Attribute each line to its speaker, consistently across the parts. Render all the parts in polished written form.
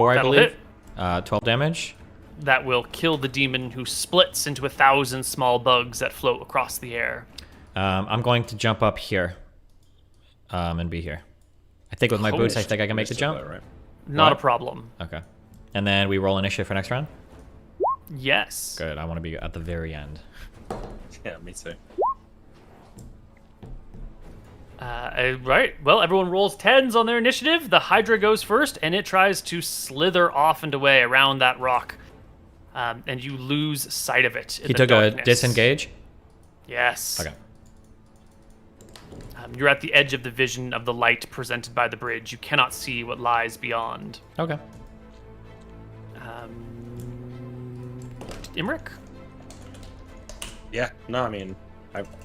Speaker 1: 4, I
Speaker 2: That'll
Speaker 1: believe.
Speaker 2: hit.
Speaker 1: 12 damage.
Speaker 2: That will kill the demon, who splits into 1,000 small bugs that float across the air.
Speaker 1: I'm going to jump up here. And be here. I think with my boots, I think I can make the jump.
Speaker 3: There, right?
Speaker 2: Not
Speaker 1: What?
Speaker 2: a problem.
Speaker 1: Okay. And then we roll initiative for next round?
Speaker 2: Yes.
Speaker 1: Good, I want to be at the very end.
Speaker 3: Yeah, me too.
Speaker 2: Right. Well, everyone rolls 10s on their initiative. The Hydra goes first, and it tries to slither off and away around that rock. And you lose sight of it.
Speaker 1: He took a disengage?
Speaker 2: Yes.
Speaker 1: Okay.
Speaker 2: You're at the edge of the vision of the light presented by the bridge. You cannot see what lies beyond.
Speaker 1: Okay.
Speaker 2: Imric?
Speaker 3: Yeah, no, I mean,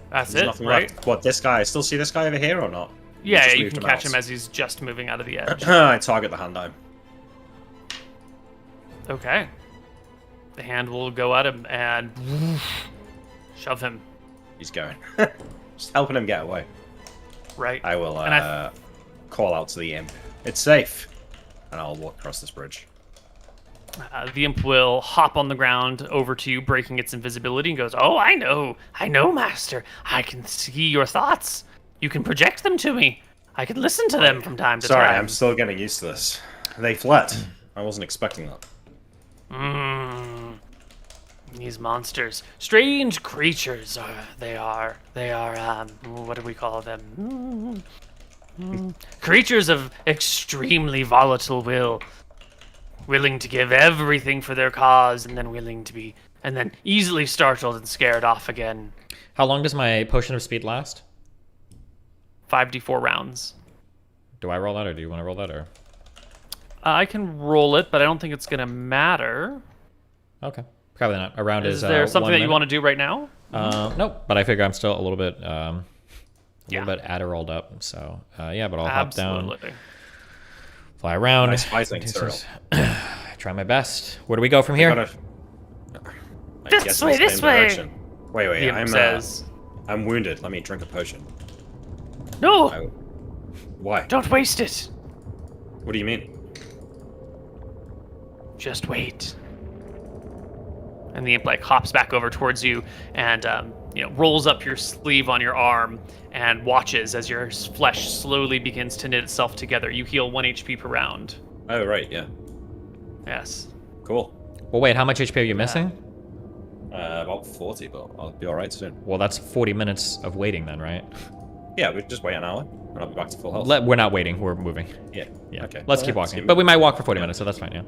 Speaker 2: That's
Speaker 3: there's
Speaker 2: it,
Speaker 3: nothing
Speaker 2: right?
Speaker 3: left. What, this guy? I still see this guy over here or not?
Speaker 2: Yeah,
Speaker 3: Just
Speaker 2: you
Speaker 3: moved
Speaker 2: can
Speaker 3: him
Speaker 2: catch
Speaker 3: out.
Speaker 2: him as he's just moving out of the edge.
Speaker 3: I target the hand dime.
Speaker 2: Okay. The hand will go at him and shove him.
Speaker 3: He's going. Just helping him get away.
Speaker 2: Right.
Speaker 3: I will
Speaker 2: And
Speaker 3: call out to the imp. It's safe. And I'll walk across this bridge.
Speaker 2: The imp will hop on the ground over to you, breaking its invisibility, and goes, "Oh, I know, master. I can see your thoughts. You can project them to me. I can listen to them from time to
Speaker 3: Sorry,
Speaker 2: time."
Speaker 3: I'm still getting used to this. They fled. I wasn't expecting that.
Speaker 2: These monsters, strange creatures, they are. What do we call them? Creatures of extremely volatile will. Willing to give everything for their cause, and then easily startled and scared off again.
Speaker 1: How long does my potion of speed last?
Speaker 2: 5d4 rounds.
Speaker 1: Do I roll that, or do you want to roll that, or?
Speaker 2: I can roll it, but I don't think it's gonna matter.
Speaker 1: Okay. Probably not. A round is
Speaker 2: Is there something
Speaker 1: 1
Speaker 2: that you
Speaker 1: minute.
Speaker 2: want to do right now?
Speaker 1: Nope. But I figure I'm still a little bit,
Speaker 2: Yeah.
Speaker 1: Adderalled up. So yeah, but I'll hop down,
Speaker 2: Absolutely.
Speaker 1: fly around.
Speaker 3: Nice fighting, Cyril.
Speaker 1: Try my best. Where do we go from here?
Speaker 3: I
Speaker 2: This
Speaker 3: guess
Speaker 2: way,
Speaker 3: in the
Speaker 2: this
Speaker 3: same
Speaker 2: way.
Speaker 3: direction. Wait,
Speaker 2: The imp
Speaker 3: I'm
Speaker 2: says,
Speaker 3: I'm wounded. Let me drink a potion.
Speaker 2: "No,
Speaker 3: Why?
Speaker 2: don't waste it.
Speaker 3: What do you mean?
Speaker 2: Just wait." And the imp hops back over towards you and rolls up your sleeve on your arm and watches as your flesh slowly begins to knit itself together. You heal 1 HP per round.
Speaker 3: Oh, right, yeah.
Speaker 2: Yes.
Speaker 3: Cool.
Speaker 1: Well, wait. How much HP are you missing?
Speaker 3: About 40, but I'll be alright soon.
Speaker 1: Well, that's 40 minutes of waiting then, right?
Speaker 3: Yeah, we just wait an hour, and I'll be back to full health.
Speaker 1: We're not waiting. We're moving.
Speaker 3: Yeah.
Speaker 1: Yeah.
Speaker 3: Okay.
Speaker 1: Let's keep walking. But we might walk for 40 minutes, so that's fine. Yeah.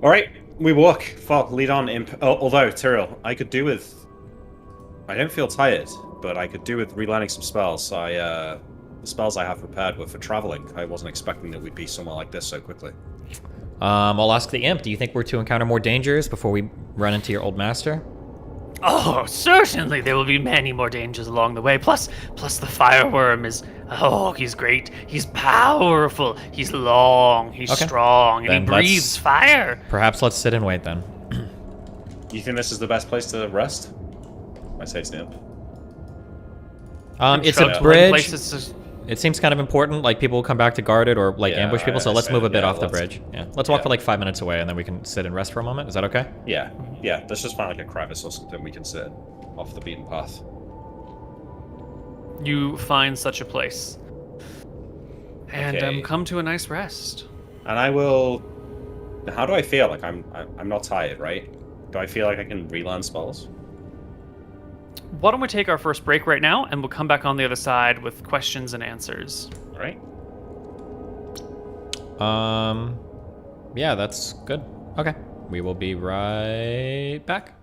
Speaker 3: Alright, we walk. Fuck, lead on, imp. Oh, although, Tyrell, I could do with... I don't feel tired, but I could do with relearning some spells. The spells I have prepared were for traveling. I wasn't expecting that we'd be somewhere like this so quickly.
Speaker 1: I'll ask the imp. Do you think we're to encounter more dangers before we run into your old master?
Speaker 2: Oh, certainly there will be many more dangers along the way. Plus the fireworm is... Oh, he's great. He's powerful. He's long. He's
Speaker 1: Okay.
Speaker 2: strong. And
Speaker 1: Then
Speaker 2: he breathes fire.
Speaker 1: Perhaps let's sit and wait then.
Speaker 3: You think this is the best place to rest? I say it's the imp.
Speaker 1: It's
Speaker 2: Shrug
Speaker 1: a
Speaker 2: to one
Speaker 1: bridge.
Speaker 2: place that's just-
Speaker 1: It seems kind of important. Like people will come back to guard it or
Speaker 3: Yeah,
Speaker 1: ambush people. So
Speaker 3: I
Speaker 1: let's move a bit
Speaker 3: yeah,
Speaker 1: off the
Speaker 3: let's-
Speaker 1: bridge. Yeah. Let's walk
Speaker 3: yeah.
Speaker 1: for like 5 minutes away, and then we can sit and rest for a moment. Is that okay?
Speaker 3: Yeah, let's just find like a crevice or something we can sit off the beaten path.
Speaker 2: You find such a place. And
Speaker 3: Okay.
Speaker 2: come to a nice rest.
Speaker 3: And I will... How do I feel? Like, I'm not tired, right? Do I feel like I can relearn spells?
Speaker 2: Why don't we take our first break right now, and we'll come back on the other side with questions and answers.
Speaker 3: Alright?
Speaker 1: Yeah, that's good. Okay. We will be right back.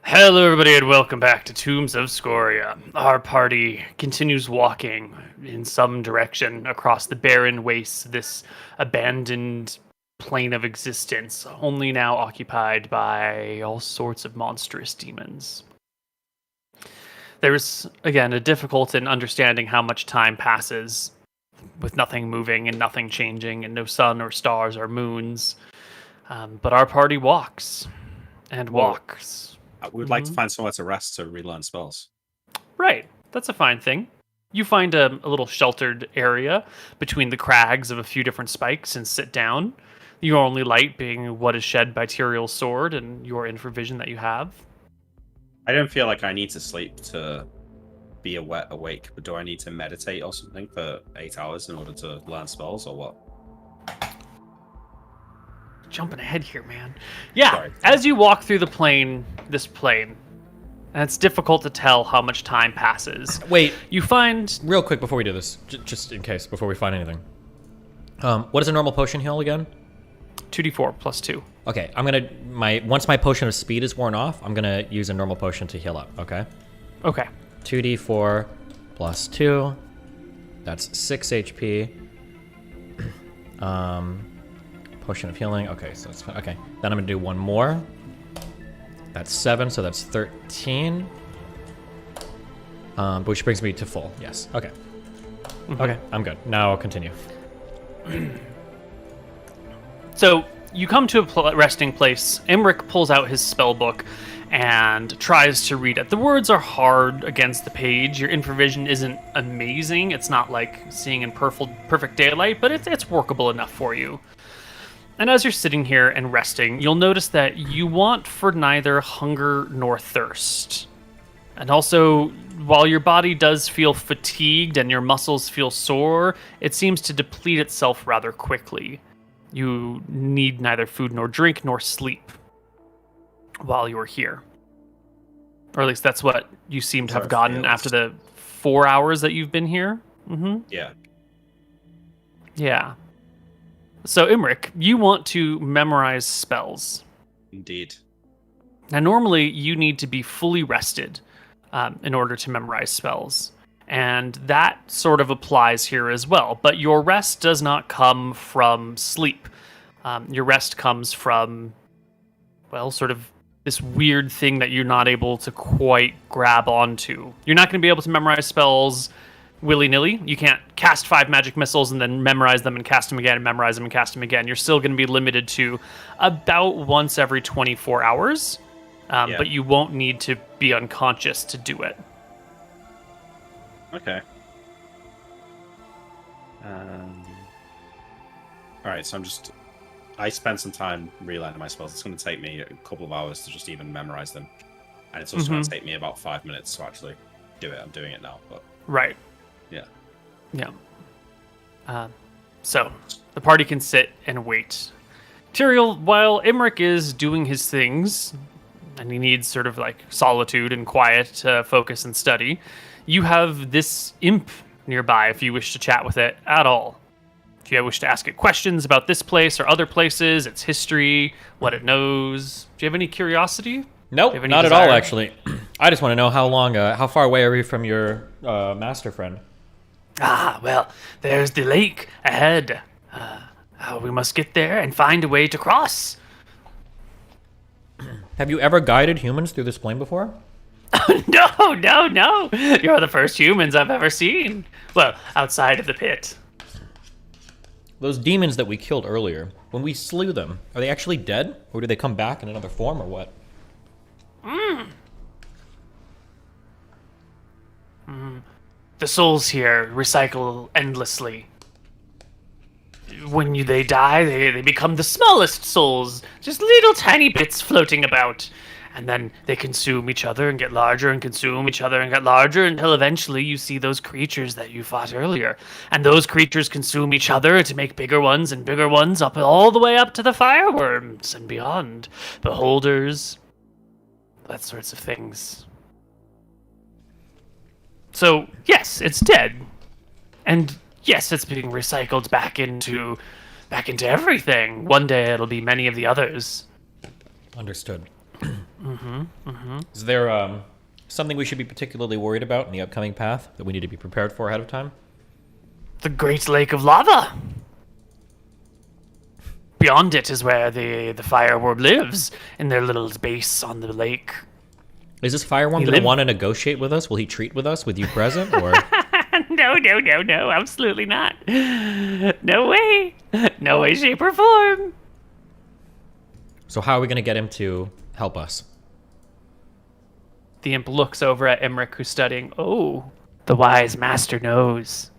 Speaker 2: Hello, everybody, and welcome back to Tombs of Scoria. Our party continues walking in some direction across the barren wastes, this abandoned plane of existence, only now occupied by all sorts of monstrous demons. There's, again, a difficulty in understanding how much time passes with nothing moving and nothing changing and no sun or stars or moons. But our party walks and walks.
Speaker 3: We would like to find somewhere to rest to relearn spells.
Speaker 2: Right, that's a fine thing. You find a little sheltered area between the crags of a few different spikes and sit down. Your only light being what is shed by Tyrael's sword and your infravision that you have.
Speaker 3: I don't feel like I need to sleep to be awake, but do I need to meditate or something for 8 hours in order to learn spells, or what?
Speaker 2: Jumping ahead here, man. Yeah,
Speaker 3: Sorry.
Speaker 2: as you walk through this plane, and it's difficult to tell how much time passes.
Speaker 1: Wait,
Speaker 2: You find
Speaker 1: real quick before we do this, just in case, before we find anything. What is a normal potion heal again?
Speaker 2: 2d4 plus 2.
Speaker 1: Okay, once my potion of speed is worn off, I'm gonna use a normal potion to heal up. Okay.
Speaker 2: Okay.
Speaker 1: 2d4 plus 2. That's 6 HP. Potion of healing. Okay, so that's fine. Okay. Then I'm gonna do one more. That's 7, so that's 13. Which brings me to full. Yes. Okay. Okay, I'm good. Now I'll continue.
Speaker 2: So you come to a resting place. Imric pulls out his spell book and tries to read it. The words are hard against the page. Your infravision isn't amazing. It's not like seeing in perfect daylight, but it's workable enough for you. And as you're sitting here and resting, you'll notice that you want for neither hunger nor thirst. And also, while your body does feel fatigued and your muscles feel sore, it seems to deplete itself rather quickly. You need neither food nor drink nor sleep while you're here. Or at least that's what you seem to have gotten after the 4 hours that you've been here. Mm-hmm.
Speaker 3: Yeah.
Speaker 2: Yeah. So, Imric, you want to memorize spells.
Speaker 3: Indeed.
Speaker 2: Now, normally you need to be fully rested in order to memorize spells. And that sort of applies here as well. But your rest does not come from sleep. Your rest comes from, well, sort of this weird thing that you're not able to quite grab onto. You're not going to be able to memorize spells willy-nilly. You can't cast 5 magic missiles and then memorize them and cast them again and memorize them and cast them again. You're still going to be limited to about once every 24 hours. But you won't need to be unconscious to do it.
Speaker 3: Okay. Alright, so I spent some time relearning my spells. It's going to take me a couple of hours to just even memorize them. And it's also going to take me about 5 minutes to actually do it. I'm doing it now, but...
Speaker 2: Right.
Speaker 3: Yeah.
Speaker 2: Yeah. So, the party can sit and wait. Tyrael, while Imric is doing his things, and he needs sort of like solitude and quiet to focus and study, you have this imp nearby if you wish to chat with it at all. If you wish to ask it questions about this place or other places, its history, what it knows. Do you have any curiosity?
Speaker 1: Nope, not at all, actually. I just want to know how far away are we from your master friend?
Speaker 2: Ah, well, there's the lake ahead. We must get there and find a way to cross.
Speaker 1: Have you ever guided humans through this plane before?
Speaker 2: No. You're the first humans I've ever seen. Well, outside of the pit.
Speaker 1: Those demons that we killed earlier, when we slew them, are they actually dead? Or do they come back in another form, or what?
Speaker 2: The souls here recycle endlessly. When they die, they become the smallest souls, just little tiny bits floating about. And then they consume each other and get larger and consume each other and get larger until eventually you see those creatures that you fought earlier. And those creatures consume each other to make bigger ones and bigger ones up all the way up to the fireworms and beyond. Beholders, that sorts of things. So, yes, it's dead. And yes, it's being recycled back into everything. One day it'll be many of the others.
Speaker 1: Understood. Is there something we should be particularly worried about in the upcoming path that we need to be prepared for ahead of time?
Speaker 2: The Great Lake of Lava. Beyond it is where the fireworm lives, in their little base on the lake.
Speaker 1: Is this fireworm
Speaker 2: He
Speaker 1: going to
Speaker 2: live-
Speaker 1: want to negotiate with us? Will he treat with us with you present? Or
Speaker 2: No, absolutely not. No way. No way, shape, or form.
Speaker 1: so how are we going to get him to help us?
Speaker 2: The imp looks over at Emmerich, who's studying. Oh, the wise master knows.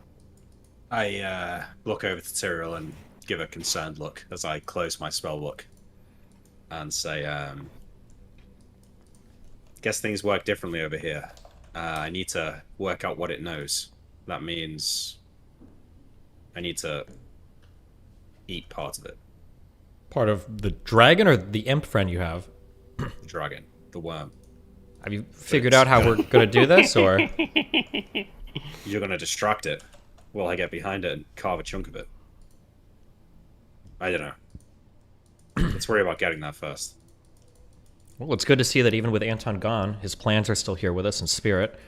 Speaker 3: I look over to Tyrrell and give a concerned look as I close my spell book and say, guess things work differently over here. I need to work out what it knows. That means I need to eat part of it.
Speaker 1: Part of the dragon or the imp friend you have?
Speaker 3: The dragon, the worm.
Speaker 1: Have you figured out how we're going to do this, or?
Speaker 3: You're going to distract it while I get behind it and carve a chunk of it. I don't know. Let's worry about getting that first.
Speaker 1: Well, it's good to see that even with Anton gone, his plans are still here with us in spirit.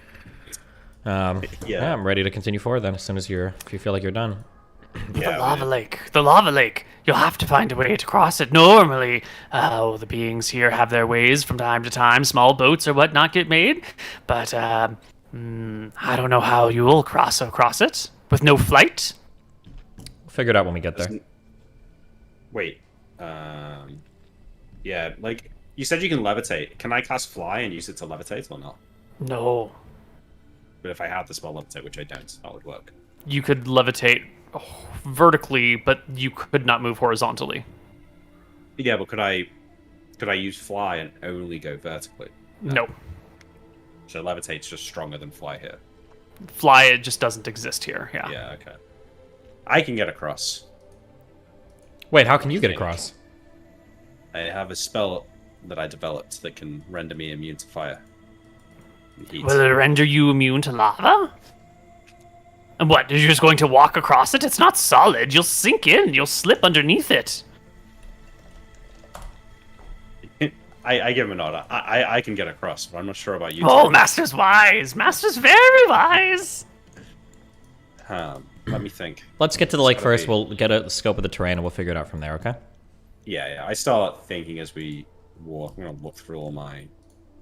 Speaker 1: Yeah, I'm ready to continue forward then, as soon as if you feel like you're done.
Speaker 3: Yeah,
Speaker 2: The lava lake. You'll have to find a way to cross it. Normally, the beings here have their ways from time to time. Small boats or whatnot get made, but I don't know how you'll cross it with no flight.
Speaker 1: We'll figure it out when we get there.
Speaker 3: Wait. Yeah, like, you said you can levitate. Can I cast fly and use it to levitate or not?
Speaker 2: No,
Speaker 3: But if I had the spell levitate, which I don't, that would work.
Speaker 2: you could levitate vertically, but you could not move horizontally.
Speaker 3: Yeah, but could I use fly and only go vertically?
Speaker 2: No.
Speaker 3: So levitate's just stronger than fly here.
Speaker 2: Fly, it just doesn't exist here. Yeah.
Speaker 3: Yeah, okay. I can get across.
Speaker 1: Wait, how can you get across?
Speaker 3: I have a spell that I developed that can render me immune to fire. And heat.
Speaker 2: Will it render you immune to lava? And what? You're just going to walk across it? It's not solid. You'll sink in. You'll slip underneath it.
Speaker 3: I give him a nod. I can get across, but I'm not sure about you.
Speaker 2: Oh, Master's wise. Master's very wise.
Speaker 3: Let me think.
Speaker 1: Let's get to the lake
Speaker 3: gotta
Speaker 1: first.
Speaker 3: be-
Speaker 1: We'll get a scope of the terrain, and we'll figure it out from there, okay?
Speaker 3: Yeah. I start thinking as we walk. I'm gonna look through all my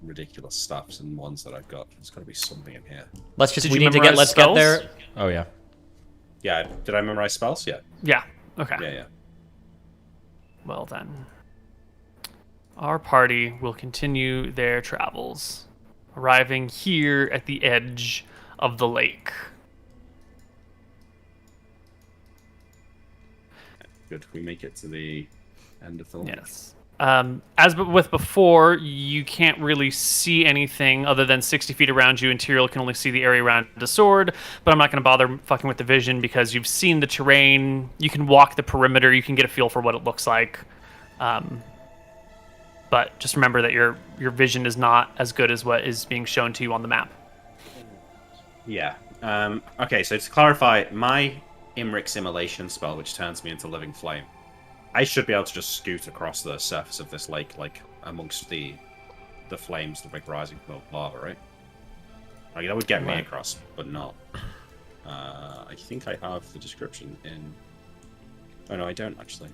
Speaker 3: ridiculous stuffs and ones that I've got. There's gotta be something in here.
Speaker 1: Let's just,
Speaker 2: Did
Speaker 1: we
Speaker 2: you
Speaker 1: need to get,
Speaker 2: memorize
Speaker 1: let's
Speaker 2: spells?
Speaker 1: get there. Oh, yeah.
Speaker 3: Yeah, did I memorize spells? Yeah.
Speaker 2: Yeah. Okay.
Speaker 3: Yeah.
Speaker 2: Well then. Our party will continue their travels, arriving here at the edge of the lake.
Speaker 3: Good. We make it to the end of the lake.
Speaker 2: Yes. As with before, you can't really see anything other than 60 feet around you. Interior can only see the area around the sword, but I'm not going to bother fucking with the vision because you've seen the terrain. You can walk the perimeter. You can get a feel for what it looks like. But just remember that your vision is not as good as what is being shown to you on the map.
Speaker 3: Yeah. Okay, so to clarify, my Imric Simulation spell, which turns me into living flame, I should be able to just scoot across the surface of this lake, like amongst the flames, the big rising from the lava, right? Like that would get me
Speaker 1: Right.
Speaker 3: across, but not. I think I have the description in. Oh no, I don't actually.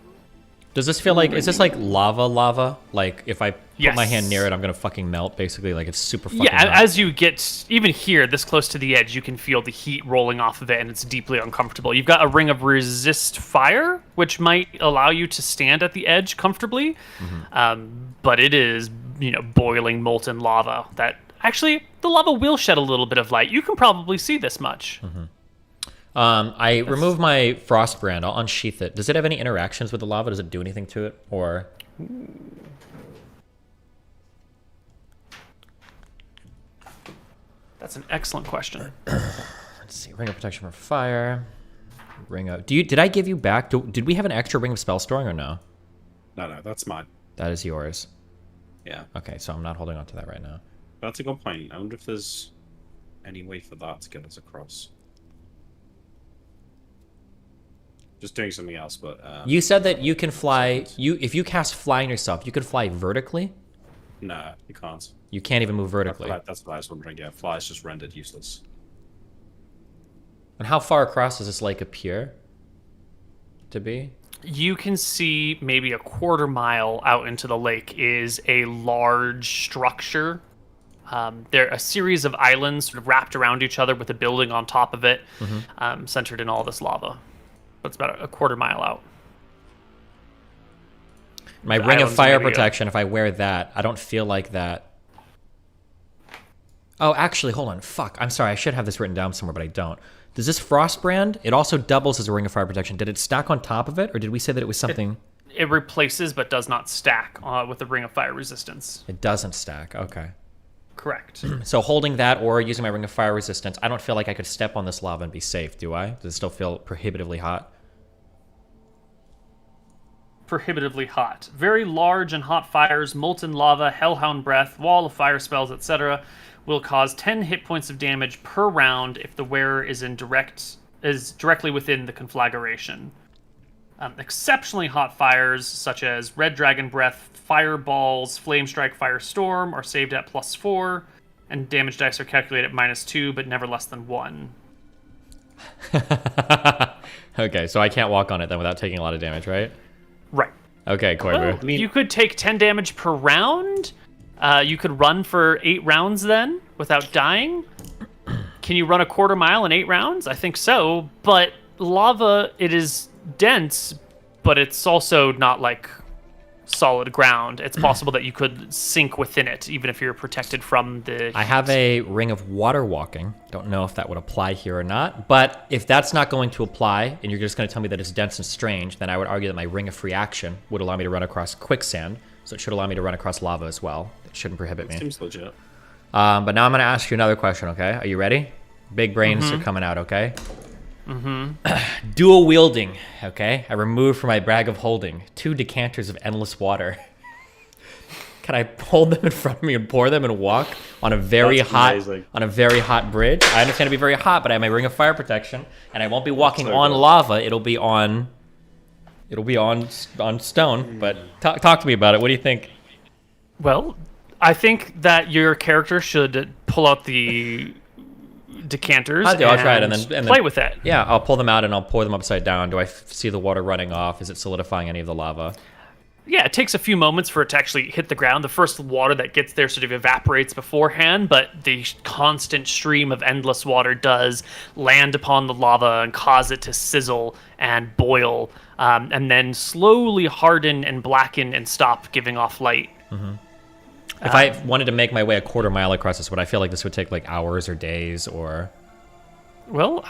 Speaker 1: Does this feel like, is this like lava? Like, if I put my
Speaker 2: Yes.
Speaker 1: hand near it, I'm going to fucking melt, basically? Like, it's super fucking
Speaker 2: Yeah,
Speaker 1: hot.
Speaker 2: as you get even here, this close to the edge, you can feel the heat rolling off of it, and it's deeply uncomfortable. You've got a ring of resist fire, which might allow you to stand at the edge comfortably, but it is, boiling molten lava. That actually, the lava will shed a little bit of light. You can probably see this much.
Speaker 1: I remove my frost brand. I'll unsheath it. Does it have any interactions with the lava? Does it do anything to it? Or...
Speaker 2: That's an excellent question.
Speaker 1: Let's see. Ring of protection from fire. Ring of... Did I give you back... Did we have an extra ring of spell storing or no?
Speaker 3: No, that's mine.
Speaker 1: That is yours.
Speaker 3: Yeah,
Speaker 1: Okay, so I'm not holding on to that right now.
Speaker 3: that's a good point. I wonder if there's any way for that to get us across. Just doing something else, but
Speaker 1: You said that you can fly... If you cast fly on yourself, you can fly vertically?
Speaker 3: No, you can't.
Speaker 1: You can't even move vertically.
Speaker 3: That's what I was wondering. Yeah, fly is just rendered useless.
Speaker 1: And how far across does this lake appear to be?
Speaker 2: You can see maybe a quarter mile out into the lake is a large structure. There are a series of islands sort of wrapped around each other with a building on top of it, centered in all this lava. But it's about a quarter mile out.
Speaker 1: My ring of fire protection, if I wear that, I don't feel like that. Oh, actually, hold on. Fuck. I'm sorry. I should have this written down somewhere, but I don't. Does this frost brand, it also doubles as a ring of fire protection. Did it stack on top of it, or did we say that it was something?
Speaker 2: It replaces but does not stack with the ring of fire resistance.
Speaker 1: It doesn't stack. Okay.
Speaker 2: Correct.
Speaker 1: So holding that or using my ring of fire resistance, I don't feel like I could step on this lava and be safe, do I? Does it still feel prohibitively hot?
Speaker 2: Prohibitively hot. Very large and hot fires, molten lava, hellhound breath, wall of fire spells, etc. will cause 10 hit points of damage per round if the wearer is directly within the conflagration. Exceptionally hot fires, such as red dragon breath, fireballs, flame strike, firestorm, are saved at +4, and damage dice are calculated at -2, but never less than 1.
Speaker 1: Okay, so I can't walk on it then without taking a lot of damage, right?
Speaker 2: Right.
Speaker 1: Okay, Koivu.
Speaker 2: Well, you could take 10 damage per round. You could run for 8 rounds then without dying. Can you run a quarter mile in 8 rounds? I think so, but lava, it is dense, but it's also not like solid ground. It's possible that you could sink within it, even if you're protected from the heat.
Speaker 1: I have a ring of water walking. Don't know if that would apply here or not, but if that's not going to apply, and you're just going to tell me that it's dense and strange, then I would argue that my ring of free action would allow me to run across quicksand, so it should allow me to run across lava as well. It shouldn't prohibit me.
Speaker 3: Seems legit.
Speaker 1: But now I'm going to ask you another question, okay? Are you ready? Big brains are coming out, okay? Dual wielding, okay? I remove from my bag of holding 2 decanters of endless water. Can I hold them in front of me and pour them and walk on a very hot bridge? I understand it'd be very hot, but I have my ring of fire protection, and I won't be walking on lava. It'll be on stone. But talk to me about it. What do you think?
Speaker 2: Well, I think that your character should pull out the decanters.
Speaker 1: I'll try it and then
Speaker 2: play with it.
Speaker 1: Yeah, I'll pull them out and I'll pour them upside down. Do I see the water running off? Is it solidifying any of the lava?
Speaker 2: Yeah, it takes a few moments for it to actually hit the ground. The first water that gets there sort of evaporates beforehand, but the constant stream of endless water does land upon the lava and cause it to sizzle and boil, and then slowly harden and blacken and stop giving off light.
Speaker 1: If I wanted to make my way a quarter mile across this, would I feel like this would take like hours or days or?
Speaker 2: Well,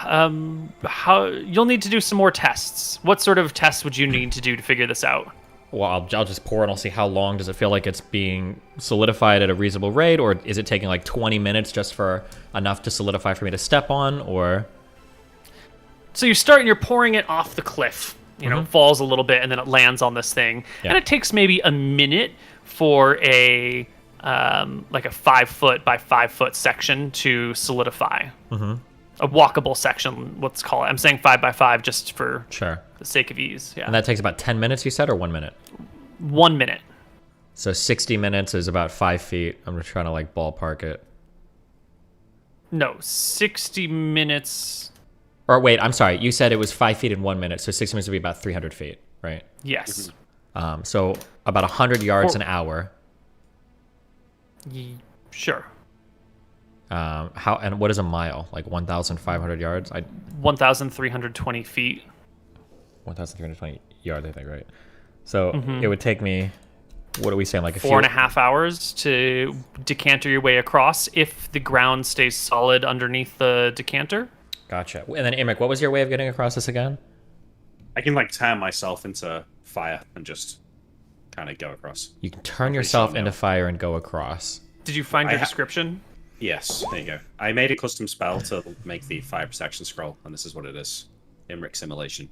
Speaker 2: you'll need to do some more tests. What sort of tests would you need to do to figure this out?
Speaker 1: Well, I'll just pour and I'll see how long does it feel like it's being solidified at a reasonable rate, or is it taking like 20 minutes just for enough to solidify for me to step on, or?
Speaker 2: So you start and you're pouring it off the cliff. You know, it falls a little bit and then it lands on this thing, and it takes maybe a minute for a like a 5 foot by 5 foot section to solidify. A walkable section, let's call it. I'm saying 5 by 5 just for the sake of ease. Yeah.
Speaker 1: And that takes about 10 minutes, you said, or 1 minute?
Speaker 2: 1 minute.
Speaker 1: So 60 minutes is about 5 feet. I'm just trying to like ballpark it.
Speaker 2: No, 60 minutes.
Speaker 1: Or wait, I'm sorry. You said it was 5 feet in 1 minute, so 60 minutes would be about 300 feet, right?
Speaker 2: Yes.
Speaker 1: So about 100 yards an hour.
Speaker 2: Sure.
Speaker 1: How and what is a mile? Like 1,500 yards?
Speaker 2: 1,320 feet.
Speaker 1: 1,320 yards, I think, right? So it would take me, what are we saying, like
Speaker 2: 4.5 hours to decanter your way across if the ground stays solid underneath the decanter.
Speaker 1: Gotcha. And then, Imric, what was your way of getting across this again?
Speaker 3: I can like turn myself into fire and just kind of go across.
Speaker 1: You can turn yourself into fire and go across.
Speaker 2: Did you find your description?
Speaker 3: Yes, there you go. I made a custom spell to make the fire protection scroll, and this is what it is. Imric Simulation.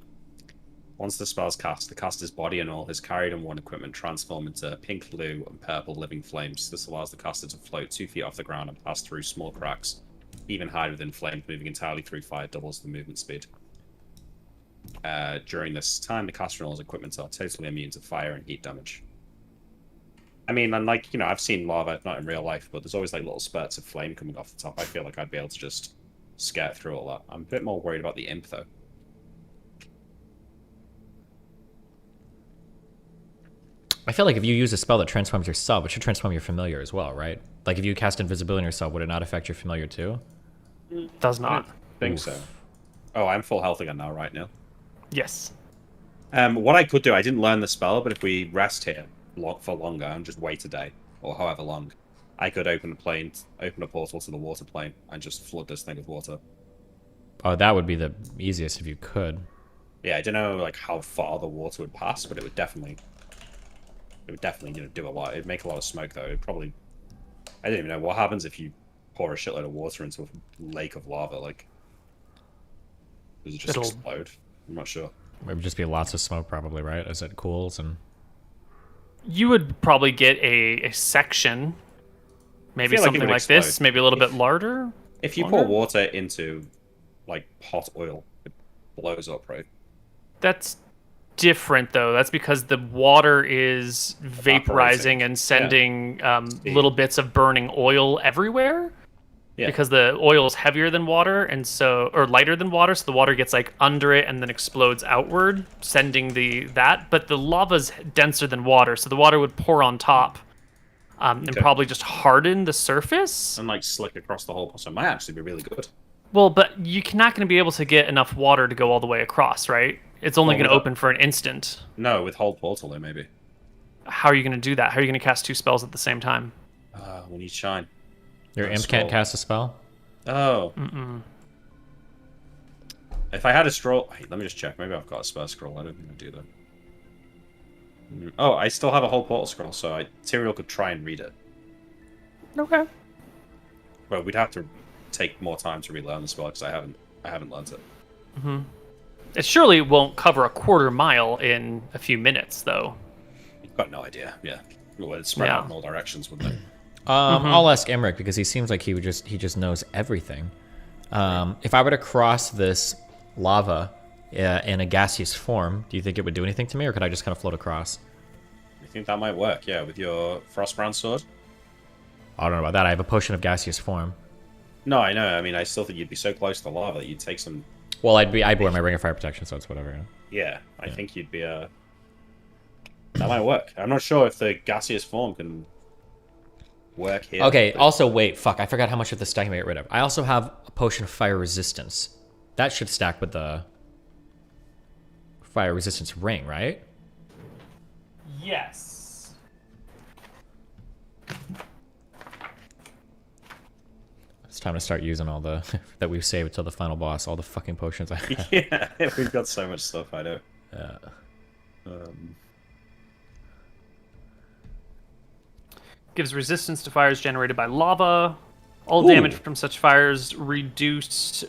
Speaker 3: Once the spell's cast, the caster's body and all his carried and worn equipment transform into pink, blue, and purple living flames. This allows the caster to float 2 feet off the ground and pass through small cracks. Even hide within flames, moving entirely through fire doubles the movement speed. During this time, the caster and all his equipment are totally immune to fire and heat damage. I mean, and like, I've seen lava, not in real life, but there's always like little spurts of flame coming off the top. I feel like I'd be able to just skirt through all that. I'm a bit more worried about the imp, though.
Speaker 1: I feel like if you use a spell that transforms your sub, it should transform your familiar as well, right? Like if you cast invisibility on your sub, would it not affect your familiar too?
Speaker 2: Does not.
Speaker 3: I think so. Oh, I'm full health again now, right, Neil?
Speaker 2: Yes.
Speaker 3: What I could do, I didn't learn the spell, but if we rest here for longer and just wait a day, or however long, I could open a portal to the water plane, and just flood this thing with water.
Speaker 1: Oh, that would be the easiest if you could.
Speaker 3: Yeah, I don't know like how far the water would pass, but it would definitely do a lot. It'd make a lot of smoke though. It'd probably, I don't even know what happens if you pour a shitload of water into a lake of lava. Like, does it just explode? I'm not sure.
Speaker 1: It would just be lots of smoke, probably, right? As it cools and.
Speaker 2: You would probably get a section, maybe something like this, maybe a little bit larger.
Speaker 3: If you pour water into like hot oil, it blows up, right?
Speaker 2: That's different though. That's because the water is vaporizing and sending little bits of burning oil everywhere. Yeah. Because the oil is heavier than water, or lighter than water, so the water gets like under it and then explodes outward, sending that. But the lava's denser than water, so the water would pour on top, and probably just harden the surface
Speaker 3: and like slick across the whole. So it might actually be really good.
Speaker 2: Well, but you're not going to be able to get enough water to go all the way across, right? It's only going to open for an instant.
Speaker 3: No, with hold portal though, maybe.
Speaker 2: How are you going to do that? How are you going to cast 2 spells at the same time?
Speaker 3: We need shine.
Speaker 1: Your imp can't cast a spell?
Speaker 3: Oh.
Speaker 2: Mm-mm.
Speaker 3: If I had a scroll... Hey, let me just check. Maybe I've got a spell scroll. I don't think I do, though. Oh, I still have a whole portal scroll, so Tyrael could try and read it.
Speaker 2: Okay.
Speaker 3: Well, we'd have to take more time to relearn the spell, because I haven't learned it.
Speaker 2: Mm-hmm. It surely won't cover a quarter mile in a few minutes, though.
Speaker 3: You've got no idea, yeah. Well, it's spread out in all directions, wouldn't it?
Speaker 1: I'll ask Emmerich because he seems like he just knows everything. If I were to cross this lava in a gaseous form, do you think it would do anything to me, or could I just kind of float across?
Speaker 3: I think that might work, yeah, with your Frostbrand sword.
Speaker 1: I don't know about that. I have a potion of gaseous form.
Speaker 3: No, I know. I mean, I still think you'd be so close to the lava that you'd take some...
Speaker 1: Well, I'd wear my ring of fire protection, so it's whatever.
Speaker 3: Yeah, I think you'd be that might work. I'm not sure if the gaseous form can work here.
Speaker 1: Okay, also, wait, fuck, I forgot how much of this stack I can get rid of. I also have a potion of fire resistance. That should stack with the fire resistance ring, right?
Speaker 2: Yes.
Speaker 3: It's
Speaker 1: time to start using all the that we've saved till the final boss, all the fucking potions I have.
Speaker 3: Yeah, we've got so much stuff, I know.
Speaker 1: Yeah.
Speaker 2: Gives resistance to fires generated by lava. All damage from such fires is reduced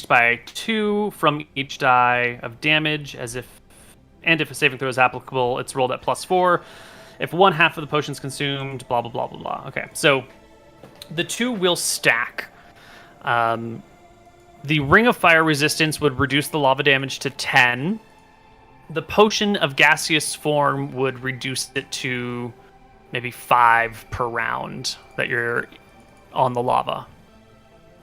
Speaker 2: by 2 from each die of damage, if a saving throw is applicable, it's rolled at +4. If 1/2 of the potion is consumed, blah blah blah blah blah. Okay, so the 2 will stack. The Ring of Fire resistance would reduce the lava damage to 10. The Potion of Gaseous Form would reduce it to maybe 5 per round that you're on the lava.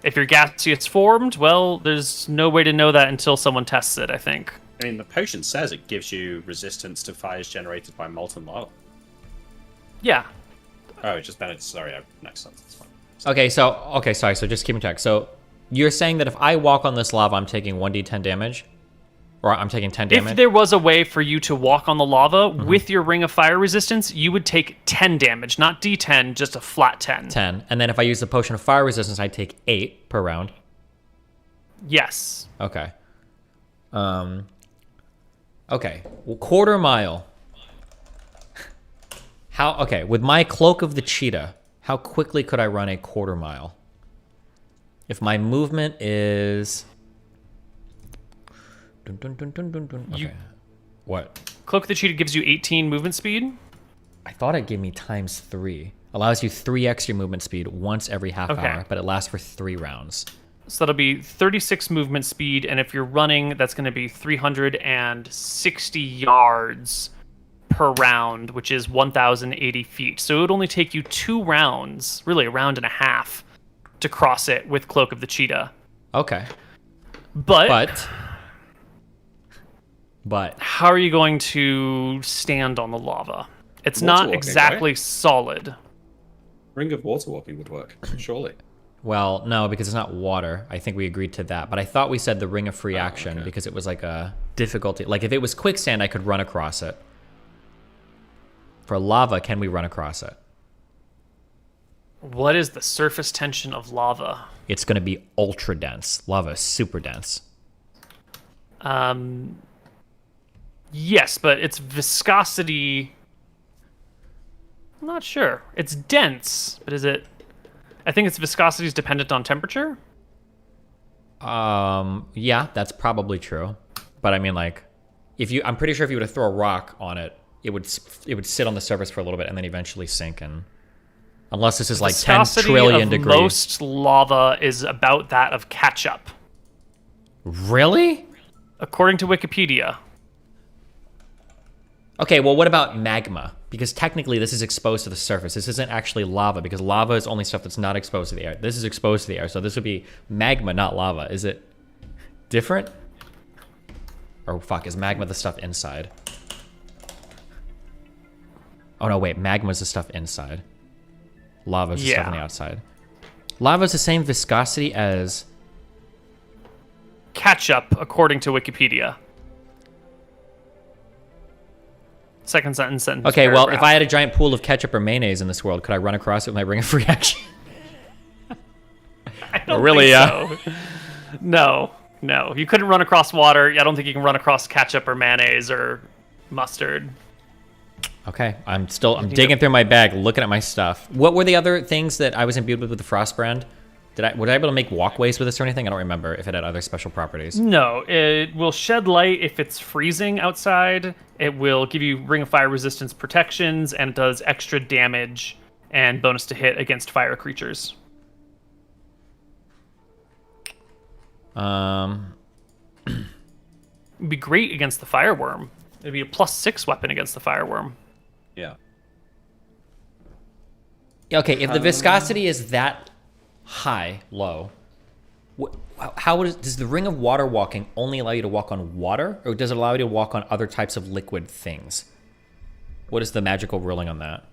Speaker 2: If you're gaseous formed, well, there's no way to know that until someone tests it, I think.
Speaker 3: I mean, the potion says it gives you resistance to fires generated by molten lava.
Speaker 2: Yeah.
Speaker 3: Oh, sorry, next sentence. It's fine.
Speaker 1: Sorry, so just keeping track. So you're saying that if I walk on this lava, I'm taking 1d10 damage? Or I'm taking 10 damage?
Speaker 2: If there was a way for you to walk on the lava with your Ring of Fire resistance, you would take 10 damage, not d10, just a flat 10.
Speaker 1: 10. And then if I use the Potion of Fire resistance, I'd take 8 per round?
Speaker 2: Yes.
Speaker 1: Okay. Okay. Well, quarter mile. With my Cloak of the Cheetah, how quickly could I run a quarter mile? If my movement is... Okay. What?
Speaker 2: Cloak of the Cheetah gives you 18 movement speed.
Speaker 1: I thought it gave me ×3. Allows you 3 extra movement speed once every half hour, but it lasts for 3 rounds.
Speaker 2: So that'll be 36 movement speed, and if you're running, that's going to be 360 yards per round, which is 1,080 feet. So it would only take you 2 rounds, really a round and a half, to cross it with Cloak of the Cheetah.
Speaker 1: Okay.
Speaker 2: But
Speaker 1: But
Speaker 2: how are you going to stand on the lava? It's
Speaker 3: Water
Speaker 2: not
Speaker 3: walking,
Speaker 2: exactly
Speaker 3: right?
Speaker 2: solid.
Speaker 3: Ring of water walking would work, surely.
Speaker 1: well, no, because it's not water. I think we agreed to that. But I thought we said the ring of free action
Speaker 3: okay.
Speaker 1: because it was like a difficulty. Like if it was quicksand, I could run across it. For lava, can we run across it?
Speaker 2: What is the surface tension of lava?
Speaker 1: It's going to be ultra dense. Lava is super dense.
Speaker 2: Yes, but its viscosity... I'm not sure. It's dense, but is it... I think its viscosity is dependent on temperature?
Speaker 1: Yeah, that's probably true. But I mean, like, I'm pretty sure if you were to throw a rock on it, it would sit on the surface for a little bit and then eventually sink. And unless this is like 10 trillion degrees.
Speaker 2: Most lava is about that of ketchup,
Speaker 1: Really?
Speaker 2: according to Wikipedia.
Speaker 1: Okay, well, what about magma? Because technically this is exposed to the surface. This isn't actually lava because lava is only stuff that's not exposed to the air. This is exposed to the air, so this would be magma, not lava. Is it different? Or fuck, is magma the stuff inside? Oh no, wait, magma's the stuff inside. Lava's the stuff on the outside. Lava's the same viscosity as...
Speaker 2: Ketchup, according to Wikipedia. Second sentence.
Speaker 1: Okay, well, if I had a giant pool of ketchup or mayonnaise in this world, could I run across it with my ring of free action?
Speaker 2: I don't
Speaker 1: really,
Speaker 2: think so. No. You couldn't run across water. I don't think you can run across ketchup or mayonnaise or mustard.
Speaker 1: Okay, I'm digging through my bag, looking at my stuff. What were the other things that I was imbued with the frost brand? Was I able to make walkways with this or anything? I don't remember if it had other special properties.
Speaker 2: No, it will shed light if it's freezing outside. It will give you Ring of Fire resistance protections, and it does extra damage and bonus to hit against fire creatures. It'd be great against the fireworm. It'd be a +6 weapon against the fireworm.
Speaker 3: Yeah.
Speaker 1: Okay, if the viscosity is that high, low, does the ring of water walking only allow you to walk on water, or does it allow you to walk on other types of liquid things? What is the magical ruling on that?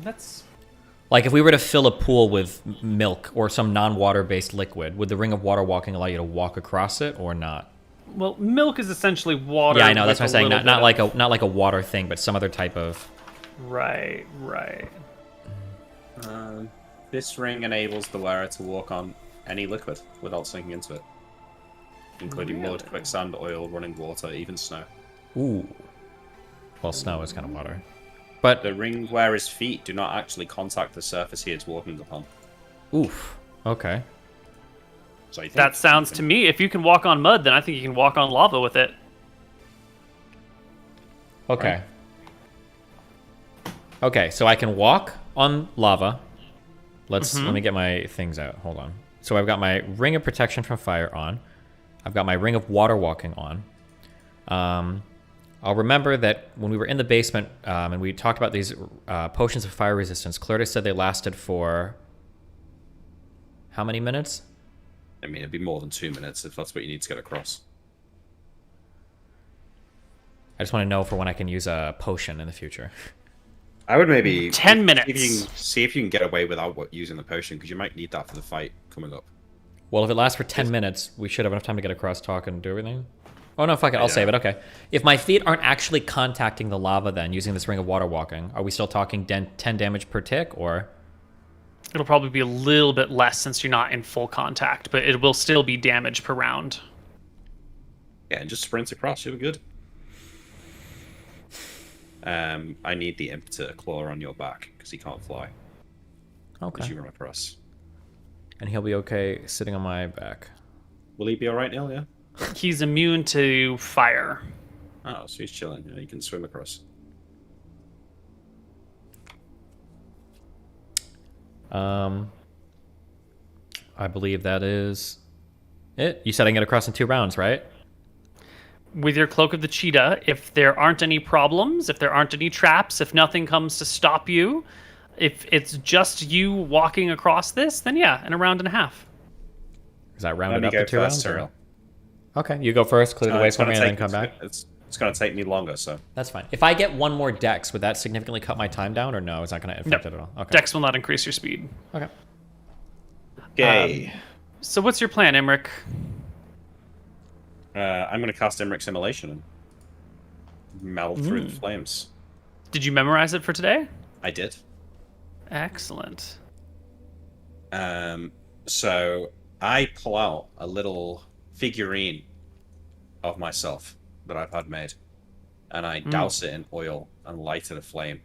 Speaker 2: That's...
Speaker 1: Like if we were to fill a pool with milk or some non-water based liquid, would the ring of water walking allow you to walk across it or not?
Speaker 2: Well, milk is essentially water.
Speaker 1: Yeah, I know. That's what I'm saying. Not like a water thing, but some other type of.
Speaker 2: Right.
Speaker 3: This ring enables the wearer to walk on any liquid without sinking into it, including mud, quicksand, oil, running water, even snow.
Speaker 1: Ooh. Well, snow is kind of water. But
Speaker 3: the ring wearer's feet do not actually contact the surface he is walking upon.
Speaker 1: Oof. Okay.
Speaker 3: So I think
Speaker 2: that sounds to me, if you can walk on mud, then I think you can walk on lava with it.
Speaker 1: Okay. Right. Okay, so I can walk on lava. Let me get my things out. Hold on. So I've got my ring of protection from fire on. I've got my ring of water walking on. I'll remember that when we were in the basement and we talked about these potions of fire resistance, Clarissa said they lasted for how many minutes?
Speaker 3: I mean, it'd be more than 2 minutes if that's what you need to get across.
Speaker 1: I just want to know for when I can use a potion in the future.
Speaker 3: I would maybe
Speaker 2: 10 minutes.
Speaker 3: See if you can get away without using the potion, because you might need that for the fight coming up.
Speaker 1: Well, if it lasts for 10 minutes, we should have enough time to get across, talk, and do everything. Oh, no, fuck it. I'll save it. Okay. If my feet aren't actually contacting the lava then, using this ring of water walking, are we still talking 10 damage per tick, or?
Speaker 2: It'll probably be a little bit less since you're not in full contact, but it will still be damage per round.
Speaker 3: Yeah, and just sprint across. You'll be good. I need the imp to claw on your back, because he can't fly.
Speaker 1: Okay.
Speaker 3: As you run across.
Speaker 1: And he'll be okay sitting on my back.
Speaker 3: Will he be alright, Neil? Yeah?
Speaker 2: He's immune to fire.
Speaker 3: Oh, so he's chilling. Yeah, he can swim across.
Speaker 1: I believe that is it. You said I can get across in 2 rounds, right?
Speaker 2: with your Cloak of the Cheetah, if there aren't any problems, if there aren't any traps, if nothing comes to stop you, if it's just you walking across this, then yeah, in a round and a half.
Speaker 1: Is that rounded
Speaker 3: Let me
Speaker 1: up
Speaker 3: go
Speaker 1: to 2 rounds?
Speaker 3: first, Cyril.
Speaker 1: Okay, you go first, clear the way for me, and then come back.
Speaker 3: It's going to take me longer, so.
Speaker 1: That's fine. If I get 1 more dex, would that significantly cut my time down, or no? Is that going to affect it at all? Okay.
Speaker 2: Dex will not increase your speed.
Speaker 1: Okay.
Speaker 3: Okay.
Speaker 2: So what's your plan, Imric?
Speaker 3: I'm going to cast Imric's Immolation and meld through the flames.
Speaker 2: Did you memorize it for today?
Speaker 3: I did.
Speaker 2: Excellent.
Speaker 3: So I pull out a little figurine of myself that I've had made, and I douse it in oil and light it aflame,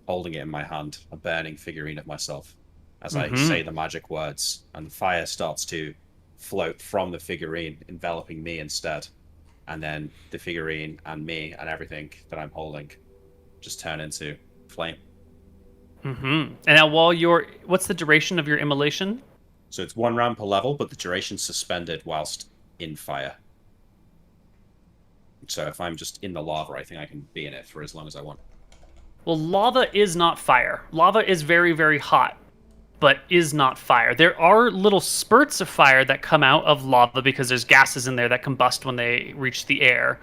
Speaker 3: holding it in my hand, a burning figurine of myself, as I say the magic words, and the fire starts to float from the figurine, enveloping me instead, and then the figurine and me and everything that I'm holding just turn into flame.
Speaker 2: And now what's the duration of your immolation?
Speaker 3: So it's 1 round per level, but the duration's suspended whilst in fire. So if I'm just in the lava, I think I can be in it for as long as I want.
Speaker 2: Well, lava is not fire. Lava is very, very hot, but is not fire. There are little spurts of fire that come out of lava because there's gases in there that combust when they reach the air.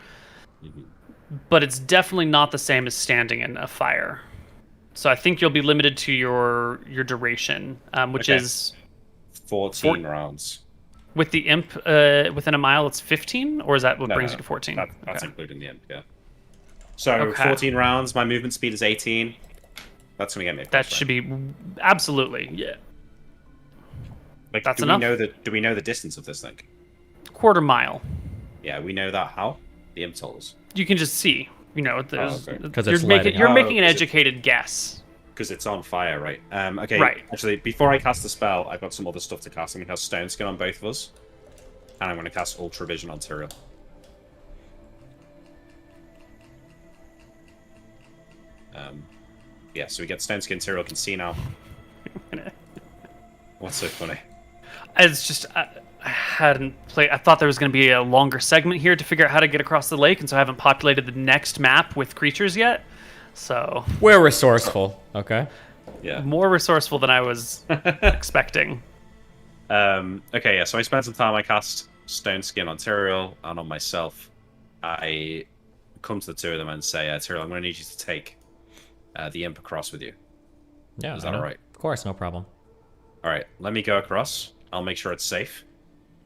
Speaker 2: But it's definitely not the same as standing in a fire. So I think you'll be limited to your duration, which is
Speaker 3: 14 rounds.
Speaker 2: With the imp within a mile, it's 15, or is that what brings you to 14?
Speaker 3: That's including the imp, yeah. So 14 rounds. My movement speed is 18. That's gonna get me.
Speaker 2: That should be absolutely, yeah.
Speaker 3: Like,
Speaker 2: that's enough.
Speaker 3: Do we know the distance of this thing?
Speaker 2: Quarter mile.
Speaker 3: Yeah, we know that. How? The imp told us.
Speaker 2: You can just see. You know, you're making an educated guess.
Speaker 3: Because it's on fire, right? Okay.
Speaker 2: Right.
Speaker 3: Actually, before I cast the spell, I've got some other stuff to cast. I'm gonna cast Stone Skin on both of us, and I'm gonna cast Ultra Vision on Tyrael. Yeah, so we get Stone Skin. Tyrael can see now. What's so funny?
Speaker 2: It's just I hadn't played. I thought there was going to be a longer segment here to figure out how to get across the lake, and so I haven't populated the next map with creatures yet. So
Speaker 1: we're resourceful, okay?
Speaker 3: Yeah,
Speaker 2: more resourceful than I was expecting.
Speaker 3: Okay, yeah. So I spent some time. I cast Stone Skin on Tyrael and on myself. I come to the two of them and say, "Tyrael, I'm going to need you to take the imp across with you."
Speaker 1: Yeah,
Speaker 3: is that all right?
Speaker 1: Of course, no problem.
Speaker 3: All right, let me go across. I'll make sure it's safe,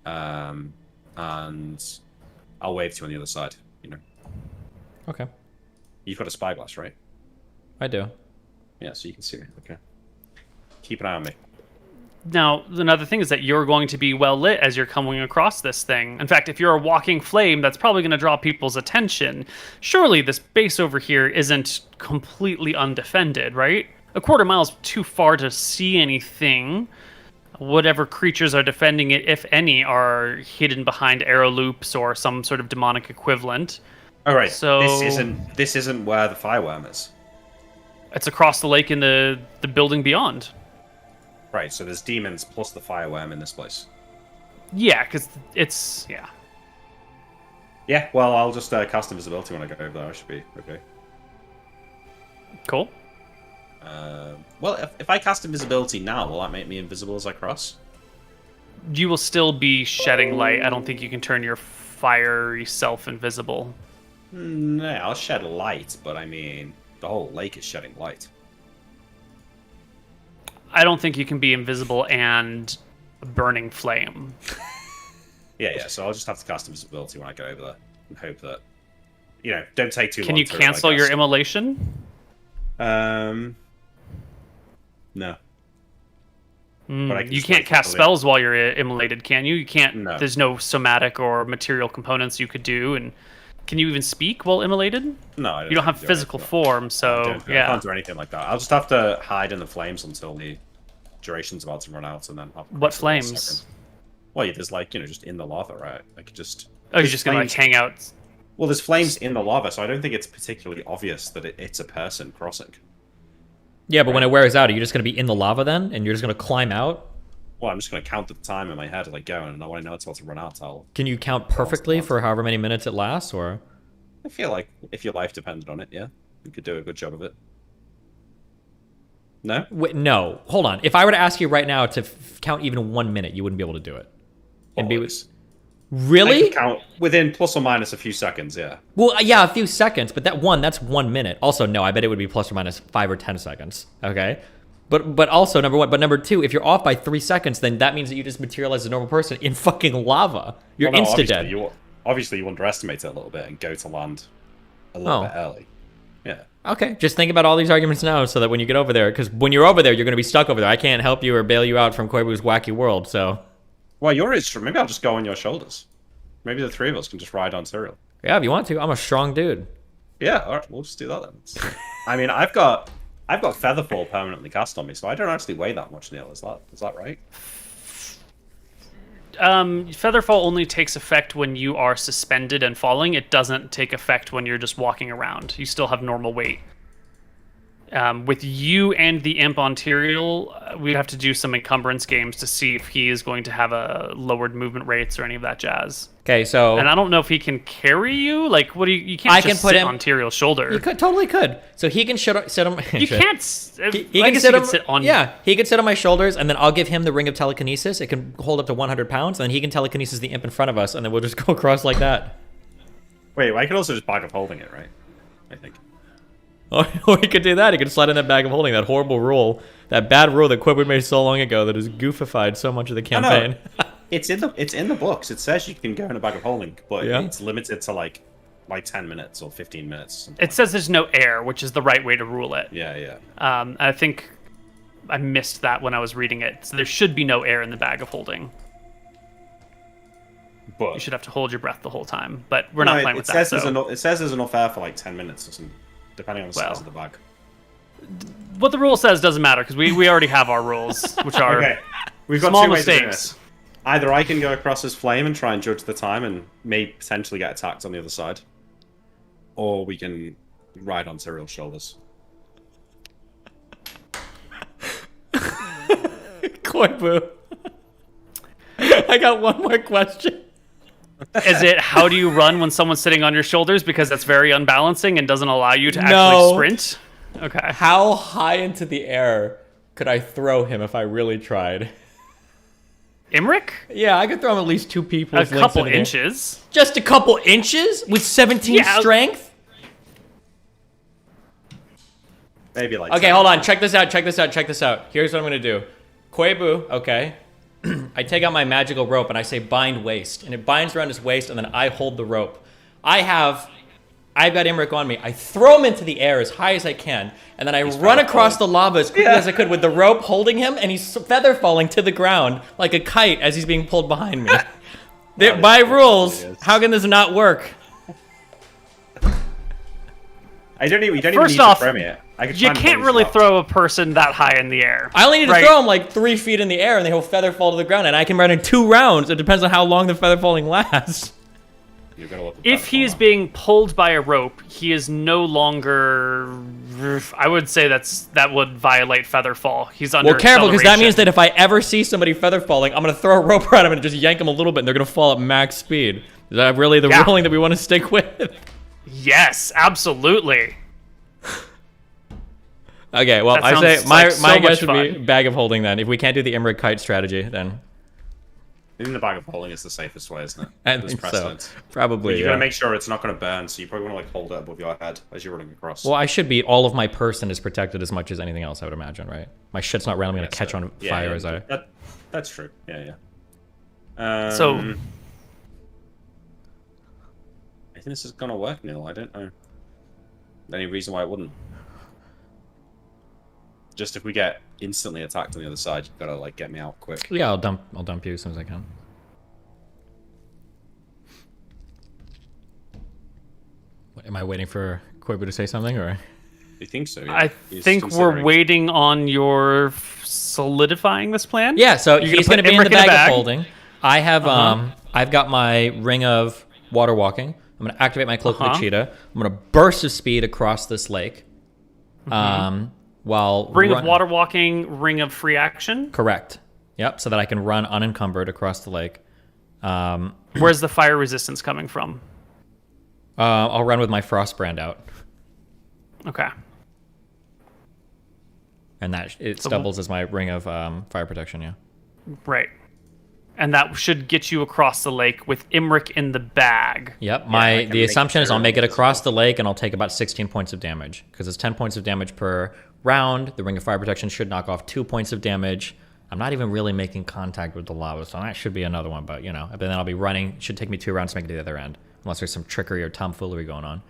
Speaker 3: and I'll wave to you on the other side. You know.
Speaker 1: Okay.
Speaker 3: You've got a spyglass, right?
Speaker 1: I do.
Speaker 3: Yeah, so you can see me. Okay. Keep an eye on me.
Speaker 2: Now, another thing is that you're going to be well lit as you're coming across this thing. In fact, if you're a walking flame, that's probably going to draw people's attention. Surely this base over here isn't completely undefended, right? A quarter mile is too far to see anything. Whatever creatures are defending it, if any, are hidden behind arrow loops or some sort of demonic equivalent.
Speaker 3: All right.
Speaker 2: So
Speaker 3: this isn't where the fireworm is.
Speaker 2: It's across the lake in the building beyond.
Speaker 3: Right. So there's demons plus the fireworm in this place.
Speaker 2: Yeah, because it's
Speaker 3: Yeah. Well, I'll just cast invisibility when I go over there. I should be okay.
Speaker 2: Cool.
Speaker 3: Well, if I cast invisibility now, will that make me invisible as I cross?
Speaker 2: You will still be shedding light. I don't think you can turn your fiery self invisible.
Speaker 3: No, I'll shed light, but I mean, the whole lake is shedding light.
Speaker 2: I don't think you can be invisible and a burning flame.
Speaker 3: Yeah, so I'll just have to cast invisibility when I go over there and hope that, don't take too long.
Speaker 2: Can you cancel your immolation?
Speaker 3: No.
Speaker 2: But you can't cast spells while you're immolated, can you? You can't.
Speaker 3: No.
Speaker 2: There's no somatic or material components you could do. And can you even speak while immolated?
Speaker 3: No,
Speaker 2: you don't have physical form, so
Speaker 3: I can't do anything like that. I'll just have to hide in the flames until the duration's about to run out, and then.
Speaker 2: What flames?
Speaker 3: Well, there's just in the lava, right? I could just.
Speaker 2: Oh, you're just gonna hang out.
Speaker 3: Well, there's flames in the lava, so I don't think it's particularly obvious that it's a person crossing.
Speaker 1: Yeah, but when it wears out, are you just going to be in the lava then? And you're just going to climb out?
Speaker 3: Well, I'm just going to count the time in my head as I go, and when I know it's about to run out, I'll...
Speaker 1: Can you count perfectly for however many minutes it lasts, or?
Speaker 3: I feel like if your life depended on it, yeah, you could do a good job of it. No?
Speaker 1: Wait, no. Hold on. If I were to ask you right now to count even 1 minute, you wouldn't be able to do it. And be really?
Speaker 3: I can count within plus or minus a few seconds, yeah.
Speaker 1: Well, yeah, a few seconds, but that's 1 minute. Also, no, I bet it would be plus or minus 5 or 10 seconds. Okay? But also, number one. But number two, if you're off by 3 seconds, then that means that you just materialize as a normal person in fucking lava. You're insta-dead.
Speaker 3: Obviously, you underestimate it a little bit and go to land a little bit early. Yeah.
Speaker 1: Okay, just think about all these arguments now so that when you get over there, because when you're over there, you're going to be stuck over there. I can't help you or bail you out from Koibu's wacky world, so...
Speaker 3: Well, maybe I'll just go on your shoulders. Maybe the three of us can just ride on Cyril.
Speaker 1: Yeah, if you want to. I'm a strong dude.
Speaker 3: Yeah, all right, we'll just do that then. I mean, I've got Featherfall permanently cast on me, so I don't actually weigh that much, Neil. Is that right?
Speaker 2: Featherfall only takes effect when you are suspended and falling. It doesn't take effect when you're just walking around. You still have normal weight. With you and the Imp on Tyrael, we'd have to do some encumbrance games to see if he is going to have a lowered movement rates or any of that jazz.
Speaker 1: Okay, so...
Speaker 2: And I don't know if he can carry you. Like, what do you can't just sit on Tyrael's shoulder.
Speaker 1: You totally could. So he can sit him...
Speaker 2: You can't...
Speaker 1: He can sit on... Yeah, he could sit on my shoulders, and then I'll give him the Ring of Telekinesis. It can hold up to 100 pounds, and then he can telekinesis the Imp in front of us, and then we'll just go across like that.
Speaker 3: Wait, I could also just bag of holding it, right? I think.
Speaker 1: Or he could do that. He could slide in that bag of holding, that horrible rule, that bad rule that Quibb made so long ago that has goofified so much of the campaign.
Speaker 3: No. It's in the books. It says you can go in a bag of holding, but it's limited to like 10 minutes or 15 minutes.
Speaker 2: It says there's no air, which is the right way to rule it.
Speaker 3: Yeah.
Speaker 2: I think I missed that when I was reading it. So there should be no air in the bag of holding. But you should have to hold your breath the whole time. But we're not playing with that.
Speaker 3: It says there's enough air for like 10 minutes or something. Depending on the size of the bag.
Speaker 2: What the rule says doesn't matter, because we already have our rules, which are
Speaker 3: okay. We've got
Speaker 2: small
Speaker 3: two ways of doing
Speaker 2: mistakes.
Speaker 3: this. Either I can go across as flame and try and judge the time and may potentially get attacked on the other side. Or we can ride on Cyril's shoulders.
Speaker 1: Koibu. I got one more question.
Speaker 2: Is it how do you run when someone's sitting on your shoulders, because that's very unbalancing and doesn't allow you to actually sprint? Okay.
Speaker 1: How high into the air could I throw him if I really tried?
Speaker 2: Imric?
Speaker 1: Yeah, I could throw him at least 2 people.
Speaker 2: A couple inches.
Speaker 1: Just a couple inches? With 17 strength?
Speaker 3: Maybe like...
Speaker 1: Okay, hold on. Check this out. Here's what I'm going to do. Koibu, okay. I take out my magical rope and I say bind waist, and it binds around his waist, and then I hold the rope. I've got Imric on me. I throw him into the air as high as I can, and then I run across the lava as quickly as I could with the rope holding him, and he's feather falling to the ground like a kite as he's being pulled behind me. By rules, how can this not work?
Speaker 3: You don't even need
Speaker 2: off,
Speaker 3: to throw me it.
Speaker 2: You can't really throw a person that high in the air.
Speaker 1: I only need to throw him like 3 feet in the air, and then he'll feather fall to the ground, and I can run in 2 rounds. It depends on how long the feather falling lasts.
Speaker 2: If he's being pulled by a rope, he is no longer... I would say that would violate feather fall. He's under
Speaker 1: careful, because that means that if I ever see somebody feather falling, I'm going to throw a rope around him and just yank him a little bit, and they're going to fall at max speed. Is that really the ruling that we want to stick with?
Speaker 2: Yes, absolutely.
Speaker 1: Okay, well, I say my guess would be bag of holding then. If we can't do the Imric kite strategy, then...
Speaker 3: I think the bag of holding is the safest way, isn't it?
Speaker 1: I think so. Probably,
Speaker 3: you got to make sure it's not going to burn, so you probably want to like hold it above your head as you're running across.
Speaker 1: Well, I should be... All of my person is protected as much as anything else, I would imagine, right? My shit's not randomly going to catch on fire as I...
Speaker 3: That's true. Yeah.
Speaker 2: I
Speaker 3: think this is going to work, Neil. I don't know any reason why it wouldn't. Just if we get instantly attacked on the other side, you've got to like get me out quick.
Speaker 1: Yeah, I'll dump you as soon as I can. What, am I waiting for Koibu to say something, or?
Speaker 3: You think so? Yeah.
Speaker 2: I think we're waiting on your solidifying this plan.
Speaker 1: Yeah, so he's going to be in the bag of holding. I have I've got my ring of water walking. I'm going to activate my cloak of the cheetah. I'm going to burst of speed across this lake. While
Speaker 2: ring of water walking, ring of free action.
Speaker 1: Correct. Yep, so that I can run unencumbered across the lake.
Speaker 2: Where's the fire resistance coming from?
Speaker 1: I'll run with my frost brand out.
Speaker 2: Okay.
Speaker 1: And that it doubles as my ring of fire protection, yeah.
Speaker 2: Right. And that should get you across the lake with Imric in the bag.
Speaker 1: Yep. The assumption is I'll make it across the lake and I'll take about 16 points of damage because it's 10 points of damage per round. The ring of fire protection should knock off 2 points of damage. I'm not even really making contact with the lava, so that should be another one. But but then I'll be running. It should take me 2 rounds to make it to the other end, unless there's some trickery or tomfoolery going on.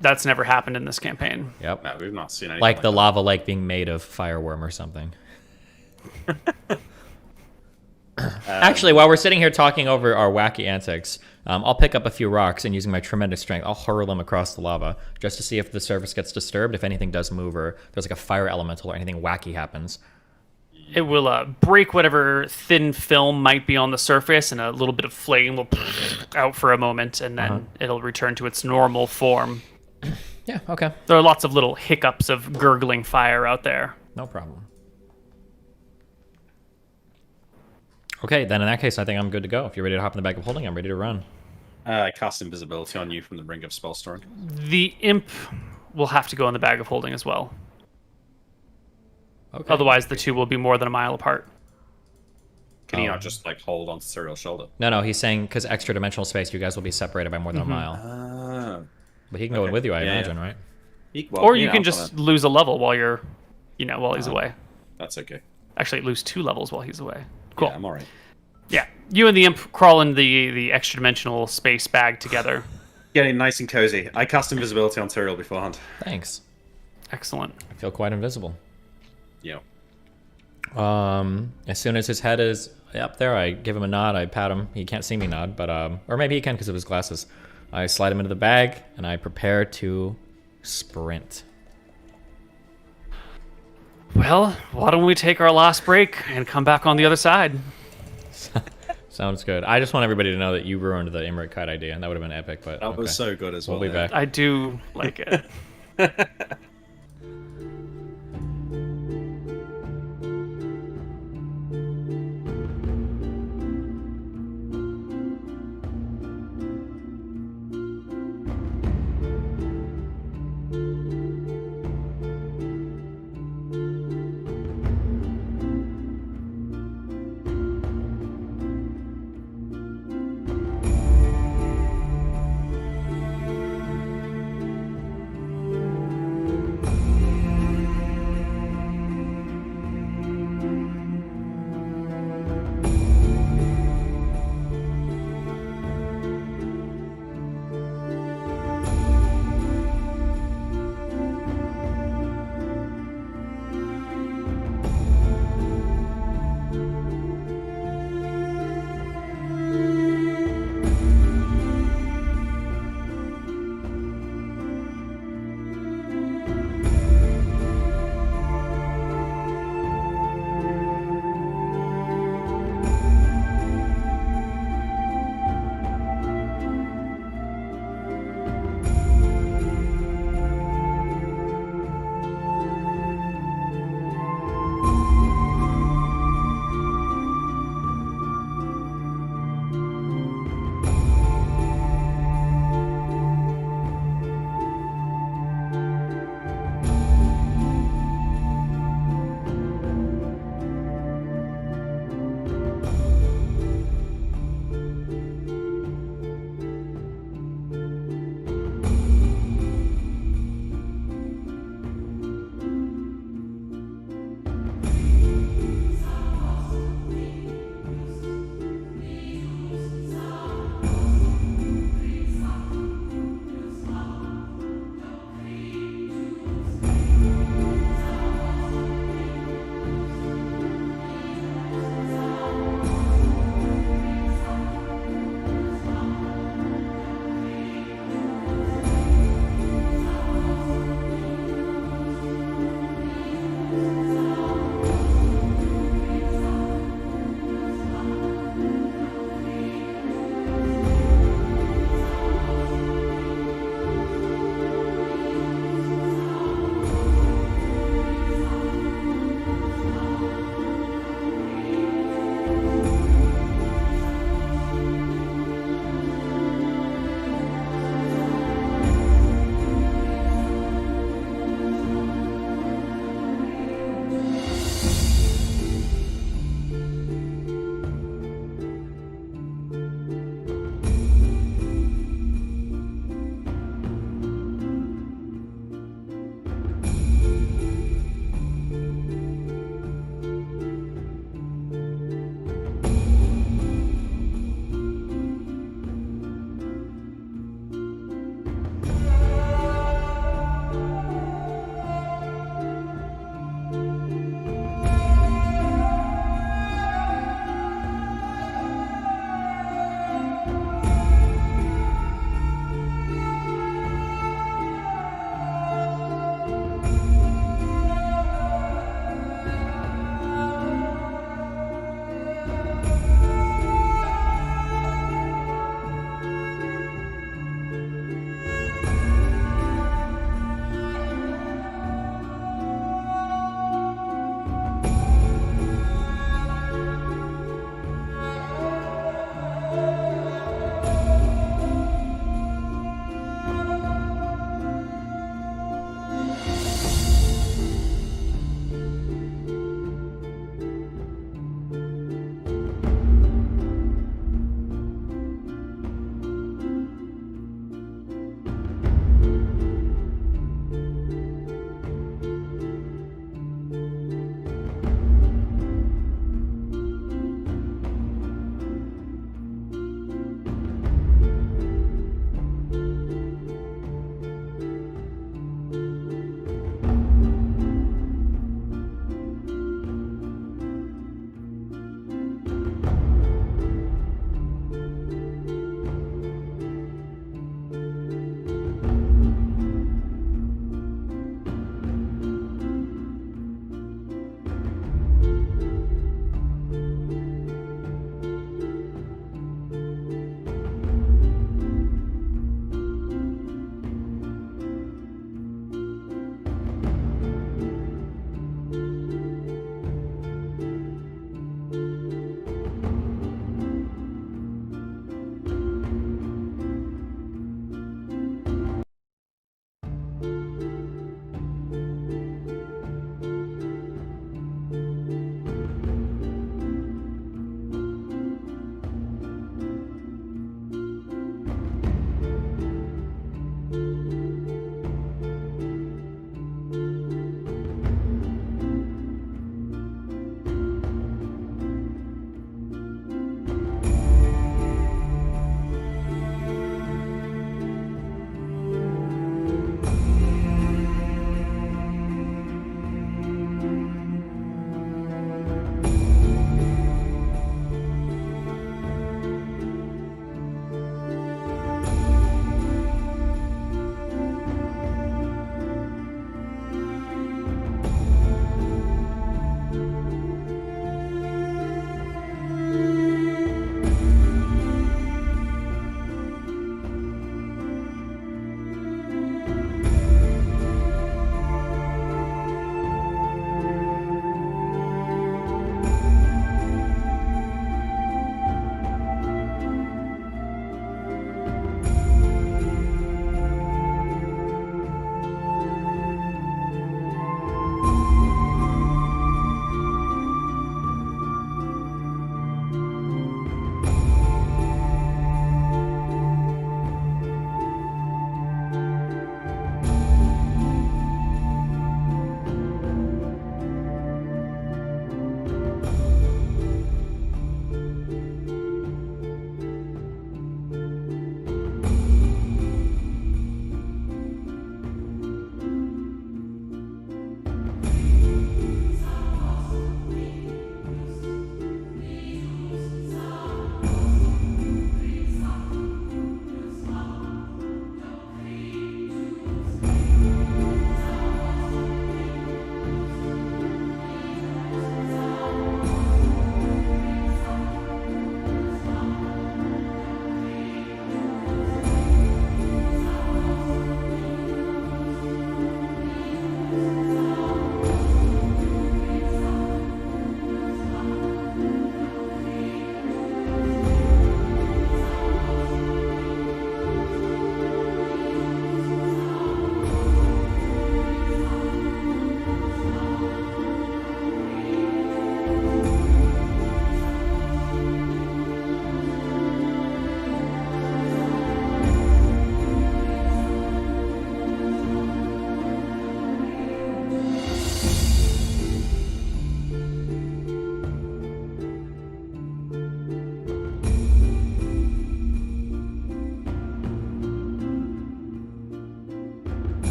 Speaker 2: That's never happened in this campaign.
Speaker 1: Yep.
Speaker 3: No, we've not seen anything
Speaker 1: like the
Speaker 3: that.
Speaker 1: lava lake being made of fireworm or something. Actually, while we're sitting here talking over our wacky antics, I'll pick up a few rocks and using my tremendous strength, I'll hurl them across the lava just to see if the surface gets disturbed, if anything does move or there's like a fire elemental or anything wacky happens.
Speaker 2: It will break whatever thin film might be on the surface, and a little bit of flame will out for a moment, and then it'll return to its normal form.
Speaker 1: Yeah, okay.
Speaker 2: There are lots of little hiccups of gurgling fire out there.
Speaker 1: No problem. Okay, then in that case, I think I'm good to go. If you're ready to hop in the bag of holding, I'm ready to run.
Speaker 3: I cast invisibility on you from the Ring of Spell Storing.
Speaker 2: The imp will have to go in the bag of holding as well.
Speaker 1: Okay.
Speaker 2: Otherwise, the two will be more than a mile apart.
Speaker 3: Can you not just like hold onto Cyril's shoulder?
Speaker 1: No, he's saying because extra dimensional space, you guys will be separated by more than a mile. But he can go in with you, I imagine, right?
Speaker 2: Or you can just lose a level while you're, while he's away.
Speaker 3: That's okay.
Speaker 2: Actually, lose 2 levels while he's away. Cool.
Speaker 3: Yeah, I'm alright.
Speaker 2: Yeah, you and the imp crawl in the extra dimensional space bag together.
Speaker 3: Getting nice and cozy. I cast invisibility on Cyril beforehand.
Speaker 1: Thanks.
Speaker 2: Excellent.
Speaker 1: I feel quite invisible.
Speaker 3: Yeah.
Speaker 1: As soon as his head is up there, I give him a nod. I pat him. He can't see me nod, but or maybe he can because of his glasses. I slide him into the bag and I prepare to sprint.
Speaker 2: Well, why don't we take our last break and come back on the other side?
Speaker 1: Sounds good. I just want everybody to know that you ruined the Imric kite idea, and that would have been epic. But
Speaker 3: That was so good as well.
Speaker 1: We'll be back.
Speaker 2: I do like it.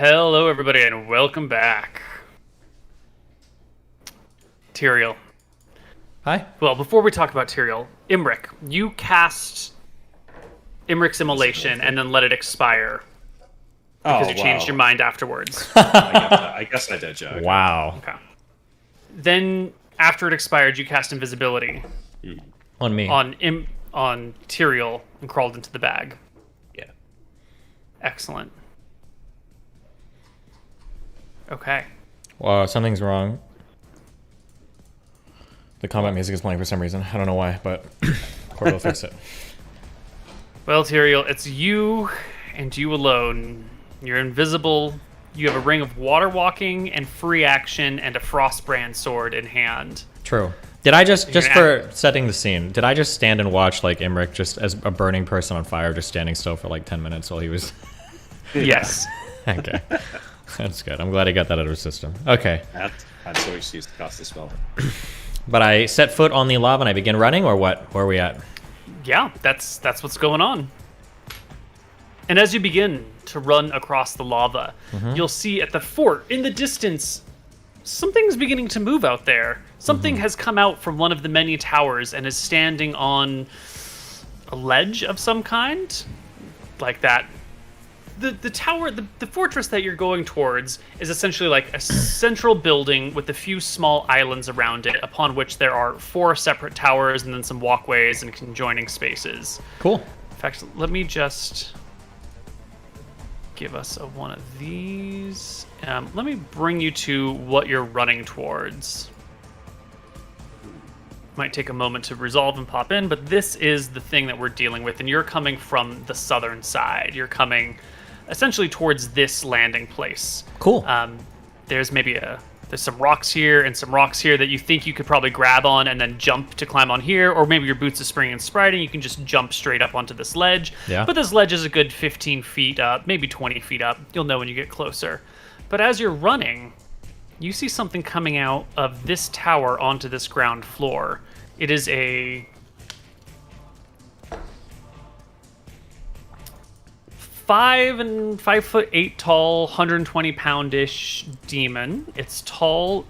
Speaker 2: Hello, everybody, and welcome back. Tyrael.
Speaker 1: Hi.
Speaker 2: Well, before we talk about Tyrael, Imric, you cast Imric's Immolation and then let it expire because you changed your mind afterwards.
Speaker 3: I guess I did, Joe.
Speaker 1: Wow.
Speaker 2: Okay. Then, after it expired, you cast Invisibility
Speaker 1: On me.
Speaker 2: on Tyrael and crawled into the bag.
Speaker 3: Yeah.
Speaker 2: Excellent. Okay.
Speaker 1: Well, something's wrong. The combat music is playing for some reason. I don't know why, but Corey will fix it.
Speaker 2: Well, Tyrael, it's you and you alone. You're invisible. You have a ring of water walking and free action and a Frostbrand sword in hand.
Speaker 1: True. Did I just for setting the scene, did I just stand and watch like Imric just as a burning person on fire, just standing still for like 10 minutes while he was...
Speaker 2: Yes.
Speaker 1: Okay. That's good. I'm glad he got that out of his system. Okay.
Speaker 3: I'm so used to cast the spell.
Speaker 1: But I set foot on the lava and I begin running, or what? Where are we at?
Speaker 2: Yeah, that's what's going on. And as you begin to run across the lava, you'll see at the fort, in the distance, something's beginning to move out there. Something has come out from one of the many towers and is standing on a ledge of some kind. Like that. The tower, the fortress that you're going towards is essentially like a central building with a few small islands around it, upon which there are 4 separate towers and then some walkways and conjoining spaces.
Speaker 1: Cool.
Speaker 2: In fact, let me just give us one of these. Let me bring you to what you're running towards. Might take a moment to resolve and pop in, but this is the thing that we're dealing with, and you're coming from the southern side. You're coming essentially towards this landing place.
Speaker 1: Cool.
Speaker 2: There's some rocks here and some rocks here that you think you could probably grab on and then jump to climb on here, or maybe your boots are springing and spriting, you can just jump straight up onto this ledge.
Speaker 1: Yeah.
Speaker 2: But this ledge is a good 15 feet up, maybe 20 feet up. You'll know when you get closer. But as you're running, you see something coming out of this tower onto this ground floor. It is a 5'8" tall, 120-pound-ish demon. It's tall,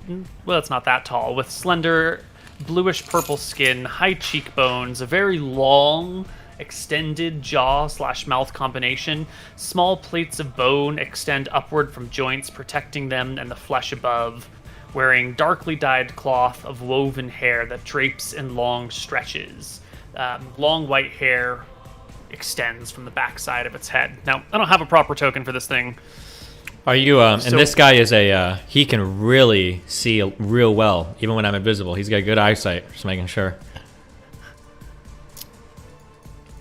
Speaker 2: well, it's not that tall, with slender, bluish-purple skin, high cheekbones, a very long, extended jaw/mouth combination. Small plates of bone extend upward from joints, protecting them and the flesh above. Wearing darkly dyed cloth of woven hair that drapes in long stretches. Long white hair extends from the backside of its head. Now, I don't have a proper token for this thing.
Speaker 1: Are you, and this guy is he can really see real well, even when I'm invisible. He's got good eyesight, just making sure.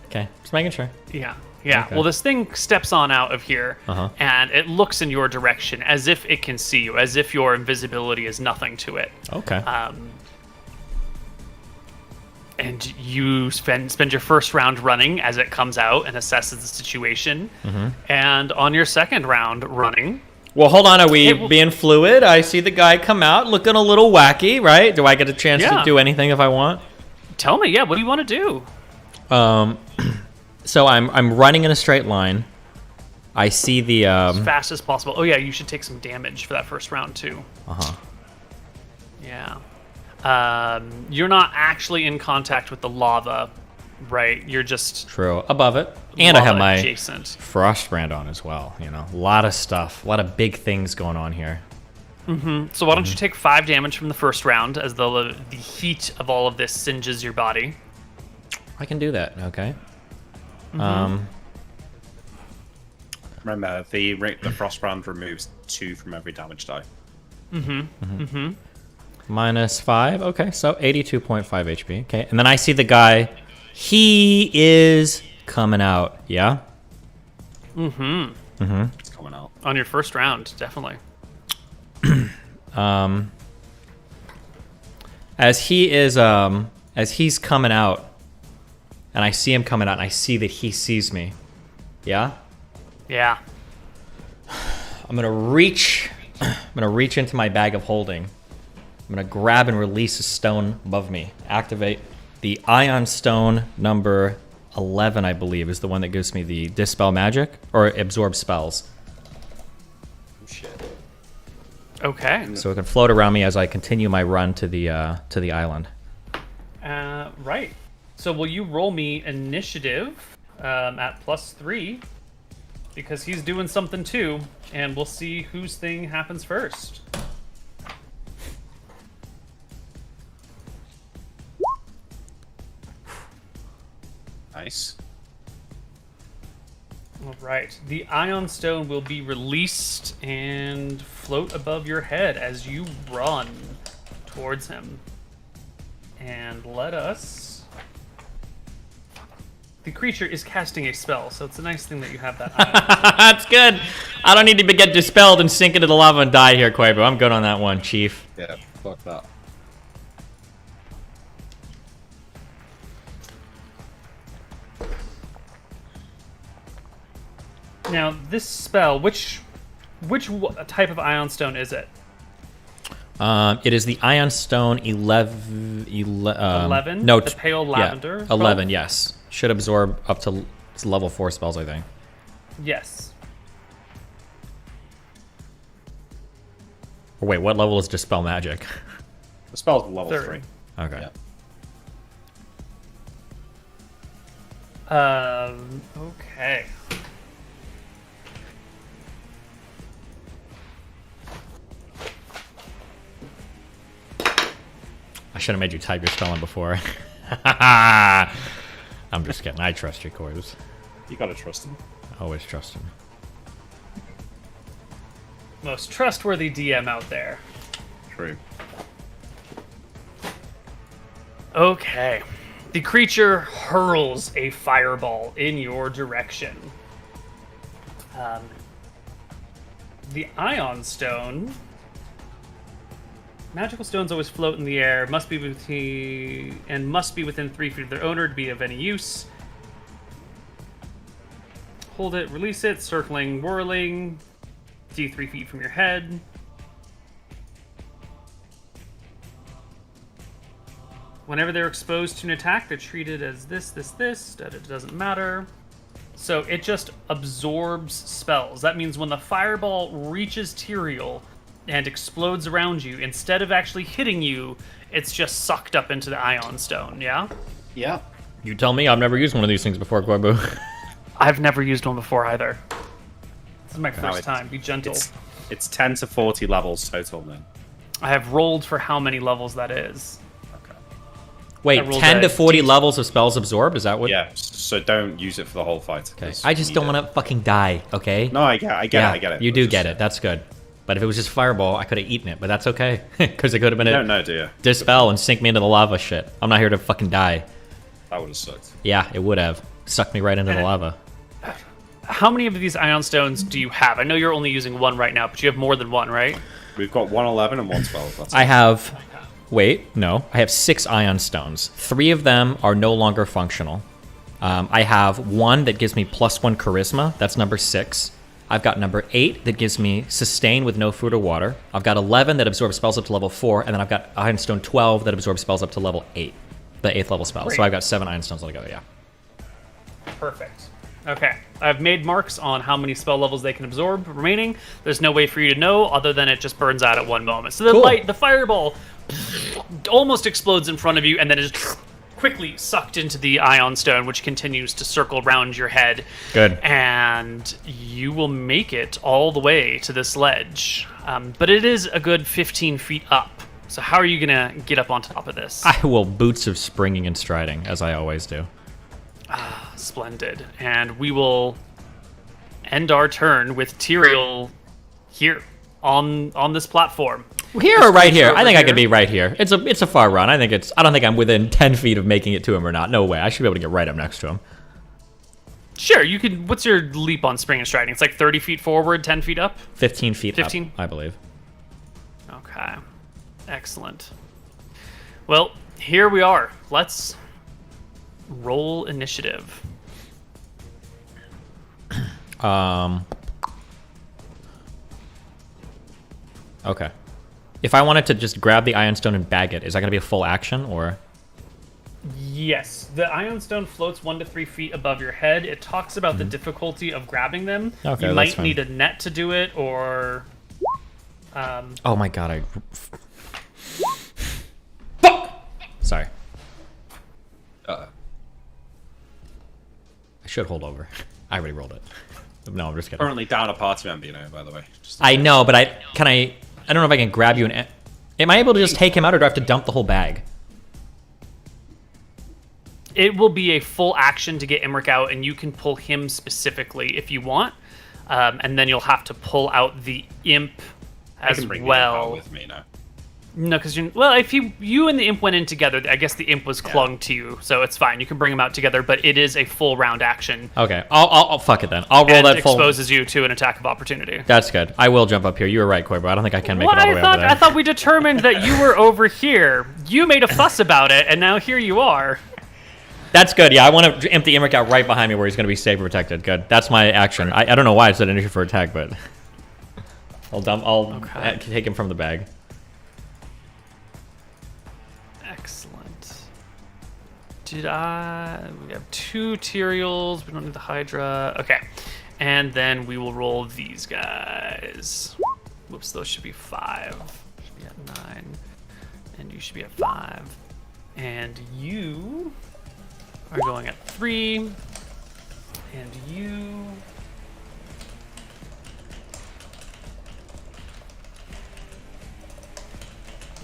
Speaker 1: Okay, just making sure.
Speaker 2: Yeah.
Speaker 1: Okay.
Speaker 2: Well, this thing steps on out of here, and it looks in your direction as if it can see you, as if your invisibility is nothing to it.
Speaker 1: Okay.
Speaker 2: And you spend your first round running as it comes out and assesses the situation. And on your second round running...
Speaker 1: Well, hold on. Are we being fluid? I see the guy come out looking a little wacky, right? Do I get a chance to do anything if I want?
Speaker 2: Tell me, what do you want to do?
Speaker 1: So I'm running in a straight line. I see the...
Speaker 2: as fast as possible. Oh, yeah, you should take some damage for that first round, too. Yeah. You're not actually in contact with the lava, right? You're just...
Speaker 1: True. Above it. And I have my
Speaker 2: adjacent.
Speaker 1: Frostbrand on as well, you know. A lot of stuff. A lot of big things going on here.
Speaker 2: So why don't you take 5 damage from the first round as the heat of all of this singes your body.
Speaker 1: I can do that, okay.
Speaker 3: Remember, the Frostbrand removes 2 from every damage die.
Speaker 1: -5. Okay, so 82.5 HP. Okay, and then I see the guy. He is coming out. Yeah.
Speaker 3: It's coming out
Speaker 2: On your first round, definitely.
Speaker 1: As he's coming out, and I see him coming out, and I see that he sees me. Yeah.
Speaker 2: Yeah.
Speaker 1: I'm gonna reach into my bag of holding. I'm gonna grab and release a stone above me. Activate the Ion Stone number 11, I believe, is the one that gives me the Dispel Magic, or Absorb Spells.
Speaker 2: Okay.
Speaker 1: So it can float around me as I continue my run to the island.
Speaker 2: Right. So will you roll me initiative at +3? Because he's doing something too, and we'll see whose thing happens first.
Speaker 3: Nice.
Speaker 2: All right. The Ion Stone will be released and float above your head as you run towards him. And let us... The creature is casting a spell, so it's a nice thing that you have that ion.
Speaker 1: That's good. I don't need to get dispelled and sink into the lava and die here, Quavo. I'm good on that one, Chief.
Speaker 3: Yeah, fuck that.
Speaker 2: Now, this spell, which type of Ion Stone is it?
Speaker 1: It is the Ion Stone 11.
Speaker 2: 11?
Speaker 1: No,
Speaker 2: The pale lavender?
Speaker 1: Yeah, 11, yes. Should absorb up to level 4 spells, I think.
Speaker 2: Yes.
Speaker 1: Or wait, what level is Dispel Magic?
Speaker 3: The spell's level
Speaker 2: 3.
Speaker 3: 3.
Speaker 1: Okay.
Speaker 3: Yeah.
Speaker 2: Okay.
Speaker 1: I should have made you type your spelling before. I'm just kidding. I trust your Corvus.
Speaker 3: You gotta trust him.
Speaker 1: Always trust him.
Speaker 2: Most trustworthy DM out there.
Speaker 3: True.
Speaker 2: Okay. The creature hurls a fireball in your direction. The Ion Stone... Magical stones always float in the air, must be within 3 feet of their owner to be of any use. Hold it, release it, circling, whirling, d 3 feet from your head. Whenever they're exposed to an attack, they're treated as this, it doesn't matter. So it just absorbs spells. That means when the fireball reaches Tyrael and explodes around you, instead of actually hitting you, it's just sucked up into the Ion Stone, yeah?
Speaker 3: Yeah.
Speaker 1: You tell me. I've never used one of these things before, Corbu.
Speaker 2: I've never used one before either. This is my first time. Be gentle.
Speaker 3: It's 10 to 40 levels total, then.
Speaker 2: I have rolled for how many levels that is.
Speaker 3: Okay.
Speaker 1: Wait, 10 to 40 levels of spells absorbed? Is that what?
Speaker 3: Yeah, so don't use it for the whole fight.
Speaker 1: Okay. I just don't want to fucking die, okay?
Speaker 3: No, I get it.
Speaker 1: You do get it. That's good. But if it was just fireball, I could have eaten it, but that's okay. Because it could have been
Speaker 3: don't know, do you?
Speaker 1: Dispel and sink me into the lava shit. I'm not here to fucking die.
Speaker 3: That would have sucked.
Speaker 1: Yeah, it would have. Sucked me right into the lava.
Speaker 2: How many of these Ion Stones do you have? I know you're only using one right now, but you have more than one, right?
Speaker 3: We've got 111 and 112. That's
Speaker 1: I have... Wait, no. I have 6 Ion Stones. 3 of them are no longer functional. I have 1 that gives me +1 Charisma. That's number 6. I've got number 8 that gives me Sustain with no food or water. I've got 11 that absorbs spells up to level 4, and then I've got Iron Stone 12 that absorbs spells up to level 8. The 8th level spell.
Speaker 2: Great.
Speaker 1: So I've got 7 Iron Stones altogether, yeah.
Speaker 2: Perfect. Okay. I've made marks on how many spell levels they can absorb remaining. There's no way for you to know other than it just burns out at one moment. So the fireball almost explodes in front of you, and then it just quickly sucked into the Ion Stone, which continues to circle around your head.
Speaker 1: Good.
Speaker 2: And you will make it all the way to this ledge. But it is a good 15 feet up. So how are you going to get up on top of this?
Speaker 1: I will boots of springing and striding, as I always do.
Speaker 2: Splendid. And we will end our turn with Tyrael here on this platform.
Speaker 1: Here or right here? I think I could be right here. It's a far run. I don't think I'm within 10 feet of making it to him or not. No way. I should be able to get right up next to him.
Speaker 2: Sure, you could. What's your leap on spring and striding? It's like 30 feet forward, 10 feet up?
Speaker 1: 15 feet
Speaker 2: 15?
Speaker 1: up, I believe.
Speaker 2: Okay. Excellent. Well, here we are. Let's roll initiative.
Speaker 1: Okay. If I wanted to just grab the Iron Stone and bag it, is that going to be a full action, or?
Speaker 2: Yes. The Ion Stone floats 1 to 3 feet above your head. It talks about the difficulty of grabbing them.
Speaker 1: Okay,
Speaker 2: you
Speaker 1: that's
Speaker 2: might
Speaker 1: fine.
Speaker 2: need a net to do it, or
Speaker 1: Oh my god, Fuck! Sorry. I should hold over. I already rolled it. No, I'm just kidding.
Speaker 3: Currently down a party member, you know, by the way.
Speaker 1: I know, but I don't know if I can grab you and... Am I able to just take him out, or do I have to dump the whole bag?
Speaker 2: It will be a full action to get Emmerich out, and you can pull him specifically if you want. And then you'll have to pull out the imp as
Speaker 3: I can bring
Speaker 2: well.
Speaker 3: The imp out with me now.
Speaker 2: No, because if you and the imp went in together, I guess the imp was clung to you, so it's fine. You can bring them out together, but it is a full round action.
Speaker 1: Okay, I'll fuck it then. I'll roll
Speaker 2: and
Speaker 1: that full.
Speaker 2: Exposes you to an attack of opportunity.
Speaker 1: That's good. I will jump up here. You were right, Corbo. I don't think I can make it all the way over there.
Speaker 2: I thought we determined that you were over here. You made a fuss about it, and now here you are.
Speaker 1: That's good. Yeah, I want to imp the Emmerich out right behind me where he's going to be safe and protected. Good. That's my action. I don't know why I said initiative for attack, but I'll take him from the bag.
Speaker 2: Excellent. We have 2 Tyraels. We don't need the Hydra. Okay. And then we will roll these guys. Whoops, those should be 5. Should be at 9. And you should be at 5. And you are going at 3. And you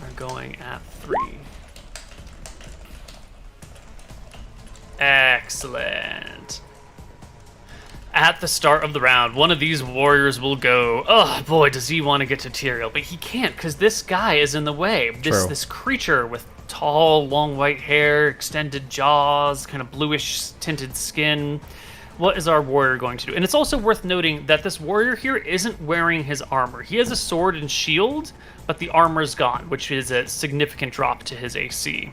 Speaker 2: are going at 3. Excellent. At the start of the round, one of these warriors will go, oh boy, does he want to get to Tyrael, but he can't because this guy is in the way. This creature with tall, long white hair, extended jaws, kind of bluish tinted skin. What is our warrior going to do? And it's also worth noting that this warrior here isn't wearing his armor. He has a sword and shield, but the armor's gone, which is a significant drop to his AC.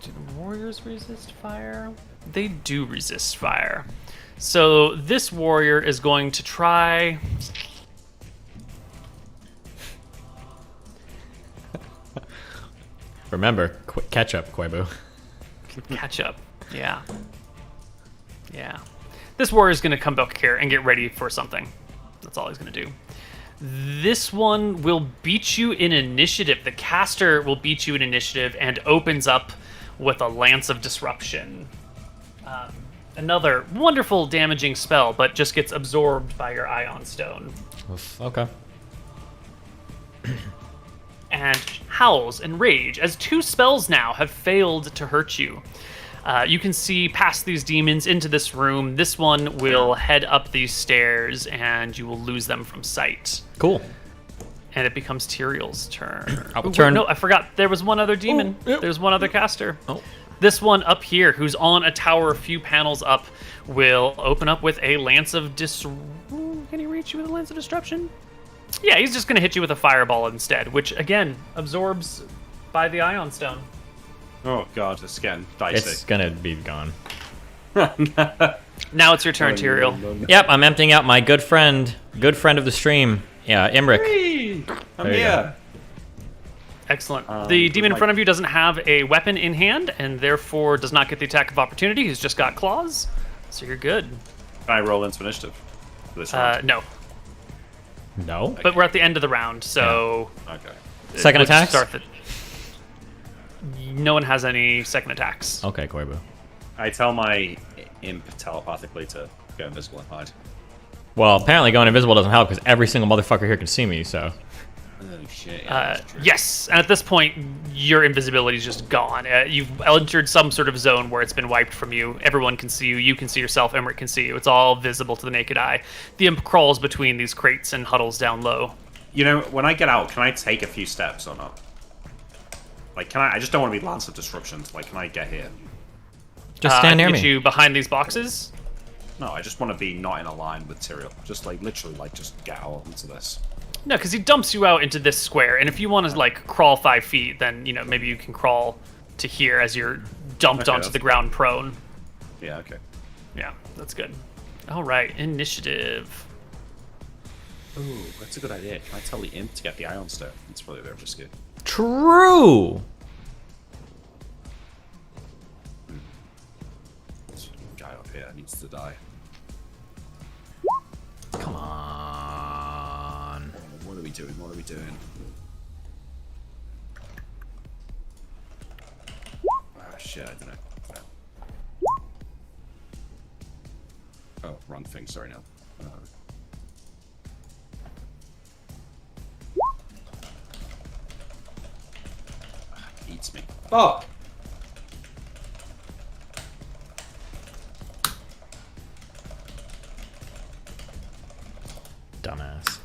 Speaker 2: Do the warriors resist fire? They do resist fire. So this warrior is going to try...
Speaker 1: Remember, catch up, Koibu.
Speaker 2: Catch up. Yeah. Yeah. This warrior's going to come back here and get ready for something. That's all he's going to do. This one will beat you in initiative. The caster will beat you in initiative and opens up with a Lance of Disruption. Another wonderful damaging spell, but just gets absorbed by your Ion Stone.
Speaker 1: Oof, okay.
Speaker 2: And howls and rage, as 2 spells now have failed to hurt you. You can see past these demons into this room. This one will head up these stairs, and you will lose them from sight.
Speaker 1: Cool.
Speaker 2: And it becomes Tyrael's turn.
Speaker 1: Turn.
Speaker 2: I forgot. There was one other demon.
Speaker 1: Oh, yep.
Speaker 2: There's one other caster.
Speaker 1: Oh.
Speaker 2: This one up here, who's on a tower a few panels up, will open up with a Lance of Can he reach you with a Lance of Disruption? Yeah, he's just going to hit you with a Fireball instead, which, again, absorbs by the Ion Stone.
Speaker 3: Oh god, it's getting dicey.
Speaker 1: It's going to be gone.
Speaker 2: Now it's your turn, Tyrael.
Speaker 3: No.
Speaker 1: Yep, I'm emptying out my good friend of the stream. Yeah, Emmerich.
Speaker 3: Hey, I'm
Speaker 1: There you
Speaker 3: here.
Speaker 2: Excellent. The demon in front of you doesn't have a weapon in hand, and therefore does not get the attack of opportunity. He's just got claws, so you're good.
Speaker 3: Can I roll into initiative for this round?
Speaker 2: No,
Speaker 1: No.
Speaker 2: but we're at the end of the round, so...
Speaker 3: Okay.
Speaker 1: Second
Speaker 2: let's
Speaker 1: attacks?
Speaker 2: start No one has any second attacks.
Speaker 1: Okay, Koibu.
Speaker 3: I tell my imp telepathically to go invisible and hide.
Speaker 1: Well, apparently going invisible doesn't help because every single motherfucker here can see me, so...
Speaker 3: Oh shit. Yeah, that's true.
Speaker 2: Yes, and at this point, your invisibility is just gone. You've entered some sort of zone where it's been wiped from you. Everyone can see you. You can see yourself. Emmerich can see you. It's all visible to the naked eye. The imp crawls between these crates and huddles down low.
Speaker 3: You know, when I get out, can I take a few steps or not? Like, can I just don't want to be Lance of Disruption. Like, can I get here?
Speaker 1: Just stand near
Speaker 2: get
Speaker 1: me.
Speaker 2: you behind these boxes?
Speaker 3: No, I just want to be not in a line with Tyrael. Just, like, literally, like, just get out into this.
Speaker 2: No, because he dumps you out into this square, and if you want to, like, crawl 5 feet, then, you know, maybe you can crawl to here as you're dumped onto the ground prone.
Speaker 3: Yeah, okay.
Speaker 2: Yeah, that's good. All right, initiative.
Speaker 3: Ooh, that's a good idea. Can I tell the imp to get the Ion Stone? It's probably very risky.
Speaker 1: True!
Speaker 3: This guy up here needs to die.
Speaker 1: Come on.
Speaker 3: doing? What are we doing? Oh, shit, I don't know. Oh, wrong thing. Sorry, no. Eats me. Oh!
Speaker 1: Dumbass.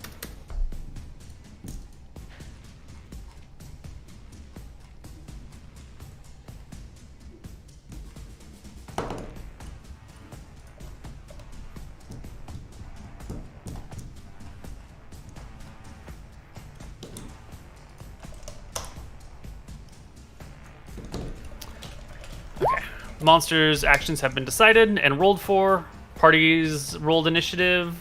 Speaker 2: Monsters' actions have been decided and rolled for. Parties rolled initiative.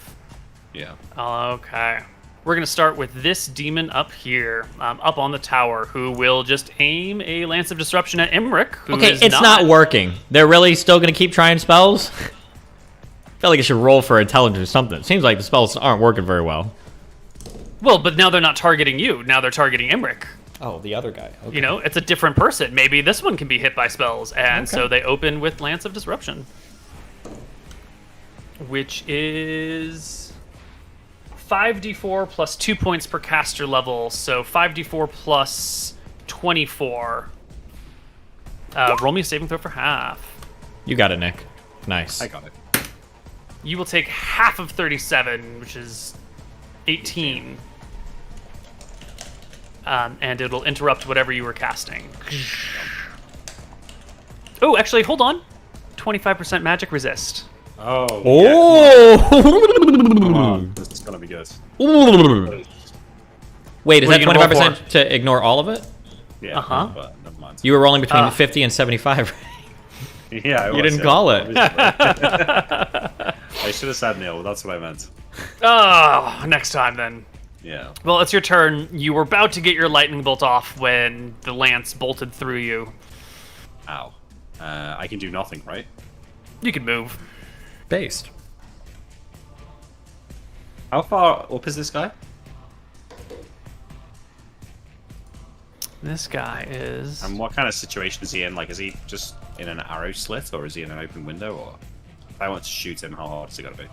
Speaker 3: Yeah.
Speaker 2: Okay. We're going to start with this demon up here, up on the tower, who will just aim a Lance of Disruption at Emmerich, who
Speaker 1: Okay,
Speaker 2: is
Speaker 1: it's not working. They're really still going to keep trying spells? I feel like it should roll for intelligence or something. It seems like the spells aren't working very well.
Speaker 2: Well, but now they're not targeting you. Now they're targeting Emmerich.
Speaker 1: Oh, the other guy. Okay.
Speaker 2: You know, it's a different person. Maybe this one can be hit by spells. And so they open with Lance of Disruption, which is 5d4 plus 2 points per caster level. So 5d4 plus 24. Roll me a saving throw for half.
Speaker 1: You got it, Nick. Nice.
Speaker 3: I got it.
Speaker 2: You will take half of 37, which is 18. And it'll interrupt whatever you were casting. Oh, actually, hold on. 25% magic resist.
Speaker 3: Oh.
Speaker 1: Oh!
Speaker 3: This is gonna be good.
Speaker 1: Wait, is
Speaker 2: What are
Speaker 1: that
Speaker 2: you gonna roll
Speaker 1: 25% to ignore all of it?
Speaker 3: Yeah.
Speaker 2: Uh-huh.
Speaker 3: But never mind.
Speaker 1: You were rolling between 50 and 75.
Speaker 3: Yeah,
Speaker 1: You didn't call it.
Speaker 3: I should have said nil. That's what I meant.
Speaker 2: Oh, next time then.
Speaker 3: Yeah.
Speaker 2: Well, it's your turn. You were about to get your lightning bolt off when the lance bolted through you.
Speaker 3: Ow. I can do nothing, right?
Speaker 2: You can move.
Speaker 1: Based.
Speaker 3: How far up is this guy?
Speaker 2: This guy is...
Speaker 3: And what kind of situation is he in? Like, is he just in an arrow slit, or is he in an open window, or... If I want to shoot him, how hard is it gotta be?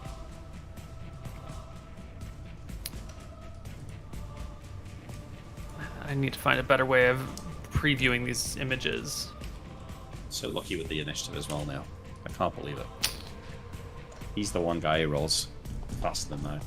Speaker 2: I need to find a better way of previewing these images.
Speaker 3: So lucky with the initiative as well now. I can't believe it. He's the one guy who rolls faster than I.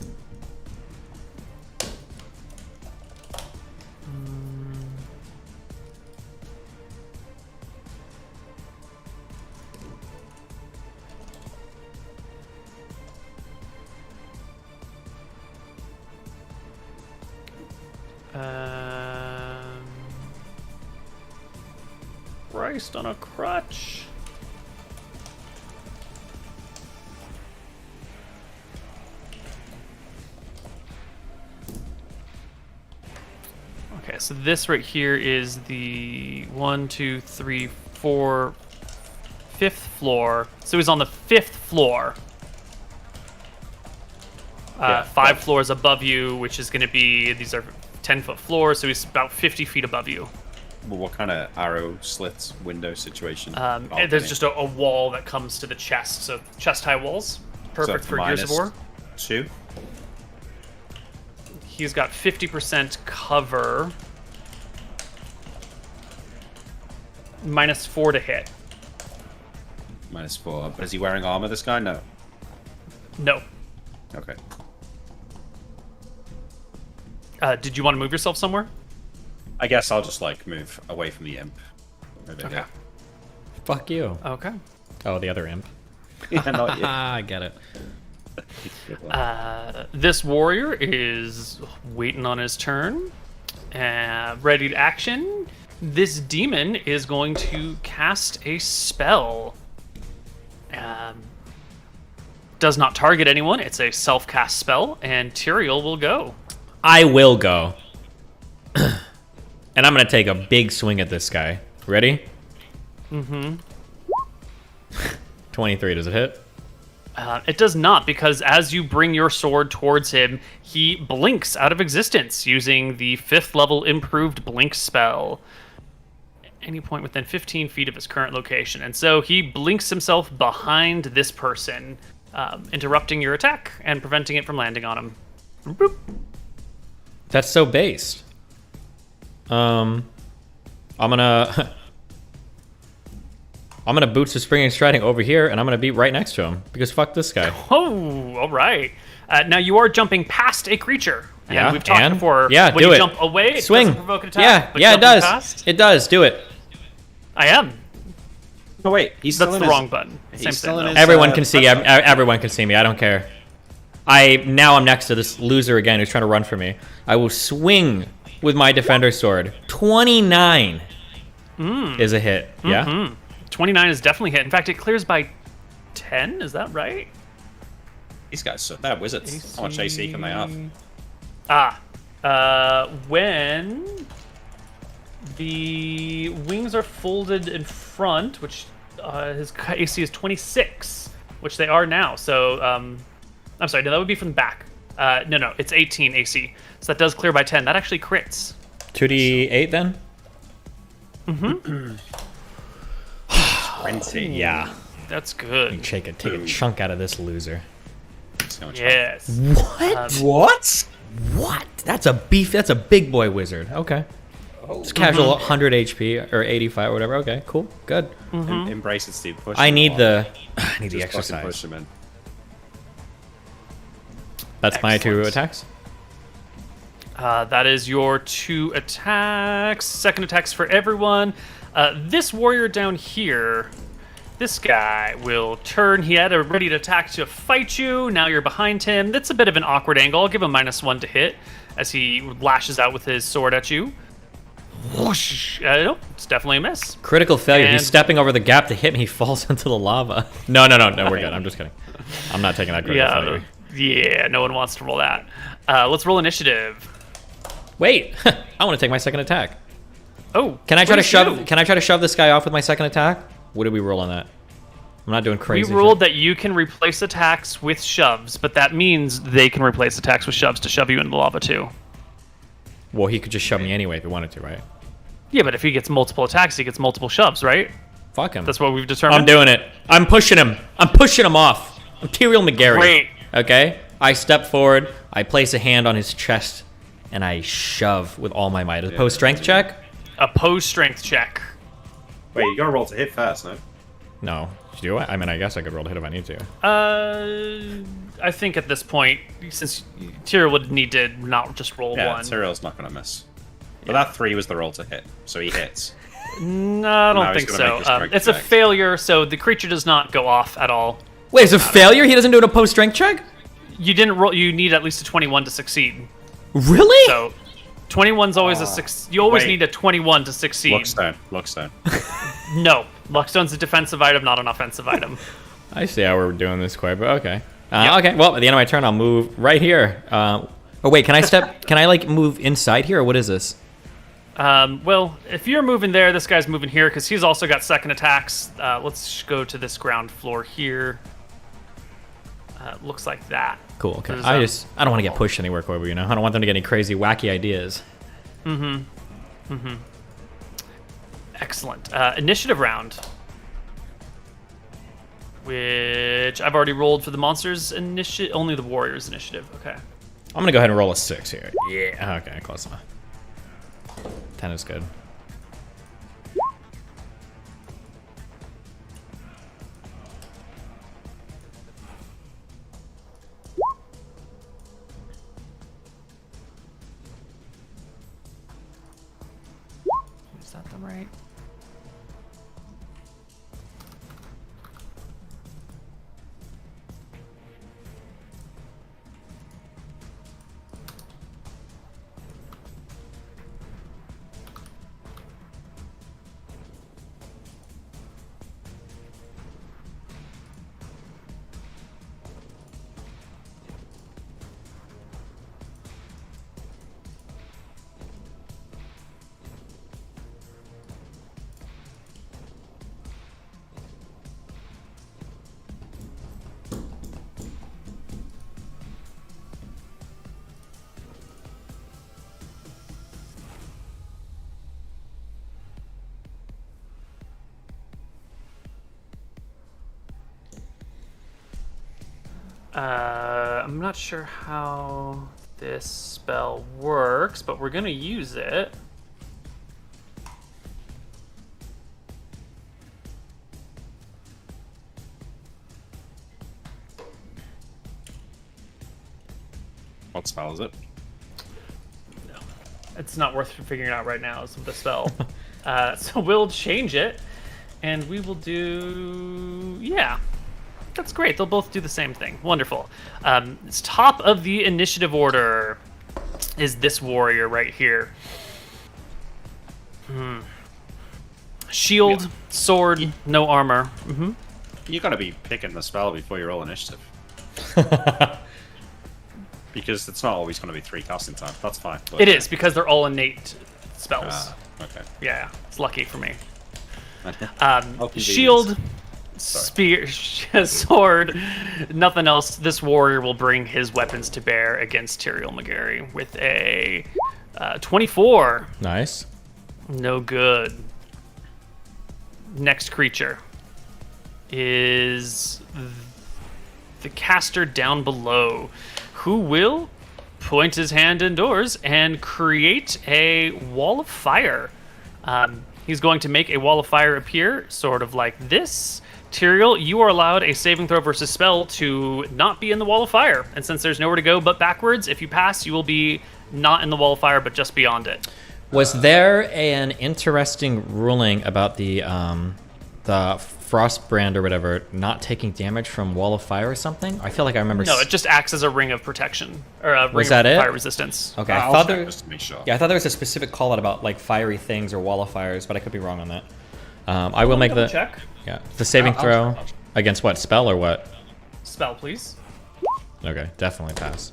Speaker 2: Christ on a crutch. Okay, so this right here is the 1, 2, 3, 4, 5th floor. So he's on the 5th floor.
Speaker 3: Yeah,
Speaker 2: 5 floors above you, which is going to be, these are 10-foot floors, so he's about 50 feet above you.
Speaker 3: Well, what kind of arrow slits window situation?
Speaker 2: There's just a wall that comes to the chest, so chest-high walls. Perfect for Gears of War.
Speaker 3: -2?
Speaker 2: He's got 50% cover. -4 to hit.
Speaker 3: -4. But is he wearing armor, this guy? No.
Speaker 2: No.
Speaker 3: Okay.
Speaker 2: Did you want to move yourself somewhere?
Speaker 3: I guess I'll just, like, move away from the imp. Maybe,
Speaker 2: Okay.
Speaker 3: yeah.
Speaker 1: Fuck you.
Speaker 2: Okay.
Speaker 1: Oh, the other imp.
Speaker 3: Yeah, not yet.
Speaker 1: I get it.
Speaker 2: This warrior is waiting on his turn. Ready to action. This demon is going to cast a spell. Does not target anyone. It's a self-cast spell, and Tyrael will go.
Speaker 1: I will go. And I'm going to take a big swing at this guy. Ready? Mm-hmm. 23, does it hit?
Speaker 2: It does not, because as you bring your sword towards him, he blinks out of existence using the 5th level improved blink spell. Any point within 15 feet of his current location. And so he blinks himself behind this person, interrupting your attack and preventing it from landing on him. Boop.
Speaker 1: That's so based. I'm gonna boots of spring and striding over here, and I'm gonna be right next to him because fuck this guy.
Speaker 2: Oh, all right. Now you are jumping past a creature. And
Speaker 1: Yeah,
Speaker 2: we've talked
Speaker 1: and?
Speaker 2: before.
Speaker 1: Yeah,
Speaker 2: when
Speaker 1: do
Speaker 2: you
Speaker 1: it.
Speaker 2: jump away, it
Speaker 1: Swing.
Speaker 2: doesn't provoke an attack. But
Speaker 1: Yeah, it
Speaker 2: jumping
Speaker 1: does.
Speaker 2: past,
Speaker 1: It does. Do it.
Speaker 2: I am.
Speaker 3: Oh wait, he's still
Speaker 2: That's
Speaker 3: in
Speaker 2: the
Speaker 3: his-
Speaker 2: wrong button.
Speaker 3: he's
Speaker 2: Same
Speaker 3: still
Speaker 2: thing.
Speaker 3: in
Speaker 2: though.
Speaker 3: his-
Speaker 1: Everyone can see. Everyone can see me. I don't care. Now I'm next to this loser again who's trying to run for me. I will swing with my defender sword. 29 is a hit. Yeah.
Speaker 2: 29 is definitely hit. In fact, it clears by 10. Is that right?
Speaker 3: These guys, they're wizards. How much AC can they have?
Speaker 2: When the wings are folded in front, which his AC is 26, which they are now. So, I'm sorry, no, that would be from the back. No, it's 18 AC. So that does clear by 10. That actually crits.
Speaker 1: 2d8 then?
Speaker 3: 20.
Speaker 1: Yeah.
Speaker 2: That's good.
Speaker 1: Take a chunk out of this loser.
Speaker 2: Yes.
Speaker 1: What? What? That's a big boy wizard. Okay. It's casual 100 HP or 85 or whatever. Okay, cool. Good.
Speaker 3: Embrace it, Steve. Push
Speaker 1: I
Speaker 3: him
Speaker 1: need
Speaker 3: along.
Speaker 1: the
Speaker 3: Just fucking
Speaker 1: exercise.
Speaker 3: push him in.
Speaker 1: That's my 2
Speaker 2: Excellent.
Speaker 1: attacks.
Speaker 2: That is your 2 attacks. Second attacks for everyone. This warrior down here, this guy will turn. He had a ready to attack to fight you. Now you're behind him. That's a bit of an awkward angle. I'll give him -1 to hit as he lashes out with his sword at you. Whoosh. Nope, it's definitely a miss.
Speaker 1: Critical failure. He's
Speaker 2: And-
Speaker 1: stepping over the gap to hit me. He falls into the lava. No, we're good. I'm just kidding. I'm not taking that critical failure.
Speaker 2: Yeah, no one wants to roll that. Let's roll initiative.
Speaker 1: Wait, I want to take my second attack.
Speaker 2: Oh,
Speaker 1: Can I try to
Speaker 2: please
Speaker 1: shove?
Speaker 2: do.
Speaker 1: Can I try to shove this guy off with my second attack? What did we roll on that? I'm not doing
Speaker 2: We
Speaker 1: crazy.
Speaker 2: ruled
Speaker 1: shit.
Speaker 2: that you can replace attacks with shoves, but that means they can replace attacks with shoves to shove you into the lava too.
Speaker 1: Well, he could just shove me anyway if he wanted to, right?
Speaker 2: Yeah, but if he gets multiple attacks, he gets multiple shoves, right?
Speaker 1: Fuck him.
Speaker 2: That's what we've determined.
Speaker 1: I'm doing it. I'm pushing him. I'm pushing him off. I'm Tyrael McGarry.
Speaker 2: Great.
Speaker 1: Okay? I step forward, I place a hand on his chest, and I shove with all my might. Opposed strength check?
Speaker 2: Opposed strength check.
Speaker 3: Wait, you gotta roll to hit first, no?
Speaker 1: No. Do I? I mean, I guess I could roll to hit if I need to.
Speaker 2: I think at this point, since Tyrael would need to not just roll
Speaker 3: Yeah,
Speaker 2: one.
Speaker 3: Tyrael's not gonna miss. But that 3 was the roll to hit, so he hits.
Speaker 2: No, I don't
Speaker 3: No, he's
Speaker 2: think
Speaker 3: gonna
Speaker 2: so.
Speaker 3: make a strength
Speaker 2: It's a
Speaker 3: check.
Speaker 2: failure, so the creature does not go off at all.
Speaker 1: Wait, it's a failure? He doesn't do an opposed strength check?
Speaker 2: You didn't roll. You need at least a 21 to succeed.
Speaker 1: Really?
Speaker 2: So, 21's always a six. You always
Speaker 3: wait.
Speaker 2: need a 21 to succeed.
Speaker 3: Lookstone.
Speaker 2: No, Luckstone's a defensive item, not an offensive item.
Speaker 1: I see how we're doing this quick, but okay. Okay, well, at the end of my turn, I'll move right here. Oh, wait, can I step... Can I, like, move inside here, or what is this?
Speaker 2: Well, if you're moving there, this guy's moving here because he's also got second attacks. Let's go to this ground floor here. Looks like that.
Speaker 1: Cool, okay.
Speaker 2: There's,
Speaker 1: I don't want to get pushed anywhere, Corby, you know? I don't want them to get any crazy, wacky ideas.
Speaker 2: Excellent. Initiative round. Which I've already rolled for the monsters initiative. Only the warriors initiative. Okay.
Speaker 1: I'm going to go ahead and roll a 6 here. Yeah. Okay, close enough. 10 is good.
Speaker 2: Is that the right? I'm not sure how this spell works, but we're gonna use it.
Speaker 3: What spell is it?
Speaker 2: It's not worth figuring out right now. It's the spell. So we'll change it, and we will do... Yeah, that's great. They'll both do the same thing. Wonderful. It's top of the initiative order is this warrior right here. Shield, sword, no armor.
Speaker 3: You gotta be picking the spell before you roll initiative. Because it's not always going to be 3 casting time. That's fine.
Speaker 2: It is, because they're all innate spells.
Speaker 3: Okay.
Speaker 2: Yeah, it's lucky for me.
Speaker 3: Shield,
Speaker 2: Shield, spear, sword, nothing else. This warrior will bring his weapons to bear against Tyrael McGarry with a 24.
Speaker 1: Nice.
Speaker 2: No good. Next creature is the caster down below, who will point his hand indoors and create a wall of fire. He's going to make a wall of fire appear, sort of like this. Tyrael, you are allowed a saving throw versus spell to not be in the wall of fire. And since there's nowhere to go but backwards, if you pass, you will be not in the wall of fire, but just beyond it.
Speaker 1: Was there an interesting ruling about the Frostbrand or whatever not taking damage from wall of fire or something? I feel like I remember.
Speaker 2: No, it just acts as a ring of protection or a ring
Speaker 1: Was that
Speaker 2: of
Speaker 1: it?
Speaker 2: fire resistance.
Speaker 1: Okay,
Speaker 3: I'll
Speaker 1: I thought
Speaker 3: check
Speaker 1: there.
Speaker 3: just to make sure.
Speaker 1: Yeah, I thought there was a specific call out about like fiery things or wall of fires, but I could be wrong on that. I will make the
Speaker 2: check.
Speaker 1: Yeah, the saving
Speaker 3: I'll
Speaker 1: throw
Speaker 3: check.
Speaker 1: against what spell or what?
Speaker 2: Spell, please.
Speaker 1: Okay, definitely pass.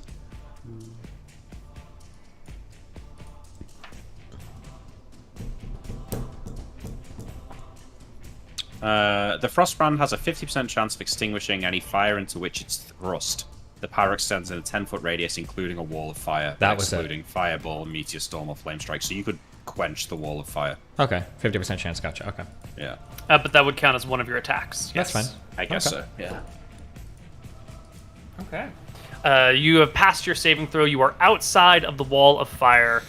Speaker 3: The Frostbrand has a 50% chance of extinguishing any fire into which it's thrust. The power extends in a 10-foot radius, including a wall of fire,
Speaker 1: That was it.
Speaker 3: excluding fireball, meteor storm, or flame strike. So you could quench the wall of fire.
Speaker 1: Okay, 50% chance. Gotcha. Okay,
Speaker 3: Yeah,
Speaker 2: But that would count as one of your attacks.
Speaker 1: that's
Speaker 2: Yes.
Speaker 1: fine.
Speaker 3: I guess
Speaker 1: Okay.
Speaker 3: so. Yeah.
Speaker 2: Okay. You have passed your saving throw. You are outside of the wall of fire.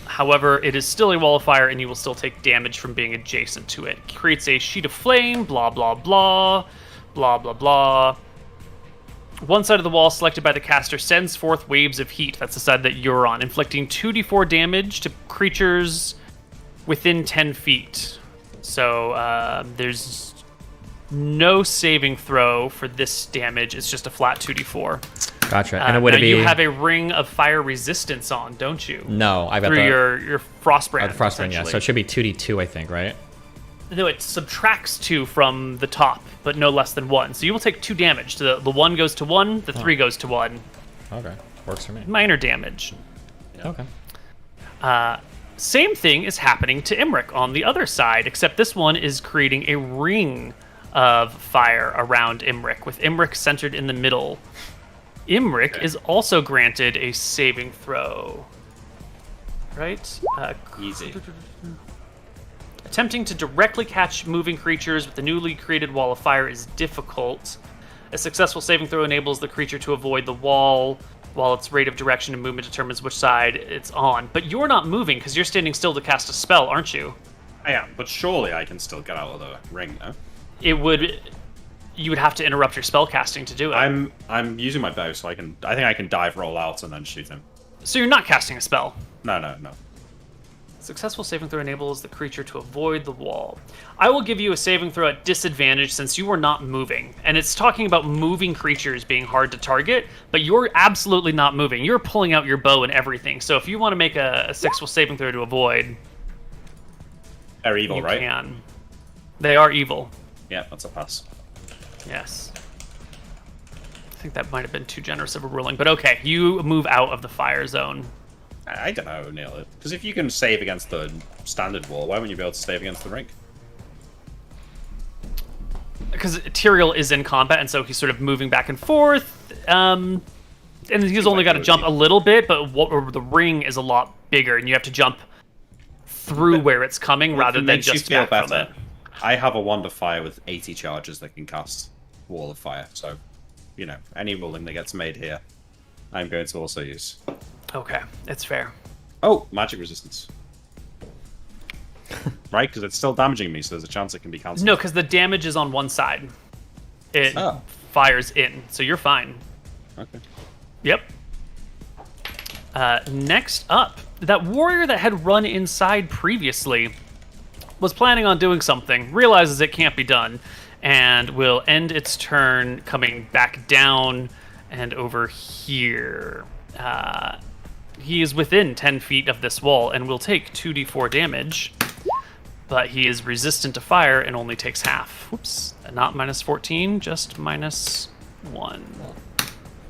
Speaker 2: However, it is still a wall of fire, and you will still take damage from being adjacent to it. Creates a sheet of flame, blah, blah, blah, blah, blah, blah. One side of the wall selected by the caster sends forth waves of heat. That's the side that you're on, inflicting 2d4 damage to creatures within 10 feet. So there's no saving throw for this damage. It's just a flat 2d4.
Speaker 1: Gotcha. And it would
Speaker 2: now
Speaker 1: be
Speaker 2: you have a ring of fire resistance on, don't you?
Speaker 1: no. I've got
Speaker 2: Through
Speaker 1: the
Speaker 2: your Frostbrand.
Speaker 1: Frostbrand. Yeah,
Speaker 2: essentially.
Speaker 1: so it should be 2d2, I think, right?
Speaker 2: No, it subtracts 2 from the top, but no less than 1. So you will take 2 damage. The 1 goes to 1, the 3 goes to 1.
Speaker 1: Okay, works for me.
Speaker 2: Minor damage.
Speaker 1: Okay.
Speaker 2: Same thing is happening to Imric on the other side, except this one is creating a ring of fire around Imric, with Imric centered in the middle. Imric is also granted a saving throw. Right?
Speaker 3: Easy.
Speaker 2: Attempting to directly catch moving creatures with the newly created wall of fire is difficult. A successful saving throw enables the creature to avoid the wall, while its rate of direction and movement determines which side it's on. But you're not moving because you're standing still to cast a spell, aren't you?
Speaker 3: I am, but surely I can still get out of the ring, no?
Speaker 2: You would have to interrupt your spell casting to do it.
Speaker 3: I'm using my bow, so I think I can dive roll out and then shoot him.
Speaker 2: So you're not casting a spell.
Speaker 3: No.
Speaker 2: Successful saving throw enables the creature to avoid the wall. I will give you a saving throw at disadvantage since you are not moving. And it's talking about moving creatures being hard to target, but you're absolutely not moving. You're pulling out your bow and everything. So if you want to make a successful saving throw to avoid,
Speaker 3: They're evil,
Speaker 2: you
Speaker 3: right?
Speaker 2: can. They are evil.
Speaker 3: Yeah, that's a pass.
Speaker 2: Yes. I think that might have been too generous of a ruling, but okay. You move out of the fire zone.
Speaker 3: I don't know, Neil. Because if you can save against the standard wall, why wouldn't you be able to save against the ring?
Speaker 2: Because Tyrael is in combat, and so he's sort of moving back and forth. And he's only got to jump a little bit, but the ring is a lot bigger, and you have to jump through where it's coming rather than just back from it.
Speaker 3: I have a wand of fire with 80 charges that can cast Wall of Fire, so any ruling that gets made here, I'm going to also use.
Speaker 2: Okay, it's fair.
Speaker 3: Oh, magic resistance. Right, because it's still damaging me, so there's a chance it can be cancelled.
Speaker 2: No, because the damage is on one side. It fires in, so you're fine.
Speaker 3: Okay.
Speaker 2: Yep. Next up, that warrior that had run inside previously was planning on doing something, realizes it can't be done, and will end its turn coming back down and over here. He is within 10 feet of this wall and will take 2d4 damage, but he is resistant to fire and only takes half. Whoops, not minus 14, just minus 1.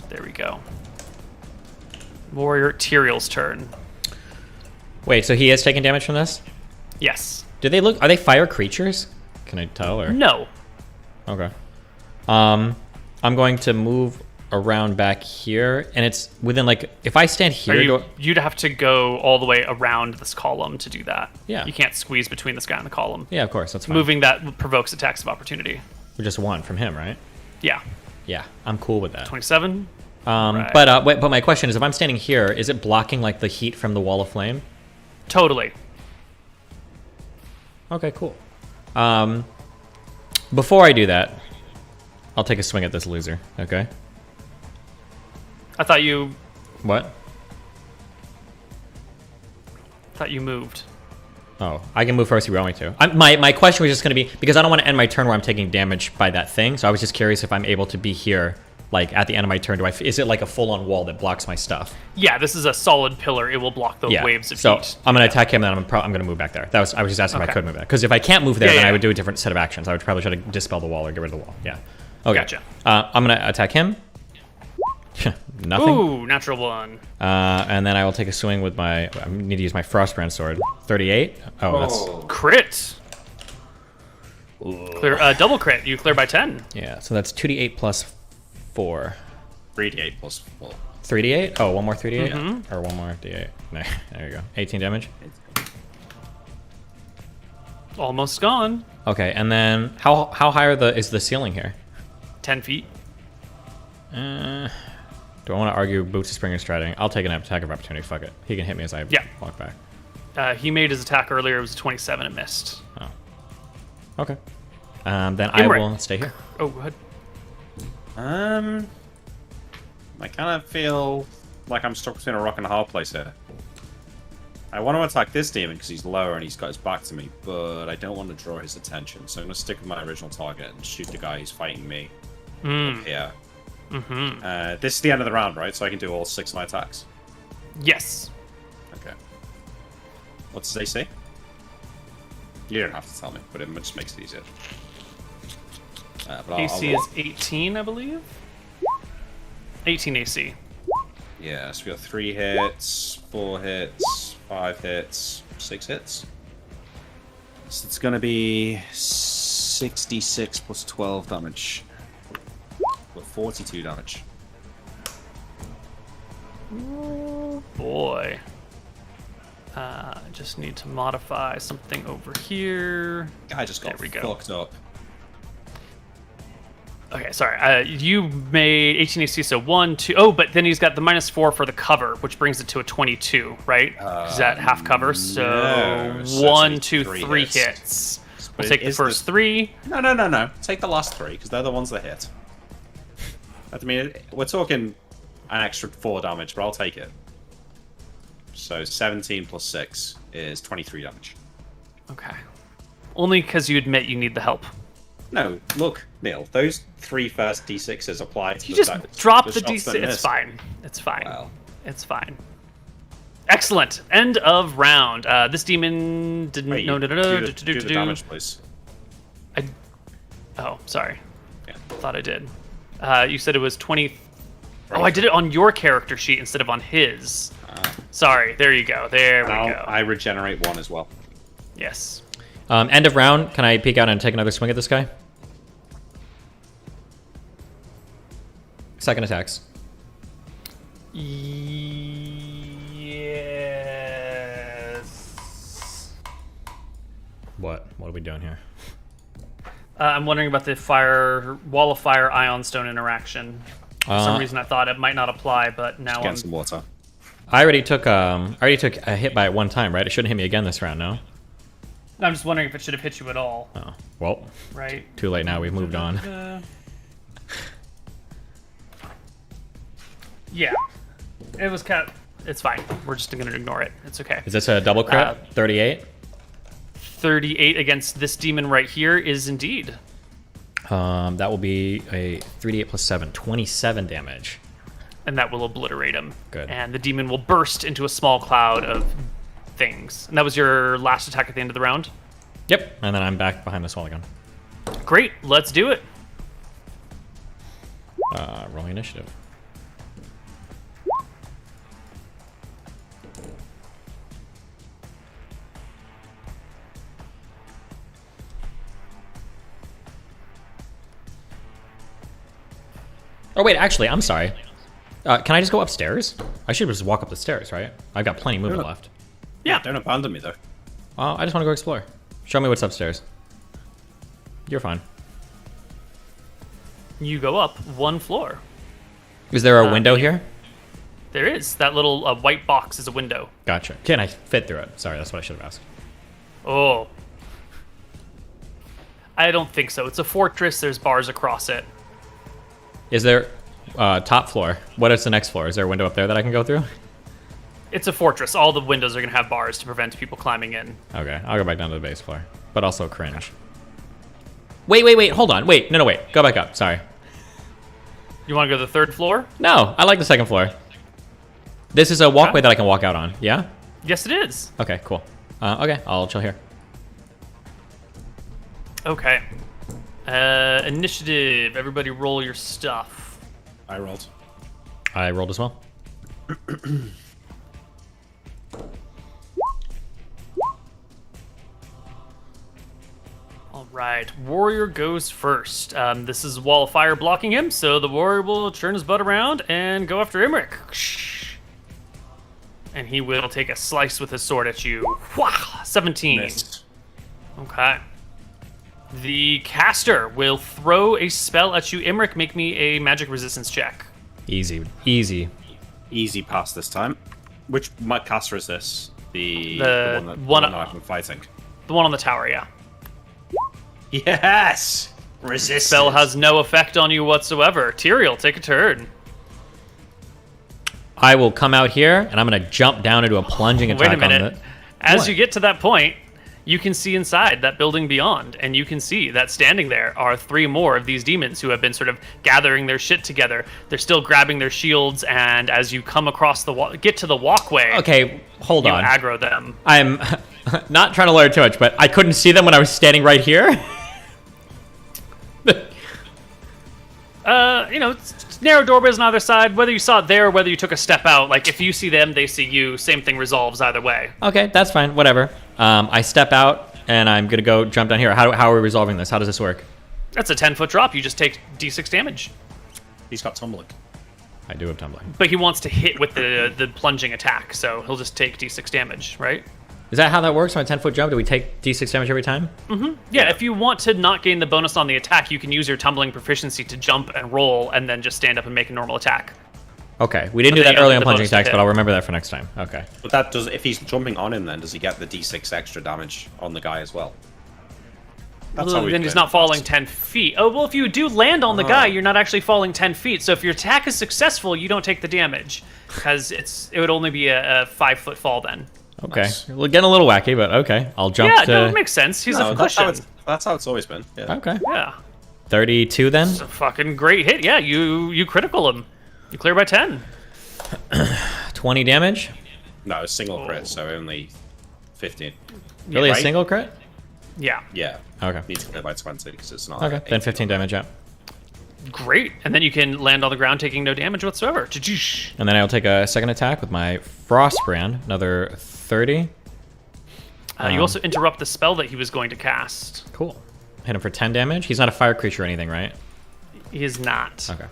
Speaker 2: There we go. Warrior Tyrael's turn.
Speaker 1: Wait, so he is taking damage from this?
Speaker 2: Yes.
Speaker 1: Do they look? Are they fire creatures? Can I tell? Or
Speaker 2: No.
Speaker 1: Okay. I'm going to move around back here, and it's within like if I stand here.
Speaker 2: You'd have to go all the way around this column to do that.
Speaker 1: Yeah.
Speaker 2: You can't squeeze between this guy and the column.
Speaker 1: Yeah, of course, that's fine.
Speaker 2: Moving that provokes attacks of opportunity.
Speaker 1: Just one from him, right?
Speaker 2: Yeah.
Speaker 1: Yeah, I'm cool with that.
Speaker 2: 27.
Speaker 1: Right. But my question is, if I'm standing here, is it blocking like the heat from the wall of flame?
Speaker 2: Totally.
Speaker 1: Okay, cool. Before I do that, I'll take a swing at this loser. Okay.
Speaker 2: I thought you
Speaker 1: What?
Speaker 2: moved.
Speaker 1: Oh, I can move first if you want me to. My question was just going to be, because I don't want to end my turn where I'm taking damage by that thing, so I was just curious if I'm able to be here, like, at the end of my turn. Is it like a full-on wall that blocks my stuff?
Speaker 2: Yeah, this is a solid pillar. It will block the waves of heat.
Speaker 1: So I'm going to attack him, and then I'm going to move back there. I was just asking if I could move back. Because if I can't move there, then I would do a different set of actions. I would probably try to dispel the wall or get rid of the wall. Yeah. Okay.
Speaker 2: Gotcha.
Speaker 1: I'm going to attack him. Nothing.
Speaker 2: Ooh, natural one.
Speaker 1: And then I will take a swing with I need to use my Frostbrand sword. 38. Oh, that's...
Speaker 2: Crit. Clear, double crit. You clear by 10.
Speaker 1: Yeah, so that's 2d8 plus 4.
Speaker 3: 3d8 plus 4.
Speaker 1: 3d8? Oh, one more 3d8? Or one more d8. No, there you go. 18 damage.
Speaker 2: Almost gone.
Speaker 1: Okay, and then how high is the ceiling here?
Speaker 2: 10 feet.
Speaker 1: Do I want to argue boots of spring and striding? I'll take an attack of opportunity. Fuck it. He can hit me as I walk back.
Speaker 2: He made his attack earlier. It was a 27. It missed.
Speaker 1: Oh. Okay. Then I will stay here.
Speaker 2: Oh, go ahead.
Speaker 3: I kind of feel like I'm stuck between a rock and a hard place here. I want to attack this demon because he's lower and he's got his back to me, but I don't want to draw his attention, so I'm going to stick with my original target and shoot the guy who's fighting me up here. This is the end of the round, right? So I can do all 6 of my attacks?
Speaker 2: Yes.
Speaker 3: Okay. What does AC? You don't have to tell me, but it just makes it easier.
Speaker 2: AC is 18, I believe? 18 AC.
Speaker 3: Yeah, so we got 3 hits, 4 hits, 5 hits, 6 hits. So it's going to be 66 plus 12 damage. 42 damage.
Speaker 2: Oh boy. Just need to modify something over here.
Speaker 3: I just got fucked up.
Speaker 2: Okay, sorry. You made 18 AC, so 1, 2. Oh, but then he's got the -4 for the cover, which brings it to a 22, right? Is that half cover? So,
Speaker 3: no. So
Speaker 2: 1, 2, 3 hits. We'll take the first 3.
Speaker 3: No. Take the last 3, because they're the ones that hit. I mean, we're talking an extra 4 damage, but I'll take it. So 17 plus 6 is 23 damage.
Speaker 2: Okay. Only because you admit you need the help.
Speaker 3: No, look, Neil, those 3 first d6s apply to
Speaker 2: you just drop the d6. It's fine. It's fine.
Speaker 3: Well.
Speaker 2: It's fine. Excellent. End of round. This demon didn't...
Speaker 3: Wait,
Speaker 2: no.
Speaker 3: do the damage, please.
Speaker 2: Oh, sorry.
Speaker 3: Yeah.
Speaker 2: Thought I did. You said it was 20... Oh, I did it on your character sheet instead of on his. Sorry. There you go. There we go.
Speaker 3: I regenerate 1 as well.
Speaker 2: Yes.
Speaker 1: End of round. Can I peek out and take another swing at this guy? Second attacks.
Speaker 2: Yes.
Speaker 1: What? What are we doing here?
Speaker 2: I'm wondering about the wall of fire ion stone interaction. For some reason, I thought it might not apply, but now
Speaker 3: Get some water.
Speaker 1: I already took a hit by it one time, right? It shouldn't hit me again this round, no?
Speaker 2: I'm just wondering if it should have hit you at all.
Speaker 1: Oh, well.
Speaker 2: Right.
Speaker 1: Too late now. We've moved on.
Speaker 2: Yeah. It was it's fine. We're just going to ignore it. It's okay.
Speaker 1: Is this a double crit? 38?
Speaker 2: 38 against this demon right here is indeed.
Speaker 1: That will be a 3d8 plus 7, 27 damage.
Speaker 2: And that will obliterate him.
Speaker 1: Good.
Speaker 2: And the demon will burst into a small cloud of things. And that was your last attack at the end of the round?
Speaker 1: Yep. And then I'm back behind this wall again.
Speaker 2: Great. Let's do it.
Speaker 1: Rolling initiative. Oh, wait, actually, I'm sorry. Can I just go upstairs? I should just walk up the stairs, right? I've got plenty of movement left.
Speaker 2: Yeah.
Speaker 3: Don't abandon me, though.
Speaker 1: I just want to go explore. Show me what's upstairs. You're fine.
Speaker 2: You go up one floor.
Speaker 1: Is there a window here?
Speaker 2: There is. That little white box is a window.
Speaker 1: Gotcha. Can I fit through it? Sorry, that's what I should have asked.
Speaker 2: Oh. I don't think so. It's a fortress. There's bars across it.
Speaker 1: Is there top floor? What is the next floor? Is there a window up there that I can go through?
Speaker 2: It's a fortress. All the windows are going to have bars to prevent people climbing in.
Speaker 1: Okay, I'll go back down to the base floor. But also cringe. Wait, hold on. Wait, no, wait. Go back up. Sorry.
Speaker 2: You want to go to the third floor?
Speaker 1: No, I like the second floor. This is a walkway that I can walk out on, yeah?
Speaker 2: Yes, it is.
Speaker 1: Okay, cool. Okay, I'll chill here.
Speaker 2: Okay. Initiative. Everybody roll your stuff.
Speaker 3: I rolled.
Speaker 1: I rolled as well.
Speaker 2: All right. Warrior goes first. This is wall of fire blocking him, so the warrior will turn his butt around and go after Imric. And he will take a slice with his sword at you. 17.
Speaker 3: Missed.
Speaker 2: Okay. The caster will throw a spell at you. Imric, make me a magic resistance check.
Speaker 1: Easy.
Speaker 3: Easy pass this time. Which caster is this? The
Speaker 2: one
Speaker 3: that I've been fighting.
Speaker 2: The one on the tower, yeah.
Speaker 3: Yes! Resistance.
Speaker 2: Spell has no effect on you whatsoever. Tyrael, take a turn.
Speaker 1: I will come out here, and I'm going to jump down into a plunging attack.
Speaker 2: Wait a minute.
Speaker 1: On
Speaker 2: As
Speaker 1: What?
Speaker 2: you get to that point, you can see inside that building beyond, and you can see that standing there are 3 more of these demons who have been sort of gathering their shit together. They're still grabbing their shields, and as you come across get to the walkway,
Speaker 1: Okay, hold
Speaker 2: you
Speaker 1: on.
Speaker 2: aggro them.
Speaker 1: I'm not trying to learn too much, but I couldn't see them when I was standing right here.
Speaker 2: It's narrow doorways on either side. Whether you saw it there or whether you took a step out, like if you see them, they see you. Same thing resolves either way.
Speaker 1: Okay, that's fine. Whatever. I step out, and I'm going to go jump down here. How are we resolving this? How does this work?
Speaker 2: That's a 10-foot drop. You just take d6 damage.
Speaker 3: He's got tumbling.
Speaker 1: I do have tumbling.
Speaker 2: But he wants to hit with the plunging attack, so he'll just take d6 damage, right?
Speaker 1: Is that how that works on a 10-foot jump? Do we take d6 damage every time?
Speaker 2: Yeah, if you want to not gain the bonus on the attack, you can use your tumbling proficiency to jump and roll and then just stand up and make a normal attack.
Speaker 1: Okay, we didn't do
Speaker 2: then
Speaker 1: that
Speaker 2: you
Speaker 1: early
Speaker 2: don't
Speaker 1: on
Speaker 2: get the
Speaker 1: plunging
Speaker 2: bonus to
Speaker 1: attacks,
Speaker 2: hit.
Speaker 1: but I'll remember that for next time. Okay.
Speaker 3: But that does, if he's jumping on him, then does he get the d6 extra damage on the guy as well? That's how we
Speaker 2: Then
Speaker 3: play
Speaker 2: he's
Speaker 3: it
Speaker 2: not falling
Speaker 3: fast.
Speaker 2: 10 feet. Oh, well, if you do land on the guy, you're not actually falling 10 feet. So if your attack is successful, you don't take the damage. Because it would only be a 5-foot fall then.
Speaker 1: Okay.
Speaker 3: Nice.
Speaker 1: We're getting a little wacky, but okay. I'll jump
Speaker 2: Yeah,
Speaker 1: to...
Speaker 2: no, it makes sense. He's a cushion.
Speaker 3: That's how it's always been. Yeah.
Speaker 1: Okay.
Speaker 2: Yeah.
Speaker 1: 32 then?
Speaker 2: It's a fucking great hit. Yeah, you critical him. You clear by 10.
Speaker 1: 20 damage?
Speaker 3: No, it's single crit, so only 15.
Speaker 1: Really,
Speaker 3: right?
Speaker 1: a single crit?
Speaker 2: Yeah.
Speaker 3: Yeah.
Speaker 1: Okay.
Speaker 3: Needs to clear by 20 because it's not.
Speaker 1: Okay, then 15 damage, yeah.
Speaker 2: Great. And then you can land on the ground taking no damage whatsoever. Tchoosh.
Speaker 1: And then I'll take a second attack with my Frost Brand, another 30.
Speaker 2: You also interrupt the spell that he was going to cast.
Speaker 1: Cool. Hit him for 10 damage. He's not a fire creature or anything, right?
Speaker 2: He is not.
Speaker 1: Okay.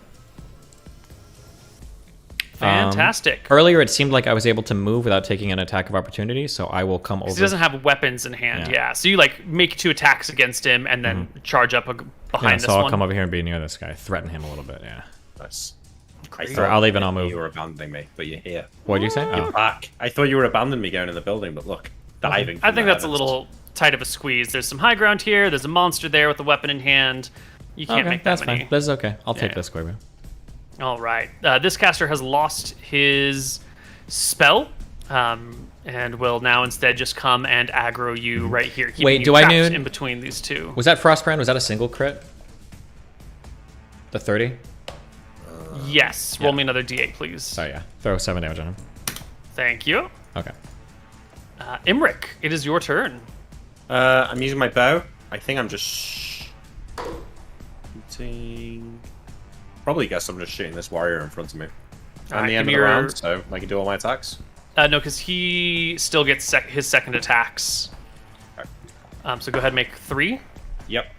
Speaker 2: Fantastic.
Speaker 1: Earlier, it seemed like I was able to move without taking an attack of opportunity, so I will come over.
Speaker 2: He doesn't have weapons in hand,
Speaker 1: Yeah.
Speaker 2: yeah. So you like make 2 attacks against him and then charge up behind
Speaker 1: so
Speaker 2: this
Speaker 1: I'll
Speaker 2: one.
Speaker 1: come over here and be near this guy, threaten him a little bit. Yeah.
Speaker 3: Nice.
Speaker 1: Or I'll leave and I'll move.
Speaker 3: You were abandoning me, but you're here.
Speaker 1: What did you say?
Speaker 3: You're
Speaker 1: Oh.
Speaker 3: back. I thought you were abandoning me going in the building, but look, diving.
Speaker 2: I
Speaker 3: from
Speaker 2: think
Speaker 3: the
Speaker 2: that's a
Speaker 3: heavens.
Speaker 2: little tight of a squeeze. There's some high ground here. There's a monster there with a weapon in hand. You can't
Speaker 1: Okay,
Speaker 2: make
Speaker 1: that's
Speaker 2: that many.
Speaker 1: fine. This is okay. I'll take
Speaker 2: Yeah.
Speaker 1: this, Square.
Speaker 2: All right. This caster has lost his spell, and will now instead just come and aggro you right here. keeping
Speaker 1: Wait,
Speaker 2: you
Speaker 1: do I
Speaker 2: trapped
Speaker 1: need-
Speaker 2: in between these two?
Speaker 1: Was that Frostbrand? Was that a single crit? The 30?
Speaker 2: Yes. Roll me another d8, please.
Speaker 1: Sorry, yeah. Throw 7 damage on him.
Speaker 2: Thank you.
Speaker 1: Okay.
Speaker 2: Imric, it is your turn.
Speaker 3: I'm using my bow. I think I'm just shooting. Probably guess I'm just shooting this warrior in front of me.
Speaker 2: Alright,
Speaker 3: And the
Speaker 2: give
Speaker 3: end
Speaker 2: me
Speaker 3: of the
Speaker 2: your-
Speaker 3: round, so I can do all my attacks.
Speaker 2: No, because he still gets his second attacks.
Speaker 3: Okay.
Speaker 2: So go ahead and make 3.
Speaker 3: Yep.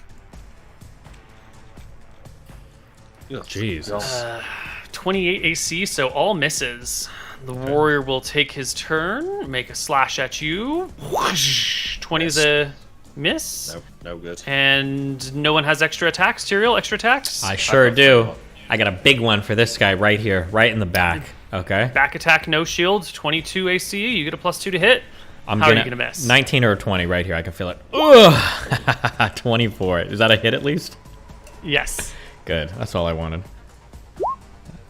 Speaker 1: Jesus.
Speaker 2: 28 AC, so all misses. The warrior will take his turn, make a slash at you. Whoosh! 20 is a miss.
Speaker 3: No, no good.
Speaker 2: And no one has extra attacks, Tyrael? Extra attacks?
Speaker 1: I sure do. I got a big one for this guy right here, right in the back. Okay.
Speaker 2: Back attack, no shield, 22 AC. You get a +2 to hit.
Speaker 1: I'm
Speaker 2: How are you gonna miss?
Speaker 1: 19 or 20 right here. I can feel it. Ugh. 24. Is that a hit at least?
Speaker 2: Yes.
Speaker 1: Good. That's all I wanted.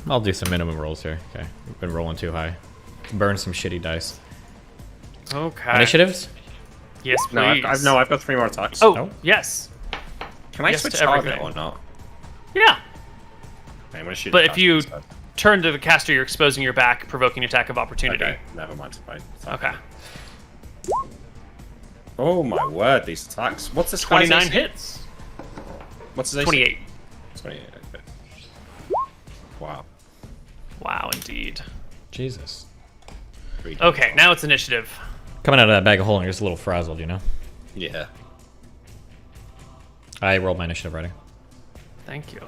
Speaker 1: I'll do some minimum rolls here. Okay. We've been rolling too high. Burn some shitty dice.
Speaker 2: Okay.
Speaker 1: Initiatives?
Speaker 2: Yes, please.
Speaker 3: No, I've got 3 more attacks.
Speaker 2: Oh,
Speaker 1: No?
Speaker 2: yes.
Speaker 3: Can I
Speaker 2: yes
Speaker 3: switch
Speaker 2: to
Speaker 3: target
Speaker 2: everything.
Speaker 3: or not?
Speaker 2: Yeah.
Speaker 3: Okay, I'm gonna shoot
Speaker 2: But
Speaker 3: the
Speaker 2: if you
Speaker 3: caster instead.
Speaker 2: turn to the caster, you're exposing your back, provoking attack of opportunity.
Speaker 3: Okay, never mind. Fine.
Speaker 2: Okay.
Speaker 3: Oh my word, these attacks. What's this?
Speaker 2: 29
Speaker 3: guy's AC?
Speaker 2: hits.
Speaker 3: What's his AC?
Speaker 2: 28.
Speaker 3: 28. Okay. Wow.
Speaker 2: Wow, indeed.
Speaker 1: Jesus.
Speaker 2: Okay, now it's initiative.
Speaker 1: Coming out of that bag of holding, you're just a little frazzled, you know?
Speaker 3: Yeah.
Speaker 1: I rolled my initiative already.
Speaker 2: Thank you.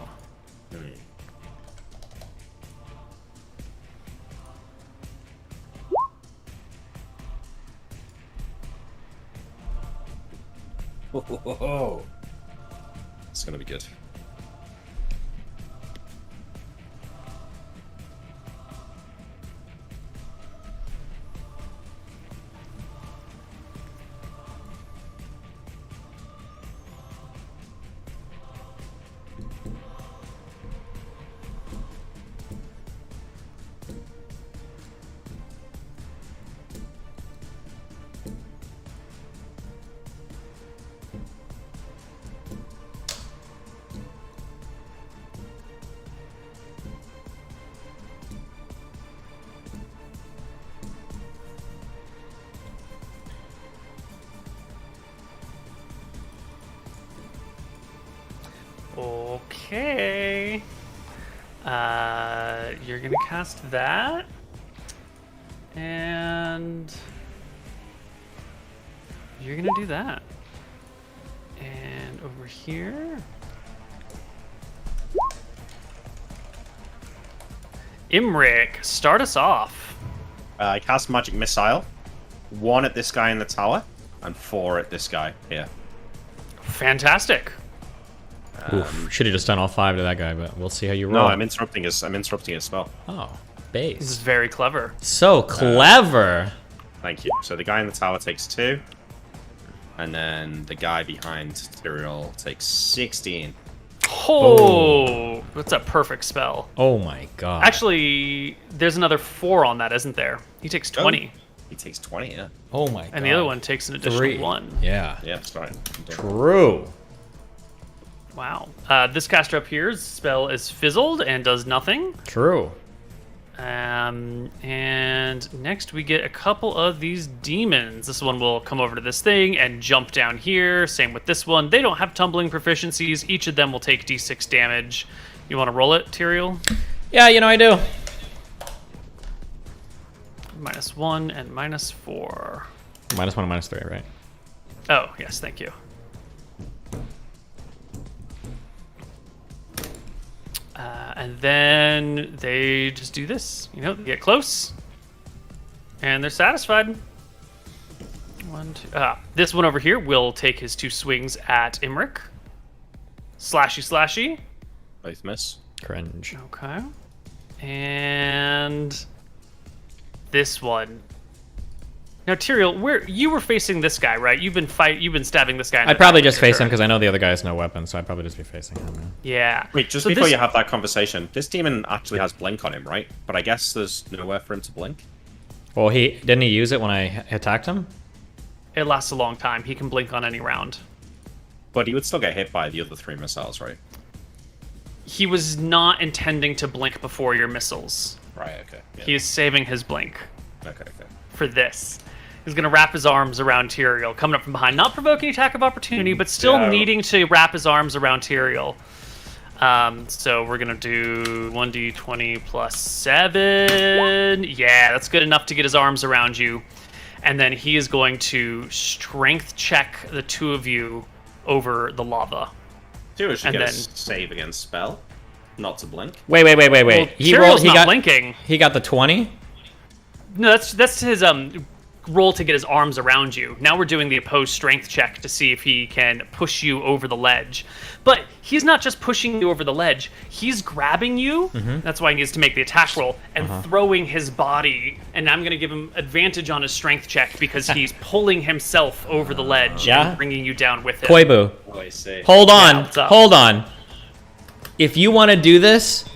Speaker 3: Oh. It's gonna be good.
Speaker 2: Okay. You're gonna cast that. And you're gonna do that. And over here. Imric, start us off.
Speaker 3: I cast Magic Missile. 1 at this guy in the tower, and 4 at this guy here.
Speaker 2: Fantastic.
Speaker 1: Oof. Should have just done all 5 to that guy, but we'll see how you roll.
Speaker 3: No, I'm interrupting his spell.
Speaker 1: Oh,
Speaker 2: This is
Speaker 1: base.
Speaker 2: very clever.
Speaker 1: So clever.
Speaker 3: Thank you. So the guy in the tower takes 2. And then the guy behind Tyrael takes 16.
Speaker 2: Oh, that's a perfect spell.
Speaker 1: Oh my god.
Speaker 2: Actually, there's another 4 on that, isn't there? He takes 20,
Speaker 3: He takes 20, yeah.
Speaker 1: oh my god.
Speaker 2: and the other one takes an additional
Speaker 1: 3.
Speaker 2: 1.
Speaker 1: Yeah.
Speaker 3: Yeah, that's right.
Speaker 1: True.
Speaker 2: Wow. This caster up here's spell is fizzled and does nothing.
Speaker 1: True.
Speaker 2: And next we get a couple of these demons. This one will come over to this thing and jump down here. Same with this one. They don't have tumbling proficiencies. Each of them will take d6 damage. You want to roll it, Tyrael?
Speaker 1: Yeah, you know I do.
Speaker 2: -1 and -4.
Speaker 1: -1 and -3, right?
Speaker 2: Oh, yes, thank you. And then they just do this. You know, they get close. And they're satisfied. One, two. This one over here will take his 2 swings at Imric. Slashy.
Speaker 3: Both miss.
Speaker 1: Cringe.
Speaker 2: Okay. And this one. Now, Tyrael, you were facing this guy, right? You've been stabbing this guy.
Speaker 1: I'd probably just face him because I know the other guy has no weapon, so I'd probably just be facing him.
Speaker 2: Yeah.
Speaker 3: Wait, just before you have that conversation, this demon actually has blink on him, right? But I guess there's nowhere for him to blink.
Speaker 1: Well, didn't he use it when I attacked him?
Speaker 2: It lasts a long time. He can blink on any round.
Speaker 3: But he would still get hit by the other 3 missiles, right?
Speaker 2: He was not intending to blink before your missiles.
Speaker 3: Right, okay. Yeah.
Speaker 2: He is saving his blink
Speaker 3: Okay.
Speaker 2: for this. He's going to wrap his arms around Tyrael, coming up from behind. Not provoking attack of opportunity, but still needing to wrap his arms around Tyrael. So we're going to do 1d20 plus 7. Yeah, that's good enough to get his arms around you. And then he is going to strength check the 2 of you over the lava.
Speaker 3: Tyrael should
Speaker 2: And
Speaker 3: get a
Speaker 2: then-
Speaker 3: save against spell, not to blink.
Speaker 1: Wait.
Speaker 2: Well, Tyrael's
Speaker 1: He
Speaker 2: not
Speaker 1: got
Speaker 2: blinking.
Speaker 1: He got the 20.
Speaker 2: No, that's his roll to get his arms around you. Now we're doing the opposed strength check to see if he can push you over the ledge. But he's not just pushing you over the ledge. He's grabbing you. That's why he needs to make the attack roll and throwing his body. And I'm going to give him advantage on his strength check because he's pulling himself over the ledge and bringing you down with him.
Speaker 1: Koibu,
Speaker 3: Oh, I see.
Speaker 1: hold on.
Speaker 2: what's up?
Speaker 1: Hold on. If you want to do this,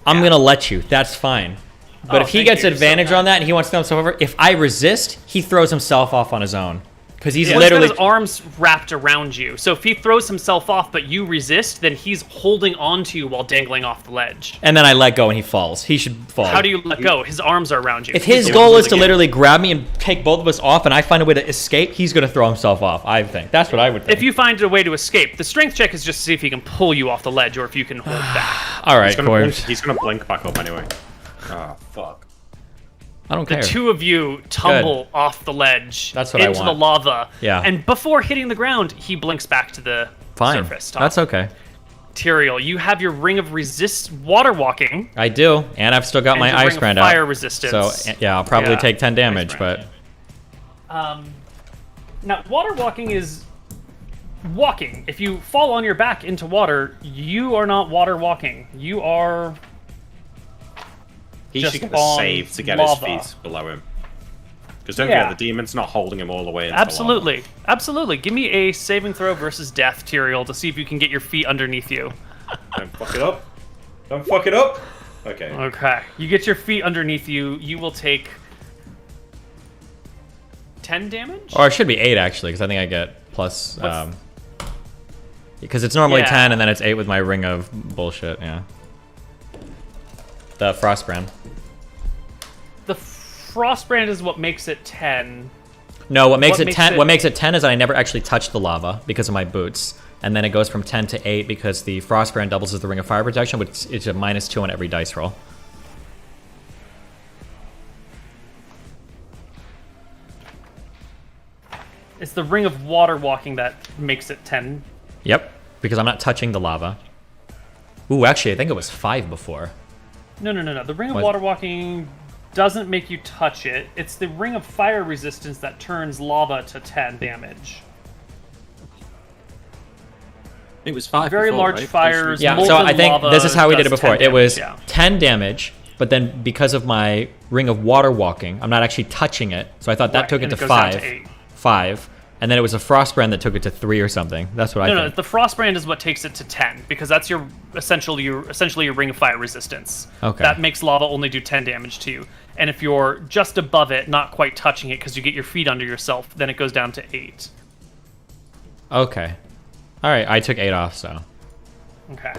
Speaker 1: I'm going to let you. That's fine. But if he
Speaker 2: thank
Speaker 1: gets
Speaker 2: you. You're so
Speaker 1: advantage
Speaker 2: kind.
Speaker 1: on that and he wants to throw himself over, if I resist, he throws himself off on his own. Because he's
Speaker 2: He's got
Speaker 1: literally...
Speaker 2: his arms wrapped around you. So if he throws himself off but you resist, then he's holding on to you while dangling off the ledge.
Speaker 1: And then I let go and he falls. He should fall.
Speaker 2: How do you let go? His arms are around you.
Speaker 1: If his goal is to literally grab me and take both of us off and I find a way to escape, he's going to throw himself off, I think. That's what I would think.
Speaker 2: If you find a way to escape, the strength check is just to see if he can pull you off the ledge or if you can hold back.
Speaker 1: All right,
Speaker 3: He's gonna blink back up anyway. Oh, fuck.
Speaker 1: I don't
Speaker 2: The
Speaker 1: care.
Speaker 2: 2 of you tumble off the ledge
Speaker 1: That's what I
Speaker 2: into the
Speaker 1: want.
Speaker 2: lava.
Speaker 1: Yeah.
Speaker 2: And before hitting the ground, he blinks back to the
Speaker 1: Fine.
Speaker 2: surface. Top.
Speaker 1: That's okay.
Speaker 2: Tyrael, you have your ring of water walking.
Speaker 1: I do, and I've still got
Speaker 2: And
Speaker 1: my
Speaker 2: your
Speaker 1: ice
Speaker 2: ring of
Speaker 1: brand
Speaker 2: fire
Speaker 1: out.
Speaker 2: resistance.
Speaker 1: So yeah, I'll probably
Speaker 2: Yeah,
Speaker 1: take 10 damage,
Speaker 2: ice
Speaker 1: but
Speaker 2: brand. Now, water walking is walking. If you fall on your back into water, you are not water walking. You are
Speaker 3: He
Speaker 2: just
Speaker 3: should get a
Speaker 2: on
Speaker 3: save to get
Speaker 2: lava.
Speaker 3: his feet below him. Because don't
Speaker 2: Yeah.
Speaker 3: forget, the demon's not holding him all the way into the
Speaker 2: absolutely, absolutely. Give me a saving throw versus death, Tyrael, to see if you can get your feet underneath you.
Speaker 3: lava. Don't fuck it up. Don't fuck it up. Okay.
Speaker 2: Okay, you get your feet underneath you. You will take 10 damage.
Speaker 1: or it should be 8 actually, because I think I get plus. Because it's normally
Speaker 2: Yeah.
Speaker 1: 10, and then it's 8 with my ring of bullshit. Yeah. The frost brand.
Speaker 2: The Frostbrand is what makes it 10.
Speaker 1: No, what makes
Speaker 2: What
Speaker 1: it
Speaker 2: makes
Speaker 1: 10?
Speaker 2: it-
Speaker 1: What makes it 10 is that I never actually touched the lava because of my boots, and then it goes from 10 to 8 because the frost brand doubles as the ring of fire protection, but it's a -2 on every dice roll.
Speaker 2: It's the ring of water walking that makes it 10.
Speaker 1: Yep, because I'm not touching the lava. Ooh, actually, I think it was 5 before.
Speaker 2: No. The ring of
Speaker 1: What?
Speaker 2: water walking doesn't make you touch it. It's the ring of fire resistance that turns lava to 10 damage.
Speaker 4: It was 5
Speaker 2: Very
Speaker 4: before,
Speaker 2: large
Speaker 4: right?
Speaker 2: fires.
Speaker 1: Yeah,
Speaker 2: molten
Speaker 1: so I think
Speaker 2: lava
Speaker 1: this is how we did it
Speaker 2: does
Speaker 1: before.
Speaker 2: 10
Speaker 1: It was
Speaker 2: damage, yeah.
Speaker 1: 10 damage, but then because of my ring of water walking, I'm not actually touching it. So I thought that
Speaker 2: Right,
Speaker 1: took it
Speaker 2: and
Speaker 1: to
Speaker 2: it goes down
Speaker 1: 5.
Speaker 2: to 8.
Speaker 1: 5. And then it was a frost brand that took it to 3 or something. That's what I
Speaker 2: No,
Speaker 1: think.
Speaker 2: the Frostbrand is what takes it to 10 because that's your essentially your ring of fire resistance.
Speaker 1: Okay.
Speaker 2: That makes lava only do 10 damage to you. And if you're just above it, not quite touching it because you get your feet under yourself, then it goes down to 8.
Speaker 1: Okay. All right, I took 8 off, so.
Speaker 2: Okay.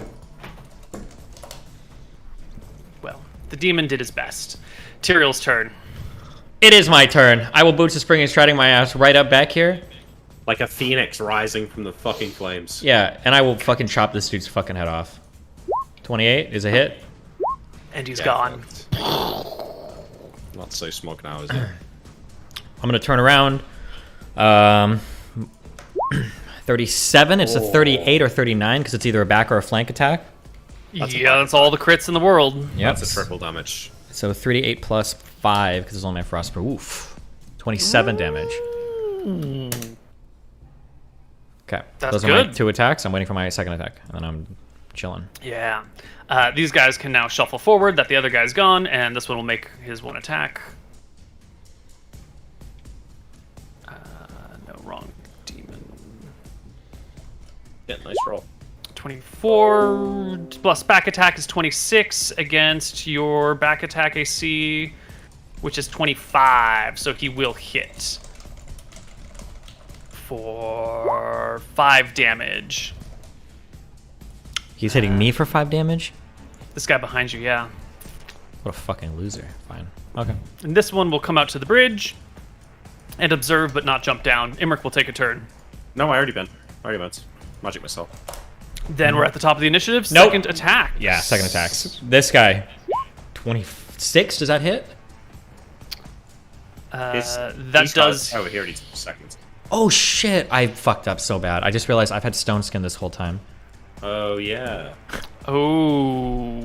Speaker 2: Well, the demon did his best. Tyrael's turn.
Speaker 1: It is my turn. I will boots of spring and striding my ass right up back here.
Speaker 3: Like a phoenix rising from the fucking flames.
Speaker 1: Yeah, and I will fucking chop this dude's fucking head off. 28 is a hit.
Speaker 2: And he's
Speaker 3: Yeah,
Speaker 2: gone.
Speaker 3: fucked. Not so smug now, is it?
Speaker 1: I'm gonna turn around. 37. It's a 38 or 39 because it's either a back or a flank attack.
Speaker 2: That's all the crits in the world.
Speaker 1: Yep.
Speaker 3: That's a triple damage.
Speaker 1: So 3d8 plus 5, because it's only my frost. Oof. 27 damage. Okay.
Speaker 2: That's
Speaker 1: Those are my
Speaker 2: good.
Speaker 1: 2 attacks. I'm waiting for my second attack, and then I'm chilling.
Speaker 2: Yeah. These guys can now shuffle forward. That the other guy's gone, and this one will make his 1 attack. No, wrong demon.
Speaker 3: Yeah, nice roll.
Speaker 2: 24 plus back attack is 26 against your back attack AC, which is 25. So he will hit for 5 damage.
Speaker 1: He's hitting me for 5 damage?
Speaker 2: This guy behind you, yeah.
Speaker 1: What a fucking loser. Fine. Okay.
Speaker 2: And this one will come out to the bridge and observe but not jump down. Imric will take a turn.
Speaker 3: No, I already been. Magic missile.
Speaker 2: Then we're at the top of the initiative.
Speaker 1: Nope.
Speaker 2: Second attack.
Speaker 1: Yeah, second attacks. This guy. 26, does that hit?
Speaker 2: That does.
Speaker 3: Oh, he already took seconds.
Speaker 1: Oh shit, I fucked up so bad. I just realized I've had stone skin this whole time.
Speaker 3: Oh, yeah.
Speaker 2: Oh.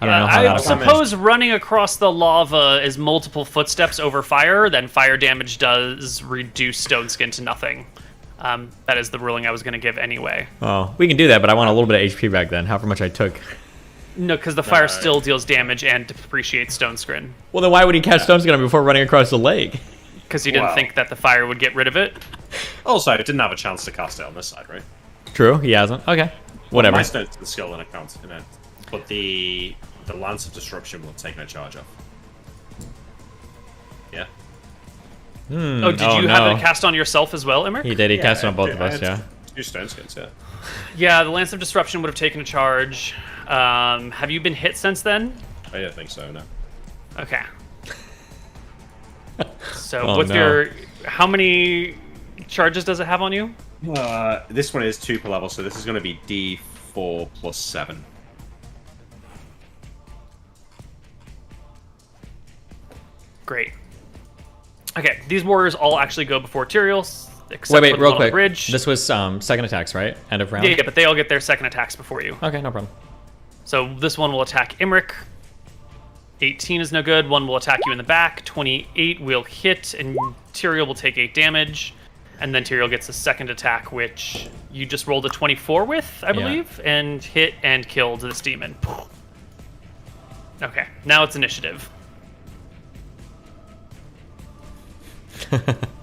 Speaker 1: I don't know how
Speaker 2: I
Speaker 1: that'll come in.
Speaker 2: suppose running across the lava is multiple footsteps over fire, then fire damage does reduce stone skin to nothing. That is the ruling I was going to give anyway.
Speaker 1: Oh, we can do that, but I want a little bit of HP back then, however much I took.
Speaker 2: No, because the fire still deals damage and depreciates stone skin.
Speaker 1: Well, then why would he cast stone skin on me before running across the lake?
Speaker 2: Because he didn't think that the fire would get rid of it.
Speaker 3: Also, I didn't have a chance to cast it on this side, right?
Speaker 1: True, he hasn't. Okay, whatever.
Speaker 3: My stone skin skill in account, but the Lance of Disruption will take no charge off. Yeah.
Speaker 2: Oh, did you have it cast on yourself as well, Emmer?
Speaker 1: He did. He cast it on both of
Speaker 3: I
Speaker 1: us,
Speaker 3: had
Speaker 1: yeah.
Speaker 3: 2 stone skins, yeah.
Speaker 2: Yeah, the Lance of Disruption would have taken a charge. Have you been hit since then?
Speaker 3: I don't think so, no.
Speaker 2: Okay. So
Speaker 1: Oh,
Speaker 2: what's
Speaker 1: no.
Speaker 2: your... How many charges does it have on you?
Speaker 3: This one is 2 per level, so this is going to be D4 plus 7.
Speaker 2: Great. Okay, these warriors all actually go before Tyrael, except
Speaker 1: Wait,
Speaker 2: for the
Speaker 1: real
Speaker 2: one on
Speaker 1: quick.
Speaker 2: the bridge.
Speaker 1: This was second attacks, right? End of round?
Speaker 2: Yeah, but they all get their second attacks before you.
Speaker 1: Okay, no problem.
Speaker 2: So this one will attack Imric. 18 is no good. One will attack you in the back. 28 will hit, and Tyrael will take 8 damage. And then Tyrael gets a second attack, which you just rolled a 24 with, I believe, and hit and killed this demon. Okay, now it's initiative.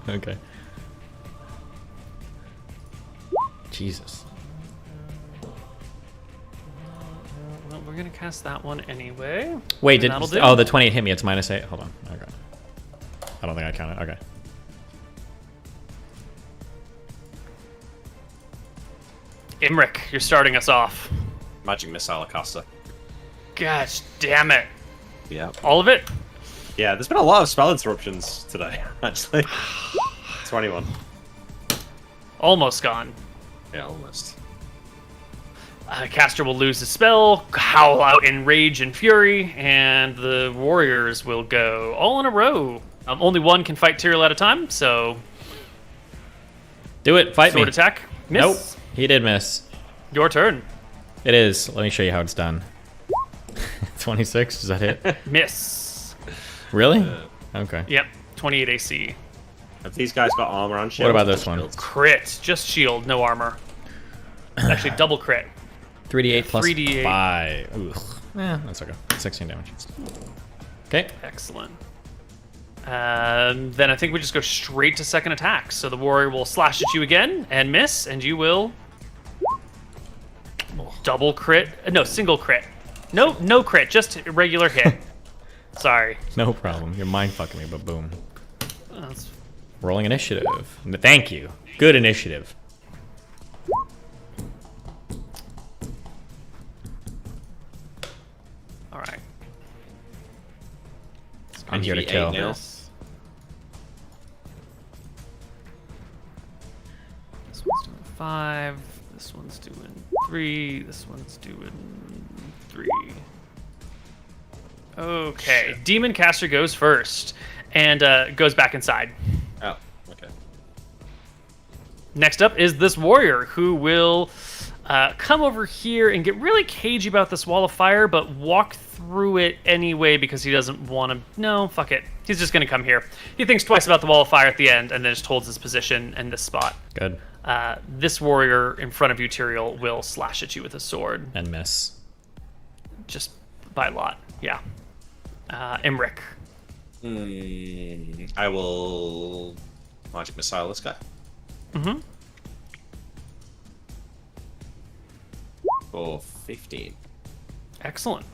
Speaker 1: Okay. Jesus.
Speaker 2: Well, we're gonna cast that one anyway.
Speaker 1: Wait,
Speaker 2: And that'll do.
Speaker 1: oh, the 28 hit me. It's -8. Hold on. Okay. I don't think I counted. Okay.
Speaker 2: Imric, you're starting us off.
Speaker 3: Magic Missile caster.
Speaker 2: Gosh damn it.
Speaker 3: Yeah.
Speaker 2: All of it?
Speaker 3: Yeah, there's been a lot of spell interruptions today, actually. 21.
Speaker 2: Almost gone.
Speaker 3: Yeah, almost.
Speaker 2: Caster will lose the spell, howl out in rage and fury, and the warriors will go all in a row. Only one can fight Tyrael at a time, so
Speaker 1: Do it. Fight
Speaker 2: sword
Speaker 1: me.
Speaker 2: attack. Miss.
Speaker 1: Nope. He did miss.
Speaker 2: Your turn.
Speaker 1: It is. Let me show you how it's done. 26. Does that hit?
Speaker 2: Miss.
Speaker 1: Really? Okay.
Speaker 2: Yep. 28 AC.
Speaker 3: Have these guys got armor and shield?
Speaker 1: What about this one?
Speaker 3: Shields?
Speaker 2: Crit. Just shield, no armor. Actually, double crit.
Speaker 1: 3d8 plus
Speaker 2: 3d8.
Speaker 1: 5. Ugh. That's okay. 16 damage. Okay.
Speaker 2: Excellent. Then I think we just go straight to second attack. So the warrior will slash at you again and miss, and you will double crit. No, single crit. No crit, just a regular hit. Sorry.
Speaker 1: No problem. You're mind fucking me, but boom.
Speaker 2: That's-
Speaker 1: Rolling initiative. Thank you. Good initiative.
Speaker 2: All right.
Speaker 1: I'm here to
Speaker 3: V8
Speaker 1: kill.
Speaker 3: now.
Speaker 2: This one's doing 5. This one's doing 3. This one's doing 3. Okay. Demon Caster goes first and goes back inside.
Speaker 3: Oh, okay.
Speaker 2: Next up is this warrior who will come over here and get really cagey about this wall of fire, but walk through it anyway because he doesn't want to. No, fuck it. He's just going to come here. He thinks twice about the wall of fire at the end and then just holds his position in this spot.
Speaker 1: Good.
Speaker 2: This warrior in front of you, Tyrael, will slash at you with a sword.
Speaker 1: And miss.
Speaker 2: Just by a lot, yeah. Imric.
Speaker 3: I will magic missile this guy.
Speaker 2: Mm-hmm.
Speaker 3: For 15.
Speaker 2: Excellent.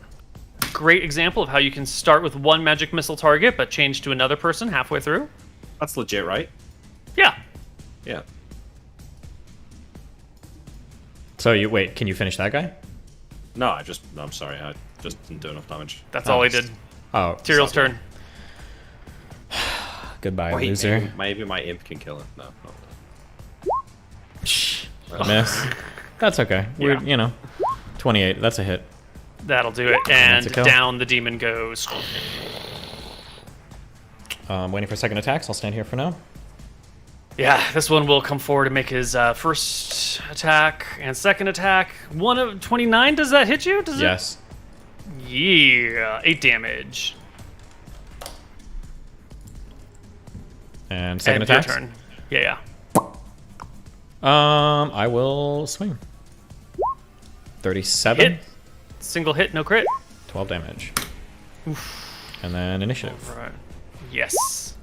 Speaker 2: Great example of how you can start with one magic missile target, but change to another person halfway through.
Speaker 3: That's legit, right?
Speaker 2: Yeah.
Speaker 3: Yeah.
Speaker 1: So wait, can you finish that guy?
Speaker 3: No, I'm sorry. I just didn't do enough damage.
Speaker 2: That's all he did.
Speaker 1: Oh.
Speaker 2: Tyrael's turn.
Speaker 1: Goodbye,
Speaker 3: Wait,
Speaker 1: loser.
Speaker 3: maybe my imp can kill him. No.
Speaker 1: Miss. That's okay. We're, 28. That's a hit.
Speaker 2: That'll do it. And
Speaker 1: That's a kill.
Speaker 2: down the demon goes.
Speaker 1: Waiting for second attacks. I'll stand here for now.
Speaker 2: Yeah, this one will come forward and make his first attack and second attack. 1 of 29. Does that hit you? Does
Speaker 1: Yes.
Speaker 2: it? Yeah. 8 damage.
Speaker 1: And second
Speaker 2: and your
Speaker 1: attack.
Speaker 2: turn. Yeah.
Speaker 1: I will swing. 37.
Speaker 2: Hit. Single hit, no crit.
Speaker 1: 12 damage. And then initiative.
Speaker 2: Right. Yes.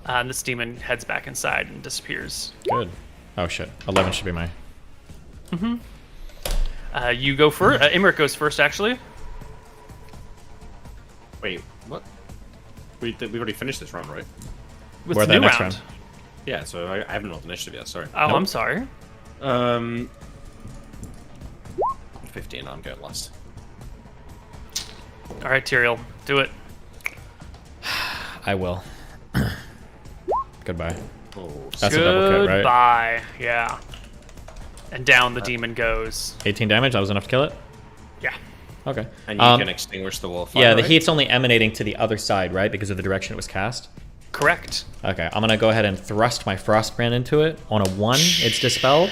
Speaker 2: And this demon heads back inside and disappears.
Speaker 1: Good. Oh shit. 11 should be my.
Speaker 2: You go first. Imric goes first, actually.
Speaker 3: Wait, what? We already finished this round, right?
Speaker 2: With
Speaker 1: We're
Speaker 2: the
Speaker 1: the
Speaker 2: new
Speaker 1: next
Speaker 2: round.
Speaker 1: round.
Speaker 3: Yeah, so I haven't rolled initiative yet, sorry.
Speaker 2: Oh,
Speaker 1: Nope.
Speaker 2: I'm sorry.
Speaker 3: 15, I'm going last.
Speaker 2: All right, Tyrael, do it.
Speaker 1: I will. Goodbye.
Speaker 3: Oh,
Speaker 1: That's a double kill, right?
Speaker 2: Goodbye. Yeah. And down the demon goes.
Speaker 1: 18 damage. That was enough to kill it.
Speaker 2: Yeah.
Speaker 1: Okay.
Speaker 3: and you can extinguish the wall of fire,
Speaker 1: Yeah, the
Speaker 3: right?
Speaker 1: heat's only emanating to the other side, right? Because of the direction it was cast.
Speaker 2: Correct.
Speaker 1: Okay, I'm gonna go ahead and thrust my frostbrand into it. On a 1, it's dispelled.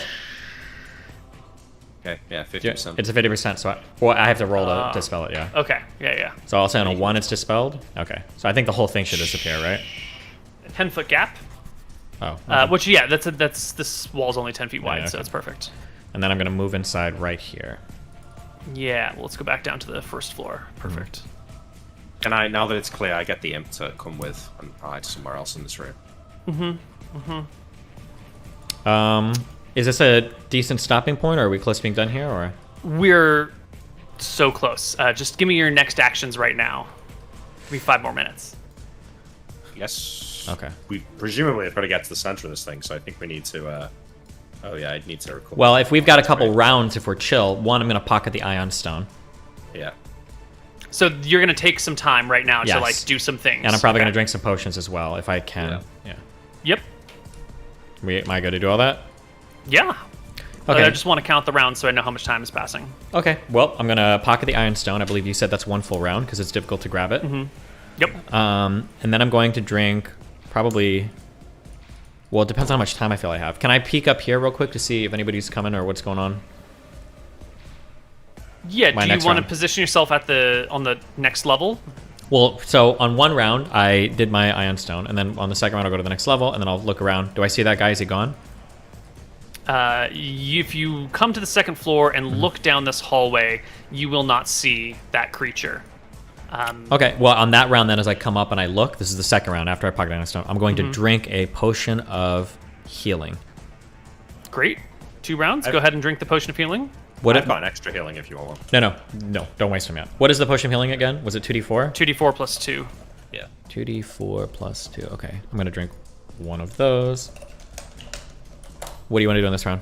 Speaker 3: Okay, yeah, 50%.
Speaker 1: It's a 50%, so I have to roll to dispel it, yeah.
Speaker 2: Okay. Yeah.
Speaker 1: So I'll say on a 1, it's dispelled. Okay, so I think the whole thing should disappear, right?
Speaker 2: 10-foot gap.
Speaker 1: Oh.
Speaker 2: Which yeah, that's this wall's only 10 feet wide,
Speaker 1: yeah,
Speaker 2: so
Speaker 1: okay.
Speaker 2: it's perfect.
Speaker 1: And then I'm gonna move inside right here.
Speaker 2: Yeah. Well, let's go back down to the first floor. Perfect.
Speaker 3: And now that it's clear, I get the imp to come with and hide somewhere else in this room.
Speaker 1: Is this a decent stopping point, or are we close to being done here, or?
Speaker 2: We're so close. Just give me your next actions right now. Give me 5 more minutes.
Speaker 3: Yes.
Speaker 1: Okay.
Speaker 3: We presumably have got to get to the center of this thing, so I think we need to. Oh yeah, I need to record.
Speaker 1: Well, if we've got a couple rounds, if we're chill, 1, I'm gonna pocket the Ion Stone.
Speaker 3: Yeah.
Speaker 2: So you're gonna take some time right now to
Speaker 1: Yes.
Speaker 2: like do some things.
Speaker 1: And I'm probably
Speaker 2: Okay.
Speaker 1: gonna drink some potions as well, if I can. Yeah.
Speaker 2: Yep.
Speaker 1: Am I good to do all that?
Speaker 2: Yeah.
Speaker 1: Okay.
Speaker 2: I just want to count the rounds so I know how much time is passing.
Speaker 1: Okay. Well, I'm gonna pocket the Iron Stone. I believe you said that's 1 full round because it's difficult to grab it.
Speaker 2: Yep.
Speaker 1: And then I'm going to drink probably. Well, it depends on how much time I feel I have. Can I peek up here real quick to see if anybody's coming or what's going on?
Speaker 2: Yeah.
Speaker 1: My
Speaker 2: Do you
Speaker 1: next
Speaker 2: want to
Speaker 1: round.
Speaker 2: position yourself on the next level?
Speaker 1: Well, so on 1 round, I did my Ion Stone, and then on the second round, I'll go to the next level, and then I'll look around. Do I see that guy? Is he gone?
Speaker 2: If you come to the second floor and look down this hallway, you will not see that creature.
Speaker 1: Okay, well, on that round, then, as I come up and I look, this is the second round after I pocket Ion Stone, I'm going to drink a potion of healing.
Speaker 2: Great. 2 rounds. Go ahead and drink the potion of healing.
Speaker 1: What?
Speaker 3: I've got an extra healing if you want one.
Speaker 1: No, don't waste them yet. What is the potion of healing again? Was it 2d4?
Speaker 2: 2d4 plus 2.
Speaker 3: Yeah.
Speaker 1: 2d4 plus 2. Okay, I'm going to drink 1 of those. What do you want to do in this round?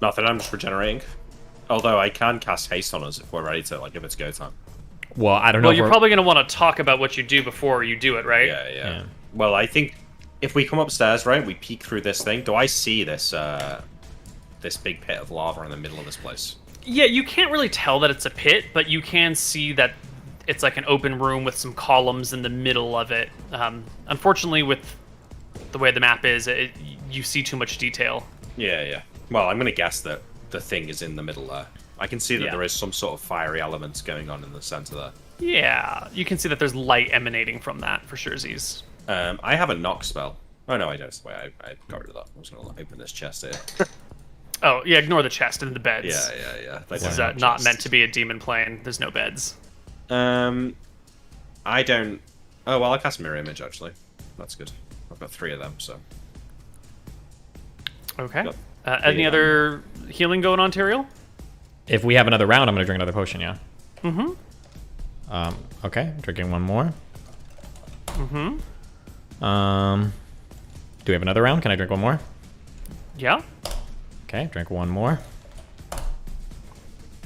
Speaker 3: Nothing, I'm just regenerating. Although I can cast haste on us if we're ready to, like, if it's go time.
Speaker 1: Well, I don't know.
Speaker 2: Well,
Speaker 1: if
Speaker 2: you're
Speaker 1: we're-
Speaker 2: probably going to want to talk about what you do before you do it, right?
Speaker 3: Yeah. Well, I think if we come upstairs, right, we peek through this thing. Do I see this this big pit of lava in the middle of this place?
Speaker 2: Yeah, you can't really tell that it's a pit, but you can see that it's like an open room with some columns in the middle of it. Unfortunately, with the way the map is, you see too much detail.
Speaker 3: Yeah. Well, I'm gonna guess that the thing is in the middle there. I can see that there is some sort of fiery elements going on in the center there.
Speaker 2: Yeah, you can see that there's light emanating from that for sure, Z's.
Speaker 3: I have a knock spell. Oh no, I don't. Wait, I got rid of that. I was going to open this chest here.
Speaker 2: Oh, yeah, ignore the chest and the beds.
Speaker 3: Yeah.
Speaker 2: This is not meant to be a demon plane. There's no beds.
Speaker 3: I don't... Oh, well, I'll cast Mirror Image, actually. That's good. I've got 3 of them, so...
Speaker 2: Okay. Any other healing going on, Tyrael?
Speaker 1: If we have another round, I'm going to drink another potion, yeah.
Speaker 2: Mm-hmm.
Speaker 1: Okay, drinking one more.
Speaker 2: Mm-hmm.
Speaker 1: Do we have another round? Can I drink one more?
Speaker 2: Yeah.
Speaker 1: Okay, drink one more.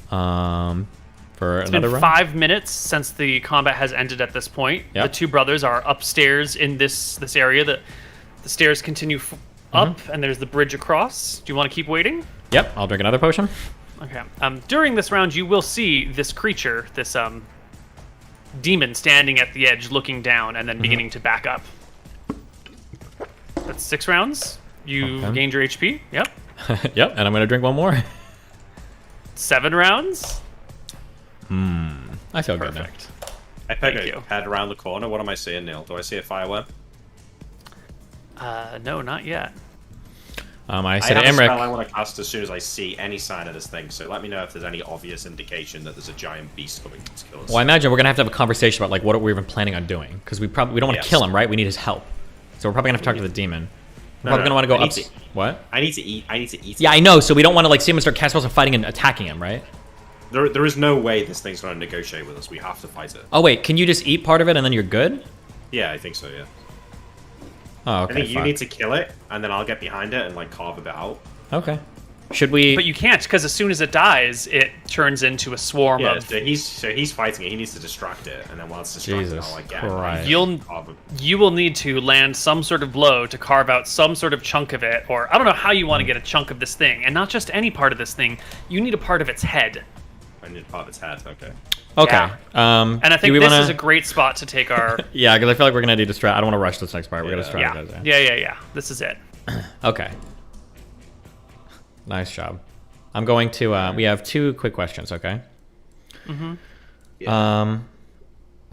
Speaker 1: For
Speaker 2: It's
Speaker 1: another
Speaker 2: been
Speaker 1: round?
Speaker 2: 5 minutes since the combat has ended at this point.
Speaker 1: Yep.
Speaker 2: The 2 brothers are upstairs in this area. The stairs continue up, and there's the bridge across. Do you want to keep waiting?
Speaker 1: Yep, I'll drink another potion.
Speaker 2: Okay. During this round, you will see this creature, this demon, standing at the edge, looking down, and then beginning to back up. That's 6 rounds. You gained your HP. Yep.
Speaker 1: Yep, and I'm going to drink one more.
Speaker 2: 7 rounds.
Speaker 1: I feel good now.
Speaker 2: Perfect.
Speaker 3: I peg
Speaker 2: Thank
Speaker 3: a
Speaker 2: you.
Speaker 3: head around the corner. What am I seeing, Neil? Do I see a fire web?
Speaker 2: No, not yet.
Speaker 1: I
Speaker 3: I
Speaker 1: said
Speaker 3: have
Speaker 1: to
Speaker 3: a spell I
Speaker 1: Emmerich.
Speaker 3: want to cast as soon as I see any sign of this thing, so let me know if there's any obvious indication that there's a giant beast coming to kill us.
Speaker 1: Well, I imagine we're going to have a conversation about like what we're even planning on doing. Because we don't want to
Speaker 3: Yes.
Speaker 1: kill him, right? We need his help. So we're probably going to have to talk to the demon. We're probably going to want to go up. What?
Speaker 3: I need to eat. I need to eat.
Speaker 1: Yeah, I know. So we don't want to like see him and start casting spells and fighting and attacking him, right?
Speaker 3: There is no way this thing's going to negotiate with us. We have to fight it.
Speaker 1: Oh, wait. Can you just eat part of it and then you're good?
Speaker 3: Yeah, I think so, yeah.
Speaker 1: Oh, okay.
Speaker 3: I think you
Speaker 1: fine.
Speaker 3: need to kill it, and then I'll get behind it and, like, carve a bit out.
Speaker 1: Okay. Should we...
Speaker 2: But you can't, because as soon as it dies, it turns into a swarm
Speaker 3: Yeah,
Speaker 2: of...
Speaker 3: so he's fighting it. He needs to distract it, and then while it's distracted,
Speaker 1: Jesus
Speaker 3: I'll, like, get
Speaker 1: Christ.
Speaker 2: You will need to land some sort of blow to carve out some sort of chunk of it, or I don't know how you want to get a chunk of this thing, and not just any part of this thing. You need a part of its head.
Speaker 3: I need part of its head, okay.
Speaker 1: Okay.
Speaker 2: Yeah. And I think this is a great spot to take our...
Speaker 1: Yeah, because I feel like we're going to distract. I don't want to rush this next part. We're going to strategize.
Speaker 2: Yeah. This is it.
Speaker 1: Okay. Nice job. I'm going to... we have 2 quick questions, okay?
Speaker 3: Yeah.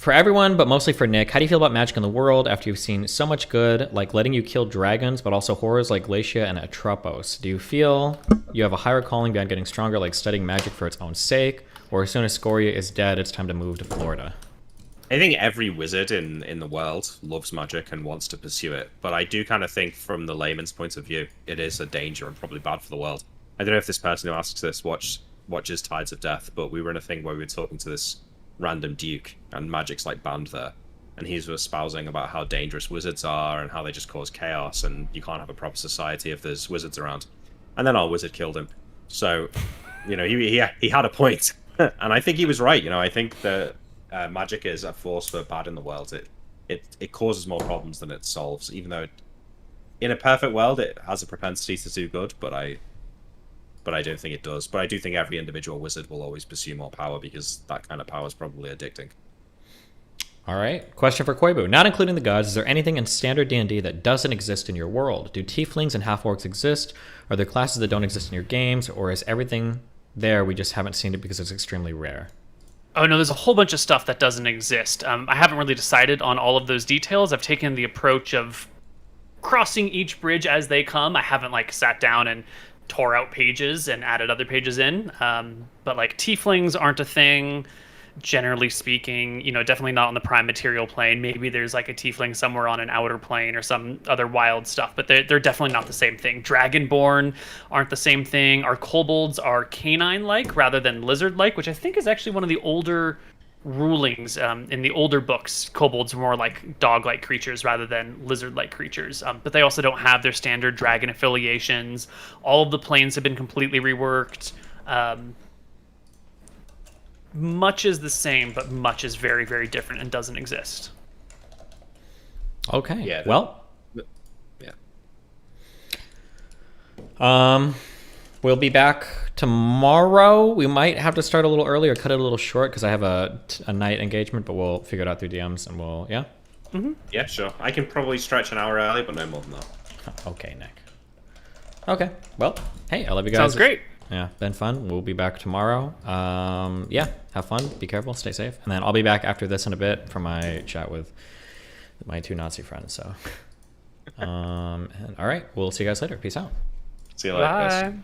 Speaker 1: For everyone, but mostly for Nick, how do you feel about magic in the world after you've seen so much good, like letting you kill dragons, but also horrors like Glacia and Atropos? Do you feel you have a higher calling beyond getting stronger, like studying magic for its own sake? Or as soon as Scoria is dead, it's time to move to Florida?
Speaker 3: I think every wizard in the world loves magic and wants to pursue it, but I do kind of think from the layman's point of view, it is a danger and probably bad for the world. I don't know if this person who asks this watches Tides of Death, but we were in a thing where we were talking to this random duke, and magic's like banned there, and he's espousing about how dangerous wizards are and how they just cause chaos, and you can't have a proper society if there's wizards around. And then our wizard killed him. So, you know, he had a point, and I think he was right. You know, I think that magic is a force for bad in the world. It causes more problems than it solves, even though in a perfect world it has a propensity to do good, but I don't think it does. But I do think every individual wizard will always pursue more power because that kind of power is probably addicting.
Speaker 1: All right. Question for Koibu. Not including the gods, is there anything in standard D&D that doesn't exist in your world? Do tieflings and half-orcs exist? Are there classes that don't exist in your games? Or is everything there, we just haven't seen it because it's extremely rare?
Speaker 2: Oh, no, there's a whole bunch of stuff that doesn't exist. I haven't really decided on all of those details. I've taken the approach of crossing each bridge as they come. I haven't, like, sat down and tore out pages and added other pages in. But, like, tieflings aren't a thing, generally speaking. You know, definitely not on the prime material plane. Maybe there's, like, a tiefling somewhere on an outer plane or some other wild stuff. But they're definitely not the same thing. Dragonborn aren't the same thing. Our kobolds are canine-like rather than lizard-like, which I think is actually one of the older rulings. In the older books, kobolds were more like dog-like creatures rather than lizard-like creatures. But they also don't have their standard dragon affiliations. All of the planes have been completely reworked. Much is the same, but much is very, very different and doesn't exist.
Speaker 1: Okay.
Speaker 3: Yeah.
Speaker 1: Well,
Speaker 3: Yeah.
Speaker 1: we'll be back tomorrow. We might have to start a little early or cut it a little short because I have a night engagement, but we'll figure it out through DMs and we'll, yeah?
Speaker 3: Yeah, sure. I can probably stretch an hour early, but no more than that.
Speaker 1: Okay, Nick. Okay. Well, hey, I love you guys.
Speaker 2: Sounds great.
Speaker 1: Yeah, been fun. We'll be back tomorrow. Yeah, have fun. Be careful. Stay safe. And then I'll be back after this in a bit for my chat with my 2 Nazi friends. So, and all right, we'll see you guys later. Peace out.
Speaker 3: See you later, guys.
Speaker 2: Bye.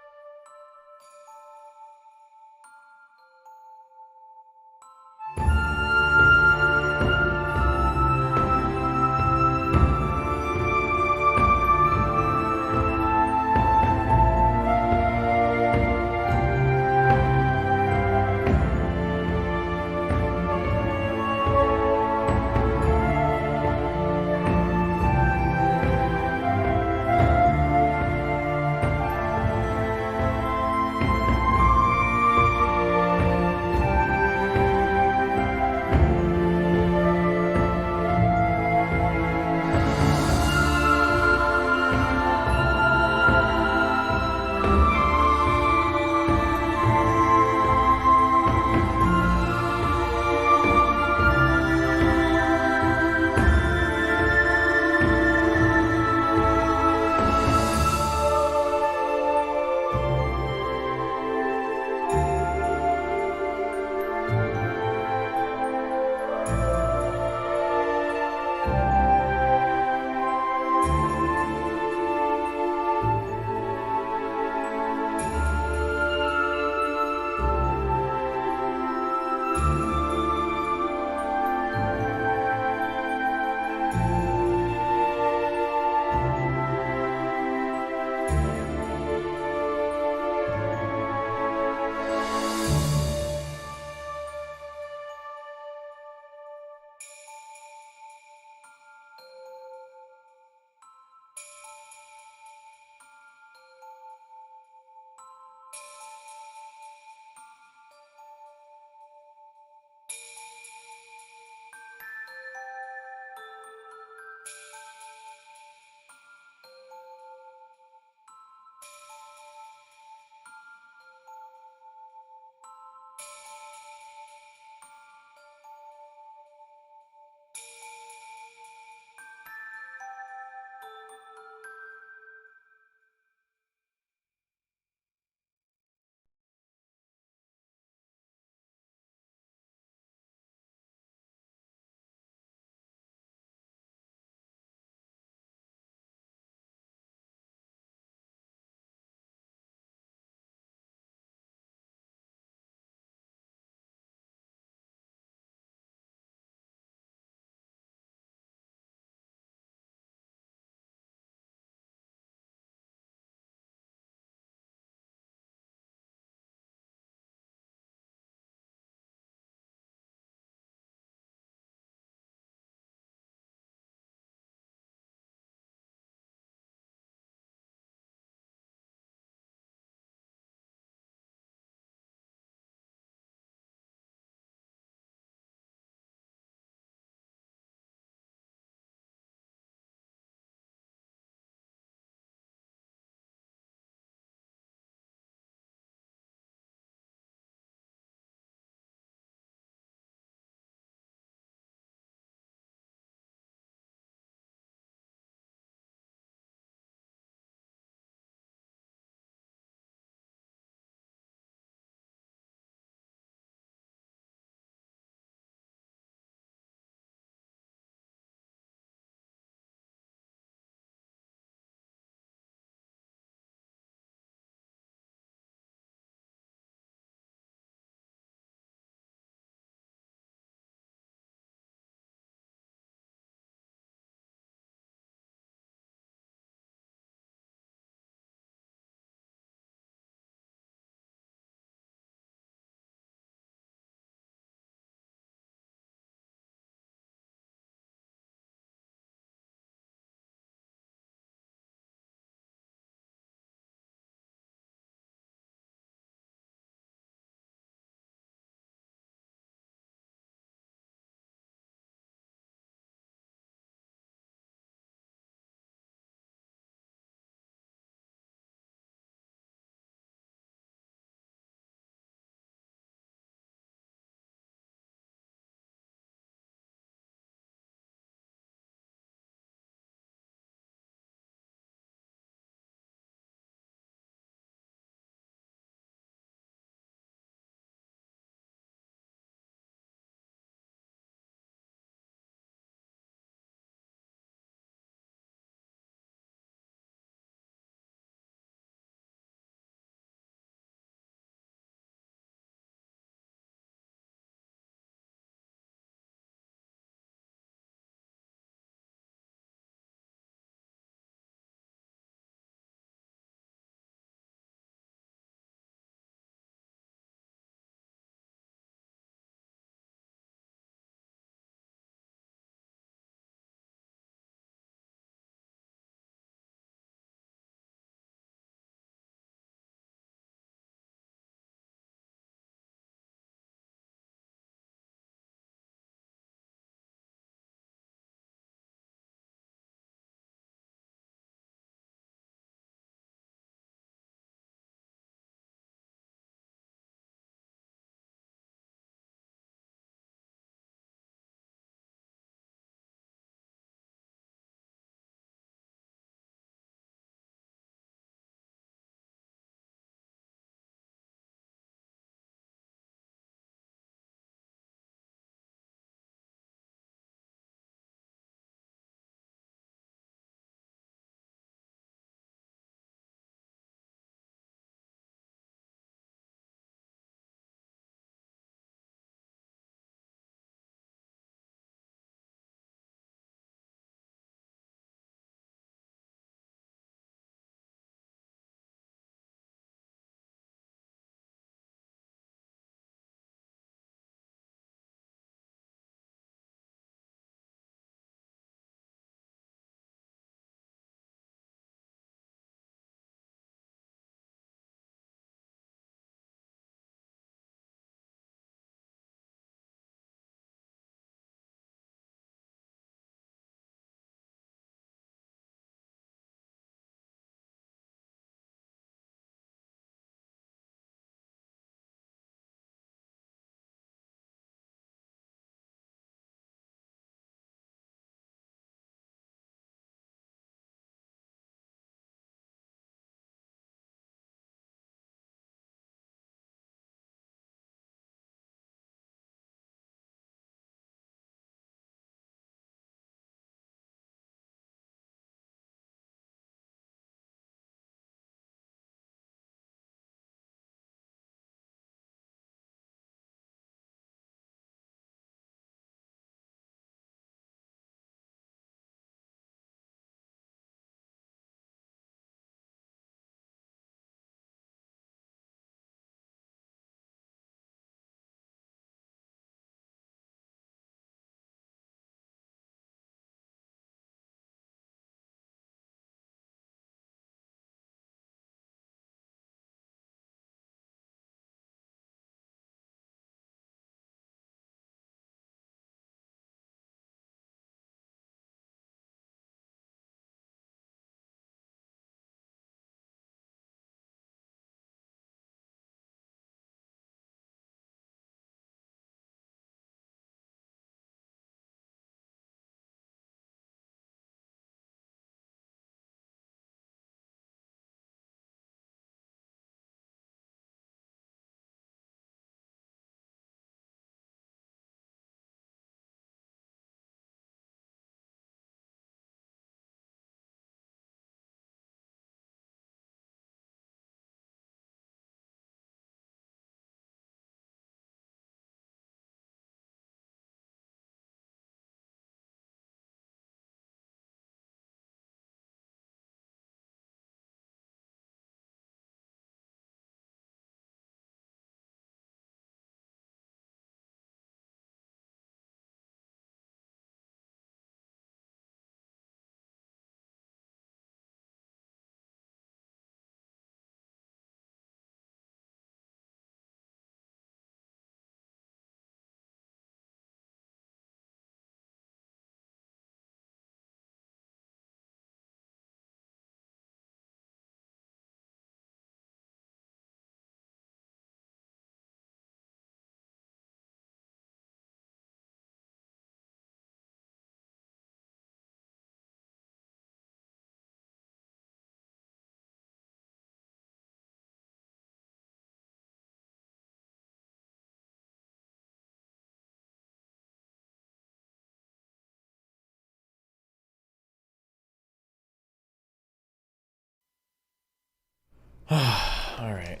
Speaker 1: All right.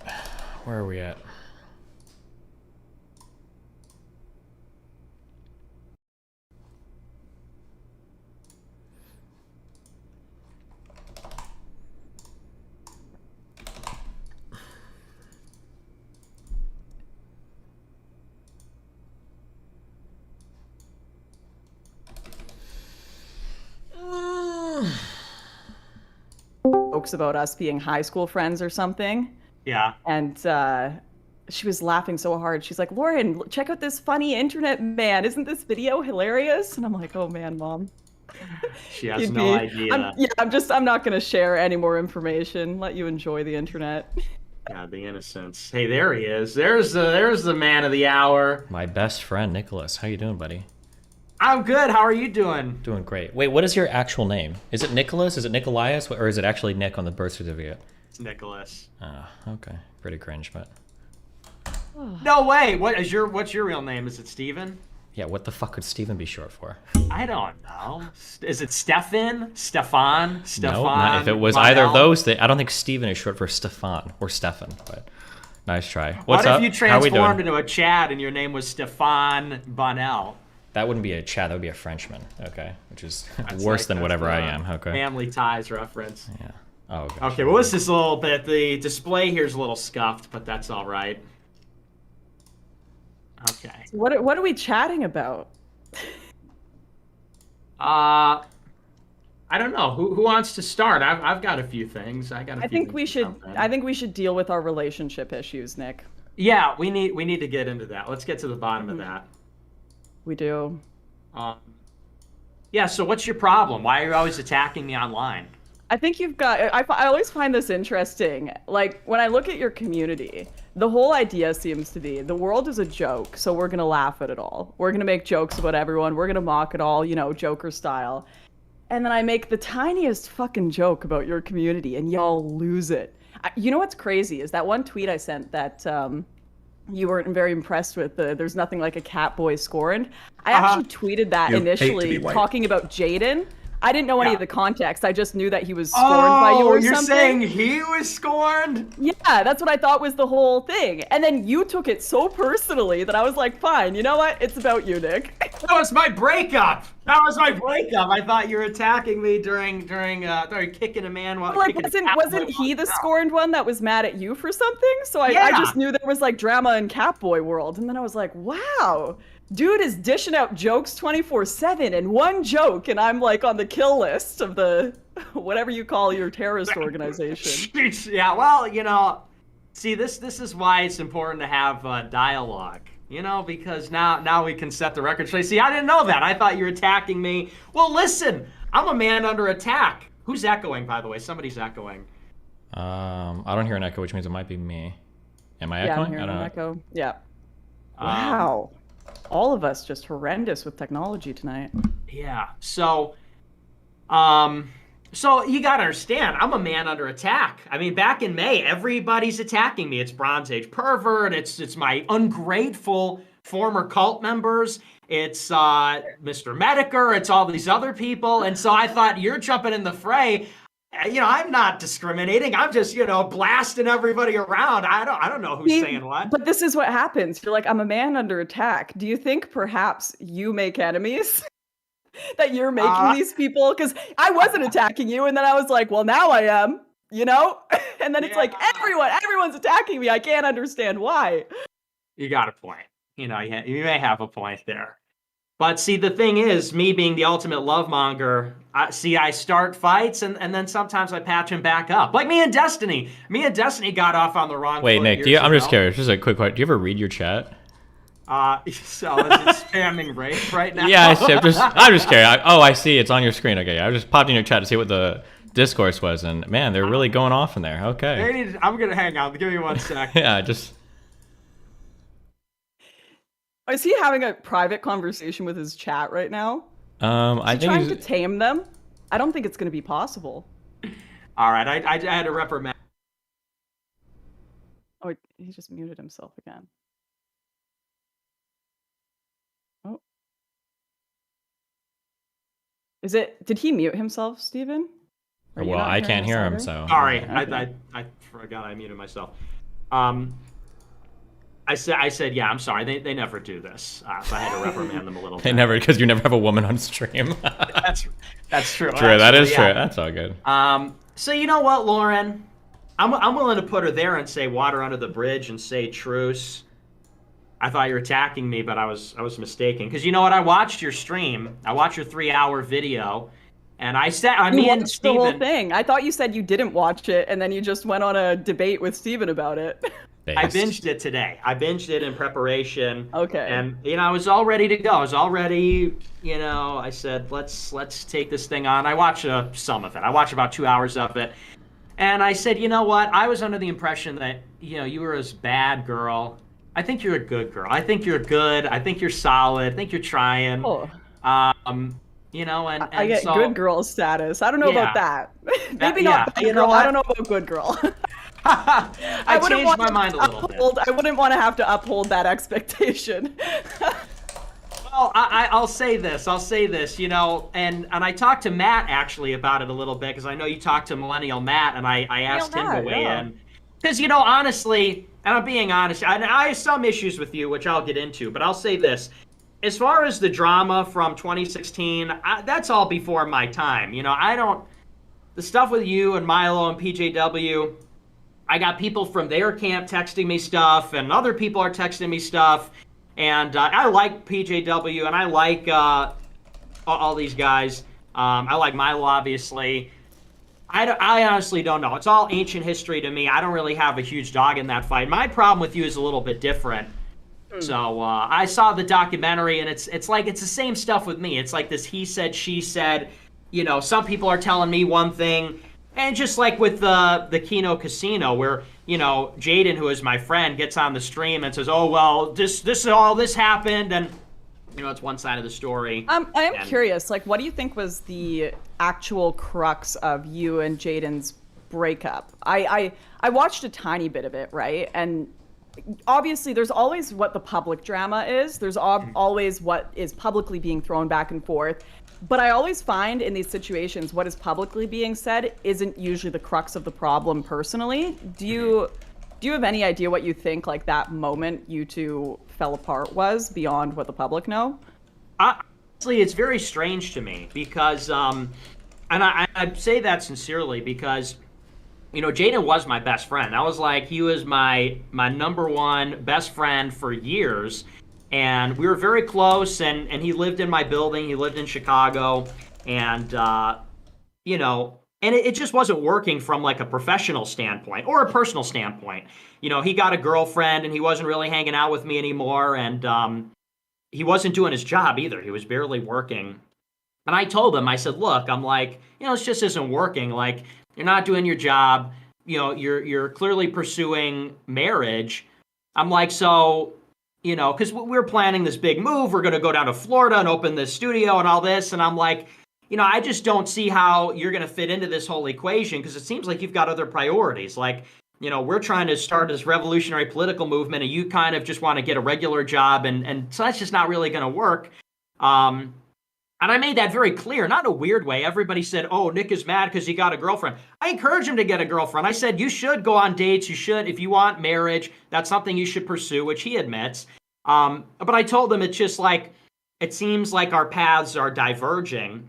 Speaker 1: Where are we at?
Speaker 5: Jokes about us being high school friends or something.
Speaker 6: Yeah.
Speaker 5: And she was laughing so hard. She's like, Lauren, check out this funny internet man. Isn't this video hilarious? And I'm like, oh man, Mom.
Speaker 6: She has no idea.
Speaker 5: I'm not gonna share any more information. Let you enjoy the internet.
Speaker 6: God, the innocence. Hey, there he is. There's the man of the hour.
Speaker 1: My best friend, Nicholas. How you doing, buddy?
Speaker 6: I'm good. How are you doing?
Speaker 1: Doing great. Wait, what is your actual name? Is it Nicholas? Is it Nicholias? Or is it actually Nick on the birth certificate?
Speaker 6: It's Nicholas.
Speaker 1: Oh, okay. Pretty cringe, but...
Speaker 6: No way. What's your real name? Is it Steven?
Speaker 1: Yeah, what the fuck could Steven be short for?
Speaker 6: I don't know. Is it Stefan? Stefan?
Speaker 1: No, not if it was
Speaker 6: Monel?
Speaker 1: either of those. I don't think Steven is short for Stefan or Stefan, but nice try. What's
Speaker 6: what
Speaker 1: up?
Speaker 6: If you
Speaker 1: How we doing?
Speaker 6: transformed into a Chad and your name was Stefan Bonnell?
Speaker 1: That wouldn't be a Chad. That would be a Frenchman. Okay, which is
Speaker 6: That's
Speaker 1: worse
Speaker 6: like-
Speaker 1: than
Speaker 6: that's
Speaker 1: whatever
Speaker 6: the
Speaker 1: I am. Okay.
Speaker 6: Family Ties reference.
Speaker 1: Yeah. Oh. Gosh.
Speaker 6: Okay, well, this is a little bit. The display here's a little scuffed, but that's all right. Okay.
Speaker 5: What are we chatting about?
Speaker 6: I don't know. Who wants to start? I've got a few things. I
Speaker 5: think we should deal with our relationship issues, Nick.
Speaker 6: Yeah, we need to get into that. Let's get to the bottom of that.
Speaker 5: We do.
Speaker 6: Yeah. So what's your problem? Why are you always attacking me online?
Speaker 5: I think you've got. I always find this interesting. Like when I look at your community, the whole idea seems to be the world is a joke, so we're gonna laugh at it all. We're gonna make jokes about everyone. We're gonna mock it all, Joker style. And then I make the tiniest fucking joke about your community, and y'all lose it. You know what's crazy is that one tweet I sent that you weren't very impressed with. There's nothing like a cat boy scorned. I actually tweeted that initially, talking about Jaden. I didn't know any of the context. I just knew that he was scorned by you or
Speaker 6: you're
Speaker 5: something.
Speaker 6: saying he was scorned?
Speaker 5: Yeah, that's what I thought was the whole thing. And then you took it so personally that I was like, fine, you know what? It's about you, Nick.
Speaker 6: That was my breakup. I thought you were attacking me during kicking a man while
Speaker 5: Like,
Speaker 6: kicking a cat
Speaker 5: wasn't
Speaker 6: boy
Speaker 5: he the
Speaker 6: while-
Speaker 5: scorned one that was mad at you for something? So I just knew there was like drama in Catboy world. And then I was like, wow. Dude is dishing out jokes 24/7 and one joke, and I'm like on the kill list of the whatever you call your terrorist organization.
Speaker 6: Yeah, well, see, this is why it's important to have dialogue, because now we can set the record straight. See, I didn't know that. I thought you were attacking me. Well, listen, I'm a man under attack. Who's echoing, by the way? Somebody's echoing.
Speaker 1: I don't hear an echo, which means it might be me. Am I
Speaker 5: Yeah,
Speaker 1: echoing?
Speaker 5: I'm hearing
Speaker 1: I don't
Speaker 5: an
Speaker 1: know.
Speaker 5: echo. Yeah. Wow. All of us just horrendous with technology tonight.
Speaker 6: Yeah. So you gotta understand, I'm a man under attack. I mean, back in May, everybody's attacking me. It's Bronze Age pervert. It's my ungrateful former cult members. It's Mr. Mediker. It's all these other people. And so I thought, you're jumping in the fray. I'm not discriminating. I'm just, blasting everybody around. I don't know who's saying what.
Speaker 5: But this is what happens. You're like, I'm a man under attack. Do you think perhaps you make enemies? That you're making these people? Because I wasn't attacking you, and then I was like, well, now I am, And then it's like, everyone's attacking me. I can't understand why.
Speaker 6: You got a point. You may have a point there. But see, the thing is, me being the ultimate love monger, I start fights and then sometimes I patch them back up. Like me and Destiny. Me and Destiny got off on the wrong
Speaker 1: Wait,
Speaker 6: foot
Speaker 1: Nick,
Speaker 6: years
Speaker 1: I'm just
Speaker 6: ago.
Speaker 1: curious. Just a quick question. Do you ever read your chat?
Speaker 6: So is it spamming rape right now?
Speaker 1: Yeah, I'm just curious. I see. It's on your screen. Okay, I just popped in your chat to see what the discourse was, and man, they're really going off in there. Okay.
Speaker 6: I'm gonna hang on. Give me 1 sec.
Speaker 1: Yeah, just.
Speaker 5: Is he having a private conversation with his chat right now?
Speaker 1: I think
Speaker 5: Trying to tame them? I don't think it's going to be possible.
Speaker 6: All right, I had to reprimand.
Speaker 5: Oh, he just muted himself again. Oh. Did he mute himself, Steven? Are you
Speaker 1: Well,
Speaker 5: not
Speaker 1: I
Speaker 5: hearing
Speaker 1: can't
Speaker 5: us
Speaker 1: hear him,
Speaker 5: either?
Speaker 1: so.
Speaker 6: Sorry,
Speaker 5: Okay.
Speaker 6: I forgot I muted myself. I said, yeah, I'm sorry. They never do this, so I had to reprimand them a little
Speaker 1: They
Speaker 6: bit.
Speaker 1: never, because you never have a woman on stream.
Speaker 6: That's true.
Speaker 1: True, that is
Speaker 6: Actually,
Speaker 1: true.
Speaker 6: yeah.
Speaker 1: That's all good.
Speaker 6: So you know what, Lauren? I'm willing to put her there and say water under the bridge and say truce. I thought you were attacking me, but I was mistaken. Because you know what? I watched your stream. I watched your 3-hour video, and I said,
Speaker 5: You
Speaker 6: me and
Speaker 5: watched the whole
Speaker 6: Steven,
Speaker 5: thing. I thought you said you didn't watch it, and then you just went on a debate with Steven about it.
Speaker 6: I
Speaker 1: Based.
Speaker 6: binged it today. I binged it in preparation.
Speaker 5: Okay.
Speaker 6: And I was all ready to go. I was all ready. I said, let's take this thing on. I watched some of it. I watched about 2 hours of it. And I said, you know what? I was under the impression that, you were this bad girl. I think you're a good girl. I think you're good. I think you're solid. I think you're trying.
Speaker 5: Oh,
Speaker 6: And
Speaker 5: I get
Speaker 6: so,
Speaker 5: good girl status. I don't know
Speaker 6: Yeah.
Speaker 5: about that. Maybe
Speaker 6: yeah,
Speaker 5: not bad
Speaker 6: you know
Speaker 5: girl.
Speaker 6: what?
Speaker 5: I don't know about good girl.
Speaker 6: I
Speaker 5: wouldn't
Speaker 6: changed
Speaker 5: want
Speaker 6: my
Speaker 5: to
Speaker 6: mind a little bit.
Speaker 5: I wouldn't want to have to uphold that expectation.
Speaker 6: Well, I'll say this. And I talked to Matt actually about it a little bit because I know you talked to Millennial Matt, and I asked him to
Speaker 5: Matt,
Speaker 6: weigh
Speaker 5: yeah.
Speaker 6: in. Because honestly, and I'm being honest, I have some issues with you, which I'll get into. But I'll say this: as far as the drama from 2016, that's all before my time. I don't. The stuff with you and Milo and PJW, I got people from their camp texting me stuff, and other people are texting me stuff. And I like PJW, and I like all these guys. I like Milo, obviously. I honestly don't know. It's all ancient history to me. I don't really have a huge dog in that fight. My problem with you is a little bit different. So I saw the documentary, and it's like it's the same stuff with me. It's like this he said, she said. Some people are telling me one thing, and just like with the Keno Casino, where Jaden, who is my friend, gets on the stream and says, "Oh well, this happened," and it's one side of the story.
Speaker 5: I am curious. Like, what do you think was the actual crux of you and Jaden's breakup? I watched a tiny bit of it, right? And obviously, there's always what the public drama is. There's always what is publicly being thrown back and forth. But I always find in these situations, what is publicly being said isn't usually the crux of the problem personally. Do you have any idea what you think, like, that moment you two fell apart was beyond what the public know?
Speaker 6: Honestly, it's very strange to me because, and I say that sincerely because, Jaden was my best friend. He was my number one best friend for years. And we were very close, and he lived in my building. He lived in Chicago, and, and it just wasn't working from, like, a professional standpoint or a personal standpoint. He got a girlfriend, and he wasn't really hanging out with me anymore, and he wasn't doing his job either. He was barely working. And I told him, I said, look, I'm like, this just isn't working. Like, you're not doing your job. You're clearly pursuing marriage. I'm like, so... because we're planning this big move. We're going to go down to Florida and open this studio and all this. And I'm like, I just don't see how you're going to fit into this whole equation because it seems like you've got other priorities. Like, we're trying to start this revolutionary political movement and you kind of just want to get a regular job. And so that's just not really going to work. And I made that very clear, not in a weird way. Everybody said, oh, Nick is mad because he got a girlfriend. I encouraged him to get a girlfriend. I said, you should go on dates. You should, if you want marriage, that's something you should pursue, which he admits. But I told him it's just like, it seems like our paths are diverging.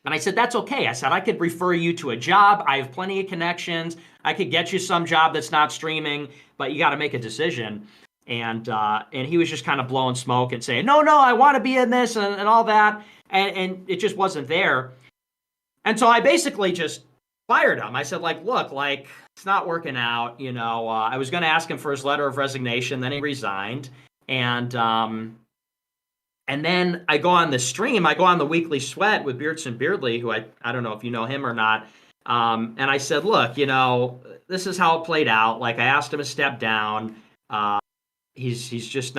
Speaker 6: And I said, that's okay. I said, I could refer you to a job. I have plenty of connections. I could get you some job that's not streaming, but you got to make a decision. And he was just kind of blowing smoke and saying, no, I want to be in this and all that. And it just wasn't there. And so I basically just fired him. I said, look, it's not working out. I was going to ask him for his letter of resignation. Then he resigned. And then I go on the stream. I go on the Weekly Sweat with Beardson Beardley, who I don't know if you know him or not. And I said, look, this is how it played out. I asked him to step down. He's just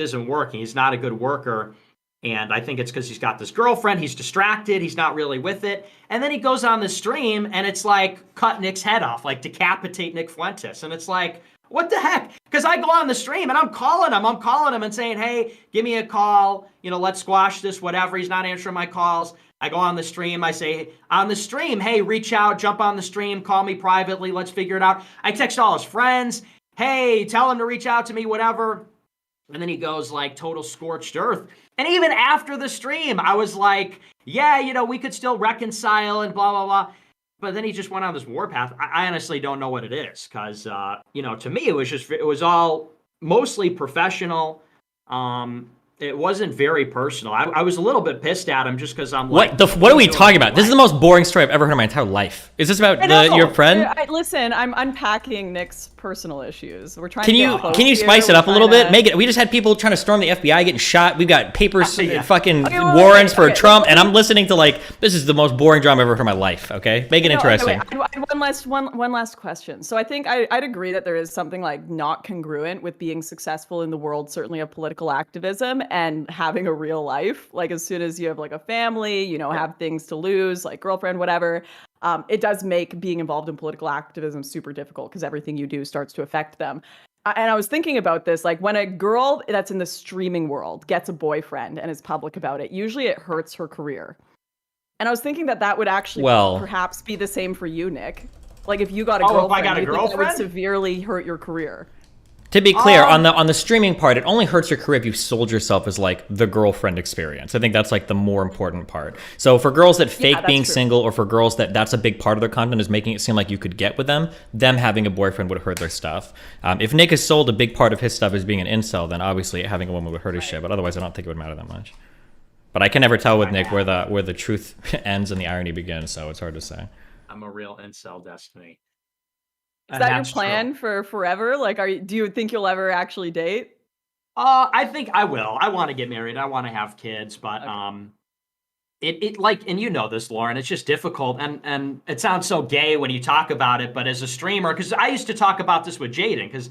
Speaker 6: isn't working. He's not a good worker. And I think it's because he's got this girlfriend. He's distracted. He's not really with it. And then he goes on the stream and it's like cut Nick's head off, like decapitate Nick Fuentes. And it's like, what the heck? Because I go on the stream and I'm calling him and saying, hey, give me a call. Let's squash this, whatever. He's not answering my calls. I go on the stream. I say on the stream, hey, reach out, jump on the stream, call me privately. Let's figure it out. I text all his friends. Hey, tell him to reach out to me, whatever. And then he goes like total scorched earth. And even after the stream, I was like, yeah, you know, we could still reconcile and blah, blah, blah. But then he just went on this warpath. I honestly don't know what it is because, you know, to me, it was all mostly professional. It wasn't very personal. I was a little bit pissed at him just because I'm like...
Speaker 1: What are we talking about? This is the most boring story I've ever heard in my entire life. Is this about your friend?
Speaker 5: Listen, I'm unpacking Nick's personal issues. We're trying
Speaker 1: Can you spice it up a little bit? Make it. We just had people trying to storm the FBI, getting shot. We've got papers, fucking warrants for Trump, and I'm listening to like, this is the most boring drama I've ever heard in my life, okay? Make it interesting.
Speaker 5: Okay, one last question. So I think I'd agree that there is something like not congruent with being successful in the world, certainly of political activism, and having a real life. Like as soon as you have like a family, you know, have things to lose, like girlfriend, whatever, it does make being involved in political activism super difficult because everything you do starts to affect them. And I was thinking about this, like when a girl that's in the streaming world gets a boyfriend and is public about it, usually it hurts her career. And I was thinking that would actually perhaps be the same for you, Nick. Like if you got a girlfriend,
Speaker 6: if I got a girlfriend?
Speaker 5: that would severely hurt your career.
Speaker 1: To be clear, on the streaming part, it only hurts your career if you've sold yourself as like the girlfriend experience. I think that's like the more important part. So for girls that fake being single, or for girls that's a big part of their content is making it seem like you could get with them having a boyfriend would hurt their stuff. If Nick has sold a big part of his stuff as being an incel, then obviously having a woman would hurt his shit. But otherwise, I don't think it would matter that much. But I can never tell with Nick where the truth ends and the irony begins, so it's hard to say.
Speaker 6: I'm a real incel, Destiny.
Speaker 5: Is that your plan for forever? Like, do you think you'll ever actually date?
Speaker 6: I think I will. I want to get married. I want to have kids, but it like, and you know this, Lauren, it's just difficult, and it sounds so gay when you talk about it, but as a streamer, because I used to talk about this with Jaden, because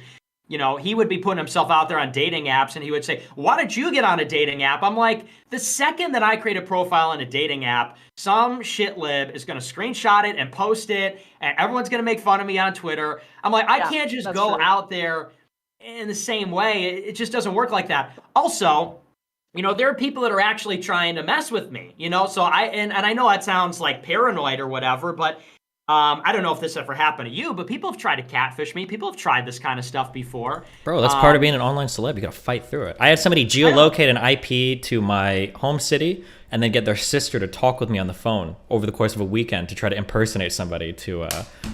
Speaker 6: you know, he would be putting himself out there on dating apps and he would say, why did you get on a dating app? I'm like, the second that I create a profile on a dating app, some shit lib is going to screenshot it and post it and everyone's going to make fun of me on Twitter. I'm like, I can't just go out there in the same way. It just doesn't work like that. Also, you know, there are people that are actually trying to mess with me, you know? So and I know that sounds like paranoid or whatever, but I don't know if this ever happened to you, but people have tried to catfish me. People have tried this kind of stuff before. Bro,
Speaker 1: that's part of being an online celeb. You got to fight through it. I had somebody geolocate an IP to my home city and then get their sister to talk with me on the phone over the course of a weekend to try to impersonate somebody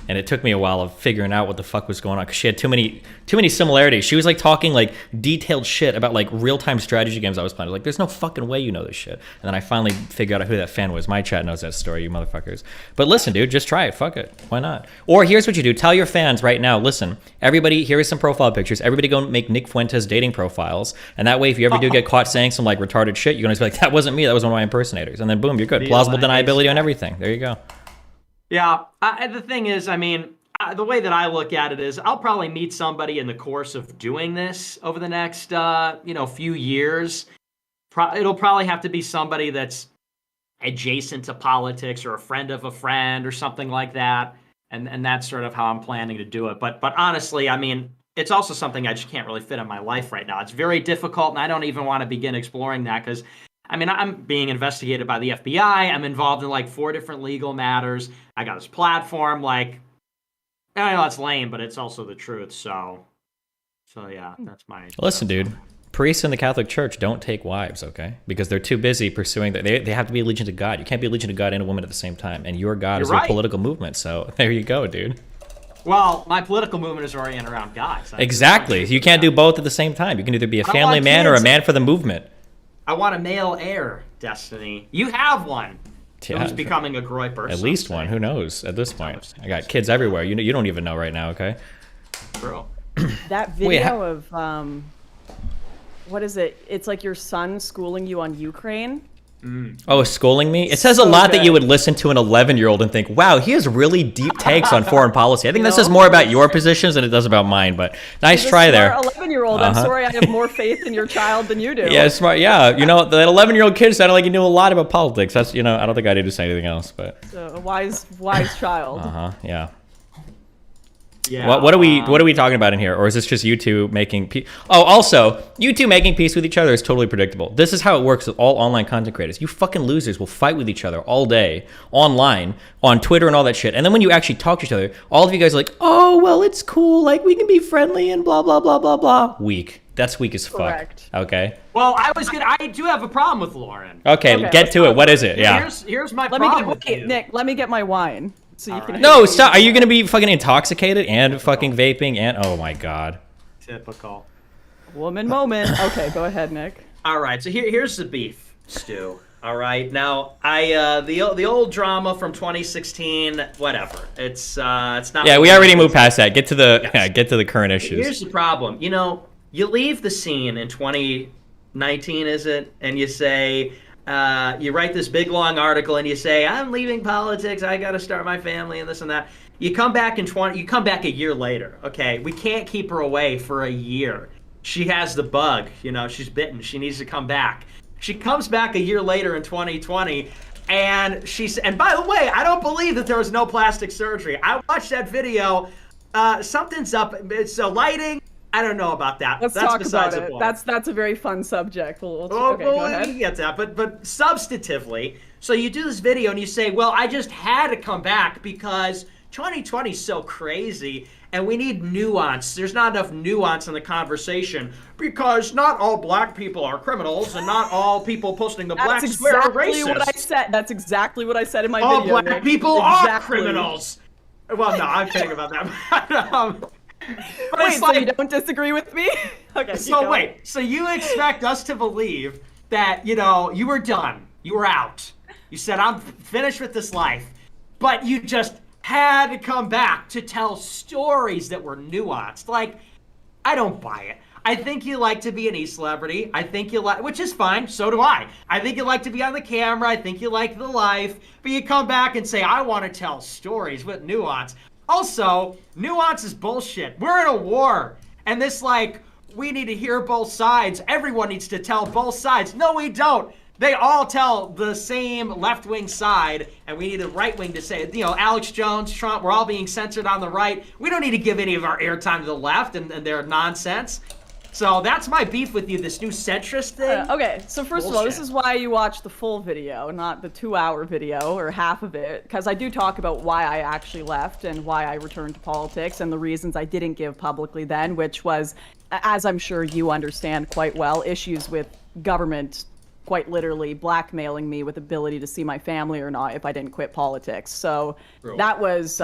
Speaker 1: and it took me a while of figuring out what the fuck was going on because she had too many similarities. She was like talking like detailed shit about like real-time strategy games I was playing. I was like, there's no fucking way you know this shit. And then I finally figured out who that fan was. My chat knows that story, you motherfuckers. But listen, dude, just try it. Fuck it. Why not? Or here's what you do. Tell your fans right now, listen, everybody, here is some profile pictures. Everybody go make Nick Fuentes dating profiles. And that way, if you ever do get caught saying some like retarded shit, you're going to be like, that wasn't me. That was one of my impersonators. And then boom, you're good. Plausible deniability on everything. There you go.
Speaker 6: Yeah. The thing is, I mean, the way that I look at it is I'll probably meet somebody in the course of doing this over the next, few years. It'll probably have to be somebody that's adjacent to politics or a friend of a friend or something like that. And that's sort of how I'm planning to do it. But honestly, I mean, it's also something I just can't really fit in my life right now. It's very difficult, and I don't even want to begin exploring that because, I mean, I'm being investigated by the FBI. I'm involved in like 4 different legal matters. I got this platform. Like, I know it's lame, but it's also the truth. So yeah, that's my.
Speaker 1: Listen, dude. Priests in the Catholic Church don't take wives, okay? Because they're too busy pursuing that. They have to be allegiant to God. You can't be allegiant to God and a woman at the same time. And your God is your political movement. So there you go, dude.
Speaker 6: Well, my political movement is oriented around God. So
Speaker 1: exactly. You can't do both at the same time. You can either be a family man or a man for the movement.
Speaker 6: I want a male heir, Destiny. You have one. Yeah. Who's becoming a groyper.
Speaker 1: At least one. Who knows at this point? I got kids everywhere. You don't even know right now, okay?
Speaker 6: Bro.
Speaker 5: That video of... what is it? It's like your son schooling you on Ukraine.
Speaker 1: Oh, schooling me? It says a lot that you would listen to an 11-year-old and think, wow, he has really deep takes on foreign policy. I think this says more about your positions than it does about mine, but nice try there.
Speaker 5: 11-year-old, I'm sorry I have more faith in your child than you do.
Speaker 1: Yeah, smart. Yeah, you know, that 11-year-old kid sounded like he knew a lot about politics. That's, I don't think I need to say anything else, but.
Speaker 5: So, a wise child.
Speaker 1: Yeah.
Speaker 6: Yeah.
Speaker 1: What are we talking about in here? Or is this just you two making peace? Oh, also, you two making peace with each other is totally predictable. This is how it works with all online content creators. You fucking losers will fight with each other all day online, on Twitter and all that shit. And then when you actually talk to each other, all of you guys are like, oh, well, it's cool. Like, we can be friendly and blah, blah, blah, blah, blah. Weak. That's weak as fuck.
Speaker 5: Correct.
Speaker 1: Okay.
Speaker 6: Well, I do have a problem with Lauren.
Speaker 1: Okay, get to it. What is it? Yeah.
Speaker 6: Here's my problem with you.
Speaker 5: Nick, let me get my wine. So you can.
Speaker 1: No, stop. Are you going to be fucking intoxicated and fucking vaping and oh my god.
Speaker 6: Typical.
Speaker 5: Woman moment. Okay, go ahead, Nick.
Speaker 6: All right, so here's the beef, Stu. All right, now the old drama from 2016, whatever. It's not.
Speaker 1: Yeah, we already moved past that. Get to the current issues.
Speaker 6: Here's the problem. You know, you leave the scene in 2019, is it? And you say. You write this big long article and you say, I'm leaving politics, I gotta start my family and this and that. You come back a year later. Okay, we can't keep her away for a year. She has the bug, she's bitten, she needs to come back. She comes back a year later in 2020 and and by the way, I don't believe that there was no plastic surgery. I watched that video, something's up, it's lighting. I don't know about that.
Speaker 5: Let's talk about it. That's a very fun subject. Okay, go ahead.
Speaker 6: We get that, but substantively, so you do this video and you say, well, I just had to come back because 2020 is so crazy and we need nuance. There's not enough nuance in the conversation because not all black people are criminals and not all people posting the black square are racist.
Speaker 5: What I said. That's exactly what I said in my
Speaker 6: all
Speaker 5: video.
Speaker 6: All black people are criminals. Well, no, I'm kidding about that. But
Speaker 5: wait, so you don't disagree with me? Okay.
Speaker 6: So wait, so you expect us to believe that, you were done. You were out. You said, I'm finished with this life. But you just had to come back to tell stories that were nuanced. Like, I don't buy it. I think you like to be an e-celebrity. I think you like, which is fine. So do I. I think you like to be on the camera. I think you like the life. But you come back and say, I want to tell stories with nuance. Also, nuance is bullshit. We're in a war. And this, we need to hear both sides. Everyone needs to tell both sides. No, we don't. They all tell the same left-wing side, and we need the right wing to say, Alex Jones, Trump, we're all being censored on the right. We don't need to give any of our airtime to the left and their nonsense. So that's my beef with you, this new centrist thing.
Speaker 5: Okay, so first of all, this is why you watch the full video, not the 2-hour video or half of it, because I do talk about why I actually left and why I returned to politics and the reasons I didn't give publicly then, which was, as I'm sure you understand quite well, issues with government quite literally blackmailing me with ability to see my family or not if I didn't quit politics. So that was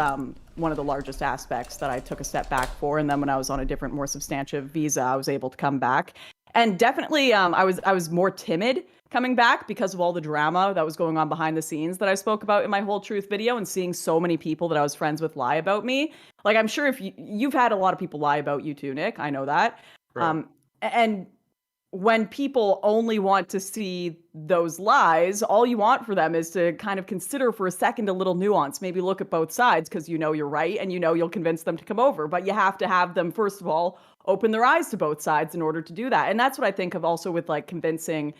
Speaker 5: one of the largest aspects that I took a step back for. And then when I was on a different, more substantive visa, I was able to come back. And definitely I was more timid coming back because of all the drama that was going on behind the scenes that I spoke about in my whole truth video, and seeing so many people that I was friends with lie about me. Like, I'm sure if you've had a lot of people lie about you too, Nick, I know that. Right. And when people only want to see those lies, all you want for them is to kind of consider for a second a little nuance, maybe look at both sides because you're right and you'll convince them to come over. But you have to have them, first of all, open their eyes to both sides in order to do that. And that's what I think of also with convincing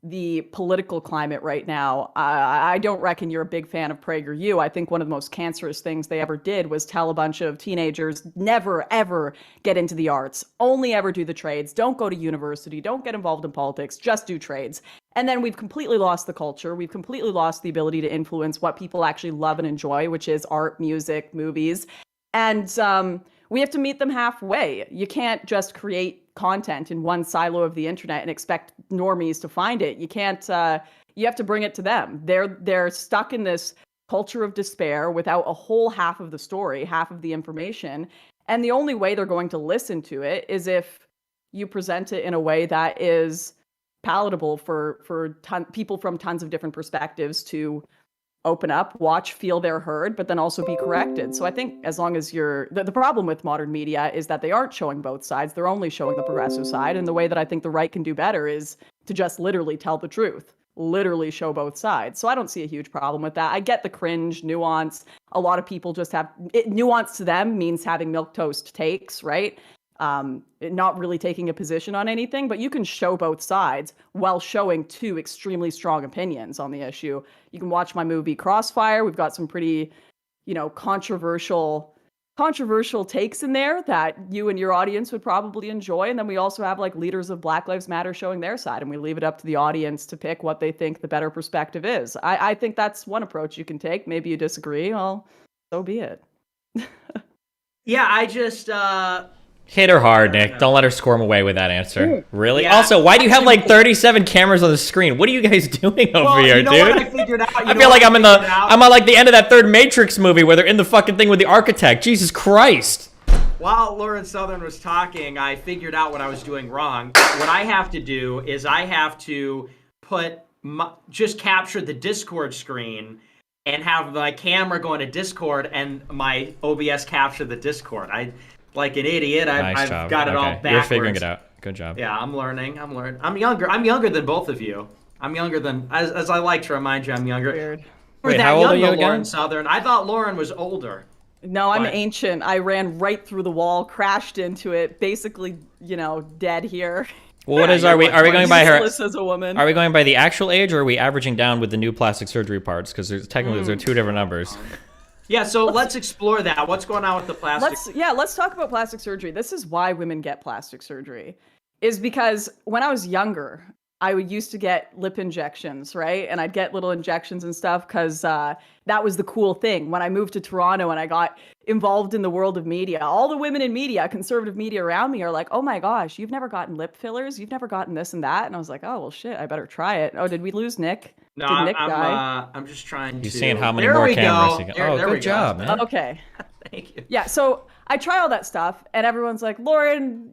Speaker 5: the political climate right now. I don't reckon you're a big fan of PragerU. I think one of the most cancerous things they ever did was tell a bunch of teenagers, never, ever get into the arts, only ever do the trades, don't go to university, don't get involved in politics, just do trades. And then we've completely lost the culture. We've completely lost the ability to influence what people actually love and enjoy, which is art, music, movies. And we have to meet them halfway. You can't just create content in one silo of the internet and expect normies to find it. You can't, you have to bring it to them. They're stuck in this culture of despair without a whole half of the story, half of the information. And the only way they're going to listen to it is if you present it in a way that is palatable for people from tons of different perspectives to open up, watch, feel they're heard, but then also be corrected. So I think as long as the problem with modern media is that they aren't showing both sides. They're only showing the progressive side. And the way that I think the right can do better is to just literally tell the truth, literally show both sides. So I don't see a huge problem with that. I get the cringe, nuance. A lot of people just have nuance to them means having milquetoast takes, right? Not really taking a position on anything, but you can show both sides while showing two extremely strong opinions on the issue. You can watch my movie Crossfire. We've got some pretty, controversial controversial takes in there that you and your audience would probably enjoy. And then we also have like leaders of Black Lives Matter showing their side, and we leave it up to the audience to pick what they think the better perspective is. I think that's one approach you can take. Maybe you disagree. Well, so be it.
Speaker 6: Yeah, I just
Speaker 1: Hit her hard, Nick. Don't let her squirm away with that answer. Really?
Speaker 6: Yeah.
Speaker 1: Also, why do you have like 37 cameras on the screen? What are you guys doing over here,
Speaker 6: you know
Speaker 1: dude?
Speaker 6: What I figured out?
Speaker 1: I feel like I'm at like the end of that third Matrix movie where they're in the fucking thing with the architect. Jesus Christ.
Speaker 6: While Lauren Southern was talking, I figured out what I was doing wrong. What I have to do is I have to just capture the Discord screen and have my camera go into Discord and my OBS capture the Discord. Like an idiot, I've got it all backwards.
Speaker 1: You're figuring it out. Good job.
Speaker 6: Yeah, I'm learning. I'm younger than both of you. I'm younger than, as I like to remind you, I'm younger.
Speaker 5: Weird.
Speaker 1: Wait, how old are you again?
Speaker 6: Lauren Southern. I thought Lauren was older.
Speaker 5: No, I'm ancient. I ran right through the wall, crashed into it, basically, dead here.
Speaker 1: Well, are we going by her?
Speaker 5: As a woman.
Speaker 1: Are we going by the actual age, or are we averaging down with the new plastic surgery parts? Because there's technically two different numbers.
Speaker 6: Yeah, so let's explore that. What's going on with the plastic?
Speaker 5: Let's talk about plastic surgery. This is why women get plastic surgery, is because when I was younger, I used to get lip injections, right? And I'd get little injections and stuff because that was the cool thing. When I moved to Toronto and I got involved in the world of media, all the women in media, conservative media around me are like, oh my gosh, you've never gotten lip fillers? You've never gotten this and that? And I was like, oh, well, shit, I better try it. Oh, did we lose Nick?
Speaker 6: No,
Speaker 5: did Nick die?
Speaker 6: I'm just trying to...
Speaker 1: You're seeing how many more cameras you got. Oh, good job, man.
Speaker 5: Okay.
Speaker 6: Thank you.
Speaker 5: Yeah, so I try all that stuff, and everyone's like, Lauren,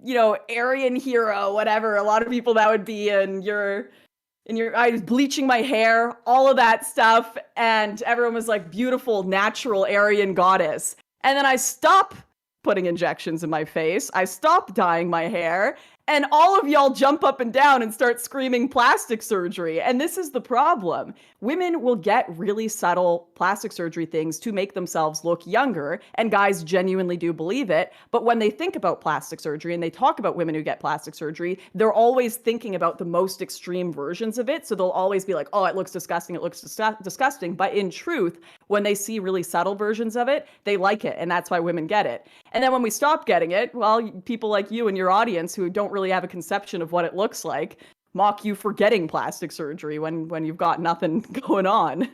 Speaker 5: Aryan hero, whatever. A lot of people that would be I was bleaching my hair, all of that stuff, and everyone was like, beautiful, natural Aryan goddess. And then I stop putting injections in my face. I stop dyeing my hair. And all of y'all jump up and down and start screaming plastic surgery. And this is the problem. Women will get really subtle plastic surgery things to make themselves look younger. And guys genuinely do believe it. But when they think about plastic surgery and they talk about women who get plastic surgery, they're always thinking about the most extreme versions of it. So they'll always be like, oh, it looks disgusting. It looks disgusting. But in truth, when they see really subtle versions of it, they like it. And that's why women get it. And then when we stop getting it, well, people like you and your audience who don't really have a conception of what it looks like mock you for getting plastic surgery when you've got nothing going on.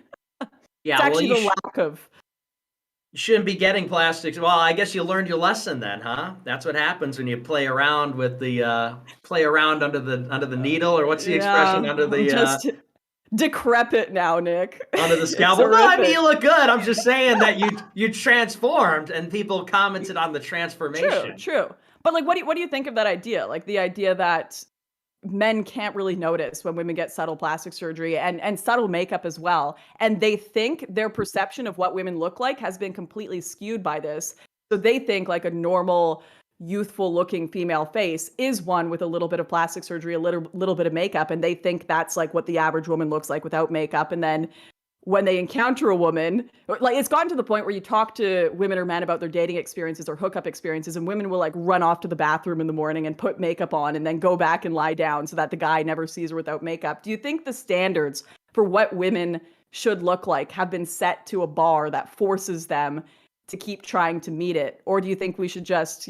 Speaker 6: Yeah,
Speaker 5: it's actually the lack of...
Speaker 6: You shouldn't be getting plastics. Well, I guess you learned your lesson then, huh? That's what happens when you play around with the play around under the needle, or what's the expression under the
Speaker 5: just decrepit now, Nick.
Speaker 6: Under the scalpel. No, I mean you look good. I'm just saying that you transformed and people commented on the transformation.
Speaker 5: True. But like, what do you think of that idea? Like the idea that men can't really notice when women get subtle plastic surgery and subtle makeup as well. And they think their perception of what women look like has been completely skewed by this. So they think like a normal, youthful looking female face is one with a little bit of plastic surgery, a little bit of makeup. And they think that's like what the average woman looks like without makeup. And then when they encounter a woman, like it's gotten to the point where you talk to women or men about their dating experiences or hookup experiences, and women will like run off to the bathroom in the morning and put makeup on and then go back and lie down so that the guy never sees her without makeup. Do you think the standards for what women should look like have been set to a bar that forces them to keep trying to meet it? Or do you think we should just,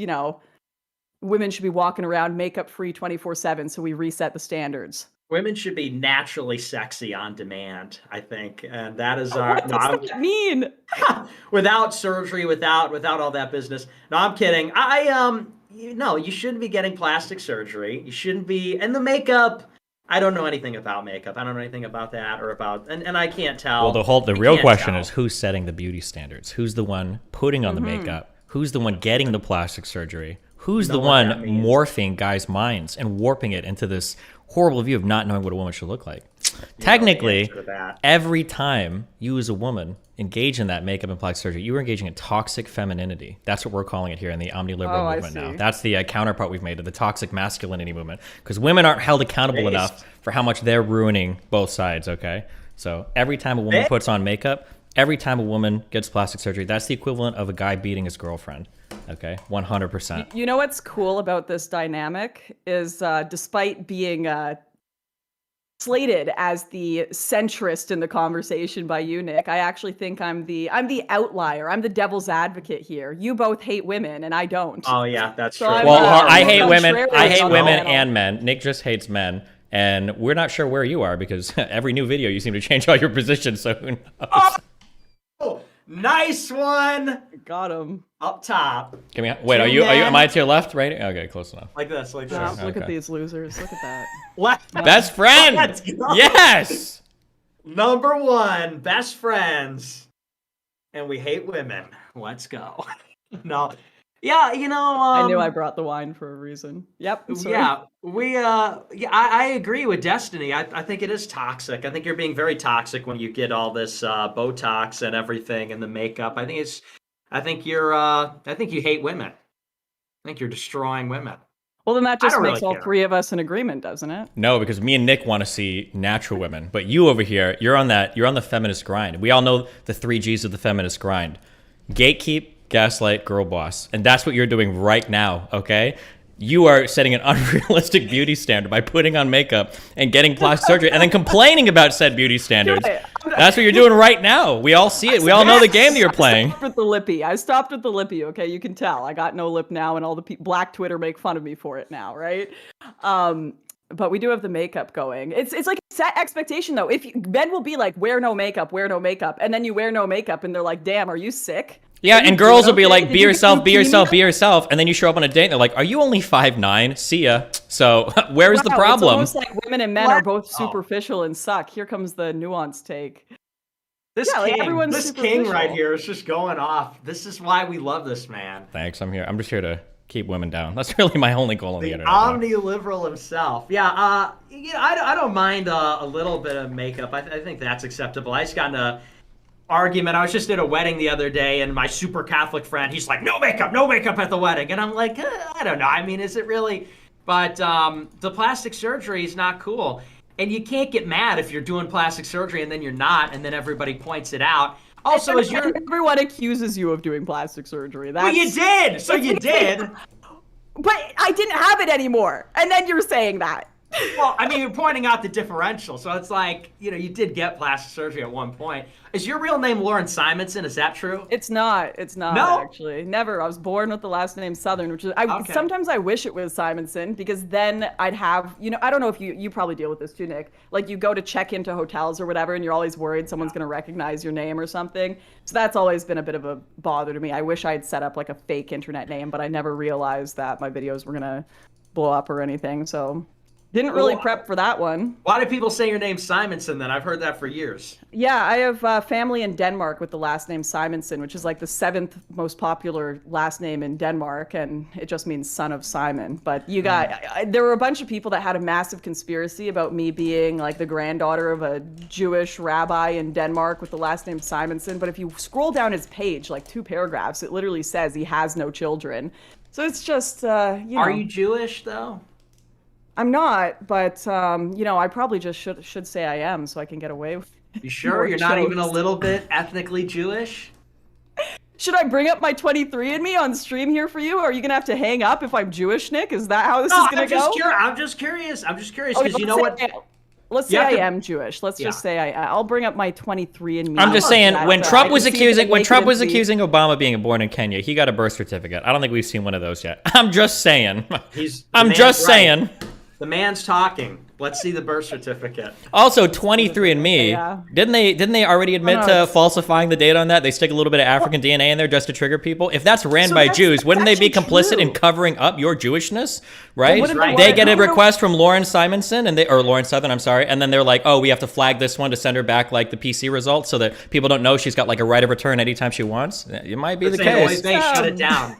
Speaker 5: women should be walking around makeup free 24/7 so we reset the standards?
Speaker 6: Women should be naturally sexy on demand, I think, and that is
Speaker 5: What does that mean?
Speaker 6: Without surgery, without all that business. No, I'm kidding. You shouldn't be getting plastic surgery. You shouldn't be, and the makeup. I don't know anything about makeup. I don't know anything about that or about, and I can't tell.
Speaker 1: Well, the real question is who's setting the beauty standards? Who's the one putting on the makeup? Who's the one getting the plastic surgery? Who's the one morphing guys' minds and warping it into this horrible view of not knowing what a woman should look like? Technically, every time you as a woman engage in that makeup and plastic surgery, you are engaging in toxic femininity. That's what we're calling it here in the omniliberal movement now. That's the counterpart we've made to the toxic masculinity movement, because women aren't held accountable enough for how much they're ruining both sides, okay? So every time a woman puts on makeup, every time a woman gets plastic surgery, that's the equivalent of a guy beating his girlfriend. Okay, 100%.
Speaker 5: You know what's cool about this dynamic is despite being slated as the centrist in the conversation by you, Nick. I actually think I'm the outlier. I'm the devil's advocate here. You both hate women, and I don't.
Speaker 6: Oh yeah, that's
Speaker 5: So
Speaker 6: true.
Speaker 5: I'm,
Speaker 1: Well,
Speaker 5: uh,
Speaker 1: I hate women.
Speaker 5: contrary
Speaker 1: I hate
Speaker 5: on
Speaker 1: women
Speaker 5: that.
Speaker 1: and men. Nick just hates men, and we're not sure where you are because every new video you seem to change all your positions. So who knows?
Speaker 6: Oh, nice one
Speaker 5: Got him.
Speaker 6: up top,
Speaker 1: Can we? Wait, are you? Am I to your left? Right? Okay, close enough.
Speaker 6: like this, like this.
Speaker 5: Look at
Speaker 1: Okay.
Speaker 5: these losers. Look at that.
Speaker 6: What?
Speaker 1: Best friend.
Speaker 6: Let's go.
Speaker 1: Yes.
Speaker 6: Number 1, best friends, and we hate women. Let's go. No, yeah,
Speaker 5: I knew I brought the wine for a reason. Yep. sorry.
Speaker 6: Yeah, I agree with Destiny. I think it is toxic. I think you're being very toxic when you get all this Botox and everything and the makeup. I think you hate women. I think you're destroying women.
Speaker 5: Well, then that just
Speaker 6: don't
Speaker 5: makes
Speaker 6: really
Speaker 5: all
Speaker 6: care.
Speaker 5: 3 of us in agreement, doesn't it?
Speaker 1: No, because me and Nick want to see natural women, but you over here, you're on the feminist grind. We all know the 3 G's of the feminist grind: gatekeep, gaslight, girl boss, and that's what you're doing right now. Okay. You are setting an unrealistic beauty standard by putting on makeup and getting plastic surgery and then complaining about said beauty standards. That's what you're doing right now. We all see it. We all know the game that you're playing.
Speaker 5: I stopped with the lippy. Okay, you can tell. I got no lip now, and all the Black Twitter make fun of me for it now, right? But we do have the makeup going. It's like a set expectation though. Men will be like, wear no makeup, and then you wear no makeup, and they're like, damn, are you sick?
Speaker 1: Yeah, and girls will be like,
Speaker 5: Did
Speaker 1: be
Speaker 5: you get
Speaker 1: yourself, be yourself,
Speaker 5: leukemia?
Speaker 1: be yourself. And then you show up on a date and they're like, are you only 5'9"? See ya. So where's the
Speaker 5: Wow,
Speaker 1: problem?
Speaker 5: It's almost like women and men are both superficial and suck. Here comes the nuanced take.
Speaker 6: This
Speaker 5: Yeah, like,
Speaker 6: king,
Speaker 5: everyone's
Speaker 6: this king right
Speaker 5: superficial.
Speaker 6: here is just going off. This is why we love this man.
Speaker 1: Thanks, I'm here. I'm just here to keep women down. That's really my only goal on the
Speaker 6: The
Speaker 1: internet. now.
Speaker 6: omni-liberal himself. Yeah, I don't mind a little bit of makeup. I think that's acceptable. I just got in a argument. I was just at a wedding the other day, and my super Catholic friend, he's like, no makeup at the wedding. And I'm like, I don't know. I mean, is it really? But the plastic surgery is not cool. And you can't get mad if you're doing plastic surgery and then you're not, and then everybody points it out. Also, as you're...
Speaker 5: Everyone accuses you of doing plastic surgery.
Speaker 6: Well, you did! So you did!
Speaker 5: But I didn't have it anymore. And then you're saying that.
Speaker 6: Well, I mean, you're pointing out the differential. So it's like, you did get plastic surgery at one point. Is your real name Lauren Simonson? Is that true?
Speaker 5: It's not
Speaker 6: No?
Speaker 5: actually. Never. I was born with the last name Southern, which is
Speaker 6: Okay.
Speaker 5: sometimes I wish it was Simonson, because then I'd have, I don't know if you probably deal with this too, Nick. Like, you go to check into hotels or whatever, and you're always worried someone's going to recognize your name or something. So that's always been a bit of a bother to me. I wish I had set up like a fake internet name, but I never realized that my videos were going to blow up or anything. So didn't really prep for that one.
Speaker 6: Why do people say your name's Simonson then? I've heard that for years.
Speaker 5: Yeah, I have family in Denmark with the last name Simonson, which is like the 7th most popular last name in Denmark, and it just means son of Simon. But you got, there were a bunch of people that had a massive conspiracy about me being like the granddaughter of a Jewish rabbi in Denmark with the last name Simonson. But if you scroll down his page, like 2 paragraphs, it literally says he has no children. So it's just,
Speaker 6: Are you Jewish, though?
Speaker 5: I'm not, but I probably just should say I am so I can get away with it.
Speaker 6: You sure?
Speaker 5: More
Speaker 6: You're not even a
Speaker 5: jokes.
Speaker 6: little bit ethnically Jewish?
Speaker 5: Should I bring up my 23andMe on stream here for you? Or are you gonna have to hang up if I'm Jewish, Nick? Is that how this is gonna go?
Speaker 6: I'm just curious. Because
Speaker 5: Okay,
Speaker 6: you know what?
Speaker 5: Let's
Speaker 6: You
Speaker 5: say
Speaker 6: have
Speaker 5: I
Speaker 6: to-
Speaker 5: am Jewish. Let's just say I'll bring up my 23andMe.
Speaker 1: I'm just saying, when Trump was accusing Obama of being born in Kenya, he got a birth certificate. I don't think we've seen one of those yet. I'm just saying. I'm just saying.
Speaker 6: The man's talking. Let's see the birth certificate.
Speaker 1: Also, 23andMe,
Speaker 5: Yeah.
Speaker 1: didn't they already admit to falsifying the data on that? They stick a little bit of African DNA in there just to trigger people. If that's ran by Jews, wouldn't they be
Speaker 5: actually
Speaker 1: complicit
Speaker 5: true.
Speaker 1: in covering up your Jewishness? Right?
Speaker 5: wouldn't
Speaker 6: they
Speaker 1: They
Speaker 6: want-
Speaker 1: get a
Speaker 5: no, no.
Speaker 1: request from Lauren Simonson or Lauren Southern, I'm sorry, and then they're like, oh, we have to flag this one to send her back like the PC results so that people don't know she's got like a right of return anytime she wants. It might be the case.
Speaker 6: They shut it down.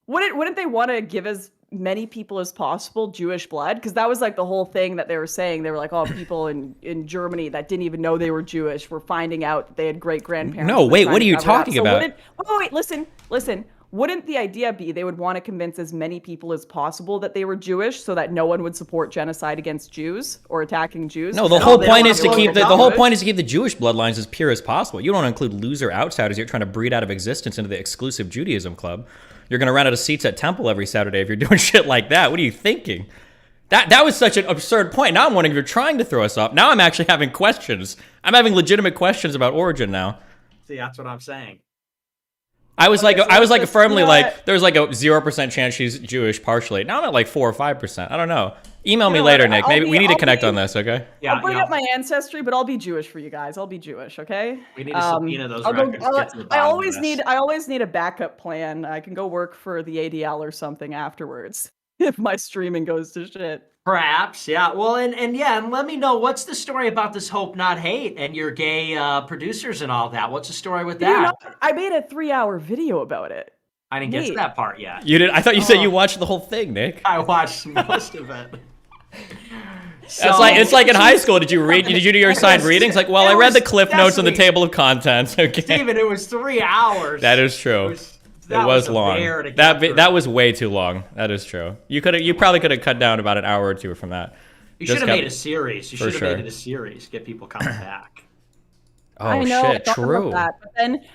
Speaker 5: Wouldn't they want to give as many people as possible Jewish blood? Because that was like the whole thing that they were saying. They were like, oh, people in Germany that didn't even know they were Jewish were finding out that they had great-grandparents.
Speaker 1: No,
Speaker 5: and
Speaker 1: wait,
Speaker 5: trying
Speaker 1: what
Speaker 5: to
Speaker 1: are you
Speaker 5: cover it up.
Speaker 1: talking
Speaker 5: So
Speaker 1: about?
Speaker 5: wait, listen. Wouldn't the idea be they would want to convince as many people as possible that they were Jewish so that no one would support genocide against Jews or attacking Jews?
Speaker 1: No, the whole
Speaker 6: they
Speaker 1: point
Speaker 6: don't
Speaker 1: is to
Speaker 6: want
Speaker 1: keep
Speaker 6: to
Speaker 1: the whole
Speaker 6: Jewish.
Speaker 1: point is to keep the Jewish bloodlines as pure as possible. You don't want to include loser outsiders you're trying to breed out of existence into the exclusive Judaism club. You're going to run out of seats at temple every Saturday if you're doing shit like that. What are you thinking? That was such an absurd point. Now I'm wondering if you're trying to throw us off. Now I'm actually having questions. I'm having legitimate questions about Origin now.
Speaker 6: See, that's what I'm saying.
Speaker 1: I was firmly like, there's like a 0% chance she's Jewish partially. Now I'm at like 4 or 5%. I don't know. Email me later, Nick. Maybe we need to connect on this, okay?
Speaker 6: Yeah,
Speaker 5: I'll bring up my ancestry, but I'll be Jewish for you guys. I'll be Jewish, okay?
Speaker 6: We need to subpoena those records.
Speaker 5: I always need a backup plan. I can go work for the ADL or something afterwards if my streaming goes to shit.
Speaker 6: Perhaps, yeah. Well, and let me know, what's the story about this Hope Not Hate and your gay producers and all that? What's the story with that?
Speaker 5: I made a 3-hour video about it.
Speaker 6: I didn't get to that part yet.
Speaker 1: You did? I thought you said you watched the whole thing, Nick.
Speaker 6: I watched most of it.
Speaker 1: It's like in high school. Did you do your assigned readings? Like, well, I read the cliff notes on the table of contents. Okay.
Speaker 6: Steven, it was 3 hours.
Speaker 1: That is true. It was long. That was way too long. That is true. You probably could have cut down about an hour or two from that.
Speaker 6: You should have made a series. You should have made it a series. Get people coming back.
Speaker 1: Oh
Speaker 5: I know,
Speaker 1: shit! True.
Speaker 5: That.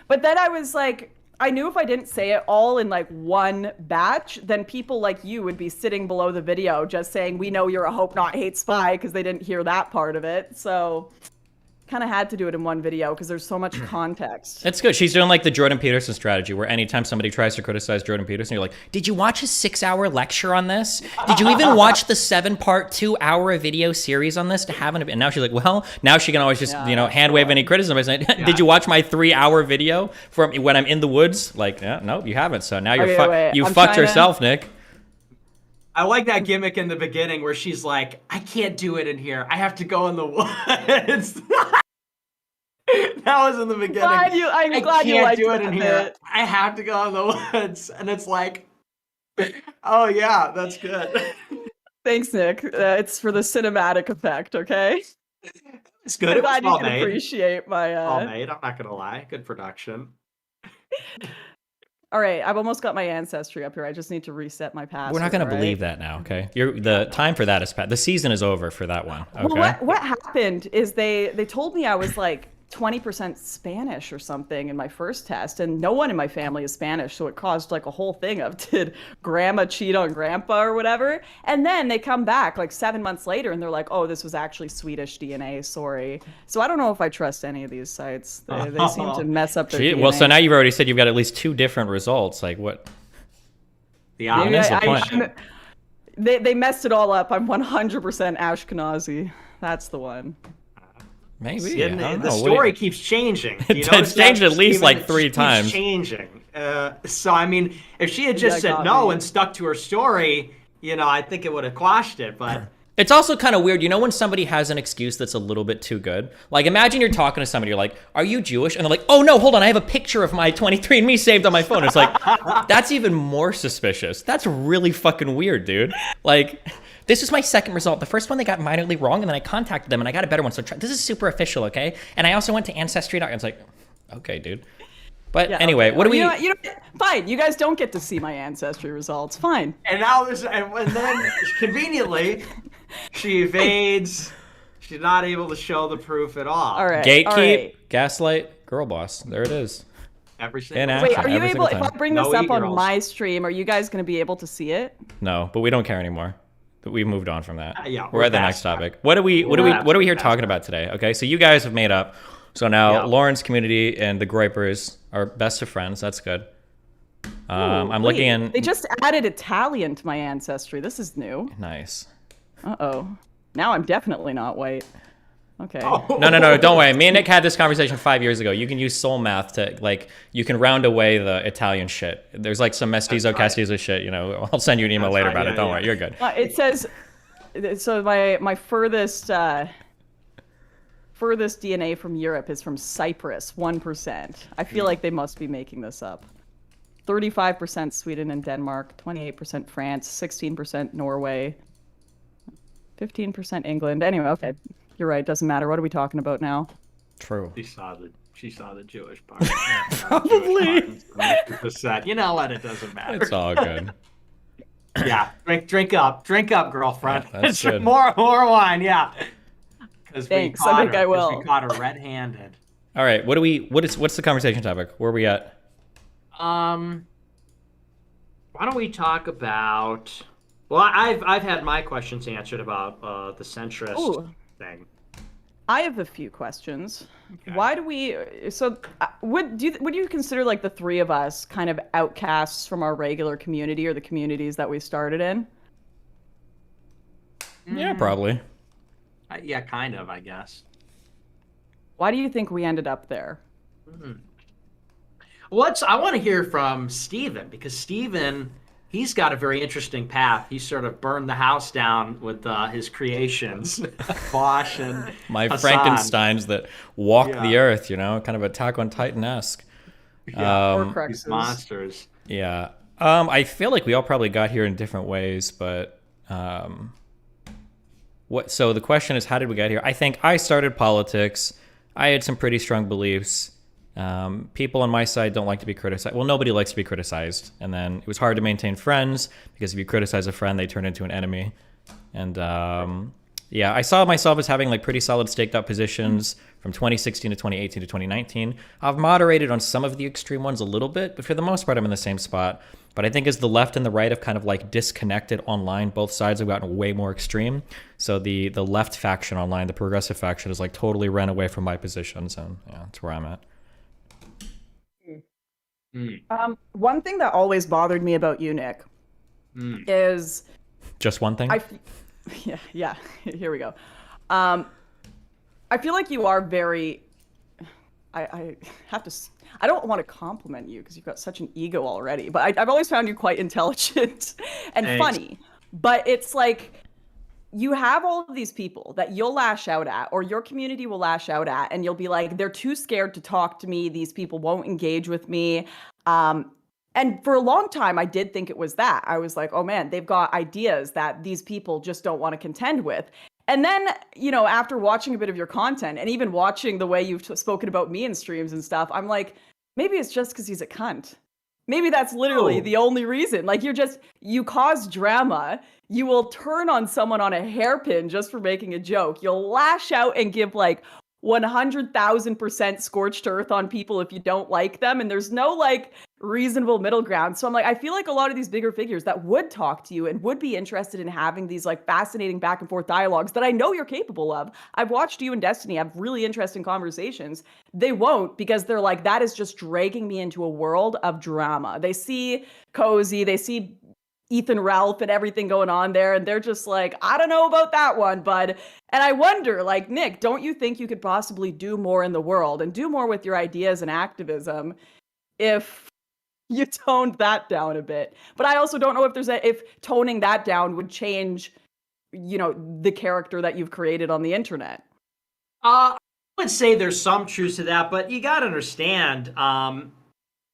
Speaker 5: But then I was like, I knew if I didn't say it all in like one batch, then people like you would be sitting below the video just saying, "We know you're a Hope Not Hate spy," because they didn't hear that part of it. So kind of had to do it in one video because there's so much context.
Speaker 1: It's good. She's doing like the Jordan Peterson strategy, where anytime somebody tries to criticize Jordan Peterson, you're like, "Did you watch his 6-hour lecture on this? Did you even watch the 7-part 2-hour video series on this to have an?" And now she's like, "Well, now she can always just hand wave any criticism by saying, did you watch my 3-hour video from when I'm in the woods?" Like, yeah, nope, you haven't. So now you fucked yourself, Nick.
Speaker 6: I like that gimmick in the beginning where she's like, "I can't do it in here. I have to go in the woods." That was in the beginning.
Speaker 5: I'm glad you liked
Speaker 6: do it in here. I have to go in the woods, and it's like, oh yeah, that's good.
Speaker 5: Thanks, Nick. It's for the cinematic effect, okay?
Speaker 6: It's good.
Speaker 5: I'm glad you can appreciate my.
Speaker 6: All made. I'm not gonna lie. Good production.
Speaker 5: All right, I've almost got my ancestry up here. I just need to reset my password.
Speaker 1: We're not going to believe that now, okay? The time for that is past. The season is over for that one, okay?
Speaker 5: Well, what happened is they told me I was like 20% Spanish or something in my first test, and no one in my family is Spanish, so it caused like a whole thing of, did grandma cheat on grandpa or whatever? And then they come back like 7 months later and they're like, "Oh, this was actually Swedish DNA, sorry." So I don't know if I trust any of these sites. They seem to mess up their DNA.
Speaker 1: Well, so now you've already said you've got at least 2 different results. Like what?
Speaker 6: The
Speaker 1: point.
Speaker 5: They messed it all up. I'm 100% Ashkenazi. That's the one.
Speaker 1: Maybe.
Speaker 6: The story keeps changing.
Speaker 1: It's changed at least like 3 times.
Speaker 6: Changing. So I mean, if she had just said no and stuck to her story, I think it would have quashed it. But
Speaker 1: it's also kind of weird, when somebody has an excuse that's a little bit too good. Like, imagine you're talking to somebody, you're like, "Are you Jewish?" And they're like, "Oh no, hold on, I have a picture of my 23andMe saved on my phone." It's like, that's even more suspicious. That's really fucking weird, dude. Like, this is my second result. The first one they got minorly wrong, and then I contacted them, and I got a better one. So this is super official, okay? And I also went to Ancestry.com. It's like, okay, dude. But anyway, what do we...
Speaker 5: Fine, you guys don't get to see my Ancestry results. Fine.
Speaker 6: And now and then, conveniently, she evades. She's not able to show the proof at all.
Speaker 5: All right.
Speaker 1: Gatekeep, gaslight, girl boss. There it is.
Speaker 6: Every single
Speaker 5: Wait, are you able... If I bring this up on my stream, are you guys going to be able to see it?
Speaker 1: No, but we don't care anymore. But we've moved on from that.
Speaker 6: Yeah,
Speaker 1: we're at the next topic. What are we here talking about today? Okay, so you guys have made up. So now Lauren's community and the Groypers are best of friends. That's good. I'm looking in.
Speaker 5: They just added Italian to my ancestry. This is new.
Speaker 1: Nice.
Speaker 5: Uh-oh. Now I'm definitely not white. Okay.
Speaker 1: No, don't worry. Me and Nick had this conversation 5 years ago. You can use soul math to, like, you can round away the Italian shit. There's like some mestizo, castizo shit, I'll send you an email later about it. Don't worry, you're good.
Speaker 5: It says, so my furthest DNA from Europe is from Cyprus, 1%. I feel like they must be making this up. 35% Sweden and Denmark, 28% France, 16% Norway, 15% England. Anyway, okay. You're right. Doesn't matter. What are we talking about now?
Speaker 1: True.
Speaker 6: She saw the Jewish part.
Speaker 1: Probably.
Speaker 6: You know what? It doesn't matter.
Speaker 1: It's all good.
Speaker 6: Yeah. Drink up, girlfriend.
Speaker 1: Yeah, that's good.
Speaker 6: More wine. Yeah.
Speaker 5: Thanks. I think I will.
Speaker 6: We caught her red-handed.
Speaker 1: All right. What's the conversation topic? Where are we at?
Speaker 6: Why don't we talk about Well, I've had my questions answered about the centrist
Speaker 5: Ooh.
Speaker 6: thing.
Speaker 5: I have a few questions.
Speaker 6: Okay.
Speaker 5: Why do we? So, would you consider like the three of us kind of outcasts from our regular community or the communities that we started in?
Speaker 1: Yeah, probably.
Speaker 6: Yeah, kind of, I guess.
Speaker 5: Why do you think we ended up there?
Speaker 6: Well, I want to hear from Steven, because Steven, he's got a very interesting path. He sort of burned the house down with his creations, Bosch and
Speaker 1: My
Speaker 6: Hassan.
Speaker 1: Frankensteins that walk
Speaker 6: Yeah.
Speaker 1: the earth, kind of Attack on Titan-esque.
Speaker 5: Or
Speaker 6: These
Speaker 5: Cruxes?
Speaker 6: monsters.
Speaker 1: Yeah. I feel like we all probably got here in different ways, but so the question is, how did we get here? I think I started politics. I had some pretty strong beliefs. People on my side don't like to be criticized. Well, nobody likes to be criticized. And then it was hard to maintain friends because if you criticize a friend, they turn into an enemy. And yeah, I saw myself as having like pretty solid staked out positions from 2016 to 2018 to 2019. I've moderated on some of the extreme ones a little bit, but for the most part, I'm in the same spot. But I think as the left and the right have kind of like disconnected online, both sides have gotten way more extreme. So the left faction online, the progressive faction, has like totally ran away from my positions, and yeah, that's where I'm at.
Speaker 5: One thing that always bothered me about you, Nick, is
Speaker 1: Just one thing?
Speaker 5: yeah. Here we go. I feel like you are very. I have to. I don't want to compliment you because you've got such an ego already, but I've always found you quite intelligent and
Speaker 6: Thanks.
Speaker 5: funny. But it's like you have all of these people that you'll lash out at, or your community will lash out at, and you'll be like, they're too scared to talk to me. These people won't engage with me. And for a long time, I did think it was that. I was like, oh man, they've got ideas that these people just don't want to contend with. And then, after watching a bit of your content and even watching the way you've spoken about me in streams and stuff, I'm like, maybe it's just because he's a cunt. Maybe that's literally the only reason. Like, you cause drama. You will turn on someone on a hairpin just for making a joke. You'll lash out and give like 100,000% scorched earth on people if you don't like them. And there's no like reasonable middle ground. So I'm like, I feel like a lot of these bigger figures that would talk to you and would be interested in having these like fascinating back and forth dialogues that I know you're capable of. I've watched you and Destiny have really interesting conversations. They won't, because they're like, that is just dragging me into a world of drama. They see Cozy, they see Ethan Ralph and everything going on there, and they're just like, I don't know about that one, bud. And I wonder, like, Nick, don't you think you could possibly do more in the world and do more with your ideas and activism if you toned that down a bit? But I also don't know if toning that down would change, the character that you've created on the internet.
Speaker 6: I would say there's some truth to that, but you got to understand,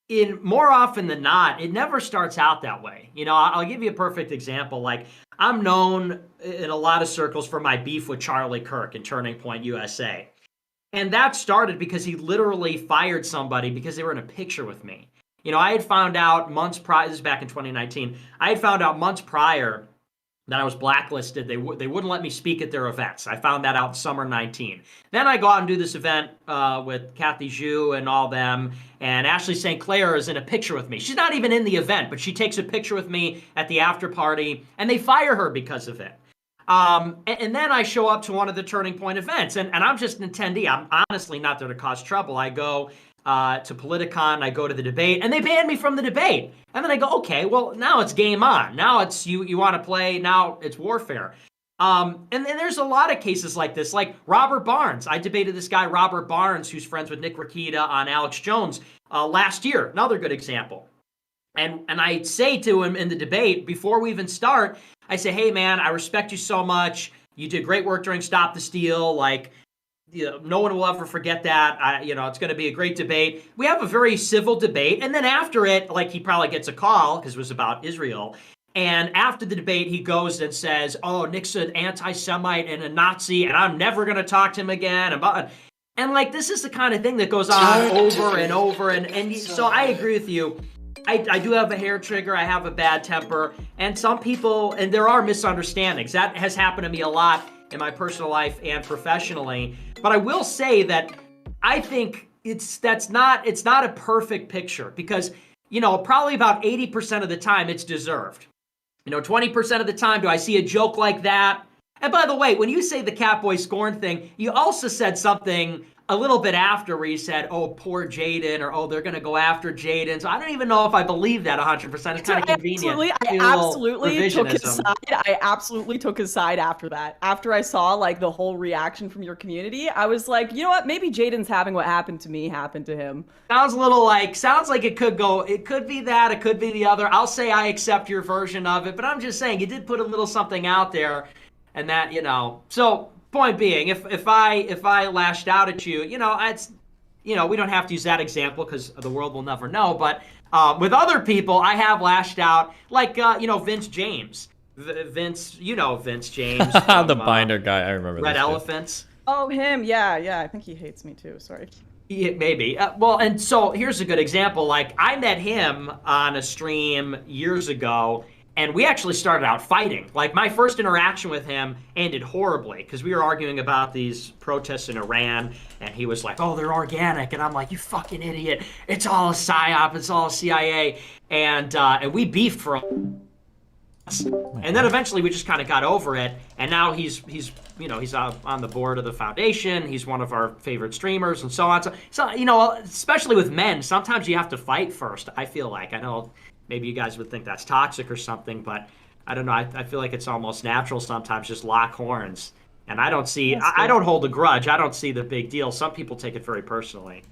Speaker 6: in more often than not, it never starts out that way. I'll give you a perfect example. Like, I'm known in a lot of circles for my beef with Charlie Kirk in Turning Point USA. And that started because he literally fired somebody because they were in a picture with me. I had found out months prior, this is back in 2019, I had found out months prior that I was blacklisted. They wouldn't let me speak at their events. I found that out in summer 19. Then I go out and do this event with Kathy Zhu and all them, and Ashley St. Clair is in a picture with me. She's not even in the event, but she takes a picture with me at the after party, and they fire her because of it. And then I show up to one of the Turning Point events, and I'm just an attendee. I'm honestly not there to cause trouble. I go to Politicon, I go to the debate, and they ban me from the debate. And then I go, okay, well, now it's game on. Now it's you want to play, now it's warfare. And then there's a lot of cases like this, like Robert Barnes. I debated this guy, Robert Barnes, who's friends with Nick Rakita on Alex Jones last year. Another good example. And I say to him in the debate, before we even start, I say, hey, man, I respect you so much. You did great work during Stop the Steal. Like, no one will ever forget that. It's going to be a great debate. We have a very civil debate. And then after it, like, he probably gets a call because it was about Israel. And after the debate, he goes and says, oh, Nick's an anti-Semite and a Nazi, and I'm never going to talk to him again. And like, this is the kind of thing that goes on over and over. And so I agree with you. I do have a hair trigger. I have a bad temper. And some people, and there are misunderstandings. That has happened to me a lot in my personal life and professionally. But I will say that I think it's not a perfect picture because, probably about 80% of the time it's deserved. 20% of the time, do I see a joke like that? And by the way, when you say the Catboy scorn thing, you also said something a little bit after where you said, oh, poor Jaden, or oh, they're going to go after Jaden. So I don't even know if I believe that 100%. It's kind of convenient.
Speaker 5: I absolutely took his side. I absolutely took his side after that. After I saw like the whole reaction from your community, I was like, you know what? Maybe Jaden's having what happened to me happen to him.
Speaker 6: Sounds like it could be that, it could be the other. I'll say I accept your version of it, but I'm just saying you did put a little something out there, and that, so point being, if I lashed out at you, it's, we don't have to use that example because the world will never know. But with other people, I have lashed out, like Vince James. Vince James. From,
Speaker 1: the binder guy, I remember.
Speaker 6: Red Elephants.
Speaker 5: Oh, him. Yeah. I think he hates me too. Sorry.
Speaker 6: Yeah, maybe. Well, and so here's a good example. Like, I met him on a stream years ago, and we actually started out fighting. Like, my first interaction with him ended horribly because we were arguing about these protests in Iran, and he was like, oh, they're organic. And I'm like, you fucking idiot. It's all a psyop. It's all CIA. And we beefed for and then eventually we just kind of got over it. And now he's on the board of the foundation. He's one of our favorite streamers and so on. So especially with men, sometimes you have to fight first, I feel like. I know maybe you guys would think that's toxic or something, but I don't know. I feel like it's almost natural sometimes, just lock horns. And I don't see, I don't hold a grudge. I don't see the big deal. Some people take it very personally.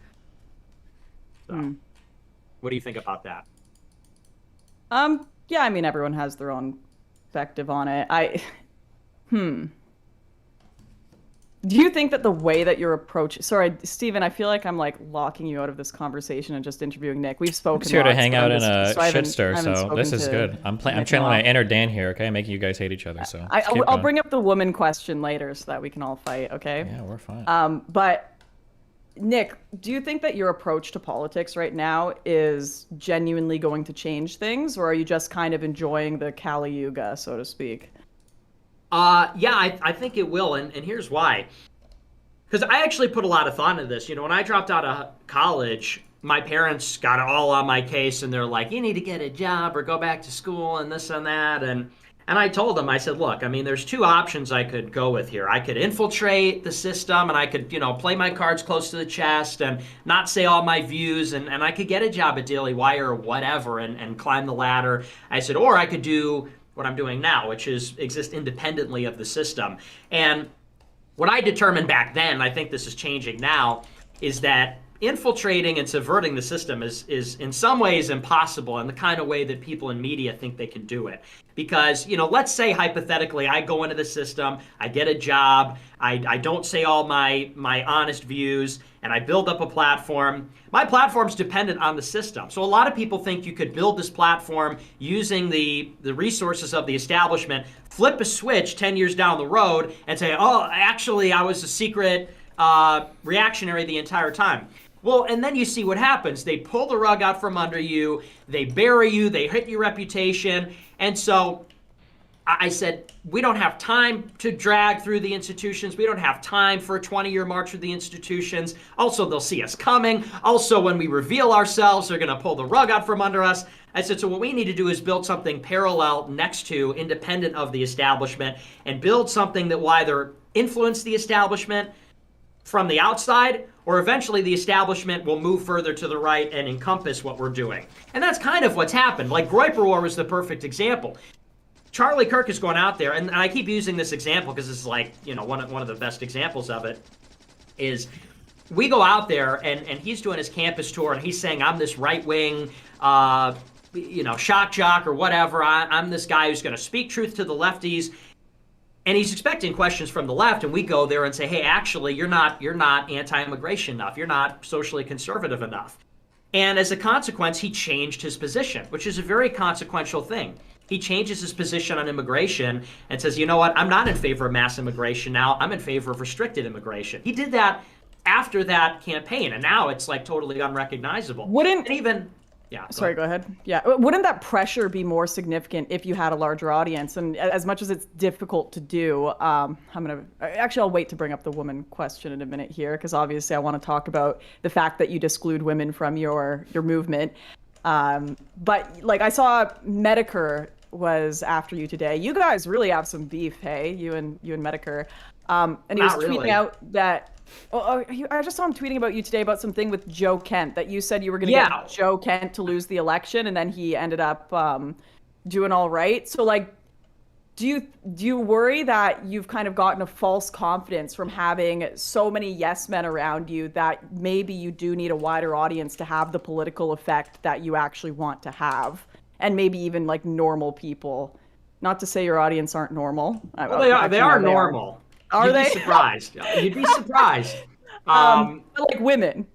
Speaker 6: So, What do you think about that?
Speaker 5: Yeah, I mean, everyone has their own perspective on it. Do you think that the way that you're sorry, Steven, I feel like I'm like locking you out of this conversation and just interviewing Nick. We've spoken.
Speaker 1: I'm just here to hang out in a
Speaker 5: shitstorm,
Speaker 1: shitstir, so this is good. I'm channeling my inner Dan here, okay? Making you guys hate each other, so
Speaker 5: I'll bring up the woman question later so that we can all fight, okay?
Speaker 1: Yeah, we're fine.
Speaker 5: But Nick, do you think that your approach to politics right now is genuinely going to change things, or are you just kind of enjoying the Kali Yuga, so to speak?
Speaker 6: Yeah, I think it will, and here's why. Because I actually put a lot of thought into this. When I dropped out of college, my parents got all on my case, and they're like, you need to get a job or go back to school and this and that. And I told them, I said, look, I mean, there's two options I could go with here. I could infiltrate the system, and I could, play my cards close to the chest and not say all my views, and I could get a job at Daily Wire or whatever and climb the ladder. I said, or I could do what I'm doing now, which is exist independently of the system. And what I determined back then, I think this is changing now, is that infiltrating and subverting the system is in some ways impossible in the kind of way that people in media think they can do it. Because, let's say hypothetically I go into the system, I get a job, I don't say all my honest views, and I build up a platform. My platform's dependent on the system. So a lot of people think you could build this platform using the resources of the establishment, flip a switch 10 years down the road, and say, oh, actually, I was a secret reactionary the entire time. Well, and then you see what happens. They pull the rug out from under you, they bury you, they hit your reputation. And so I said, we don't have time to drag through the institutions. We don't have time for a 20-year march through the institutions. Also, they'll see us coming. Also, when we reveal ourselves, they're going to pull the rug out from under us. I said, so what we need to do is build something parallel next to, independent of the establishment, and build something that will either influence the establishment from the outside, or eventually the establishment will move further to the right and encompass what we're doing. And that's kind of what's happened. Like, Groyper War was the perfect example. Charlie Kirk has gone out there, and I keep using this example because this is like, one of the best examples of it, is we go out there and he's doing his campus tour and he's saying, I'm this right-wing, shock jock or whatever. I'm this guy who's going to speak truth to the lefties. And he's expecting questions from the left, and we go there and say, hey, actually, you're not anti-immigration enough. You're not socially conservative enough. And as a consequence, he changed his position, which is a very consequential thing. He changes his position on immigration and says, you know what, I'm not in favor of mass immigration now. I'm in favor of restricted immigration. He did that after that campaign, and now it's like totally unrecognizable.
Speaker 5: Sorry, go ahead. Yeah, wouldn't that pressure be more significant if you had a larger audience? And as much as it's difficult to do, I'll wait to bring up the woman question in a minute here, because obviously I want to talk about the fact that you exclude women from your movement. But like I saw Medicare was after you today. You guys really have some beef, hey? You and Medicare. And he was
Speaker 6: Not really.
Speaker 5: tweeting out that. I just saw him tweeting about you today about something with Joe Kent, that you said you were going to get Joe Kent to lose the election, and then he ended up doing all right. So, like, do you worry that you've kind of gotten a false confidence from having so many yes men around you that maybe you do need a wider audience to have the political effect that you actually want to have, and maybe even like normal people? Not to say your audience aren't normal.
Speaker 6: Well, they are. They are normal.
Speaker 5: Are
Speaker 6: You'd
Speaker 5: they?
Speaker 6: be surprised. You'd be surprised.
Speaker 5: Like women,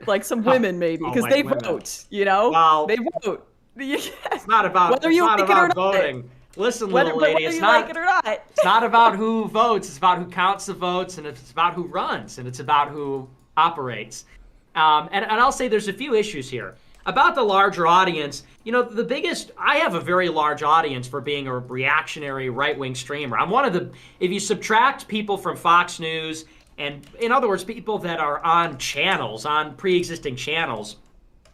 Speaker 5: like some women maybe, because
Speaker 6: like
Speaker 5: they
Speaker 6: women.
Speaker 5: vote. You know,
Speaker 6: Well,
Speaker 5: they vote.
Speaker 6: It's not about
Speaker 5: whether you like it or not.
Speaker 6: voting. Listen,
Speaker 5: Whether
Speaker 6: little lady,
Speaker 5: you
Speaker 6: it's not
Speaker 5: like it or not.
Speaker 6: It's not about who votes. It's about who counts the votes, and it's about who runs, and it's about who operates. And I'll say there's a few issues here. About the larger audience, you know, I have a very large audience for being a reactionary right-wing streamer. I'm one of the, if you subtract people from Fox News, and in other words, people that are on channels, on pre-existing channels,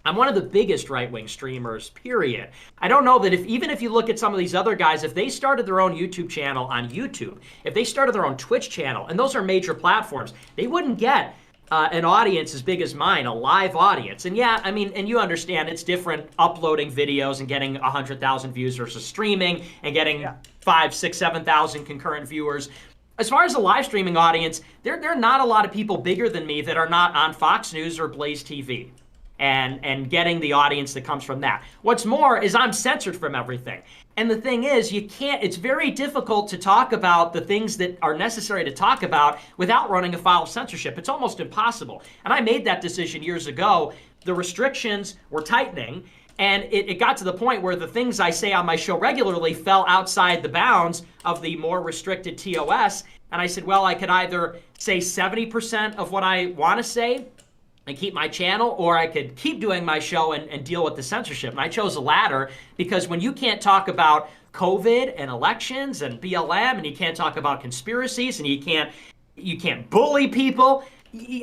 Speaker 6: I'm one of the biggest right-wing streamers, period. I don't know that even if you look at some of these other guys, if they started their own YouTube channel on YouTube, if they started their own Twitch channel, and those are major platforms, they wouldn't get an audience as big as mine, a live audience. And yeah, I mean, and you understand it's different uploading videos and getting 100,000 views versus streaming and getting 5, 6, 7,000 concurrent viewers. As far as the live streaming audience, there are not a lot of people bigger than me that are not on Fox News or Blaze TV. And getting the audience that comes from that. What's more is I'm censored from everything. And the thing is, it's very difficult to talk about the things that are necessary to talk about without running afoul of censorship. It's almost impossible. And I made that decision years ago. The restrictions were tightening, and it got to the point where the things I say on my show regularly fell outside the bounds of the more restricted TOS. And I said, well, I could either say 70% of what I want to say and keep my channel, or I could keep doing my show and deal with the censorship. And I chose the latter because when you can't talk about COVID and elections and BLM, and you can't talk about conspiracies, and you can't bully people,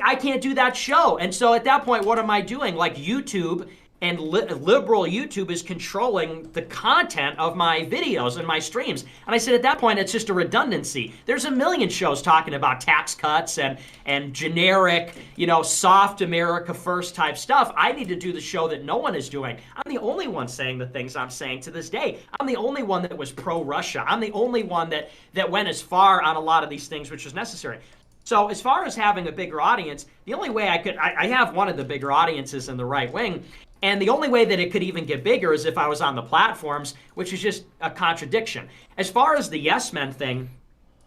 Speaker 6: I can't do that show. And so at that point, what am I doing? Like YouTube and liberal YouTube is controlling the content of my videos and my streams. And I said, at that point, it's just a redundancy. There's a million shows talking about tax cuts and generic, you know, soft America first type stuff. I need to do the show that no one is doing. I'm the only one saying the things I'm saying to this day. I'm the only one that was pro-Russia. I'm the only one that went as far on a lot of these things, which was necessary. So as far as having a bigger audience, the only way I have one of the bigger audiences in the right wing. And the only way that it could even get bigger is if I was on the platforms, which is just a contradiction. As far as the yes men thing,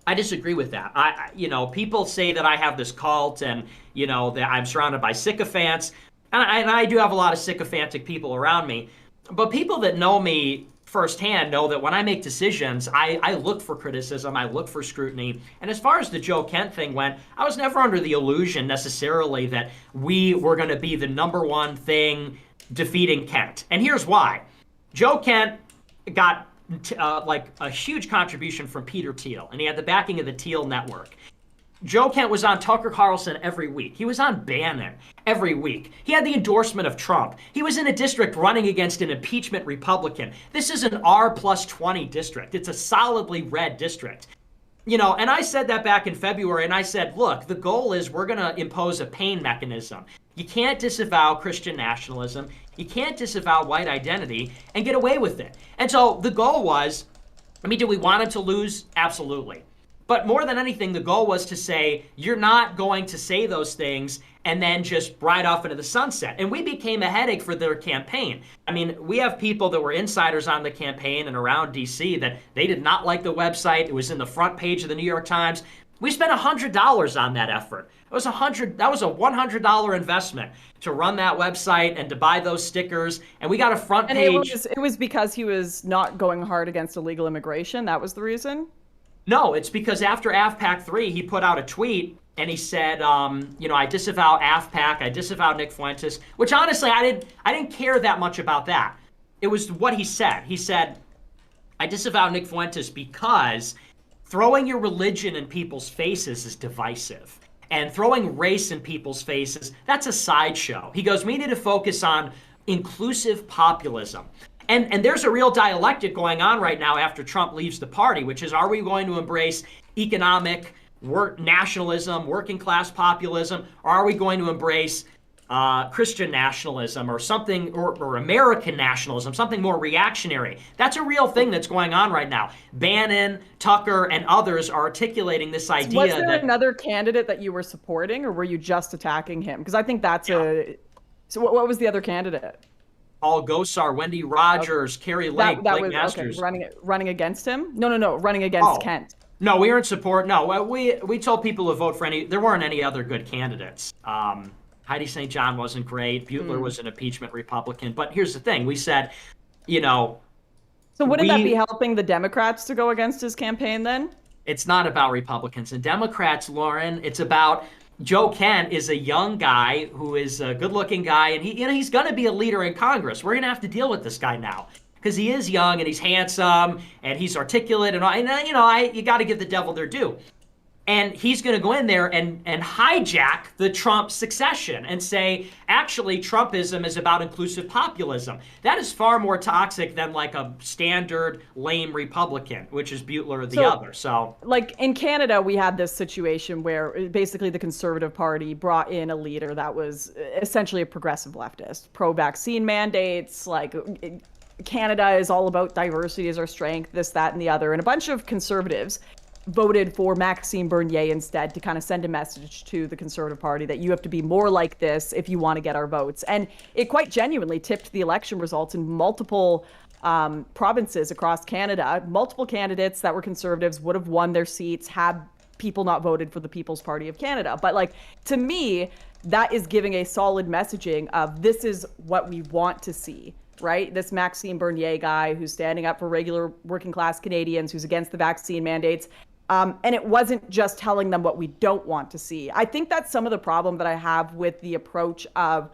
Speaker 6: I disagree with that. You know, people say that I have this cult and, you know, that I'm surrounded by sycophants. And I do have a lot of sycophantic people around me. But people that know me firsthand know that when I make decisions, I look for criticism, I look for scrutiny. And as far as the Joe Kent thing went, I was never under the illusion necessarily that we were going to be the number one thing defeating Kent. And here's why. Joe Kent got like a huge contribution from Peter Thiel, and he had the backing of the Thiel network. Joe Kent was on Tucker Carlson every week. He was on Bannon every week. He had the endorsement of Trump. He was in a district running against an impeachment Republican. This is an R+20 district. It's a solidly red district. You know, and I said that back in February, and I said, look, the goal is we're going to impose a pain mechanism. You can't disavow Christian nationalism. You can't disavow white identity and get away with it. And so the goal was, I mean, do we want him to lose? Absolutely. But more than anything, the goal was to say, you're not going to say those things and then just ride off into the sunset. And we became a headache for their campaign. I mean, we have people that were insiders on the campaign and around DC that they did not like the website. It was in the front page of the New York Times. We spent $100 on that effort. That was a $100 investment to run that website and to buy those stickers. And we got a front page.
Speaker 5: And it was because he was not going hard against illegal immigration. That was the reason?
Speaker 6: No, it's because after AFPAC 3, he put out a tweet and he said, you know, I disavow AFPAC, I disavow Nick Fuentes, which honestly, I didn't care that much about that. It was what he said. He said, I disavow Nick Fuentes because throwing your religion in people's faces is divisive. And throwing race in people's faces, that's a sideshow. He goes, we need to focus on inclusive populism. And there's a real dialectic going on right now after Trump leaves the party, which is, are we going to embrace economic nationalism, working class populism, or are we going to embrace Christian nationalism or something, or American nationalism, something more reactionary? That's a real thing that's going on right now. Bannon, Tucker, and others are articulating this idea.
Speaker 5: Was there another candidate that you were supporting, or were you just attacking him? Because I think that's So what was the other candidate?
Speaker 6: Paul Gosar, Wendy Rogers, Carrie Lake,
Speaker 5: that
Speaker 6: Blake
Speaker 5: was
Speaker 6: Masters.
Speaker 5: Okay, running against him? No, running against Kent.
Speaker 6: No, we were in support. No, we told people to vote for there weren't any other good candidates. Heidi St. John wasn't great. Butler was an impeachment Republican. But here's the thing. We said, So
Speaker 5: wouldn't that be helping the Democrats to go against his campaign then?
Speaker 6: It's not about Republicans and Democrats, Lauren. It's about Joe Kent is a young guy who is a good-looking guy, and he's going to be a leader in Congress. We're going to have to deal with this guy now because he is young and he's handsome and he's articulate, and you got to give the devil their due. And he's going to go in there and hijack the Trump succession and say, actually, Trumpism is about inclusive populism. That is far more toxic than like a standard lame Republican, which is Butler or the other. So,
Speaker 5: like in Canada, we had this situation where basically the Conservative Party brought in a leader that was essentially a progressive leftist, pro-vaccine mandates, like Canada is all about diversity as our strength, this, that, and the other. And a bunch of conservatives voted for Maxime Bernier instead to kind of send a message to the Conservative Party that you have to be more like this if you want to get our votes. And it quite genuinely tipped the election results in multiple provinces across Canada. Multiple candidates that were Conservatives would have won their seats had people not voted for the People's Party of Canada. But like, to me, that is giving a solid messaging of this is what we want to see. Right? This Maxime Bernier guy who's standing up for regular working class Canadians, who's against the vaccine mandates. And it wasn't just telling them what we don't want to see. I think that's some of the problem that I have with the approach of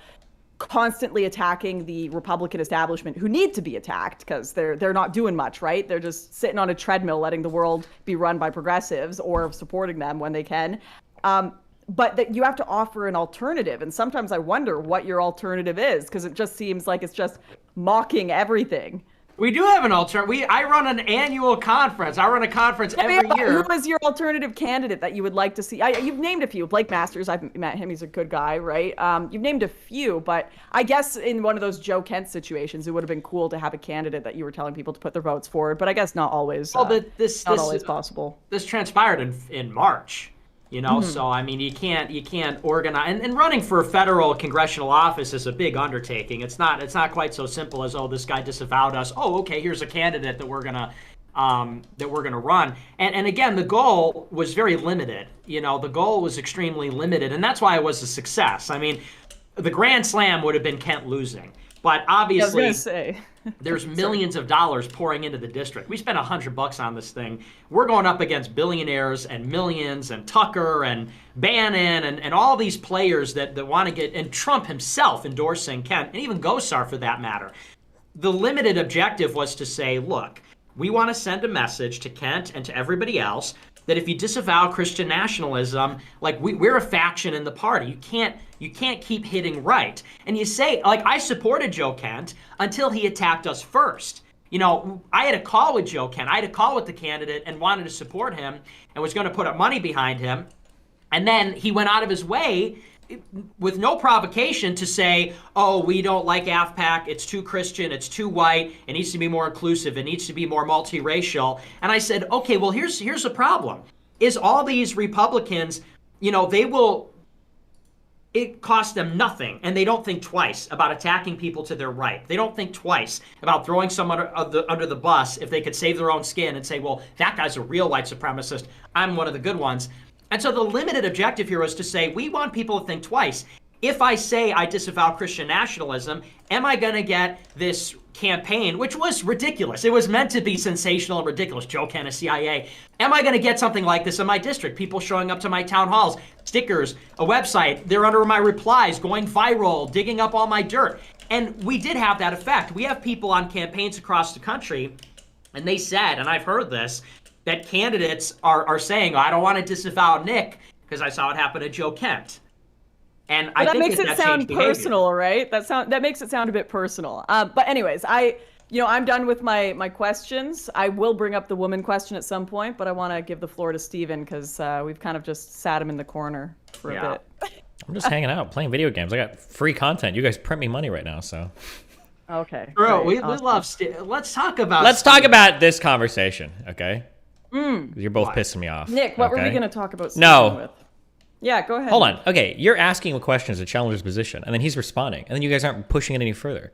Speaker 5: constantly attacking the Republican establishment, who need to be attacked because they're not doing much, right? They're just sitting on a treadmill letting the world be run by progressives or supporting them when they can. But that you have to offer an alternative. And sometimes I wonder what your alternative is, because it just seems like it's just mocking everything.
Speaker 6: We do have an alternative. I run an annual conference. I run a conference every year.
Speaker 5: Who is your alternative candidate that you would like to see? You've named a few. Blake Masters, I've met him. He's a good guy, right? You've named a few, but I guess in one of those Joe Kent situations, it would have been cool to have a candidate that you were telling people to put their votes forward. But I guess not always. Not always possible.
Speaker 6: This transpired in March. So I mean, you can't organize, and running for a federal congressional office is a big undertaking. It's not quite so simple as, this guy disavowed us. Oh, okay, here's a candidate that we're gonna run. And again, the goal was very limited. The goal was extremely limited, and that's why it was a success. I mean, the grand slam would have been Kent losing, but obviously,
Speaker 5: I was gonna say.
Speaker 6: There's millions of dollars pouring into the district. We spent $100 on this thing. We're going up against billionaires and millions and Tucker and Bannon and all these players that want to get, and Trump himself endorsing Kent, and even Gosar for that matter. The limited objective was to say, look, we want to send a message to Kent and to everybody else that if you disavow Christian nationalism, like we're a faction in the party. You can't keep hitting right. And you say, like, I supported Joe Kent until he attacked us first. I had a call with Joe Kent. I had a call with the candidate and wanted to support him and was going to put up money behind him. And then he went out of his way with no provocation to say, we don't like AFPAC, it's too Christian, it's too white, it needs to be more inclusive, it needs to be more multiracial. And I said, okay, well, here's the problem, is all these Republicans, it costs them nothing, and they don't think twice about attacking people to their right. They don't think twice about throwing someone under the bus if they could save their own skin and say, well, that guy's a real white supremacist, I'm one of the good ones. And so the limited objective here was to say, we want people to think twice. If I say I disavow Christian nationalism, am I going to get this campaign, which was ridiculous? It was meant to be sensational and ridiculous. Joe Kent, a CIA. Am I going to get something like this in my district? People showing up to my town halls, stickers, a website, they're under my replies, going viral, digging up all my dirt. And we did have that effect. We have people on campaigns across the country, and they said, and I've heard this, that candidates are saying, I don't want to disavow Nick because I saw it happen to Joe Kent. And I think
Speaker 5: that makes it sound personal, right? That makes it sound a bit personal. But anyways, I'm done with my questions. I will bring up the woman question at some point, but I want to give the floor to Steven because we've kind of just sat him in the corner for a bit.
Speaker 1: I'm just hanging out, playing video games. I got free content. You guys print me money right now, so.
Speaker 5: Okay.
Speaker 6: Bro,
Speaker 5: great,
Speaker 6: we
Speaker 5: awesome.
Speaker 6: love Steve. Let's talk about
Speaker 1: Let's
Speaker 6: Steve.
Speaker 1: talk about this conversation, okay? You're both pissing me off.
Speaker 5: Nick, what were we
Speaker 1: okay?
Speaker 5: going to talk about Steven
Speaker 1: No.
Speaker 5: with? Yeah, go ahead.
Speaker 1: Hold on. Okay, you're asking a question as a challenger's position, and then he's responding, and then you guys aren't pushing it any further.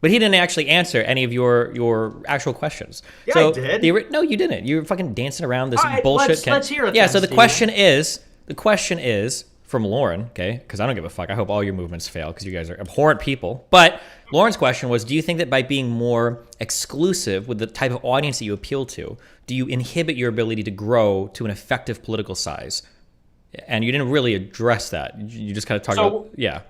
Speaker 1: But he didn't actually answer any of your actual questions.
Speaker 6: Yeah,
Speaker 1: so
Speaker 6: I did.
Speaker 1: No, you didn't. You were fucking dancing around this
Speaker 6: All right,
Speaker 1: bullshit.
Speaker 6: let's hear it
Speaker 1: Yeah.
Speaker 6: then,
Speaker 1: So the
Speaker 6: Steven.
Speaker 1: question is from Lauren, okay? Because I don't give a fuck. I hope all your movements fail because you guys are abhorrent people. But Lauren's question was, do you think that by being more exclusive with the type of audience that you appeal to, do you inhibit your ability to grow to an effective political size? And you didn't really address that. You just kind of talked about, yeah.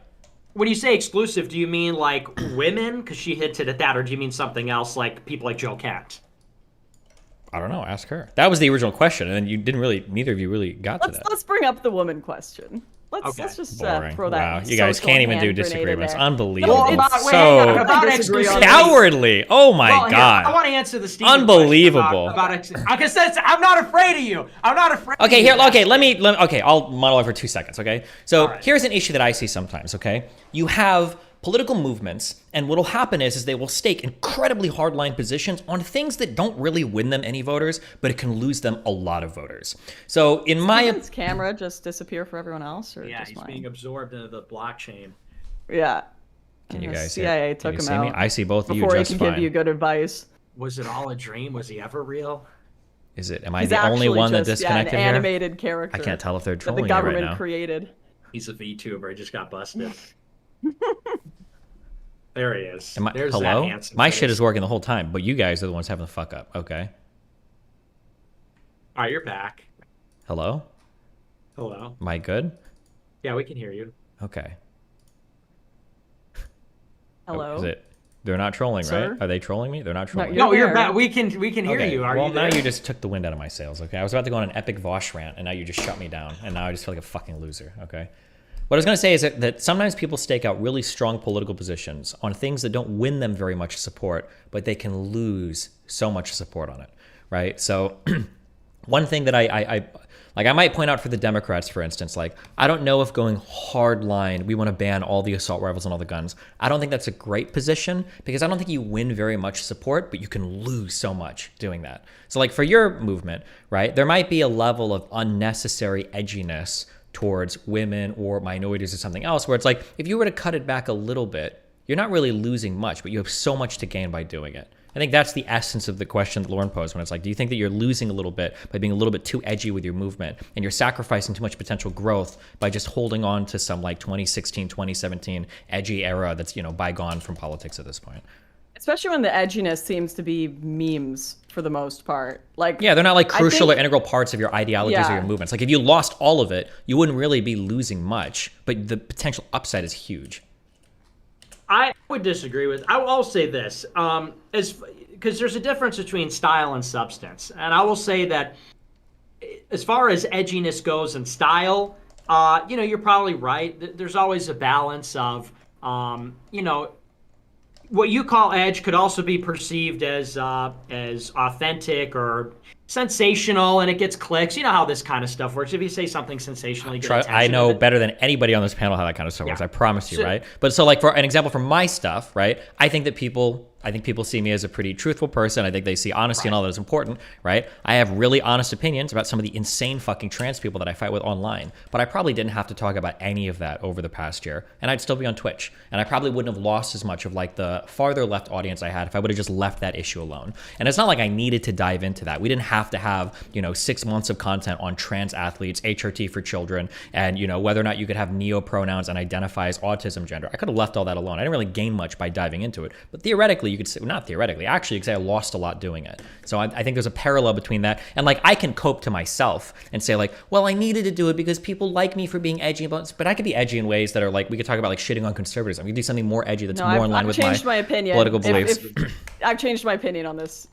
Speaker 6: When you say exclusive, do you mean like women? Because she hinted at that, or do you mean something else like people like Joe Kent?
Speaker 1: I don't know. Ask her. That was the original question, and then you didn't really. Neither of you really got to that.
Speaker 5: Let's bring up the woman question. Let's just
Speaker 1: Boring.
Speaker 5: throw that.
Speaker 1: Wow, you guys
Speaker 5: social
Speaker 1: can't even do
Speaker 5: hand grenade in
Speaker 1: disagreements.
Speaker 5: there.
Speaker 1: Unbelievable.
Speaker 6: Well, about- wait, hang
Speaker 1: So
Speaker 6: on, about
Speaker 5: I disagree on
Speaker 6: exclusivity.
Speaker 5: that.
Speaker 1: cowardly. Oh my
Speaker 6: Well, here,
Speaker 1: god.
Speaker 6: I want to answer the Steven
Speaker 1: Unbelievable.
Speaker 6: question because I'm not afraid of you. I'm not afraid.
Speaker 1: Okay,
Speaker 6: of
Speaker 1: here.
Speaker 6: you.
Speaker 1: Okay, let me. Okay, I'll monologue for 2 seconds. Okay, so
Speaker 6: All right.
Speaker 1: here's an issue that I see sometimes. Okay, you have political movements, and what'll happen is they will stake incredibly hardline positions on things that don't really win them any voters, but it can lose them a lot of voters. So in my
Speaker 5: Steven's camera just disappear for everyone else, or
Speaker 6: Yeah,
Speaker 5: just
Speaker 6: he's
Speaker 5: mine?
Speaker 6: being absorbed into the blockchain.
Speaker 5: Yeah.
Speaker 1: Can you
Speaker 5: The
Speaker 1: guys
Speaker 5: CIA
Speaker 1: can
Speaker 5: took
Speaker 1: you
Speaker 5: him
Speaker 1: see
Speaker 5: out
Speaker 1: me? I see both of you
Speaker 5: before he
Speaker 1: just
Speaker 5: can
Speaker 1: fine.
Speaker 5: give you good advice.
Speaker 6: Was it all a dream? Was he ever real?
Speaker 1: Is it? Am I
Speaker 5: He's
Speaker 1: the only
Speaker 5: actually
Speaker 1: one that
Speaker 5: just,
Speaker 1: disconnected
Speaker 5: an
Speaker 1: here?
Speaker 5: animated character.
Speaker 1: I can't tell if they're
Speaker 5: that
Speaker 1: trolling
Speaker 5: the
Speaker 1: me right
Speaker 5: government
Speaker 1: now.
Speaker 5: created.
Speaker 6: He's a VTuber. He just got busted. There he is. There's that
Speaker 1: Hello?
Speaker 6: handsome
Speaker 1: My
Speaker 6: face.
Speaker 1: shit is working the whole time, but you guys are the ones having the fuck up. Okay.
Speaker 6: All right, you're back.
Speaker 1: Hello?
Speaker 6: Hello.
Speaker 1: Am I good?
Speaker 6: Yeah, we can hear you.
Speaker 1: Okay.
Speaker 5: Hello.
Speaker 1: Is it? They're not trolling,
Speaker 5: Sir?
Speaker 1: right? Are they trolling me? They're not trolling.
Speaker 5: You're
Speaker 6: No, you're
Speaker 5: there.
Speaker 6: back. We can hear
Speaker 1: Okay.
Speaker 6: you. Are
Speaker 1: well,
Speaker 6: you
Speaker 1: now
Speaker 6: there?
Speaker 1: you just took the wind out of my sails. Okay. I was about to go on an epic Vosh rant, and now you just shut me down, and now I just feel like a fucking loser. Okay. What I was going to say is that sometimes people stake out really strong political positions on things that don't win them very much support, but they can lose so much support on it, right? So one thing that I might point out for the Democrats, for instance, like, I don't know if going hard line, we want to ban all the assault rifles and all the guns. I don't think that's a great position because I don't think you win very much support, but you can lose so much doing that. So like for your movement, right, there might be a level of unnecessary edginess towards women or minorities or something else where it's like, if you were to cut it back a little bit, you're not really losing much, but you have so much to gain by doing it. I think that's the essence of the question that Lauren posed when it's like, do you think that you're losing a little bit by being a little bit too edgy with your movement and you're sacrificing too much potential growth by just holding on to some like 2016, 2017 edgy era that's, bygone from politics at this point?
Speaker 5: Especially when the edginess seems to be memes for the most part. Like,
Speaker 1: Yeah, they're not like crucial
Speaker 5: think-
Speaker 1: or integral parts of your ideologies or
Speaker 5: Yeah.
Speaker 1: your movements. Like if you lost all of it, you wouldn't really be losing much, but the potential upside is huge.
Speaker 6: I would disagree with. I'll say this, because there's a difference between style and substance, and I will say that as far as edginess goes and style, you're probably right. There's always a balance of, what you call edge could also be perceived as authentic or sensational, and it gets clicks. You know how this kind of stuff works. If you say something sensational, you get attention.
Speaker 1: I know
Speaker 6: If it-
Speaker 1: better than anybody on this panel how that kind of stuff works.
Speaker 6: Yeah.
Speaker 1: I promise you,
Speaker 6: So-
Speaker 1: right? But so like for an example from my stuff, right? I think people see me as a pretty truthful person. I think they see honesty and all that is important, right? I have really honest opinions about some of the insane fucking trans people that I fight with online, but I probably didn't have to talk about any of that over the past year, and I'd still be on Twitch, and I probably wouldn't have lost as much of like the farther left audience I had if I would have just left that issue alone. And it's not like I needed to dive into that. We didn't have to have 6 months of content on trans athletes, HRT for children, and whether or not you could have neo pronouns and identify as autism gender. I could have left all that alone. I didn't really gain much by diving into it, but theoretically you could say, not theoretically, actually you could say I lost a lot doing it. So I think there's a parallel between that, and like I can cope to myself and say like, well, I needed to do it because people like me for being edgy, but I could be edgy in ways that are like, we could talk about like shitting on conservatives. We could do something more edgy that's more in line with
Speaker 5: my opinion.
Speaker 1: political beliefs.
Speaker 5: I've changed my opinion on this.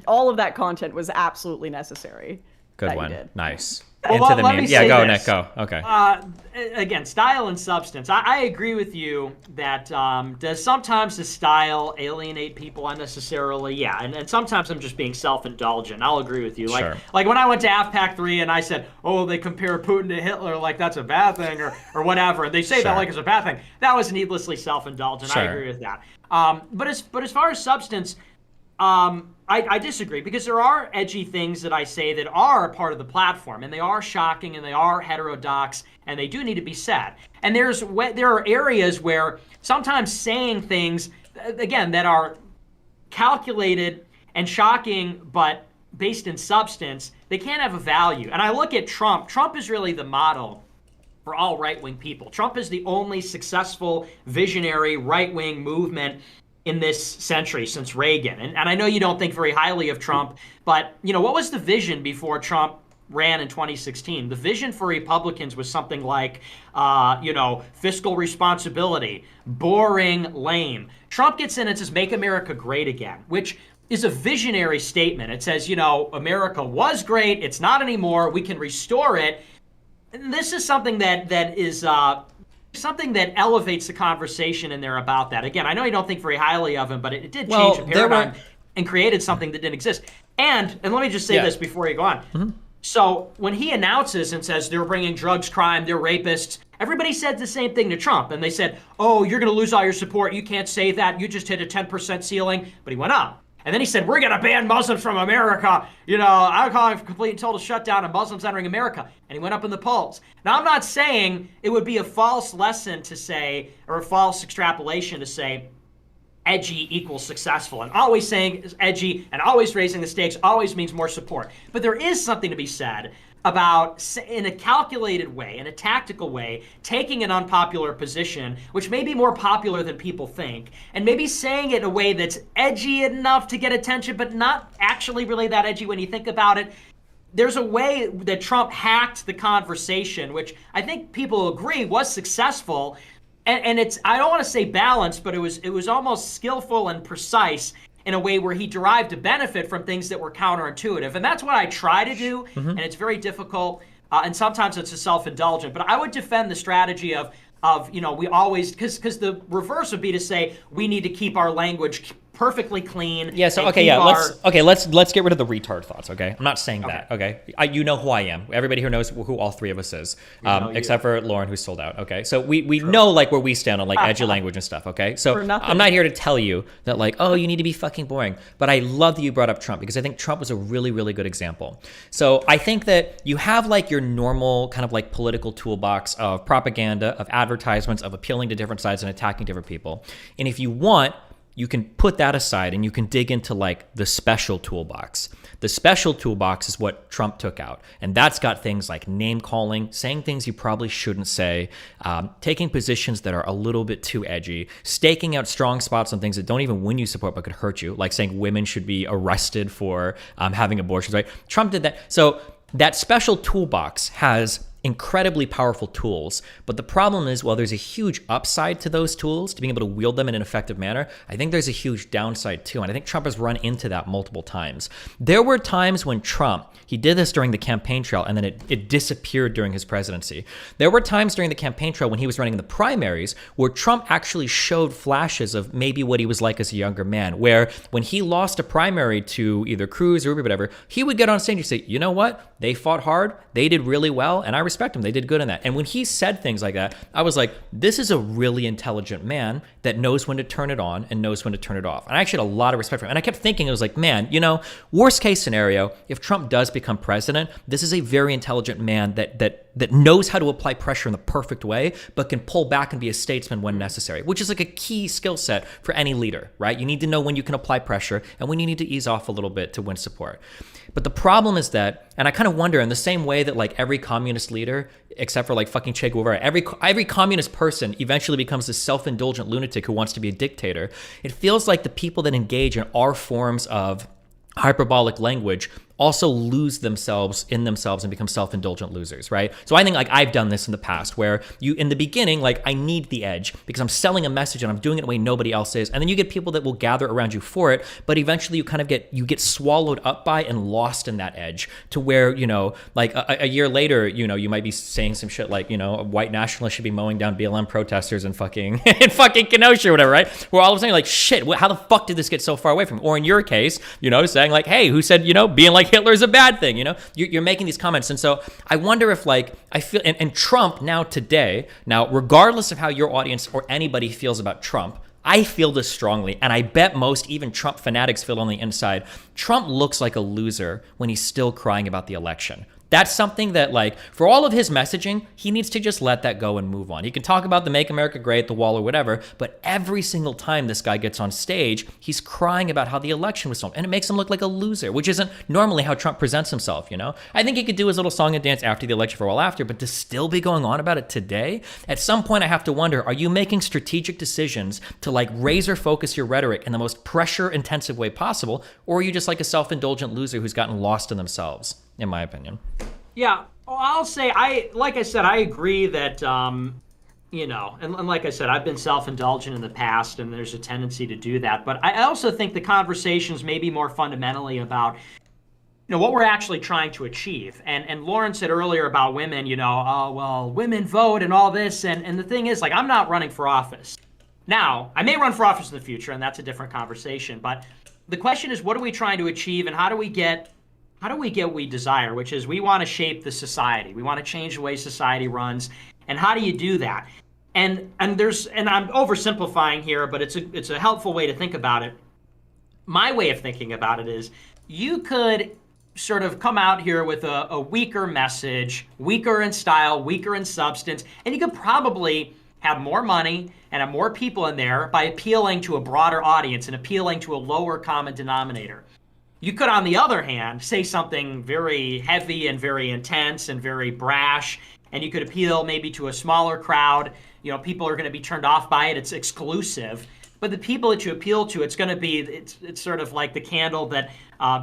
Speaker 5: All of that content was absolutely necessary.
Speaker 1: Good
Speaker 5: that you
Speaker 1: one.
Speaker 5: did.
Speaker 1: Nice.
Speaker 6: Well,
Speaker 1: Into the
Speaker 6: let me
Speaker 1: meme. Yeah,
Speaker 6: say
Speaker 1: go,
Speaker 6: this.
Speaker 1: Nick, go. Okay.
Speaker 6: Again, style and substance. I agree with you that does sometimes the style alienate people unnecessarily? Yeah, and sometimes I'm just being self-indulgent. I'll agree with you.
Speaker 1: Sure.
Speaker 6: Like when I went to AFPAC 3 and I said, oh, they compare Putin to Hitler like that's a bad thing or whatever, and they say that
Speaker 1: Sure.
Speaker 6: like it's a bad thing. That was needlessly self-indulgent.
Speaker 1: Sure.
Speaker 6: I agree with that. But as far as substance, I disagree because there are edgy things that I say that are a part of the platform, and they are shocking, and they are heterodox, and they do need to be said. And there are areas where sometimes saying things, again, that are calculated and shocking, but based in substance, they can't have a value. And I look at Trump. Trump is really the model for all right-wing people. Trump is the only successful, visionary right-wing movement in this century since Reagan. And I know you don't think very highly of Trump, but what was the vision before Trump ran in 2016? The vision for Republicans was something like, fiscal responsibility, boring, lame. Trump gets in and says, make America great again, which is a visionary statement. It says, America was great. It's not anymore. We can restore it. And this is something that is something that elevates the conversation in there about that. Again, I know you don't think very highly of him, but it did change the paradigm and created something that didn't exist. And let me just say this before you go on. Mm-hmm. So when he announces and says they're bringing drugs, crime, they're rapists, everybody said the same thing to Trump. And they said, oh, you're going to lose all your support. You can't say that. You just hit a 10% ceiling. But he went up. And then he said, we're going to ban Muslims from America. I'm calling for complete and total shutdown of Muslims entering America. And he went up in the polls. Now, I'm not saying it would be a false lesson to say, or a false extrapolation to say, edgy equals successful. And always saying edgy and always raising the stakes always means more support. But there is something to be said about, in a calculated way, in a tactical way, taking an unpopular position, which may be more popular than people think, and maybe saying it in a way that's edgy enough to get attention, but not actually really that edgy when you think about it. There's a way that Trump hacked the conversation, which I think people agree was successful. And it's, I don't want to say balanced, but it was almost skillful and precise in a way where he derived a benefit from things that were counterintuitive. And that's what I try to do, and it's very difficult, and sometimes it's a self-indulgent. But I would defend the strategy of we always, because the reverse would be to say we need to keep our language perfectly clean.
Speaker 1: Yeah. So let's get rid of the retard thoughts. Okay, I'm not saying that. Okay, you know who I am. Everybody here knows who all three of us is, except for Lauren, who's sold out. Okay, so we know like where we stand on like edgy language and stuff. Okay, so I'm not here to tell you that like, oh, you need to be fucking boring. But I love that you brought up Trump because I think Trump was a really, really good example. So I think that you have like your normal kind of like political toolbox of propaganda, of advertisements, of appealing to different sides and attacking different people. And if you want, you can put that aside and you can dig into like the special toolbox. The special toolbox is what Trump took out. And that's got things like name calling, saying things you probably shouldn't say, taking positions that are a little bit too edgy, staking out strong spots on things that don't even win you support but could hurt you, like saying women should be arrested for having abortions, right? Trump did that. So that special toolbox has incredibly powerful tools. But the problem is, while there's a huge upside to those tools, to being able to wield them in an effective manner, I think there's a huge downside too. And I think Trump has run into that multiple times. There were times when Trump, he did this during the campaign trail and then it disappeared during his presidency. There were times during the campaign trail when he was running in the primaries where Trump actually showed flashes of maybe what he was like as a younger man, where when he lost a primary to either Cruz or whatever, he would get on stage and say, you know what? They fought hard. They did really well. And I respect them. They did good in that. And when he said things like that, I was like, this is a really intelligent man that knows when to turn it on and knows when to turn it off. And I actually had a lot of respect for him. And I kept thinking, it was like, man, worst case scenario, if Trump does become president, this is a very intelligent man that knows how to apply pressure in the perfect way, but can pull back and be a statesman when necessary, which is like a key skill set for any leader, right? You need to know when you can apply pressure and when you need to ease off a little bit to win support. But the problem is that, and I kind of wonder, in the same way that like every communist leader, except for like fucking Che Guevara, every communist person eventually becomes this self-indulgent lunatic who wants to be a dictator, it feels like the people that engage in our forms of hyperbolic language also lose themselves in themselves and become self-indulgent losers, right? So I think like I've done this in the past where you, in the beginning, like I need the edge because I'm selling a message and I'm doing it in a way nobody else is. And then you get people that will gather around you for it, but eventually you kind of get swallowed up by and lost in that edge to where, you know, like a year later, you know, you might be saying some shit like, you know, white nationalists should be mowing down BLM protesters in fucking Kenosha or whatever, right? Where all of a sudden you're like, shit, how the fuck did this get so far away from me? Or in your case, you know, saying like, hey, who said, you know, being like Hitler is a bad thing, you know? You're making these comments. And so I wonder if like, I feel, and Trump now today, regardless of how your audience or anybody feels about Trump, I feel this strongly, and I bet most even Trump fanatics feel on the inside. Trump looks like a loser when he's still crying about the election. That's something that, like, for all of his messaging, he needs to just let that go and move on. He can talk about the Make America Great, the wall, or whatever, but every single time this guy gets on stage, he's crying about how the election was stolen, and it makes him look like a loser, which isn't normally how Trump presents himself, you know? I think he could do his little song and dance after the election for a while after, but to still be going on about it today, at some point I have to wonder, are you making strategic decisions to, like, razor focus your rhetoric in the most pressure-intensive way possible, or are you just like a self-indulgent loser who's gotten lost in themselves? In my opinion.
Speaker 6: Yeah, well, I'll say, like I said, I agree that, you know, and like I said, I've been self-indulgent in the past, and there's a tendency to do that. But I also think the conversations may be more fundamentally about, you know, what we're actually trying to achieve. And Lauren said earlier about women, you know, oh, well, women vote and all this. And the thing is, like, I'm not running for office. Now, I may run for office in the future, and that's a different conversation. But the question is, what are we trying to achieve, and how do we get what we desire, which is we want to shape the society. We want to change the way society runs. And how do you do that? And I'm oversimplifying here, but it's a helpful way to think about it. My way of thinking about it is you could sort of come out here with a weaker message, weaker in style, weaker in substance, and you could probably have more money and have more people in there by appealing to a broader audience and appealing to a lower common denominator. You could, on the other hand, say something very heavy and very intense and very brash, and you could appeal maybe to a smaller crowd. You know, people are going to be turned off by it. It's exclusive. But the people that you appeal to, it's going to be, it's sort of like the candle that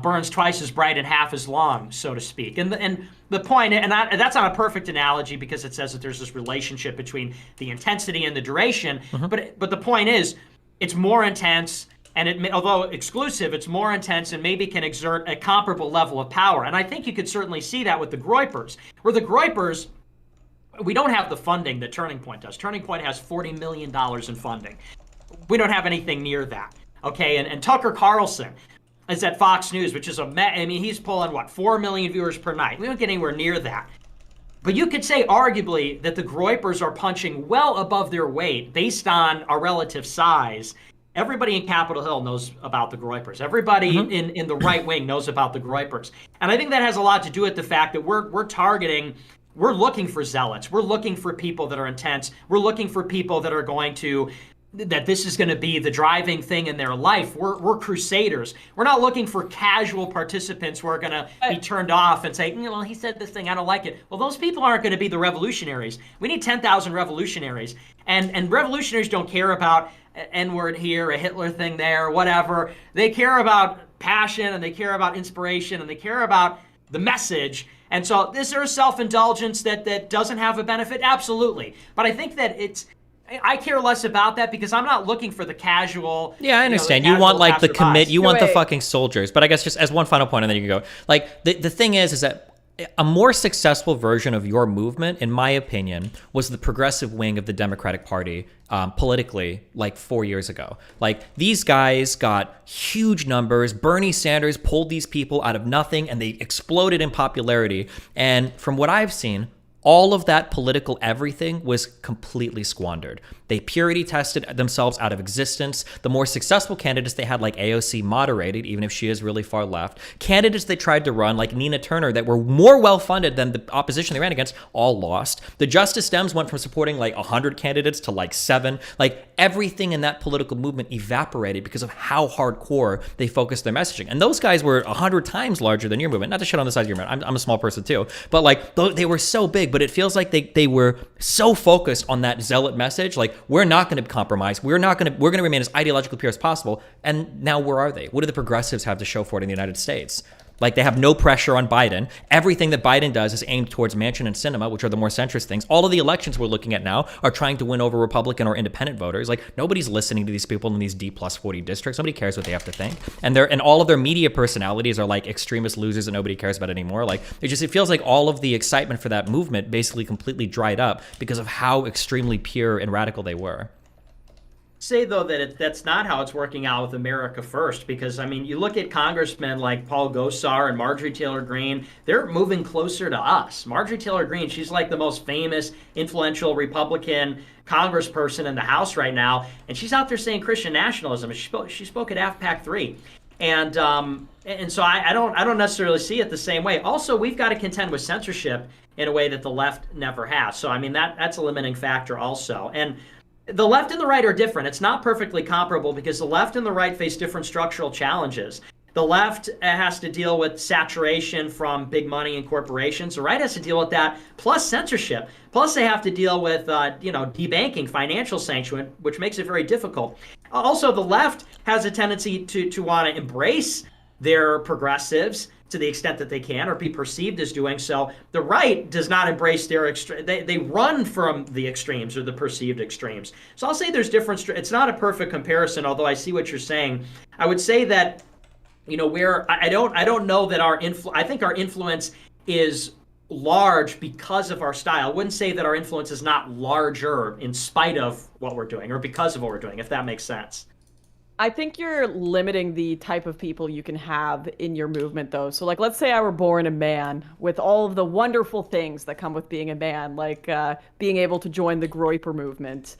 Speaker 6: burns twice as bright and half as long, so to speak. And the point, and that's not a perfect analogy because it says that there's this relationship between the intensity and the duration. Mm-hmm. But the point is, it's more intense. And although exclusive, it's more intense and maybe can exert a comparable level of power. And I think you could certainly see that with the Groypers. Where the Groypers, we don't have the funding that Turning Point does. Turning Point has $40 million in funding. We don't have anything near that. Okay, and Tucker Carlson is at Fox News, which is he's pulling, 4 million viewers per night. We don't get anywhere near that. But you could say, arguably, that the Groypers are punching well above their weight based on our relative size. Everybody in Capitol Hill knows about the Groypers. Everybody in the right wing knows about the Groypers. And I think that has a lot to do with the fact that we're looking for zealots. We're looking for people that are intense. We're looking for people that are going to, that this is going to be the driving thing in their life. We're crusaders. We're not looking for casual participants who are going to be turned off and say, well, he said this thing, I don't like it. Well, those people aren't going to be the revolutionaries. We need 10,000 revolutionaries. And revolutionaries don't care about N-word here, a Hitler thing there, whatever. They care about passion, and they care about inspiration, and they care about the message. And so is there a self-indulgence that doesn't have a benefit? Absolutely. But I think that I care less about that because I'm not looking for the casual.
Speaker 1: Yeah, I understand. You want like the commit, you want the fucking soldiers. But I guess just as one final point, and then you can go. Like the thing is that a more successful version of your movement, in my opinion, was the progressive wing of the Democratic Party politically, like 4 years ago. Like these guys got huge numbers. Bernie Sanders pulled these people out of nothing, and they exploded in popularity. And from what I've seen, all of that political everything was completely squandered. They purity tested themselves out of existence. The more successful candidates they had, like AOC, moderated, even if she is really far left. Candidates they tried to run, like Nina Turner, that were more well-funded than the opposition they ran against, all lost. The Justice Dems went from supporting like 100 candidates to like 7. Like everything in that political movement evaporated because of how hardcore they focused their messaging. And those guys were 100 times larger than your movement. Not to shit on the size of your movement. I'm a small person too. But like they were so big, but it feels like they were so focused on that zealot message, like we're not going to compromise, we're going to remain as ideologically pure as possible. And now where are they? What do the progressives have to show for it in the United States? Like, they have no pressure on Biden. Everything that Biden does is aimed towards Manchin and Sinema, which are the more centrist things. All of the elections we're looking at now are trying to win over Republican or independent voters. Like, nobody's listening to these people in these D+40 districts. Nobody cares what they have to think. And all of their media personalities are like extremist losers that nobody cares about anymore. Like, it feels like all of the excitement for that movement basically completely dried up because of how extremely pure and radical they were.
Speaker 6: Say though that that's not how it's working out with America First, because I mean, you look at congressmen like Paul Gosar and Marjorie Taylor Greene, they're moving closer to us. Marjorie Taylor Greene, she's like the most famous, influential Republican congressperson in the House right now, and she's out there saying Christian nationalism. She spoke at AFPAC 3. And so I don't necessarily see it the same way. Also, we've got to contend with censorship in a way that the left never has. So I mean, that's a limiting factor also. And the left and the right are different. It's not perfectly comparable because the left and the right face different structural challenges. The left has to deal with saturation from big money and corporations. The right has to deal with that, plus censorship. Plus they have to deal with, debanking, financial sanction, which makes it very difficult. Also, the left has a tendency to want to embrace their progressives to the extent that they can, or be perceived as doing so. The right does not embrace their they run from the extremes or the perceived extremes. So I'll say there's different. It's not a perfect comparison, although I see what you're saying. I would say that, I don't know that I think our influence is large because of our style. I wouldn't say that our influence is not larger in spite of what we're doing or because of what we're doing, if that makes sense.
Speaker 5: I think you're limiting the type of people you can have in your movement, though. So, like, let's say I were born a man with all of the wonderful things that come with being a man, like being able to join the Groyper movement.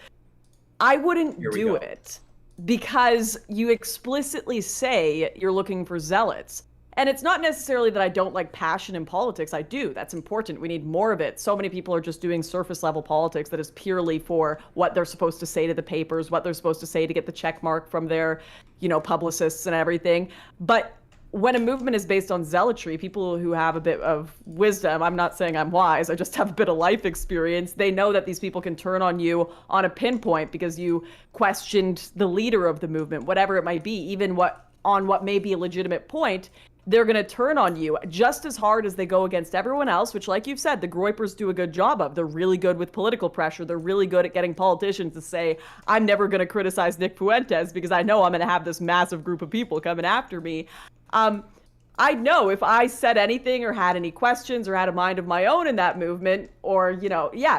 Speaker 5: I wouldn't do it because you explicitly say you're looking for zealots. And it's not necessarily that I don't like passion in politics. I do. That's important. We need more of it. So many people are just doing surface level politics that is purely for what they're supposed to say to the papers, what they're supposed to say to get the check mark from their, publicists and everything. But when a movement is based on zealotry, people who have a bit of wisdom, I'm not saying I'm wise, I just have a bit of life experience, they know that these people can turn on you on a pinpoint because you questioned the leader of the movement, whatever it might be, even on what may be a legitimate point. They're going to turn on you just as hard as they go against everyone else, which, like you've said, the Groypers do a good job of. They're really good with political pressure. They're really good at getting politicians to say, I'm never going to criticize Nick Fuentes because I know I'm going to have this massive group of people coming after me. I know if I said anything or had any questions or had a mind of my own in that movement or,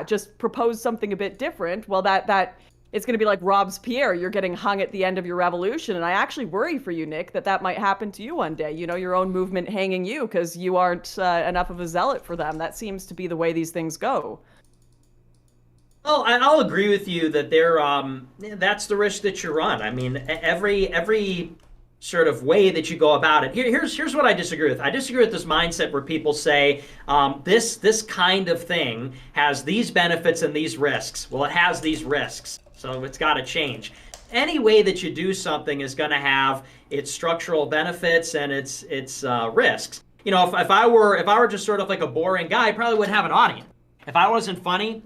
Speaker 5: just proposed something a bit different, well, that it's going to be like Robespierre. You're getting hung at the end of your revolution. And I actually worry for you, Nick, that might happen to you one day. Your own movement hanging you because you aren't enough of a zealot for them. That seems to be the way these things go.
Speaker 6: Well, I'll agree with you that that's the risk that you run. I mean, every sort of way that you go about it. Here's what I disagree with. I disagree with this mindset where people say this kind of thing has these benefits and these risks. Well, it has these risks. So it's got to change. Any way that you do something is going to have its structural benefits and its risks. If I were just sort of like a boring guy, I probably wouldn't have an audience. If I wasn't funny,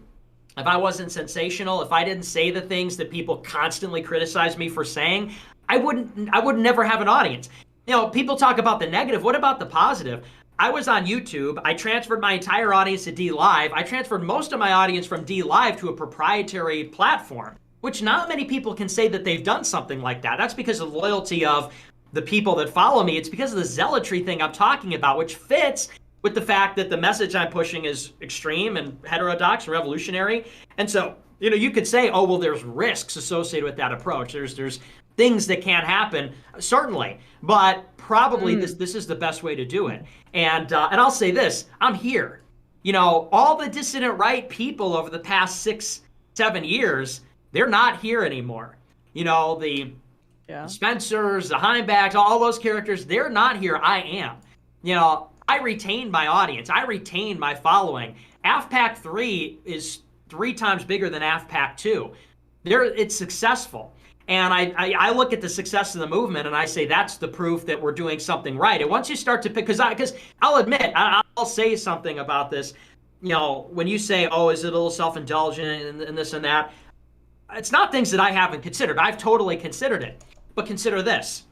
Speaker 6: if I wasn't sensational, if I didn't say the things that people constantly criticize me for saying, I would never have an audience. People talk about the negative. What about the positive? I was on YouTube. I transferred my entire audience to D Live. I transferred most of my audience from D Live to a proprietary platform, which not many people can say that they've done something like that. That's because of the loyalty of the people that follow me. It's because of the zealotry thing I'm talking about, which fits with the fact that the message I'm pushing is extreme and heterodox and revolutionary. And so, you could say, oh, well, there's risks associated with that approach. There's things that can't happen, certainly, but probably this is the best way to do it. And I'll say this, I'm here. All the dissident right people over the past 6-7 years, they're not here anymore. The Spencers, the Heimbachs, all those characters, they're not here. I am. I retained my audience. I retained my following. AFPAC 3 is 3 times bigger than AFPAC 2. It's successful. And I look at the success of the movement and I say that's the proof that we're doing something right. And once you start to pick, because I'll admit, I'll say something about this, when you say, oh, is it a little self-indulgent and this and that, it's not things that I haven't considered. I've totally considered it. But consider this.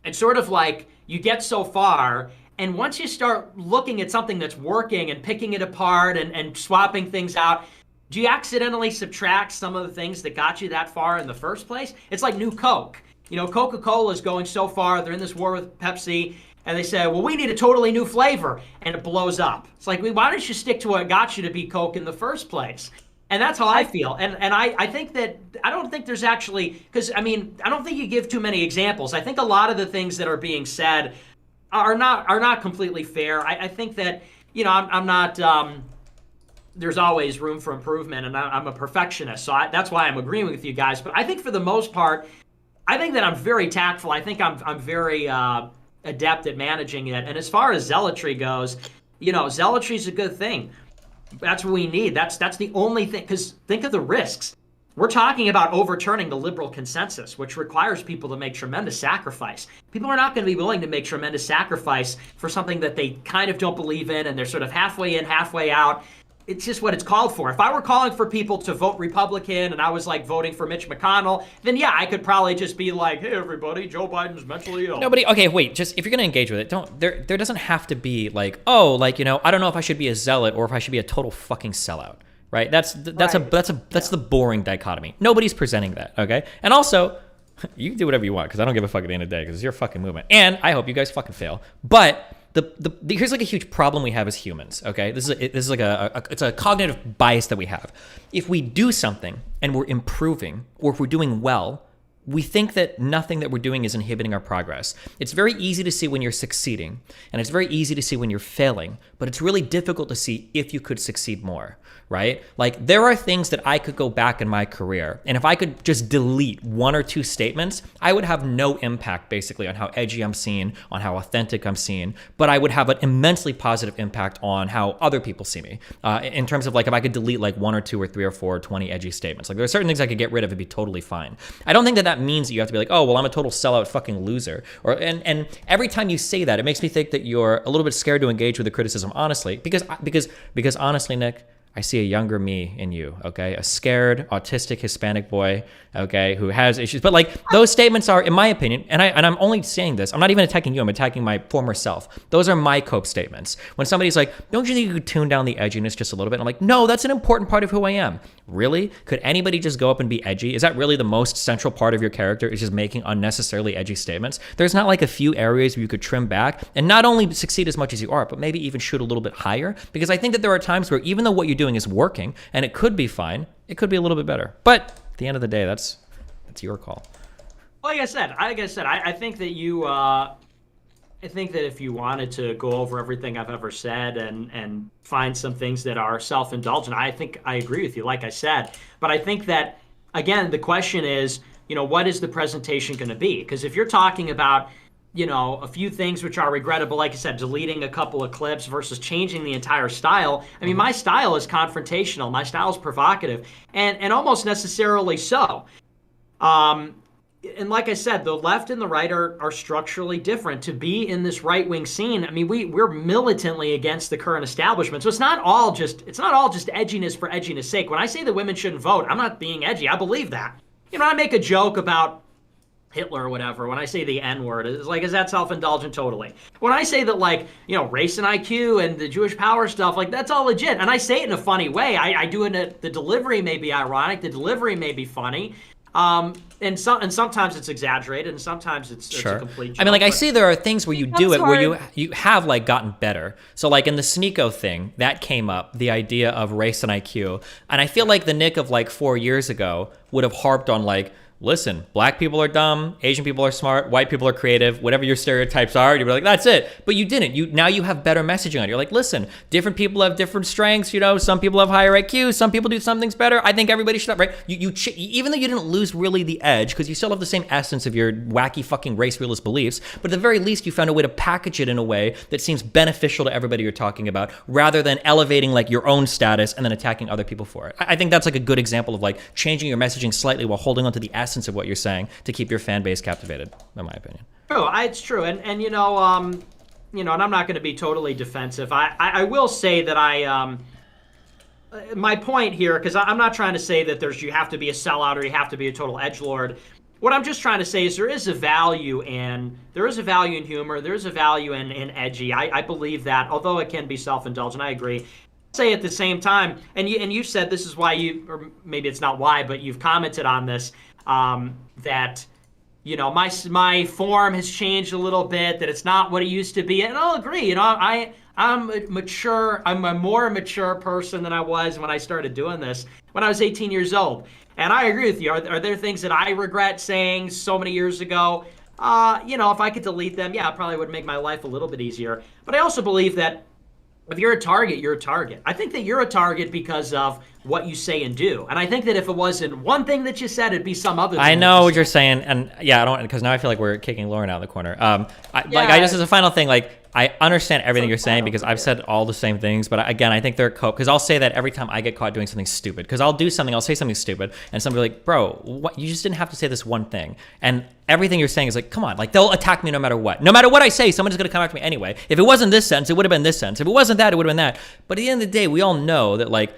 Speaker 6: It's sort of like you get so far And once you start looking at something that's working and picking it apart and swapping things out, do you accidentally subtract some of the things that got you that far in the first place? It's like new Coke. You know, Coca-Cola is going so far. They're in this war with Pepsi. And they say, well, we need a totally new flavor. And it blows up. It's like, why don't you stick to what got you to be Coke in the first place? And that's how I feel. And I think that, I don't think there's actually, because, I mean, I don't think you give too many examples. I think a lot of the things that are being said are not completely fair. I think that, you know, I'm not, there's always room for improvement, and I'm a perfectionist. So that's why I'm agreeing with you guys. But I think for the most part, I think that I'm very tactful. I think I'm very adept at managing it. And as far as zealotry goes, you know, zealotry is a good thing. That's what we need. That's the only thing, because think of the risks. We're talking about overturning the liberal consensus, which requires people to make tremendous sacrifice. People are not going to be willing to make tremendous sacrifice for something that they kind of don't believe in, and they're sort of halfway in, halfway out. It's just what it's called for. If I were calling for people to vote Republican and I was like voting for Mitch McConnell, then yeah, I could probably just be like, hey, everybody, Joe Biden's mentally ill.
Speaker 1: Nobody, okay, wait, just if you're going to engage with it, there doesn't have to be like, oh, like, you know, I don't know if I should be a zealot or if I should be a total fucking sellout, right? That's the boring dichotomy. Nobody's presenting that, okay? And also, you can do whatever you want, because I don't give a fuck at the end of the day, because it's your fucking movement. And I hope you guys fucking fail. But here's like a huge problem we have as humans, okay? This is like it's a cognitive bias that we have. If we do something and we're improving, or if we're doing well, we think that nothing that we're doing is inhibiting our progress. It's very easy to see when you're succeeding, and it's very easy to see when you're failing, but it's really difficult to see if you could succeed more, right? Like, there are things that I could go back in my career, and if I could just delete one or two statements, I would have no impact basically on how edgy I'm seen, on how authentic I'm seen, but I would have an immensely positive impact on how other people see me, in terms of like if I could delete like 1 or 2 or 3 or 4 or 20 edgy statements. Like, there are certain things I could get rid of and be totally fine. I don't think that means that you have to be like, oh, well, I'm a total sellout fucking loser. And every time you say that, it makes me think that you're a little bit scared to engage with the criticism honestly, because honestly, Nick, I see a younger me in you, okay? A scared, autistic Hispanic boy, okay, who has issues. But like, those statements are, in my opinion, and I'm only saying this, I'm not even attacking you, I'm attacking my former self. Those are my cope statements. When somebody's like, don't you think you could tune down the edginess just a little bit? I'm like, no, that's an important part of who I am. Really? Could anybody just go up and be edgy? Is that really the most central part of your character, is just making unnecessarily edgy statements? There's not like a few areas where you could trim back and not only succeed as much as you are, but maybe even shoot a little bit higher? Because I think that there are times where even though what you're doing is working and it could be fine, it could be a little bit better. But at the end of the day, that's your call.
Speaker 6: Like I said, I think that you, I think that if you wanted to go over everything I've ever said and find some things that are self-indulgent, I think I agree with you, like I said. But I think that, again, the question is, you know, what is the presentation going to be? Because if you're talking about, you know, a few things which are regrettable, like I said, deleting a couple of clips versus changing the entire style. I mean, my style is confrontational. My style is provocative, and almost necessarily so. And like I said, the left and the right are structurally different. To be in this right-wing scene, I mean, we're militantly against the current establishment. So it's not all just edginess for edginess sake. When I say that women shouldn't vote, I'm not being edgy. I believe that. You know, I make a joke about Hitler or whatever. When I say the N-word, it's like, is that self-indulgent? Totally. When I say that, like, you know, race and IQ and the Jewish power stuff, like, that's all legit. And I say it in a funny way. I do it. The delivery may be ironic. The delivery may be funny. And sometimes it's exaggerated, and sometimes it's a complete joke.
Speaker 1: I mean, like, I see there are things where you do it where you have like gotten better. So like in the Sneeko thing, that came up, the idea of race and IQ. And I feel like the Nick of like 4 years ago would have harped on like, listen, black people are dumb, Asian people are smart, white people are creative, whatever your stereotypes are, you'd be like, that's it. But you didn't. Now you have better messaging on it. You're like, listen, different people have different strengths, you know, some people have higher IQ, some people do some things better. I think everybody should have, right? Even though you didn't lose really the edge, because you still have the same essence of your wacky fucking race realist beliefs, but at the very least you found a way to package it in a way that seems beneficial to everybody you're talking about, rather than elevating like your own status and then attacking other people for it. I think that's like a good example of like changing your messaging slightly while holding on to the essence of what you're saying to keep your fan base captivated, in my opinion.
Speaker 6: Oh, it's true. And you know, and I'm not going to be totally defensive. I will say that my point here, because I'm not trying to say that you have to be a sellout or you have to be a total edgelord, what I'm just trying to say is there is a value in humor. There's a value in edgy. I believe that, although it can be self-indulgent. I agree. Say at the same time, and you said this is why you, or maybe it's not why, but you've commented on this, that, you know, my form has changed a little bit, that it's not what it used to be. And I'll agree, you know, I'm mature. I'm a more mature person than I was when I started doing this when I was 18 years old. And I agree with you. Are there things that I regret saying so many years ago? You know, if I could delete them, yeah, it probably would make my life a little bit easier. But I also believe that if you're a target, you're a target. I think that you're a target because of what you say and do. And I think that if it wasn't one thing that you said, it'd be some other thing.
Speaker 1: I know what you're saying. And yeah, I don't, because now I feel like we're kicking Lauren out of the corner. I just, as a final thing, like, I understand everything you're saying because I've said all the same things, but again, I think they're because I'll say that every time I get caught doing something stupid, because I'll do something, I'll say something stupid, and somebody like, bro, what, you just didn't have to say this one thing. And everything you're saying is like, come on, like, they'll attack me no matter what. No matter what I say, someone's gonna come after me anyway. If it wasn't this sentence, it would have been this sentence. If it wasn't that, it would have been that. But at the end of the day, we all know that, like,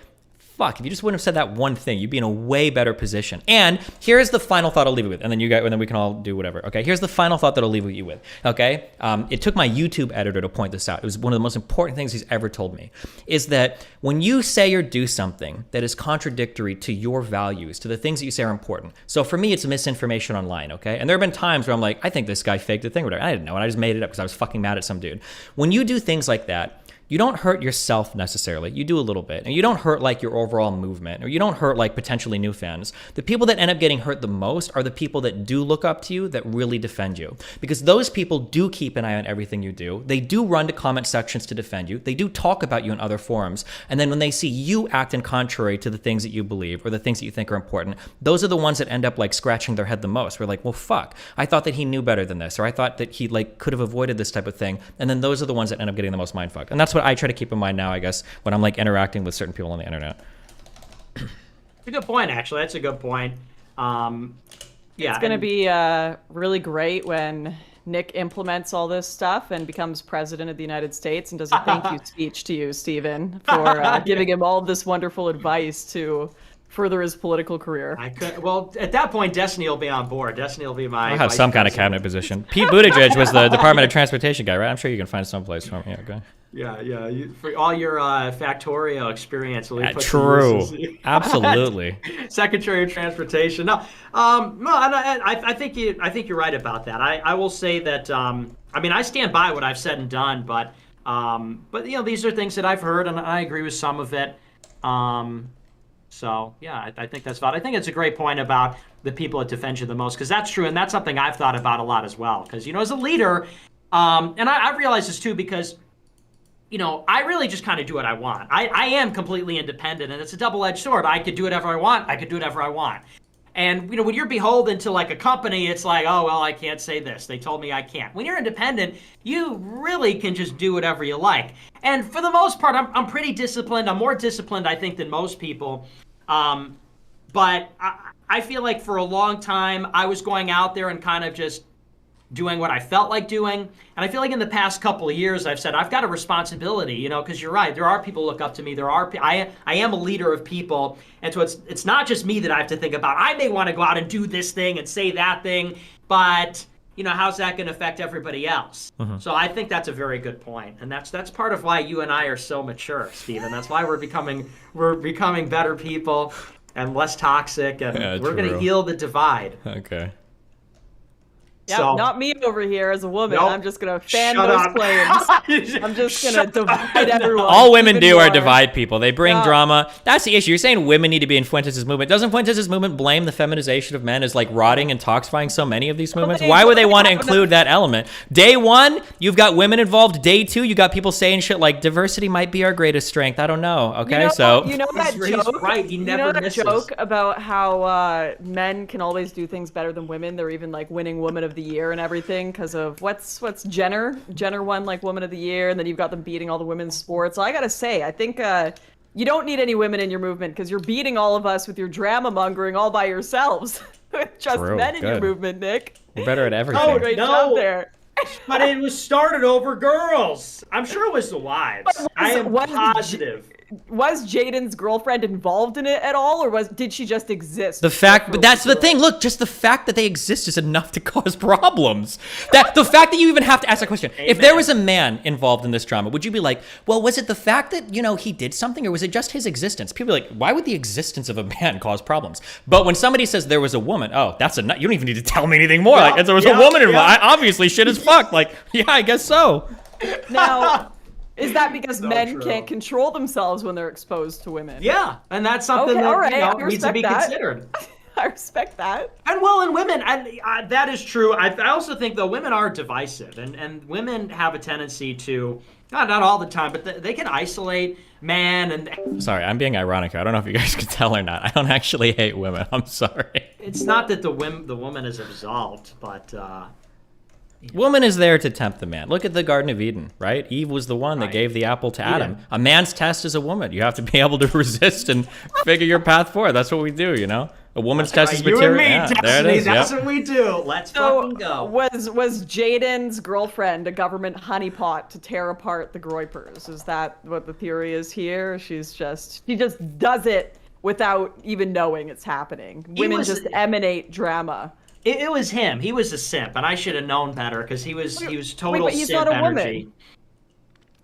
Speaker 1: fuck, if you just wouldn't have said that one thing, you'd be in a way better position. And here's the final thought I'll leave you with, and then we can all do whatever. Okay, here's the final thought that I'll leave you with. Okay, it took my YouTube editor to point this out. It was one of the most important things he's ever told me, is that when you say or do something that is contradictory to your values, to the things that you say are important. So for me, it's misinformation online. Okay, and there have been times where I'm like, I think this guy faked the thing, or whatever. I didn't know, and I just made it up because I was fucking mad at some dude. When you do things like that, you don't hurt yourself necessarily. You do a little bit. And you don't hurt like your overall movement, or you don't hurt like potentially new fans. The people that end up getting hurt the most are the people that do look up to you, that really defend you. Because those people do keep an eye on everything you do. They do run to comment sections to defend you. They do talk about you in other forums. And then when they see you act in contrary to the things that you believe or the things that you think are important, those are the ones that end up like scratching their head the most. We're like, well, fuck, I thought that he knew better than this, or I thought that he like could have avoided this type of thing. And then those are the ones that end up getting the most mindfuck. And that's what I try to keep in mind now, I guess, when I'm like interacting with certain people on the internet.
Speaker 6: It's a good point, actually. That's a good point. Yeah,
Speaker 5: it's going to be really great when Nick implements all this stuff and becomes president of the United States and does a thank you speech to you, Steven, for giving him all this wonderful advice to further his political career.
Speaker 6: Well, at that point, Destiny will be on board. Destiny will be my...
Speaker 1: I'll have some kind of cabinet position. Pete Buttigieg was the Department of Transportation guy, right? I'm sure you can find some place for him. Yeah, okay.
Speaker 6: Yeah. For all your Factorio experience, will put
Speaker 1: true. Absolutely.
Speaker 6: Secretary of Transportation. No, I think you're right about that. I will say that. I mean, I stand by what I've said and done, but you know, these are things that I've heard, and I agree with some of it. So yeah, I think that's valid. I think it's a great point about the people that defend you the most, because that's true, and that's something I've thought about a lot as well. Because, you know, as a leader, and I realize this too, because, you know, I really just kind of do what I want. I am completely independent, and it's a double-edged sword. I could do whatever I want. I could do whatever I want. And, you know, when you're beholden to like a company, it's like, oh, well, I can't say this. They told me I can't. When you're independent, you really can just do whatever you like. And for the most part, I'm pretty disciplined. I'm more disciplined, I think, than most people. But I feel like for a long time, I was going out there and kind of just doing what I felt like doing. And I feel like in the past couple of years, I've said, I've got a responsibility, you know, because you're right. There are people who look up to me. I am a leader of people. And so it's not just me that I have to think about. I may want to go out and do this thing and say that thing, but, you know, how's that going to affect everybody else? Mm-hmm. So I think that's a very good point. And that's part of why you and I are so mature, Steven. That's why we're becoming better people and less toxic, and we're going to heal the divide.
Speaker 1: Okay.
Speaker 5: Yeah,
Speaker 6: so,
Speaker 5: not me over here as a woman.
Speaker 6: Nope.
Speaker 5: I'm just going to fan those flames. I'm just going to divide everyone.
Speaker 1: All women do are divide people. They bring drama. That's the issue. You're saying women need to be in Fuentes' movement. Doesn't Fuentes' movement blame the feminization of men as like rotting and toxifying so many of these movements? Why would they want to include that element? Day one, you've got women involved. Day two, you got people saying shit like diversity might be our greatest strength. I don't know. Okay,
Speaker 5: you know that joke?
Speaker 6: Right. He never misses.
Speaker 5: Joke about how men can always do things better than women. They're even like winning Woman of the Year and everything because of what's Jenner won like Woman of the Year, and then you've got them beating all the women's sports. So I gotta say, I think you don't need any women in your movement because you're beating all of us with your drama mongering all by yourselves. Just men in your movement, Nick.
Speaker 1: You're better at everything.
Speaker 6: Oh,
Speaker 5: great job there.
Speaker 6: But it was started over girls. I'm sure it was the wives. I am positive.
Speaker 5: was Jaden's girlfriend involved in it at all, or did she just exist?
Speaker 1: But that's the thing. Look, just the fact that they exist is enough to cause problems. That the fact that you even have to ask that question. If there was a man involved in this drama, would you be like, well, was it the fact that, he did something, or was it just his existence? People are like, why would the existence of a man cause problems? But when somebody says there was a woman, oh, that's enough. You don't even need to tell me anything more. Like, there was a woman involved. Obviously, shit is fucked. Like, yeah, I guess so.
Speaker 5: Now, is that because men can't control themselves when they're exposed to women?
Speaker 6: Yeah, and that's something that needs to be considered.
Speaker 5: I respect that.
Speaker 6: And women, and that is true. I also think though women are divisive, and women have a tendency to not all the time, but they can isolate man and.
Speaker 1: Sorry, I'm being ironic. I don't know if you guys can tell or not. I don't actually hate women. I'm sorry.
Speaker 6: It's not that the woman is absolved, but.
Speaker 1: Woman is there to tempt the man. Look at the Garden of Eden, right? Eve was the one that gave the apple to Adam. A man's test is a woman. You have to be able to resist and figure your path forward. That's what we do, A woman's test is material.
Speaker 6: You and me, Destiny, there it is. That's what we do. Let's fucking go.
Speaker 5: Was Jaden's girlfriend a government honeypot to tear apart the Groypers? Is that what the theory is here? She just does it without even knowing it's happening. Women just emanate drama.
Speaker 6: It was him. He was a simp, and I should have known better because he was total
Speaker 5: he's
Speaker 6: simp
Speaker 5: not a
Speaker 6: energy.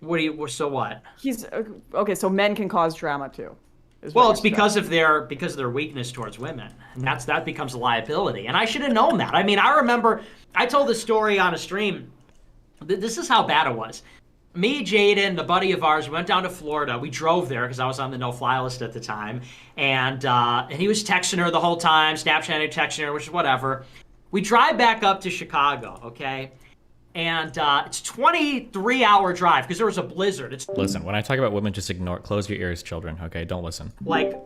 Speaker 5: Woman.
Speaker 6: So what?
Speaker 5: He's okay. So men can cause drama too.
Speaker 6: Well, it's because of their weakness towards women, and that becomes a liability. And I should have known that. I mean, I remember I told this story on a stream. This is how bad it was. Me, Jaden, the buddy of ours, went down to Florida. We drove there because I was on the no-fly list at the time. And he was texting her the whole time, Snapchatting, texting her, which is whatever. We drive back up to Chicago, okay? And it's a 23-hour drive because there was a blizzard.
Speaker 1: Listen, when I talk about women, just ignore it. Close your ears, children, okay? Don't listen.
Speaker 6: Like,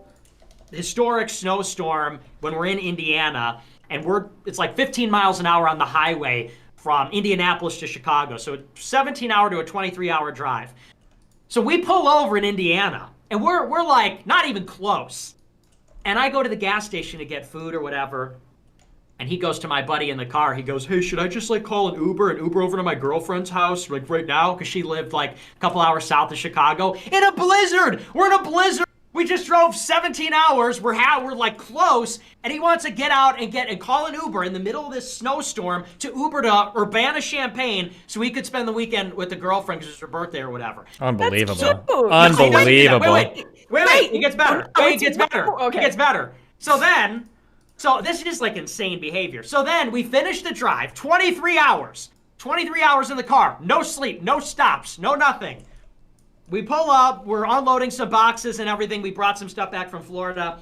Speaker 6: historic snowstorm when we're in Indiana, and it's like 15 miles an hour on the highway from Indianapolis to Chicago. So a 17-hour to a 23-hour drive. So we pull over in Indiana, and we're like not even close. And I go to the gas station to get food or whatever, and he goes to my buddy in the car. He goes, hey, should I just like call an Uber over to my girlfriend's house like right now? Because she lived like a couple hours south of Chicago. In a blizzard! We're in a blizzard! We just drove 17 hours. We're like close, and he wants to get out and call an Uber in the middle of this snowstorm to Uber to Urbana-Champaign so he could spend the weekend with the girlfriend because it's her birthday or whatever.
Speaker 1: Unbelievable. Unbelievable.
Speaker 6: Wait. It gets better. It gets better.
Speaker 5: Okay.
Speaker 6: It gets better. So this is just like insane behavior. So then we finish the drive, 23 hours. 23 hours in the car. No sleep, no stops, no nothing. We pull up, we're unloading some boxes and everything. We brought some stuff back from Florida.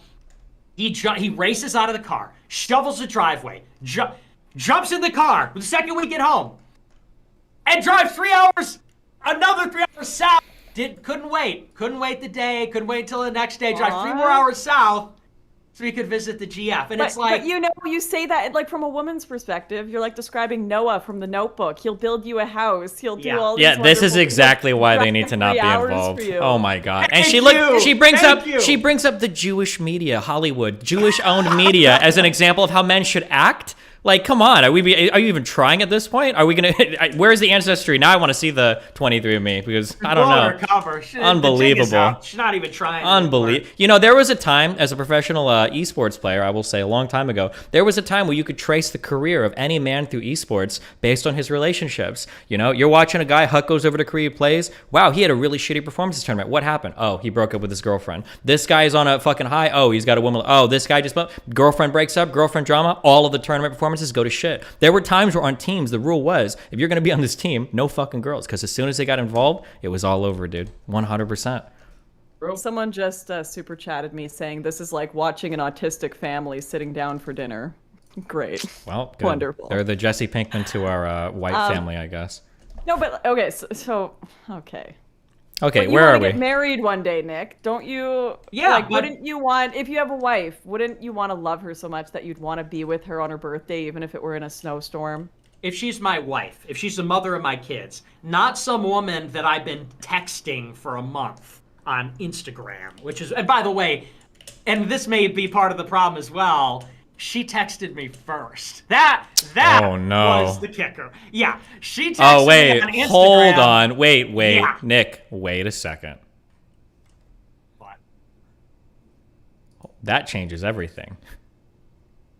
Speaker 6: He races out of the car, shovels the driveway, jumps in the car the second we get home, and drives 3 hours, another 3 hours south. Couldn't wait the day, couldn't wait until the next day, drive 3 more hours south so we could visit the GF. And it's like...
Speaker 5: But you say that like from a woman's perspective, you're like describing Noah from The Notebook. He'll build you a house. He'll do all these
Speaker 1: this is exactly why they need to not be involved. Oh my God. And she brings up the Jewish media, Hollywood, Jewish-owned media as an example of how men should act. Like, come on, are you even trying at this point? Are we gonna? Where's the ancestry? Now I want to see the 23andMe because I don't know.
Speaker 6: Cover.
Speaker 1: Unbelievable.
Speaker 6: She's not even trying.
Speaker 1: Unbelievable. There was a time as a professional esports player, I will say a long time ago, there was a time where you could trace the career of any man through esports based on his relationships. You're watching a guy, Huck goes over to Korea, plays. Wow, he had a really shitty performance this tournament. What happened? Oh, he broke up with his girlfriend. This guy is on a fucking high. Oh, he's got a woman. Oh, this guy just girlfriend breaks up, girlfriend drama. All of the tournament performances go to shit. There were times where on teams, the rule was, if you're going to be on this team, no fucking girls. Because as soon as they got involved, it was all over, dude. 100%.
Speaker 5: Someone just super chatted me saying this is like watching an autistic family sitting down for dinner. Great.
Speaker 1: Well, good.
Speaker 5: Wonderful.
Speaker 1: They're the Jesse Pinkman to our white family, I guess.
Speaker 5: No, but okay, so okay.
Speaker 1: Okay,
Speaker 5: but
Speaker 1: where are we?
Speaker 5: Get married one day, Nick. Don't you?
Speaker 6: Yeah.
Speaker 5: Like, wouldn't you want, if you have a wife, wouldn't you want to love her so much that you'd want to be with her on her birthday, even if it were in a snowstorm?
Speaker 6: If she's my wife, if she's the mother of my kids, not some woman that I've been texting for a month on Instagram, which is, and by the way, and this may be part of the problem as well. She texted me first. That
Speaker 1: oh, no.
Speaker 6: was the kicker. Yeah, she texted me on Instagram.
Speaker 1: Hold on. Wait,
Speaker 6: Yeah.
Speaker 1: Nick, wait a second. That changes everything.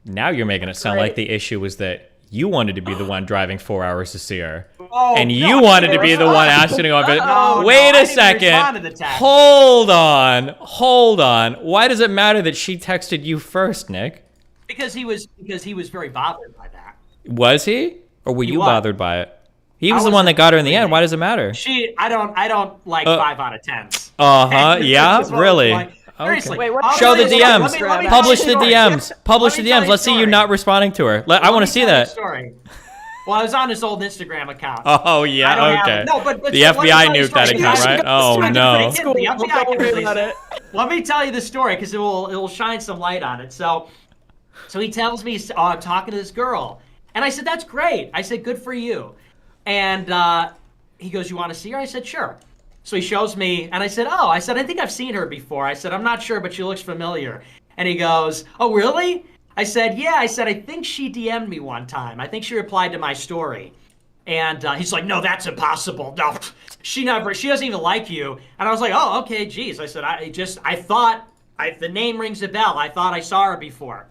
Speaker 1: Now you're making it sound like the issue was that you wanted to be the one driving 4 hours to see her.
Speaker 6: Oh,
Speaker 1: And
Speaker 6: no,
Speaker 1: you wanted to be the one asking to go.
Speaker 6: No,
Speaker 1: Wait
Speaker 6: I
Speaker 1: a
Speaker 6: didn't respond to
Speaker 1: second.
Speaker 6: the text.
Speaker 1: Hold on. Why does it matter that she texted you first, Nick?
Speaker 6: Because he was very bothered by that.
Speaker 1: Was he? Or were you
Speaker 6: was.
Speaker 1: bothered by it? He was
Speaker 6: I
Speaker 1: the one that
Speaker 6: wasn't
Speaker 1: got her in the
Speaker 6: really.
Speaker 1: end. Why does it matter?
Speaker 6: I don't like 5 out of 10s.
Speaker 1: Uh-huh. Yeah?
Speaker 6: That's what
Speaker 1: Really?
Speaker 6: it's like. Seriously.
Speaker 5: Wait, what-
Speaker 6: I'll
Speaker 1: Show
Speaker 6: tell
Speaker 1: the
Speaker 6: you
Speaker 1: DMs.
Speaker 6: let me tell
Speaker 1: Publish
Speaker 6: you
Speaker 1: the
Speaker 6: a story.
Speaker 1: DMs. Publish
Speaker 6: Let
Speaker 1: the
Speaker 6: me tell
Speaker 1: DMs.
Speaker 6: you a
Speaker 1: Let's see you
Speaker 6: story.
Speaker 1: not responding to her. I want to see
Speaker 6: Let me tell you a
Speaker 1: that.
Speaker 6: story. Well, I was on his old Instagram account.
Speaker 1: Oh,
Speaker 6: I
Speaker 1: yeah.
Speaker 6: don't have
Speaker 1: Okay.
Speaker 6: it. No, but
Speaker 1: The
Speaker 6: so let me tell
Speaker 1: FBI
Speaker 6: you a
Speaker 1: nuked that
Speaker 6: story.
Speaker 1: account, right? Oh, no.
Speaker 6: The FBI
Speaker 5: Don't
Speaker 6: can
Speaker 5: worry
Speaker 6: release
Speaker 5: about
Speaker 6: it.
Speaker 5: it.
Speaker 6: Let me tell you the story because it will shine some light on it. So he tells me, oh, I'm talking to this girl. And I said, that's great. I said, good for you. And he goes, you want to see her? I said, sure. So he shows me, and I said, I think I've seen her before. I said, I'm not sure, but she looks familiar. And he goes, oh, really? I said, yeah. I said, I think she DM'd me one time. I think she replied to my story. And he's like, no, that's impossible. No, she doesn't even like you. And I was like, oh, okay, geez. I said, I thought the name rings a bell. I thought I saw her before.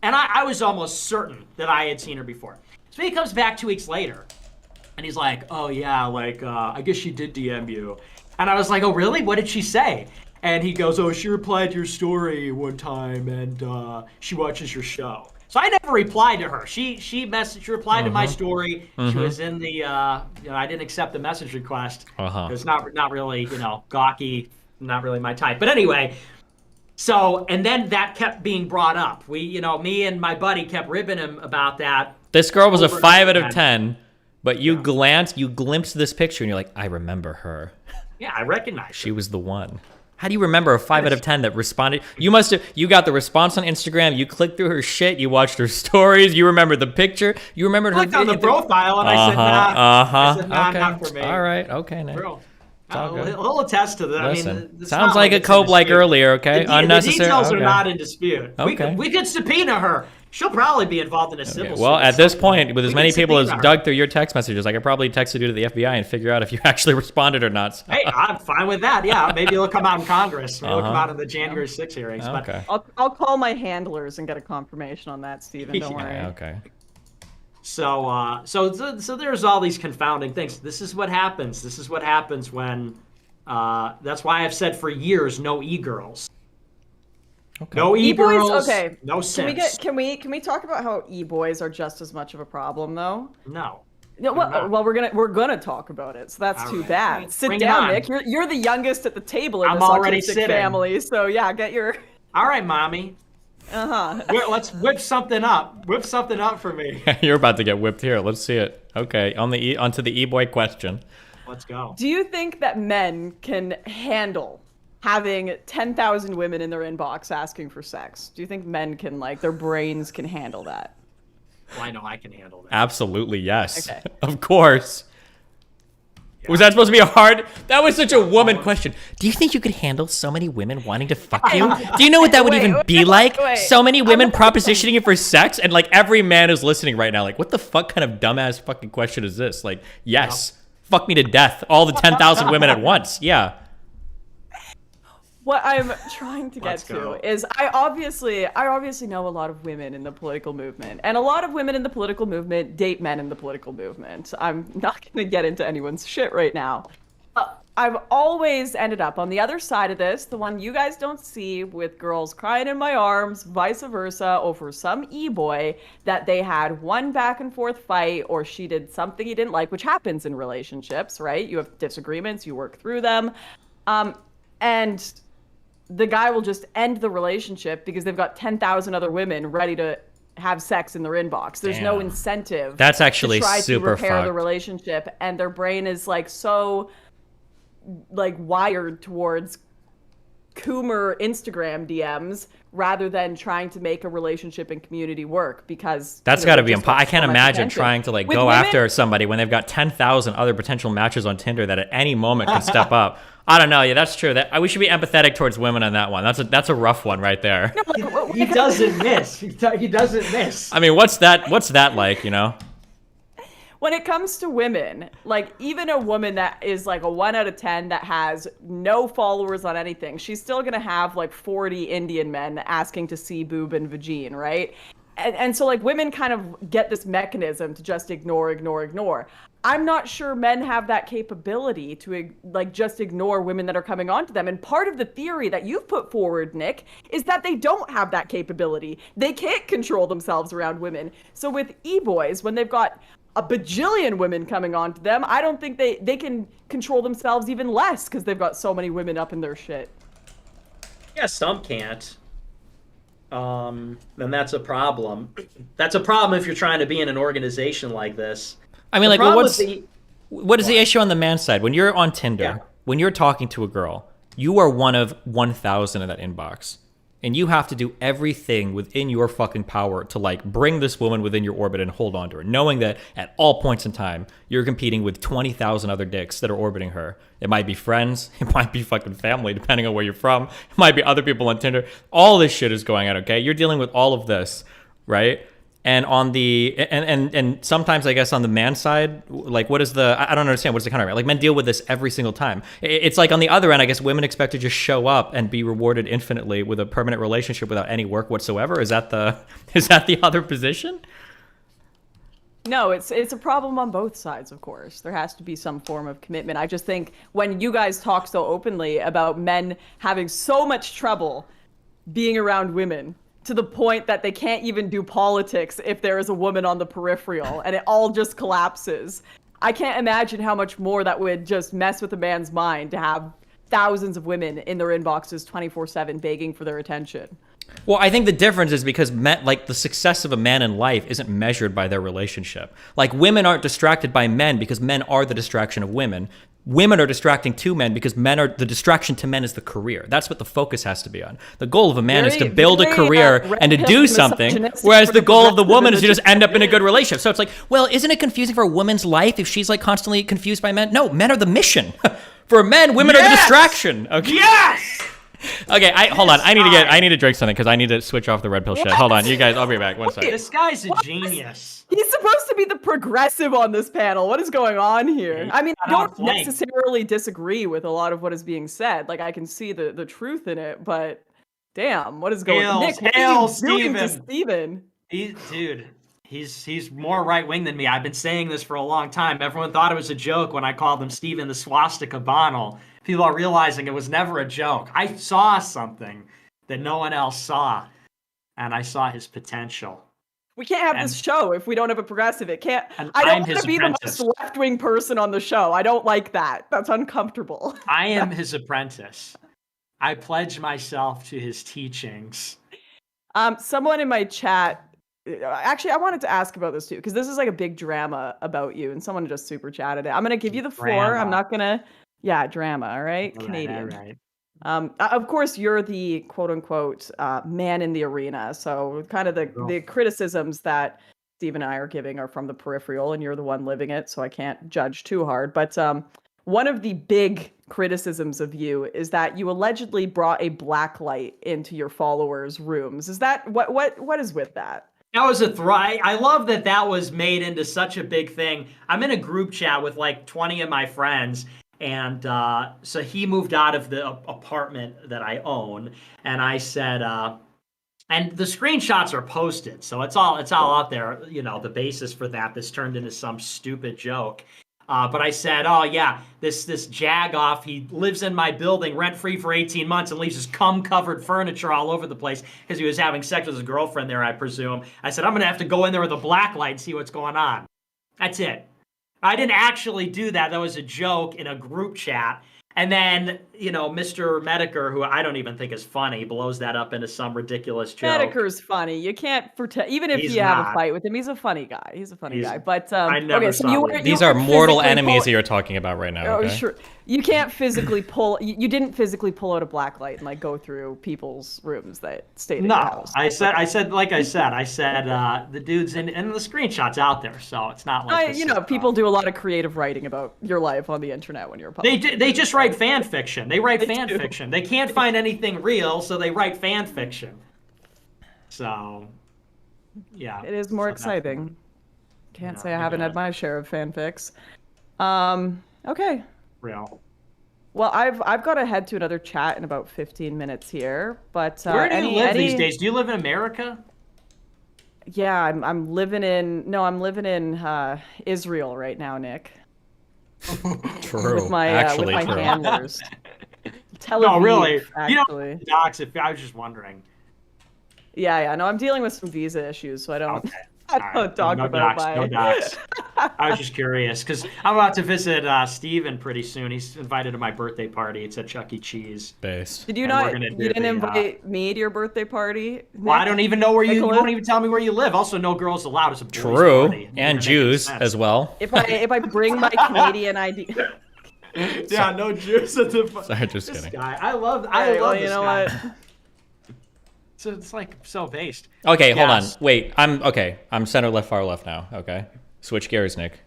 Speaker 6: And I was almost certain that I had seen her before. So he comes back 2 weeks later. And he's like, oh, yeah, like, I guess she did DM you. And I was like, oh, really? What did she say? And he goes, oh, she replied to your story one time, and she watches your show. So I never replied to her. She replied to my story. She was in the, I didn't accept the message request. It's not really, gawky, not really my type. But anyway, so, and then that kept being brought up. Me and my buddy kept ribbing him about that.
Speaker 1: This girl was a
Speaker 6: Over
Speaker 1: 5 out
Speaker 6: and
Speaker 1: of
Speaker 6: over
Speaker 1: 10, but you glimpsed this picture, and you're like, I remember her.
Speaker 6: Yeah, I recognize
Speaker 1: She was the one. How do you remember a 5 out of 10 that responded? You got the response on Instagram. You clicked through her shit. You watched her stories. You remember the picture. You remembered her.
Speaker 6: I clicked on the profile and I said, nah. I said, nah,
Speaker 1: Okay.
Speaker 6: not for me.
Speaker 1: All right. Okay, Nick.
Speaker 6: Bro,
Speaker 1: all good.
Speaker 6: he'll attest to that.
Speaker 1: Listen,
Speaker 6: I mean, it's
Speaker 1: sounds
Speaker 6: not
Speaker 1: like a
Speaker 6: it's in
Speaker 1: cope like
Speaker 6: dispute.
Speaker 1: earlier, okay? Unnecessary.
Speaker 6: The details
Speaker 1: okay.
Speaker 6: are not in dispute.
Speaker 1: Okay.
Speaker 6: We could subpoena her. She'll probably be involved in a civil suit.
Speaker 1: Well, at this point, with as
Speaker 6: We
Speaker 1: many
Speaker 6: can
Speaker 1: people as
Speaker 6: subpoena her.
Speaker 1: dug through your text messages, I could probably text you to the FBI and figure out if you actually responded or not.
Speaker 6: Hey, I'm fine with that. Yeah, maybe it'll come out in Congress. Maybe it'll come out in the January 6 hearings.
Speaker 1: Okay.
Speaker 5: I'll call my handlers and get a confirmation on that, Steven. Don't worry.
Speaker 1: Okay.
Speaker 6: So there's all these confounding things. This is what happens. This is what happens when. That's why I've said for years, no e-girls.
Speaker 1: Okay.
Speaker 6: No e-girls.
Speaker 5: E-boys, okay.
Speaker 6: No sense.
Speaker 5: Can we talk about how e-boys are just as much of a problem though?
Speaker 6: No.
Speaker 5: No, well, we're gonna talk about it, so that's
Speaker 6: All
Speaker 5: too
Speaker 6: right.
Speaker 5: bad. Sit
Speaker 6: Bring it
Speaker 5: down,
Speaker 6: on.
Speaker 5: Nick. You're the youngest at the table in
Speaker 6: I'm
Speaker 5: this
Speaker 6: already
Speaker 5: autistic
Speaker 6: sitting.
Speaker 5: family, so yeah, get your.
Speaker 6: All right, mommy. Let's whip something up. Whip something up for me.
Speaker 1: You're about to get whipped here. Let's see it. Okay, onto the e-boy question.
Speaker 6: Let's go.
Speaker 5: Do you think that men can handle having 10,000 women in their inbox asking for sex? Do you think men can, their brains can handle that?
Speaker 6: Well, I know I can handle that.
Speaker 1: Absolutely, yes.
Speaker 5: Okay.
Speaker 1: Of course. Yeah. Was that supposed to be a hard? That was such a woman question. Do you think you could handle so many women wanting to fuck you? Do you know what that would even be like? So many women propositioning you for sex, and every man is listening right now, what the fuck kind of dumbass fucking question is this? Yes. No. Fuck me to death. All the 10,000 women at once. Yeah.
Speaker 5: What I'm trying to get to is I obviously know a lot of women in the political movement, and a lot of women in the political movement date men in the political movement. I'm not going to get into anyone's shit right now. I've always ended up on the other side of this, the one you guys don't see, with girls crying in my arms, vice versa, over some e-boy that they had one back and forth fight, or she did something he didn't like, which happens in relationships, right? You have disagreements, you work through them. And the guy will just end the relationship because they've got 10,000 other women ready to have sex in their inbox. There's no incentive.
Speaker 1: That's actually
Speaker 5: to try
Speaker 1: super
Speaker 5: to repair the
Speaker 1: fucked.
Speaker 5: relationship, and their brain is so wired towards Coomer Instagram DMs rather than trying to make a relationship and community work, because
Speaker 1: that's got to be impossible. I can't imagine trying to go after somebody when they've got 10,000 other potential matches on Tinder that at any moment can step up. I don't know. Yeah, that's true. We should be empathetic towards women on that one. That's a rough one right there.
Speaker 6: He doesn't miss. He doesn't miss.
Speaker 1: I mean, what's that like?
Speaker 5: Well, when it comes to women, like even a woman that is like a 1 out of 10 that has no followers on anything, she's still gonna have like 40 Indian men asking to see boob and vagine, right? And so like women kind of get this mechanism to just ignore. I'm not sure men have that capability to like just ignore women that are coming onto them. And part of the theory that you've put forward, Nick, is that they don't have that capability. They can't control themselves around women. So with e-boys, when they've got a bajillion women coming onto them, I don't think they can control themselves even less because they've got so many women up in their shit.
Speaker 6: Yeah, some can't. Then that's a problem. That's a problem if you're trying to be in an organization like this.
Speaker 1: I mean, like, well, what is the issue on the man side? When you're on Tinder, when you're talking to a girl, you are one of 1,000 in that inbox. And you have to do everything within your fucking power to, like, bring this woman within your orbit and hold on to her, knowing that at all points in time, you're competing with 20,000 other dicks that are orbiting her. It might be friends. It might be fucking family, depending on where you're from. It might be other people on Tinder. All this shit is going on, okay? You're dealing with all of this, right? And on the and sometimes I guess on the man side, like what is the I don't understand what's the counter, right? Like men deal with this every single time. It's like on the other end, I guess women expect to just show up and be rewarded infinitely with a permanent relationship without any work whatsoever. Is that the other position?
Speaker 5: No, it's a problem on both sides, of course. There has to be some form of commitment. I just think when you guys talk so openly about men having so much trouble being around women, to the point that they can't even do politics if there is a woman on the peripheral and it all just collapses. I can't imagine how much more that would just mess with a man's mind to have thousands of women in their inboxes 24/7 begging for their attention.
Speaker 1: Well, I think the difference is because men, like the success of a man in life isn't measured by their relationship. Like women aren't distracted by men because men are the distraction of women. Women are distracting to men because men are the distraction to men is the career. That's what the focus has to be on. The goal of a man is to build a career and to do something, whereas the goal of the woman is to just end up in a good relationship. So it's like, well, isn't it confusing for a woman's life if she's like constantly confused by men? No, men are the mission. For men, women are the distraction. Okay.
Speaker 6: Yes!
Speaker 1: Okay, hold on. I need to drink something because I need to switch off the red pill shit. Hold on, you guys. I'll be back. One second.
Speaker 6: This guy's a genius.
Speaker 5: He's supposed to be the progressive on this panel. What is going on here? I mean, I don't necessarily disagree with a lot of what is being said. Like, I can see the truth in it, but damn, what is going on? Nick, what are you doing to Steven?
Speaker 6: Dude, he's more right-wing than me. I've been saying this for a long time. Everyone thought it was a joke when I called him Steven the Swastika Bonnell. People are realizing it was never a joke. I saw something that no one else saw, and I saw his potential.
Speaker 5: We can't have this show if we don't have a progressive. It can't. I don't want to be the most left-wing person on the show. I don't like that. That's uncomfortable.
Speaker 6: I am his apprentice. I pledge myself to his teachings.
Speaker 5: Someone in my chat, actually, I wanted to ask about this too, because this is like a big drama about you, and someone just super chatted it. I'm gonna give you the floor.
Speaker 6: Drama.
Speaker 5: I'm not gonna. Yeah, drama. All right, Canadian.
Speaker 6: All right.
Speaker 5: Of course, you're the quote-unquote man in the arena. So kind of the criticisms that Steve and I are giving are from the peripheral, and you're the one living it, so I can't judge too hard. But one of the big criticisms of you is that you allegedly brought a black light into your followers' rooms. Is that what is with that?
Speaker 6: That was I love that was made into such a big thing. I'm in a group chat with like 20 of my friends. And so he moved out of the apartment that I own, and I said, and the screenshots are posted, so it's all out there. You know, the basis for that. This turned into some stupid joke. But I said, oh yeah, this jagoff, he lives in my building rent free for 18 months and leaves his cum-covered furniture all over the place because he was having sex with his girlfriend there, I presume. I said, I'm gonna have to go in there with a black light and see what's going on. That's it. I didn't actually do that. That was a joke in a group chat. And then, you know, Mr. Mediker, who I don't even think is funny, blows that up into some ridiculous joke.
Speaker 5: Mediker's funny. You can't pretend, even if you have a fight with him, he's a funny guy. He's a funny guy. But
Speaker 6: I never saw him.
Speaker 1: These are mortal enemies that you're talking about right now. Okay?
Speaker 5: Oh, sure. You can't physically pull. You didn't physically pull out a black light and like go through people's rooms that stayed in your house.
Speaker 6: I said the dude's in, and the screenshot's out there, so it's not like
Speaker 5: people do a lot of creative writing about your life on the internet when you're a public.
Speaker 6: They just write fan fiction. They write fan fiction. They can't find anything real, so they write fan fiction. So, yeah.
Speaker 5: It is more exciting. Can't
Speaker 6: No,
Speaker 5: say I haven't had my share of fanfics. Okay.
Speaker 6: Real.
Speaker 5: Well, I've got to head to another chat in about 15 minutes here, but
Speaker 6: where do you live these days? Do you live in America?
Speaker 5: Yeah, I'm living in Israel right now, Nick.
Speaker 1: True.
Speaker 5: With my
Speaker 1: Actually, true.
Speaker 5: handlers. Tel Aviv,
Speaker 6: No, really.
Speaker 5: actually.
Speaker 6: You know, docs. If I was just wondering.
Speaker 5: Yeah. No, I'm dealing with some visa issues, so I don't.
Speaker 6: Okay.
Speaker 5: I don't talk about it.
Speaker 6: No docs. I was just curious because I'm about to visit Steven pretty soon. He's invited to my birthday party. It's at Chuck E. Cheese.
Speaker 1: Based.
Speaker 5: Did you
Speaker 6: And
Speaker 5: not?
Speaker 6: we're gonna
Speaker 5: You
Speaker 6: do
Speaker 5: didn't
Speaker 6: the,
Speaker 5: invite me to your birthday party?
Speaker 6: Well, I don't even know where you.
Speaker 5: Nicholas?
Speaker 6: You won't even tell me where you live. Also, no girls allowed. It's a boys'
Speaker 1: True.
Speaker 6: party.
Speaker 1: And Jews as well.
Speaker 5: If I bring my Canadian ID.
Speaker 6: Yeah, no Jews at the.
Speaker 1: Sorry, just
Speaker 6: This
Speaker 1: kidding.
Speaker 6: guy, I love
Speaker 5: Well,
Speaker 6: this
Speaker 5: you know
Speaker 6: guy.
Speaker 5: what?
Speaker 6: So it's like so based.
Speaker 1: Okay, hold on.
Speaker 6: Yes.
Speaker 1: Wait, I'm center left, far left now. Okay. Switch gears, Nick.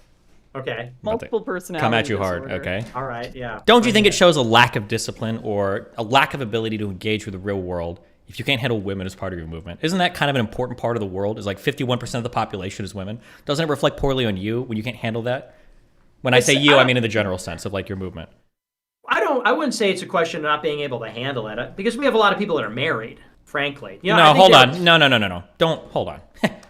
Speaker 6: Okay.
Speaker 5: Multiple personality
Speaker 1: Come at you hard,
Speaker 5: disorder.
Speaker 1: okay?
Speaker 6: All right. Yeah.
Speaker 1: Don't you think it shows a lack of discipline or a lack of ability to engage with the real world if you can't handle women as part of your movement? Isn't that kind of an important part of the world? Is like 51% of the population is women. Doesn't it reflect poorly on you when you can't handle that? When I say you, I mean in the general sense of like your movement.
Speaker 6: I wouldn't say it's a question of not being able to handle it because we have a lot of people that are married. Frankly. You know,
Speaker 1: No, hold on. No. Don't hold on.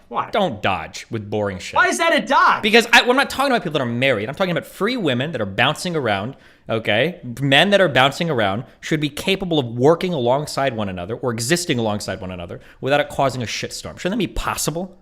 Speaker 6: Why?
Speaker 1: Don't dodge with boring shit.
Speaker 6: Why is that a dodge?
Speaker 1: Because I'm not talking about people that are married. I'm talking about free women that are bouncing around, okay? Men that are bouncing around should be capable of working alongside one another or existing alongside one another without it causing a shitstorm. Shouldn't that be possible?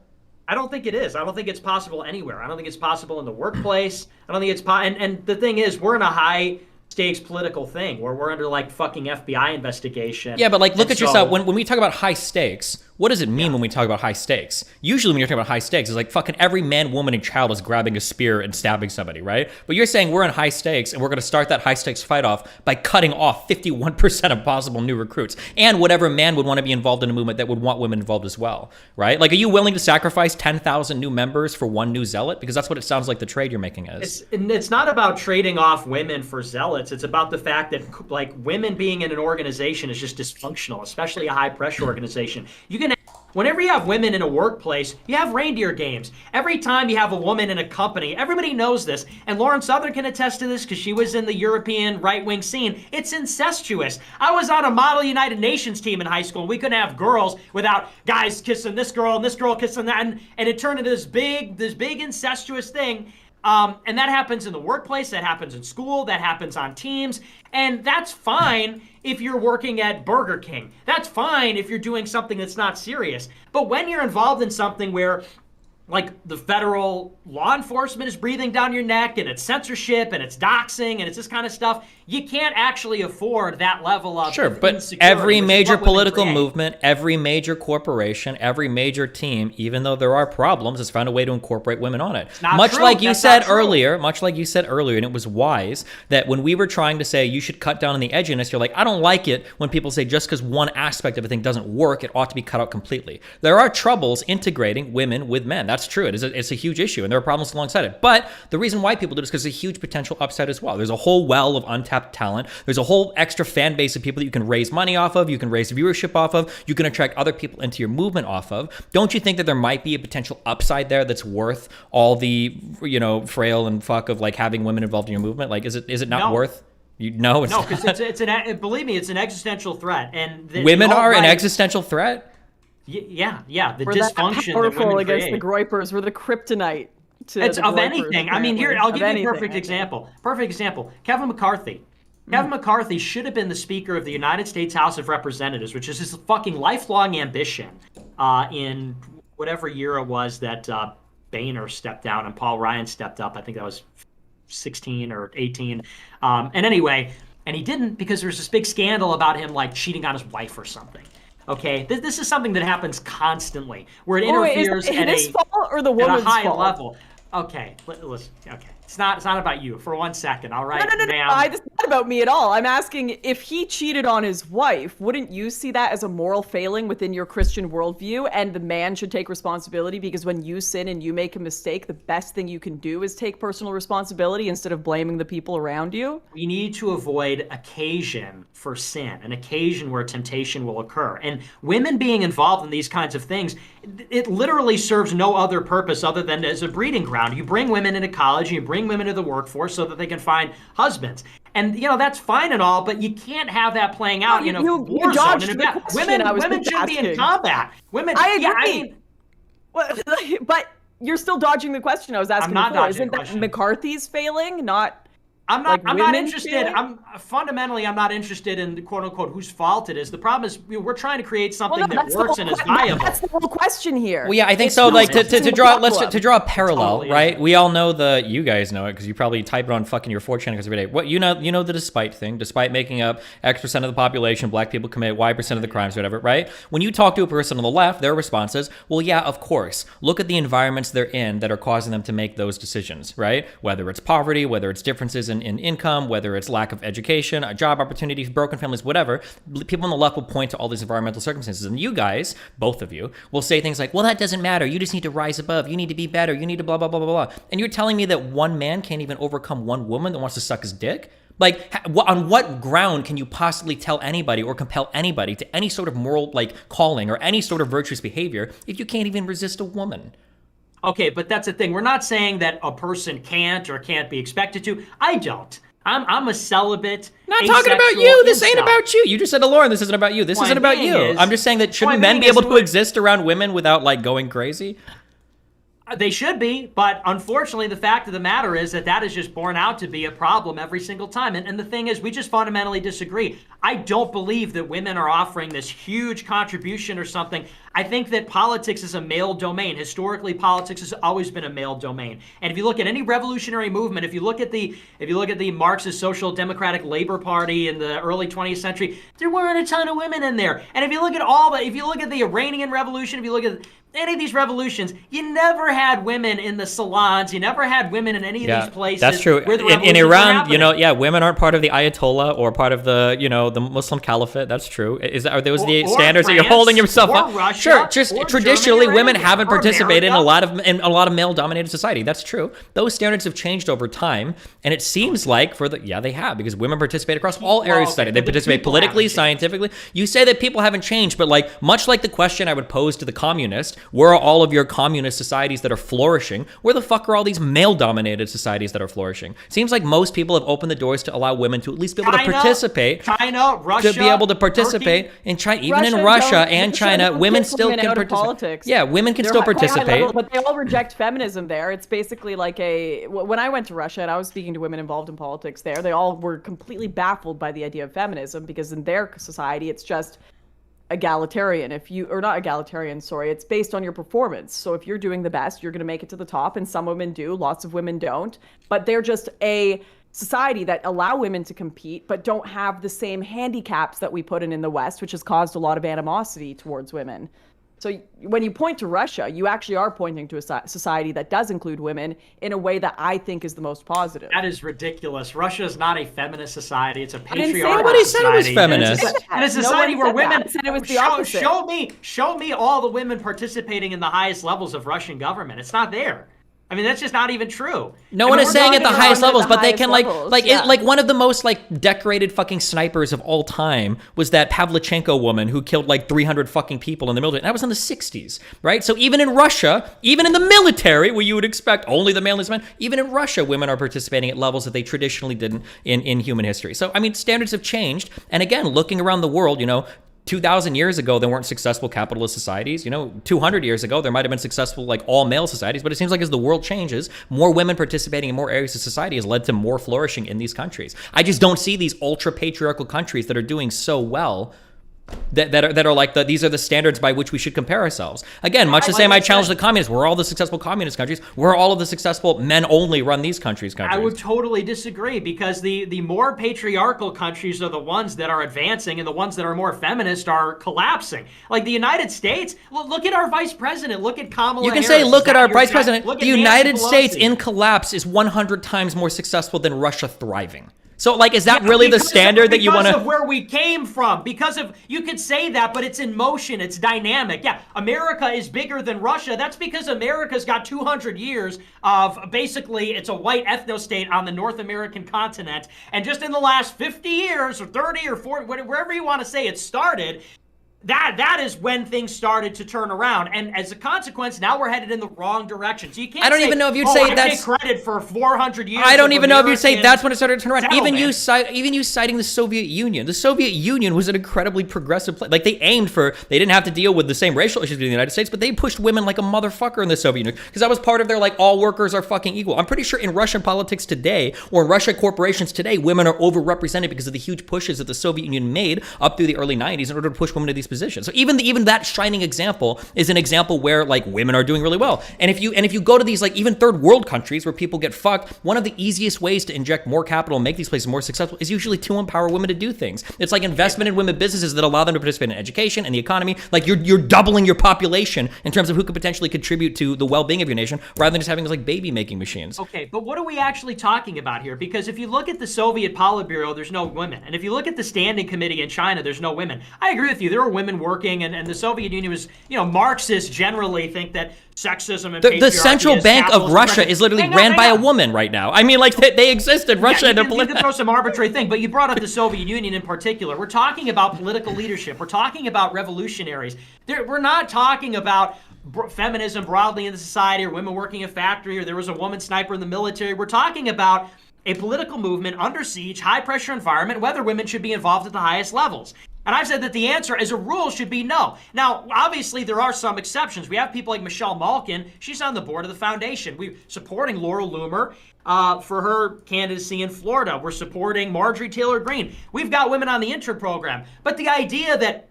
Speaker 6: I don't think it is. I don't think it's possible anywhere. I don't think it's possible in the workplace. I don't think it's and the thing is, we're in a high stakes political thing where we're under like fucking FBI investigation.
Speaker 1: Yeah, but like look
Speaker 6: And
Speaker 1: at yourself. When we talk about high stakes, what does it mean when we talk about high stakes? Usually when you're talking about high stakes, it's like fucking every man, woman, and child is grabbing a spear and stabbing somebody, right? But you're saying we're in high stakes and we're going to start that high stakes fight off by cutting off 51% of possible new recruits and whatever man would want to be involved in a movement that would want women involved as well, right? Like, are you willing to sacrifice 10,000 new members for one new zealot? Because that's what it sounds like the trade you're making is.
Speaker 6: It's not about trading off women for zealots. It's about the fact that like women being in an organization is just dysfunctional, especially a high pressure organization. Whenever you have women in a workplace, you have reindeer games. Every time you have a woman in a company, everybody knows this. And Lauren Southern can attest to this because she was in the European right-wing scene. It's incestuous. I was on a model United Nations team in high school. And we couldn't have girls without guys kissing this girl and this girl kissing that. And it turned into this big incestuous thing. And that happens in the workplace, that happens in school, that happens on teams. And that's fine if you're working at Burger King. That's fine if you're doing something that's not serious. But when you're involved in something where like the federal law enforcement is breathing down your neck and it's censorship and it's doxing and it's this kind of stuff, you can't actually afford that level of
Speaker 1: Sure, but
Speaker 6: insecurity,
Speaker 1: every
Speaker 6: which is
Speaker 1: major
Speaker 6: what women
Speaker 1: political
Speaker 6: create.
Speaker 1: movement, every major corporation, every major team, even though there are problems, has found a way to incorporate women on it.
Speaker 6: not
Speaker 1: Much
Speaker 6: true.
Speaker 1: like you
Speaker 6: That's
Speaker 1: said
Speaker 6: not true.
Speaker 1: earlier, and it was wise, that when we were trying to say you should cut down on the edginess, you're like, I don't like it when people say just because one aspect of a thing doesn't work, it ought to be cut out completely. There are troubles integrating women with men. That's true. It's a huge issue, and there are problems alongside it. But the reason why people do it is because there's a huge potential upside as well. There's a whole well of untapped talent. There's a whole extra fan base of people that you can raise money off of, you can raise viewership off of, you can attract other people into your movement off of. Don't you think that there might be a potential upside there that's worth all the, frail and fuck of like having women involved in your movement? Like, is it not
Speaker 6: No.
Speaker 1: worth? No, it's
Speaker 6: No,
Speaker 1: not.
Speaker 6: because believe me, it's an existential threat. And
Speaker 1: Women are an
Speaker 6: alt-right-
Speaker 1: existential threat?
Speaker 6: Yeah. The
Speaker 5: We're that
Speaker 6: dysfunction that
Speaker 5: powerful
Speaker 6: women
Speaker 5: against
Speaker 6: create.
Speaker 5: the Groypers. We're the kryptonite to
Speaker 6: It's
Speaker 5: the
Speaker 6: of
Speaker 5: Groypers,
Speaker 6: anything. I mean, here,
Speaker 5: apparently.
Speaker 6: I'll
Speaker 5: Of
Speaker 6: give you a
Speaker 5: anything,
Speaker 6: perfect
Speaker 5: I think.
Speaker 6: example. Perfect example. Kevin McCarthy. Kevin McCarthy should have been the Speaker of the United States House of Representatives, which is his fucking lifelong ambition in whatever year it was that Boehner stepped down and Paul Ryan stepped up. I think that was 16 or 18. And anyway, and he didn't because there's this big scandal about him like cheating on his wife or something. Okay, this is something that happens constantly, where it interferes
Speaker 5: Wait, is
Speaker 6: at
Speaker 5: it his
Speaker 6: a
Speaker 5: fault or the
Speaker 6: at
Speaker 5: woman's
Speaker 6: a high
Speaker 5: fault?
Speaker 6: level. Okay, listen. Okay, it's not about you for 1 second. All right,
Speaker 5: No.
Speaker 6: ma'am.
Speaker 5: I just about me at all. I'm asking if he cheated on his wife, wouldn't you see that as a moral failing within your Christian worldview? And the man should take responsibility because when you sin and you make a mistake, the best thing you can do is take personal responsibility instead of blaming the people around you?
Speaker 6: We need to avoid occasion for sin, an occasion where temptation will occur. And women being involved in these kinds of things, it literally serves no other purpose other than as a breeding ground. You bring women into college, you bring women into the workforce so that they can find husbands. And, that's fine and all, but you can't have that playing out in a war zone. Women should be in combat. Women,
Speaker 5: I agree.
Speaker 6: Yeah, I mean,
Speaker 5: but you're still dodging the question I was asking
Speaker 6: I'm not
Speaker 5: before.
Speaker 6: dodging
Speaker 5: Isn't
Speaker 6: the
Speaker 5: that
Speaker 6: question.
Speaker 5: McCarthy's failing, not...
Speaker 6: I'm not
Speaker 5: women
Speaker 6: interested.
Speaker 5: failing?
Speaker 6: I'm not interested in quote unquote whose fault it is. The problem is we're trying to create something that works and is viable.
Speaker 5: That's the whole question here.
Speaker 1: Well, yeah, I think
Speaker 5: It's
Speaker 1: so.
Speaker 5: not
Speaker 1: Like to
Speaker 5: fixing
Speaker 1: draw,
Speaker 5: the problem.
Speaker 1: to draw a parallel,
Speaker 6: Totally,
Speaker 1: right?
Speaker 6: yeah.
Speaker 1: We all know you guys know it because you probably type it on fucking your 4chan every day. What you know the despite thing. Despite making up X% of the population, black people commit Y% of the crimes, or whatever, right? When you talk to a person on the left, their response is, well, yeah, of course. Look at the environments they're in that are causing them to make those decisions, right? Whether it's poverty, whether it's differences in income, whether it's lack of education, job opportunities, broken families, whatever, people on the left will point to all these environmental circumstances. And you guys, both of you, will say things like, well, that doesn't matter. You just need to rise above. You need to be better. You need to blah, blah, blah, blah, blah. And you're telling me that one man can't even overcome one woman that wants to suck his dick? Like, on what ground can you possibly tell anybody or compel anybody to any sort of moral, calling or any sort of virtuous behavior if you can't even resist a woman?
Speaker 6: Okay, but that's the thing. We're not saying that a person can't or can't be expected to. I don't. I'm a celibate.
Speaker 1: Not talking about
Speaker 6: asexual
Speaker 1: you. This ain't
Speaker 6: incel.
Speaker 1: about you. You just said to Lauren, this isn't about you. This
Speaker 6: Point
Speaker 1: isn't about
Speaker 6: being
Speaker 1: you.
Speaker 6: is-
Speaker 1: I'm just saying that shouldn't
Speaker 6: point
Speaker 1: men
Speaker 6: being
Speaker 1: be
Speaker 6: is
Speaker 1: able to
Speaker 6: what-
Speaker 1: exist around women without going crazy?
Speaker 6: They should be, but unfortunately, the fact of the matter is that is just borne out to be a problem every single time. And the thing is, we just fundamentally disagree. I don't believe that women are offering this huge contribution or something. I think that politics is a male domain. Historically, politics has always been a male domain. And if you look at any revolutionary movement, if you look at the Marxist Social Democratic Labor Party in the early 20th century, there weren't a ton of women in there. And if you look at the Iranian Revolution, if you look at any of these revolutions, you never had women in the salons. You never had women in any of these places.
Speaker 1: That's true.
Speaker 6: Where the
Speaker 1: In
Speaker 6: revolutions were
Speaker 1: Iran,
Speaker 6: happening.
Speaker 1: women aren't part of the Ayatollah or part of the, the Muslim Caliphate. That's true. Are those the standards that you're
Speaker 6: France,
Speaker 1: holding yourself
Speaker 6: or
Speaker 1: up?
Speaker 6: Russia,
Speaker 1: Sure. Just
Speaker 6: or
Speaker 1: traditionally,
Speaker 6: Germany or
Speaker 1: women
Speaker 6: India,
Speaker 1: haven't
Speaker 6: or
Speaker 1: participated in
Speaker 6: America.
Speaker 1: a lot of male-dominated society. That's true. Those standards have changed over time, and it seems like they have, because women participate across all areas of society. They
Speaker 6: but the
Speaker 1: participate
Speaker 6: people
Speaker 1: politically,
Speaker 6: haven't changed.
Speaker 1: scientifically. You say that people haven't changed, but much like the question I would pose to the communist, where are all of your communist societies that are flourishing? Where the fuck are all these male-dominated societies that are flourishing? Seems like most people have opened the doors to allow women to at least be able to participate.
Speaker 6: China, Russia,
Speaker 1: To be able to participate
Speaker 6: Turkey.
Speaker 1: in China, even in Russia and China, women still can participate.
Speaker 5: Politics.
Speaker 1: Yeah, women can
Speaker 5: They're
Speaker 1: still
Speaker 5: quite high
Speaker 1: participate.
Speaker 5: level, but they all reject feminism there. It's basically like when I went to Russia and I was speaking to women involved in politics there, they all were completely baffled by the idea of feminism, because in their society it's just egalitarian. Not egalitarian, sorry, it's based on your performance. So if you're doing the best, you're going to make it to the top, and some women do, lots of women don't, but they're just a society that allow women to compete but don't have the same handicaps that we put in the West, which has caused a lot of animosity towards women. So when you point to Russia, you actually are pointing to a society that does include women in a way that I think is the most positive.
Speaker 6: That is ridiculous. Russia is not a feminist society. It's a
Speaker 5: didn't say
Speaker 6: patriarchal
Speaker 5: nobody
Speaker 1: said it was
Speaker 6: society.
Speaker 1: feminist.
Speaker 6: And it's a society
Speaker 5: No one
Speaker 6: where
Speaker 5: said that.
Speaker 6: women...
Speaker 5: I said it was the opposite.
Speaker 6: Show me all the women participating in the highest levels of Russian government. It's not there. I mean, that's just not even true.
Speaker 1: No one is saying at the highest levels, but they can
Speaker 5: highest
Speaker 1: one of the most decorated fucking snipers of all time was that Pavlichenko woman who killed 300 fucking people in the military. And that was in the 60s, right? So even in Russia, even in the military, where you would expect only the male is men, even in Russia, women are participating at levels that they traditionally didn't in human history. So, I mean, standards have changed. And again, looking around the world, 2,000 years ago, there weren't successful capitalist societies. 200 years ago, there might have been successful, all male societies. But it seems like as the world changes, more women participating in more areas of society has led to more flourishing in these countries. I just don't see these ultra patriarchal countries that are doing so well. That are these are the standards by which we should compare ourselves. Again, much the same I challenge the communists. Where are all the successful communist countries? Where are all of the successful men only run these countries?
Speaker 6: I would totally disagree, because the more patriarchal countries are the ones that are advancing, and the ones that are more feminist are collapsing. Like the United States, look at our vice president. Look at Kamala
Speaker 1: You can
Speaker 6: Harris.
Speaker 1: say, look at our vice president.
Speaker 6: Look at
Speaker 1: The United
Speaker 6: Nancy
Speaker 1: States
Speaker 6: Pelosi.
Speaker 1: in collapse is 100 times more successful than Russia thriving. So, like, is that really the standard that you want to...
Speaker 6: Because of where we came from. Because of... You could say that, but it's in motion. It's dynamic. Yeah, America is bigger than Russia. That's because America's got 200 years of... Basically, it's a white ethno-state on the North American continent. And just in the last 50 years, or 30 or 40, wherever you want to say it started... That is when things started to turn around, and as a consequence, now we're headed in the wrong direction. So you can't.
Speaker 1: I don't even know if you'd say that's.
Speaker 6: I take credit for 400 years.
Speaker 1: I don't even know if you'd say that's when it started to turn around. Even you
Speaker 6: settlement.
Speaker 1: citing the Soviet Union. The Soviet Union was an incredibly progressive place. Like, they aimed for. They didn't have to deal with the same racial issues in the United States, but they pushed women like a motherfucker in the Soviet Union because that was part of their, like, all workers are fucking equal. I'm pretty sure in Russian politics today, or in Russian corporations today, women are overrepresented because of the huge pushes that the Soviet Union made up through the early 90s in order to push women to these positions. So even that shining example is an example where, like, women are doing really well. And if you go to these, like, even third world countries where people get fucked, one of the easiest ways to inject more capital and make these places more successful is usually to empower women to do things. It's like investment in women businesses that allow them to participate in education and the economy. Like, you're doubling your population in terms of who could potentially contribute to the well-being of your nation, rather than just having, like, baby making machines.
Speaker 6: Okay, but what are we actually talking about here? Because if you look at the Soviet Politburo, there's no women. And if you look at the Standing Committee in China, there's no women. I agree with you. There were women working, and the Soviet Union was, Marxists generally think that sexism and
Speaker 1: the central bank of Russia is literally ran by a woman right now. I mean, like, they existed. Russia
Speaker 6: you can throw some arbitrary thing, but you brought up the Soviet Union in particular. We're talking about political leadership. We're talking about revolutionaries. We're not talking about feminism broadly in the society, or women working in a factory, or there was a woman sniper in the military. We're talking about a political movement under siege, high-pressure environment, whether women should be involved at the highest levels. And I've said that the answer, as a rule, should be no. Now, obviously, there are some exceptions. We have people like Michelle Malkin. She's on the board of the foundation. We're supporting Laurel Loomer for her candidacy in Florida. We're supporting Marjorie Taylor Greene. We've got women on the intern program. But the idea that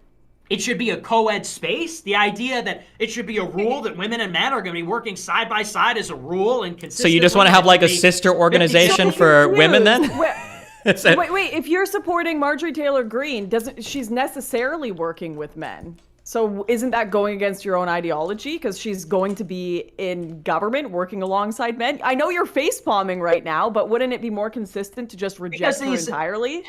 Speaker 6: it should be a co-ed space, the idea that it should be a rule that women and men are going to be working side by side as a rule and consistently.
Speaker 1: So you just want to have, like, a sister organization for women then?
Speaker 5: Wait, if you're supporting Marjorie Taylor Greene, she's necessarily working with men. So isn't that going against your own ideology? Because she's going to be in government working alongside men. I know you're face palming right now, but wouldn't it be more consistent to just reject her entirely?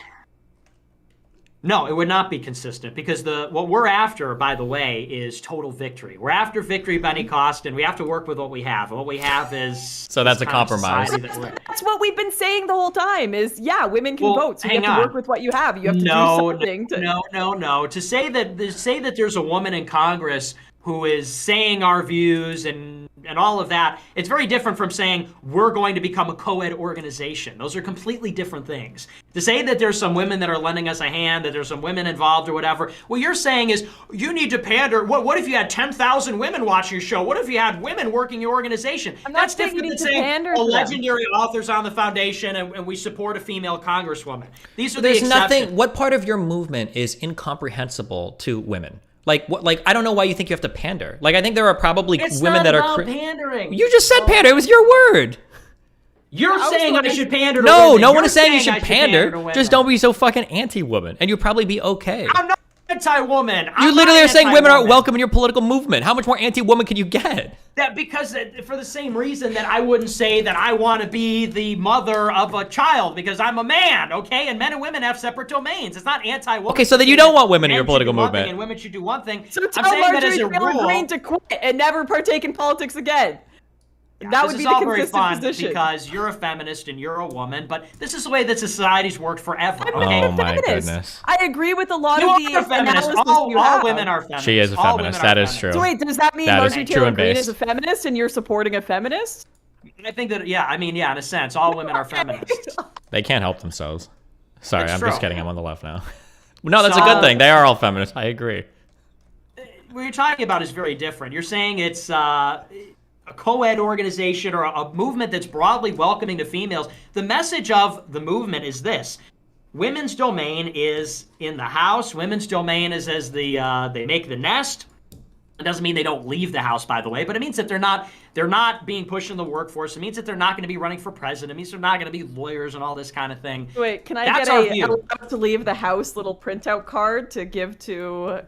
Speaker 6: No, it would not be consistent, because what we're after, by the way, is total victory. We're after victory by any cost, and we have to work with what we have. And what we have is...
Speaker 1: So that's a compromise.
Speaker 5: That's what we've been saying the whole time is, yeah, women can vote, so you have to work with what you have. You have to do something.
Speaker 6: No. To say that there's a woman in Congress who is saying our views and all of that, it's very different from saying we're going to become a co-ed organization. Those are completely different things. To say that there's some women that are lending us a hand, that there's some women involved or whatever, what you're saying is you need to pander. What if you had 10,000 women watching your show? What if you had women working your organization? That's different than saying legendary authors on the foundation and we support a female congresswoman. These are the exceptions.
Speaker 1: What part of your movement is incomprehensible to women? Like, what? Like, I don't know why you think you have to pander. Like, I think there are probably women that are
Speaker 6: pandering.
Speaker 1: You just said pander. It was your word.
Speaker 6: You're saying I should pander to
Speaker 1: women.
Speaker 6: No,
Speaker 1: no one is saying you should pander. Just don't be so fucking anti-woman, and you'll probably be okay.
Speaker 6: I'm not anti-woman.
Speaker 1: You literally are saying women aren't welcome in your political movement. How much more anti-woman can you get?
Speaker 6: Because for the same reason that I wouldn't say that I want to be the mother of a child because I'm a man, okay? And men and women have separate domains. It's not anti-woman.
Speaker 1: Okay, so then you don't want women in your political movement.
Speaker 6: And women should do one thing.
Speaker 5: So tell Marjorie Taylor Greene to quit and never partake in politics again.
Speaker 6: Yeah,
Speaker 5: that would be the consistent
Speaker 6: very fun
Speaker 5: position.
Speaker 6: Because you're a feminist and you're a woman, but this is the way that society's worked forever.
Speaker 5: Okay?
Speaker 1: Oh my goodness!
Speaker 5: I agree with a lot of the analysis
Speaker 6: all women are feminists.
Speaker 1: She is a feminist. That is true.
Speaker 5: So wait, does that mean Marjorie Taylor Greene is a feminist and you're supporting a feminist?
Speaker 6: I think that in a sense, all women are feminists.
Speaker 1: They can't help themselves. Sorry, I'm just kidding. I'm on the left now. No, that's a good thing. They are all feminists. I agree.
Speaker 6: What you're talking about is very different. You're saying it's a co-ed organization or a movement that's broadly welcoming to females. The message of the movement is this: women's domain is in the house. Women's domain is as they make the nest. It doesn't mean they don't leave the house, by the way, but it means that they're not being pushed in the workforce. It means that they're not going to be running for president. It means they're not going to be lawyers and all this kind of thing.
Speaker 5: Wait, can I get a allowed to leave the house little printout card to give to,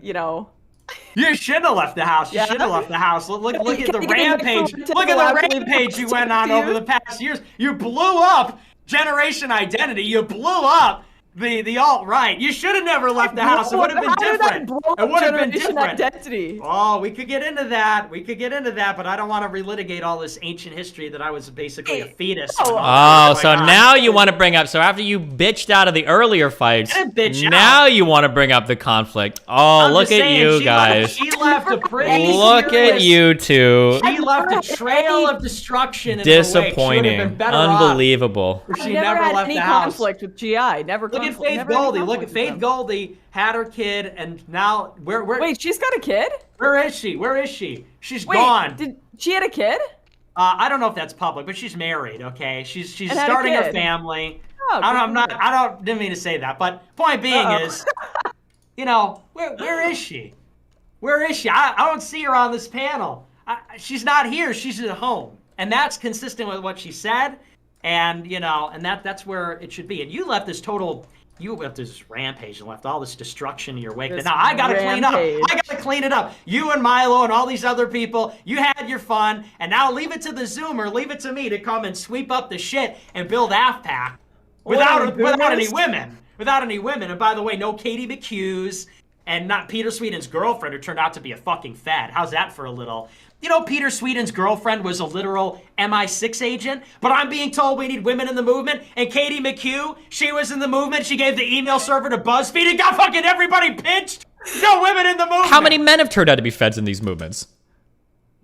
Speaker 6: You shouldn't have left the house. You should have left the house. Look at the rampage. Look at the rampage you went on over the past years. You blew up generation identity. You blew up the alt-right. You should have never left the house. It would have been different. It would have been different.
Speaker 5: Identity.
Speaker 6: Oh, we could get into that. But I don't want to relitigate all this ancient history that I was basically a fetus.
Speaker 1: Oh, so now you want to bring up, so after you bitched out of the earlier fights, now you want to bring up the conflict. Oh, look at you guys.
Speaker 6: She left a pretty
Speaker 1: Look at you two.
Speaker 6: She left a trail of destruction in
Speaker 1: Disappointing. Unbelievable.
Speaker 6: She
Speaker 5: never
Speaker 6: never
Speaker 5: had
Speaker 6: left
Speaker 5: any
Speaker 6: the house.
Speaker 5: conflict with GI. Look
Speaker 6: at Faith Goldie. Look at Faith Goldie had her kid, and now where?
Speaker 5: Wait, she's got a kid?
Speaker 6: Where is she? She's gone.
Speaker 5: Did she had a kid?
Speaker 6: I don't know if that's public, but she's married. Okay, she's starting a family.
Speaker 5: Oh,
Speaker 6: didn't mean to say that, but point being is, where is she? Where is she? I don't see her on this panel. She's not here. She's at home, and that's consistent with what she said. And that's where it should be. And you left this rampage and left all this destruction in your wake. Now I gotta clean up. I gotta clean it up. You and Milo and all these other people, you had your fun, and now leave it to the Zoomer, leave it to me to come and sweep up the shit and build AFPAC without any women. Without any women. And by the way, no Katie McHughes and not Peter Sweden's girlfriend, who turned out to be a fucking fad. How's that for a little? Peter Sweden's girlfriend was a literal MI6 agent, but I'm being told we need women in the movement, and Katie McHugh, she was in the movement, she gave the email server to BuzzFeed and got fucking everybody pinched. No women in the movement.
Speaker 1: How many men have turned out to be feds in these movements?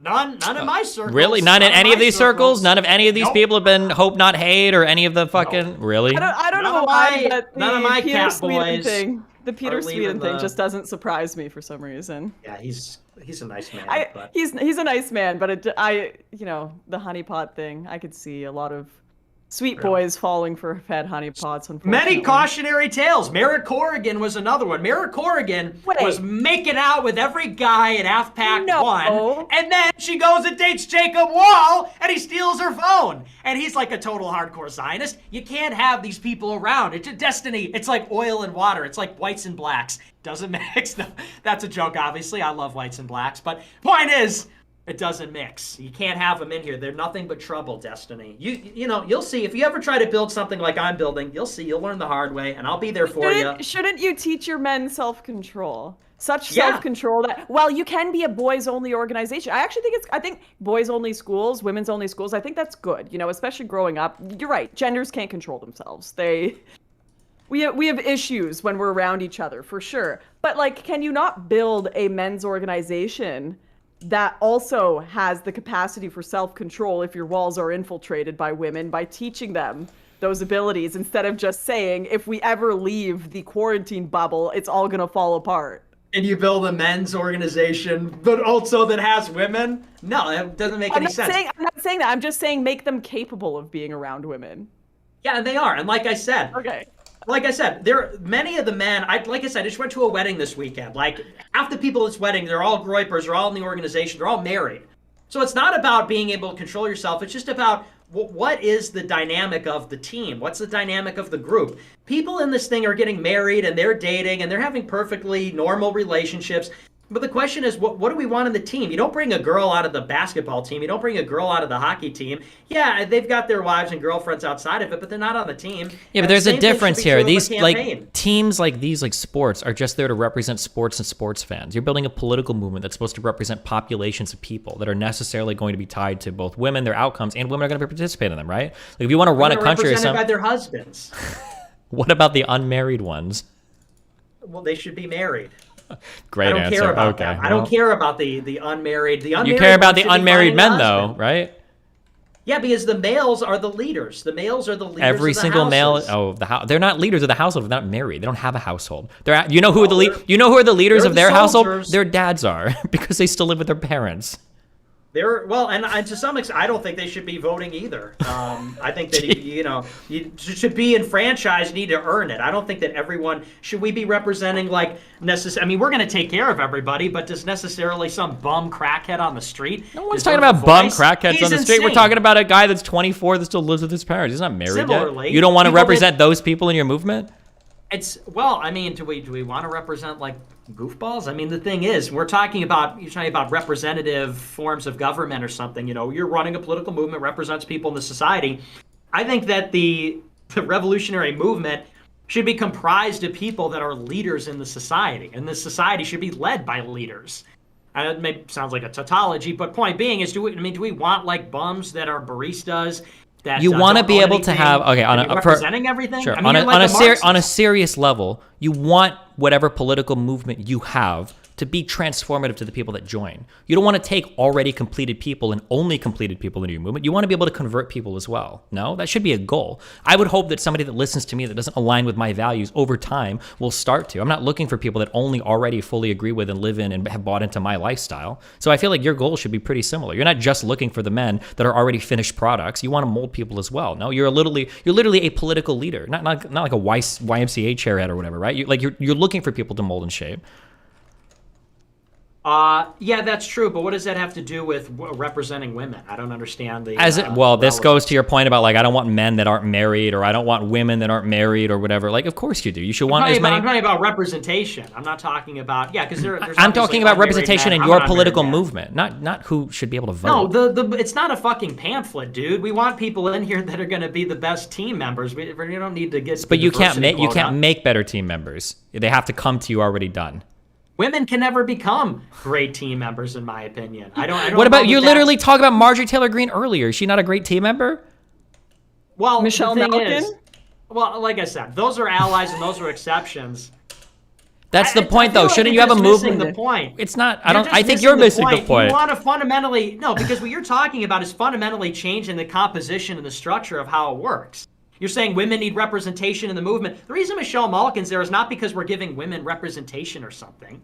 Speaker 6: None in my circles.
Speaker 1: Really? None in any of these circles? None of any of these people have been Hope Not Hate or any of the fucking... Really?
Speaker 5: I don't know why, but
Speaker 6: none of my
Speaker 5: Peter
Speaker 6: cat
Speaker 5: Sweden
Speaker 6: boys
Speaker 5: thing, the Peter Sweden thing
Speaker 6: the...
Speaker 5: just doesn't surprise me for some reason.
Speaker 6: Yeah, he's a nice man. But...
Speaker 5: He's a nice man, but the honeypot thing, I could see a lot of sweet boys falling for fed honeypots. Unfortunately,
Speaker 6: many cautionary tales. Merritt Corrigan was another one. Merritt Corrigan was making out with every guy at AFPAC 1, and then she goes and dates Jacob Wall, and he steals her phone. And he's like a total hardcore Zionist. You can't have these people around. It's a destiny. It's like oil and water. It's like whites and blacks. Doesn't mix. No, that's a joke, obviously. I love whites and blacks. But point is, it doesn't mix. You can't have them in here. They're nothing but trouble, Destiny. You'll see. If you ever try to build something like I'm building, you'll see. You'll learn the hard way, and I'll be there for you.
Speaker 5: Shouldn't you teach your men self-control? Such self-control that, well, you can be a boys-only organization. I think boys-only schools, women's-only schools, I think that's good. Especially growing up. You're right. Genders can't control themselves. We have issues when we're around each other, for sure. But, can you not build a men's organization that also has the capacity for self-control if your walls are infiltrated by women, by teaching them those abilities instead of just saying, if we ever leave the quarantine bubble, it's all going to fall apart?
Speaker 6: And you build a men's organization, but also that has women? No, that doesn't make any sense.
Speaker 5: I'm not saying that. I'm just saying make them capable of being around women.
Speaker 6: Yeah, and they are. And like I said, many of the men, I just went to a wedding this weekend. Half the people at this wedding, they're all groypers, they're all in the organization, they're all married. So it's not about being able to control yourself, it's just about what is the dynamic of the team? What's the dynamic of the group? People in this thing are getting married and they're dating and they're having perfectly normal relationships. But the question is, what do we want in the team? You don't bring a girl out of the basketball team. You don't bring a girl out of the hockey team. Yeah, they've got their wives and girlfriends outside of it, but they're not on the team.
Speaker 1: Yeah, but there's a difference here. These teams like these sports are just there to represent sports and sports fans. You're building a political movement that's supposed to represent populations of people that are necessarily going to be tied to both women, their outcomes, and women are going to participate in them, right? If you want to run a country or something,
Speaker 6: by their husbands.
Speaker 1: What about the unmarried ones?
Speaker 6: Well, they should be married.
Speaker 1: Great answer.
Speaker 6: I don't care about that. I don't care about the unmarried. The unmarried.
Speaker 1: You care about the unmarried men, though, right?
Speaker 6: Yeah, because the males are the leaders. The males are the leaders.
Speaker 1: Every
Speaker 6: of the
Speaker 1: single
Speaker 6: houses.
Speaker 1: male. They're not leaders of the household. They're not married. They don't have a household. You know who are the leaders of their household? Their dads are, because they still live with their parents.
Speaker 6: And to some extent, I don't think they should be voting either. I think that you should be enfranchised, need to earn it. I don't think that everyone should we be representing necessarily. I mean, we're going to take care of everybody, but does necessarily some bum crackhead on the street?
Speaker 1: No one's talking about bum crackheads on the street. We're talking about a guy that's 24 that still lives with his parents. He's not married yet. You don't want to represent those people in your movement?
Speaker 6: Do we want to represent goofballs? I mean, the thing is, you're talking about representative forms of government or something. You're running a political movement, represents people in the society. I think that the the revolutionary movement should be comprised of people that are leaders in the society, and the society should be led by leaders. It may sounds like a tautology, but point being is, do we want like bums that are baristas? That
Speaker 1: you want to be able to have
Speaker 6: representing everything.
Speaker 1: Sure.
Speaker 6: I mean,
Speaker 1: On a serious level, you want whatever political movement you have to be transformative to the people that join. You don't want to take already completed people and only completed people into your movement. You want to be able to convert people as well. No, that should be a goal. I would hope that somebody that listens to me that doesn't align with my values over time will start to. I'm not looking for people that only already fully agree with and live in and have bought into my lifestyle. So I feel like your goal should be pretty similar. You're not just looking for the men that are already finished products. You want to mold people as well. No, you're literally a political leader, not like a YMCA chairhead or whatever, right? You're looking for people to mold and shape.
Speaker 6: Yeah, that's true, but what does that have to do with representing women? I don't understand the...
Speaker 1: This goes to your point about, like, I don't want men that aren't married, or I don't want women that aren't married, or whatever. Like, of course you do. You should want as many...
Speaker 6: I'm talking about representation. I'm not talking about... Yeah, because there's
Speaker 1: I'm talking about representation in your political movement, not who should be able to vote.
Speaker 6: No, it's not a fucking pamphlet, dude. We want people in here that are going to be the best team members. We don't need to get...
Speaker 1: But you can't make better team members. They have to come to you already done.
Speaker 6: Women can never become great team members, in my opinion. I don't.
Speaker 1: What about you? Literally talk about Marjorie Taylor Greene earlier. Is she not a great team member?
Speaker 6: Well,
Speaker 5: Michelle
Speaker 6: the thing
Speaker 5: Malkin?
Speaker 6: is, well, like I said, those are allies and those are exceptions.
Speaker 1: That's the point, though. Shouldn't you have a movement?
Speaker 6: The point.
Speaker 1: It's not. I think you're missing the point.
Speaker 6: You want to fundamentally because what you're talking about is fundamentally changing the composition and the structure of how it works. You're saying women need representation in the movement. The reason Michelle Malkin's there is not because we're giving women representation or something.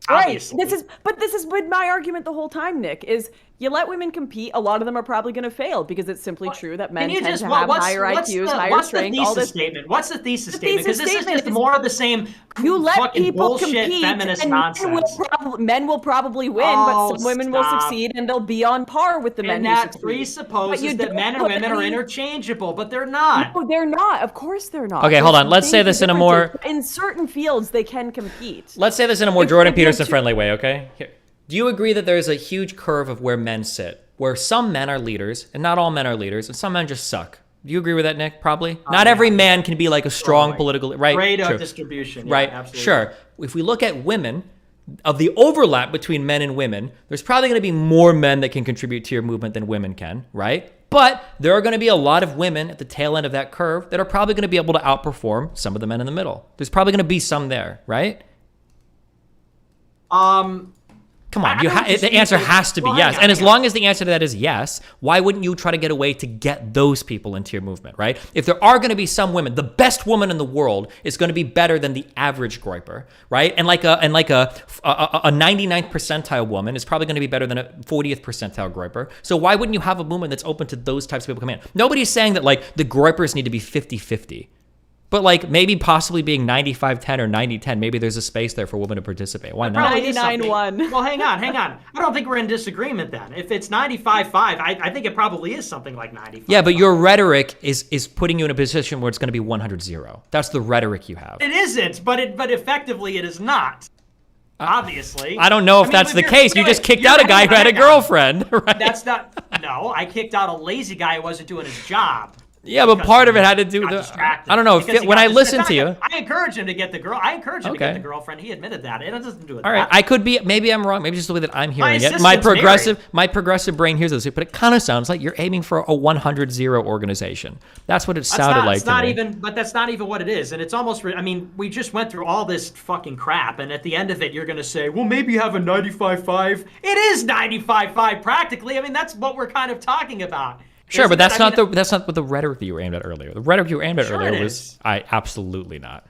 Speaker 6: Obviously.
Speaker 5: Right. This has been my argument the whole time, Nick, is you let women compete, a lot of them are probably going to fail because it's simply true that men tend to have higher IQs, higher strength, all this.
Speaker 6: What's the thesis statement? Because this is just more of the same
Speaker 5: you let
Speaker 6: fucking
Speaker 5: people
Speaker 6: bullshit
Speaker 5: compete,
Speaker 6: feminist
Speaker 5: and
Speaker 6: nonsense.
Speaker 5: Men will probably win, but some women will succeed and they'll be on par with the men who succeed.
Speaker 6: And that presupposes that men and women are interchangeable, but they're not.
Speaker 5: No, they're not. Of course they're not.
Speaker 1: Okay, hold on. Let's say this in a more...
Speaker 5: In certain fields, they can compete.
Speaker 1: Let's say this in a more Jordan Peterson-friendly way, okay? Here. Do you agree that there's a huge curve of where men sit, where some men are leaders, and not all men are leaders, and some men just suck? Do you agree with that, Nick? Probably. Not every man can be like a strong political... Right?
Speaker 6: Great distribution. Yeah,
Speaker 1: right?
Speaker 6: Absolutely.
Speaker 1: Sure. If we look at women, of the overlap between men and women, there's probably going to be more men that can contribute to your movement than women can, right? But there are going to be a lot of women at the tail end of that curve that are probably going to be able to outperform some of the men in the middle. There's probably going to be some there, right? Come on, the answer has to be yes. And as long as the answer to that is yes, why wouldn't you try to get a way to get those people into your movement, right? If there are going to be some women, the best woman in the world is going to be better than the average groiper, right? And like a 99th percentile woman is probably going to be better than a 40th percentile groiper. So why wouldn't you have a movement that's open to those types of people coming in? Nobody's saying that like the groipers need to be 50-50. But like maybe possibly being 95-10 or 90-10, maybe there's a space there for women to participate. Why not?
Speaker 5: 99-1.
Speaker 6: Well, hang on. I don't think we're in disagreement then. If it's 95-5, I think it probably is something like 95.
Speaker 1: Yeah, but your rhetoric is putting you in a position where it's going to be 100-0. That's the rhetoric you have.
Speaker 6: It isn't, but effectively it is not. Obviously.
Speaker 1: I don't know if that's the case. You just kicked out a guy who had a girlfriend, right?
Speaker 6: That's not. No, I kicked out a lazy guy who wasn't doing his job.
Speaker 1: Yeah, but part of it had to do with I don't know. When I listen to you,
Speaker 6: I encourage him to get the girl. I encourage him to get the girlfriend. He admitted that. It doesn't do with
Speaker 1: all right, I could be. Maybe I'm wrong. Maybe just the way that I'm hearing it.
Speaker 6: My
Speaker 1: progressive brain hears this, but it kind of sounds like you're aiming for a 100-0 organization. That's what it sounded like to me.
Speaker 6: But that's not even what it is. And it's almost. I mean, we just went through all this fucking crap, and at the end of it, you're gonna say, well, maybe you have a 95-5. It is 95-5 practically. I mean, that's what we're kind of talking about.
Speaker 1: Sure, but that's not what the rhetoric that you were aimed at earlier. The rhetoric you were aimed at earlier was absolutely not.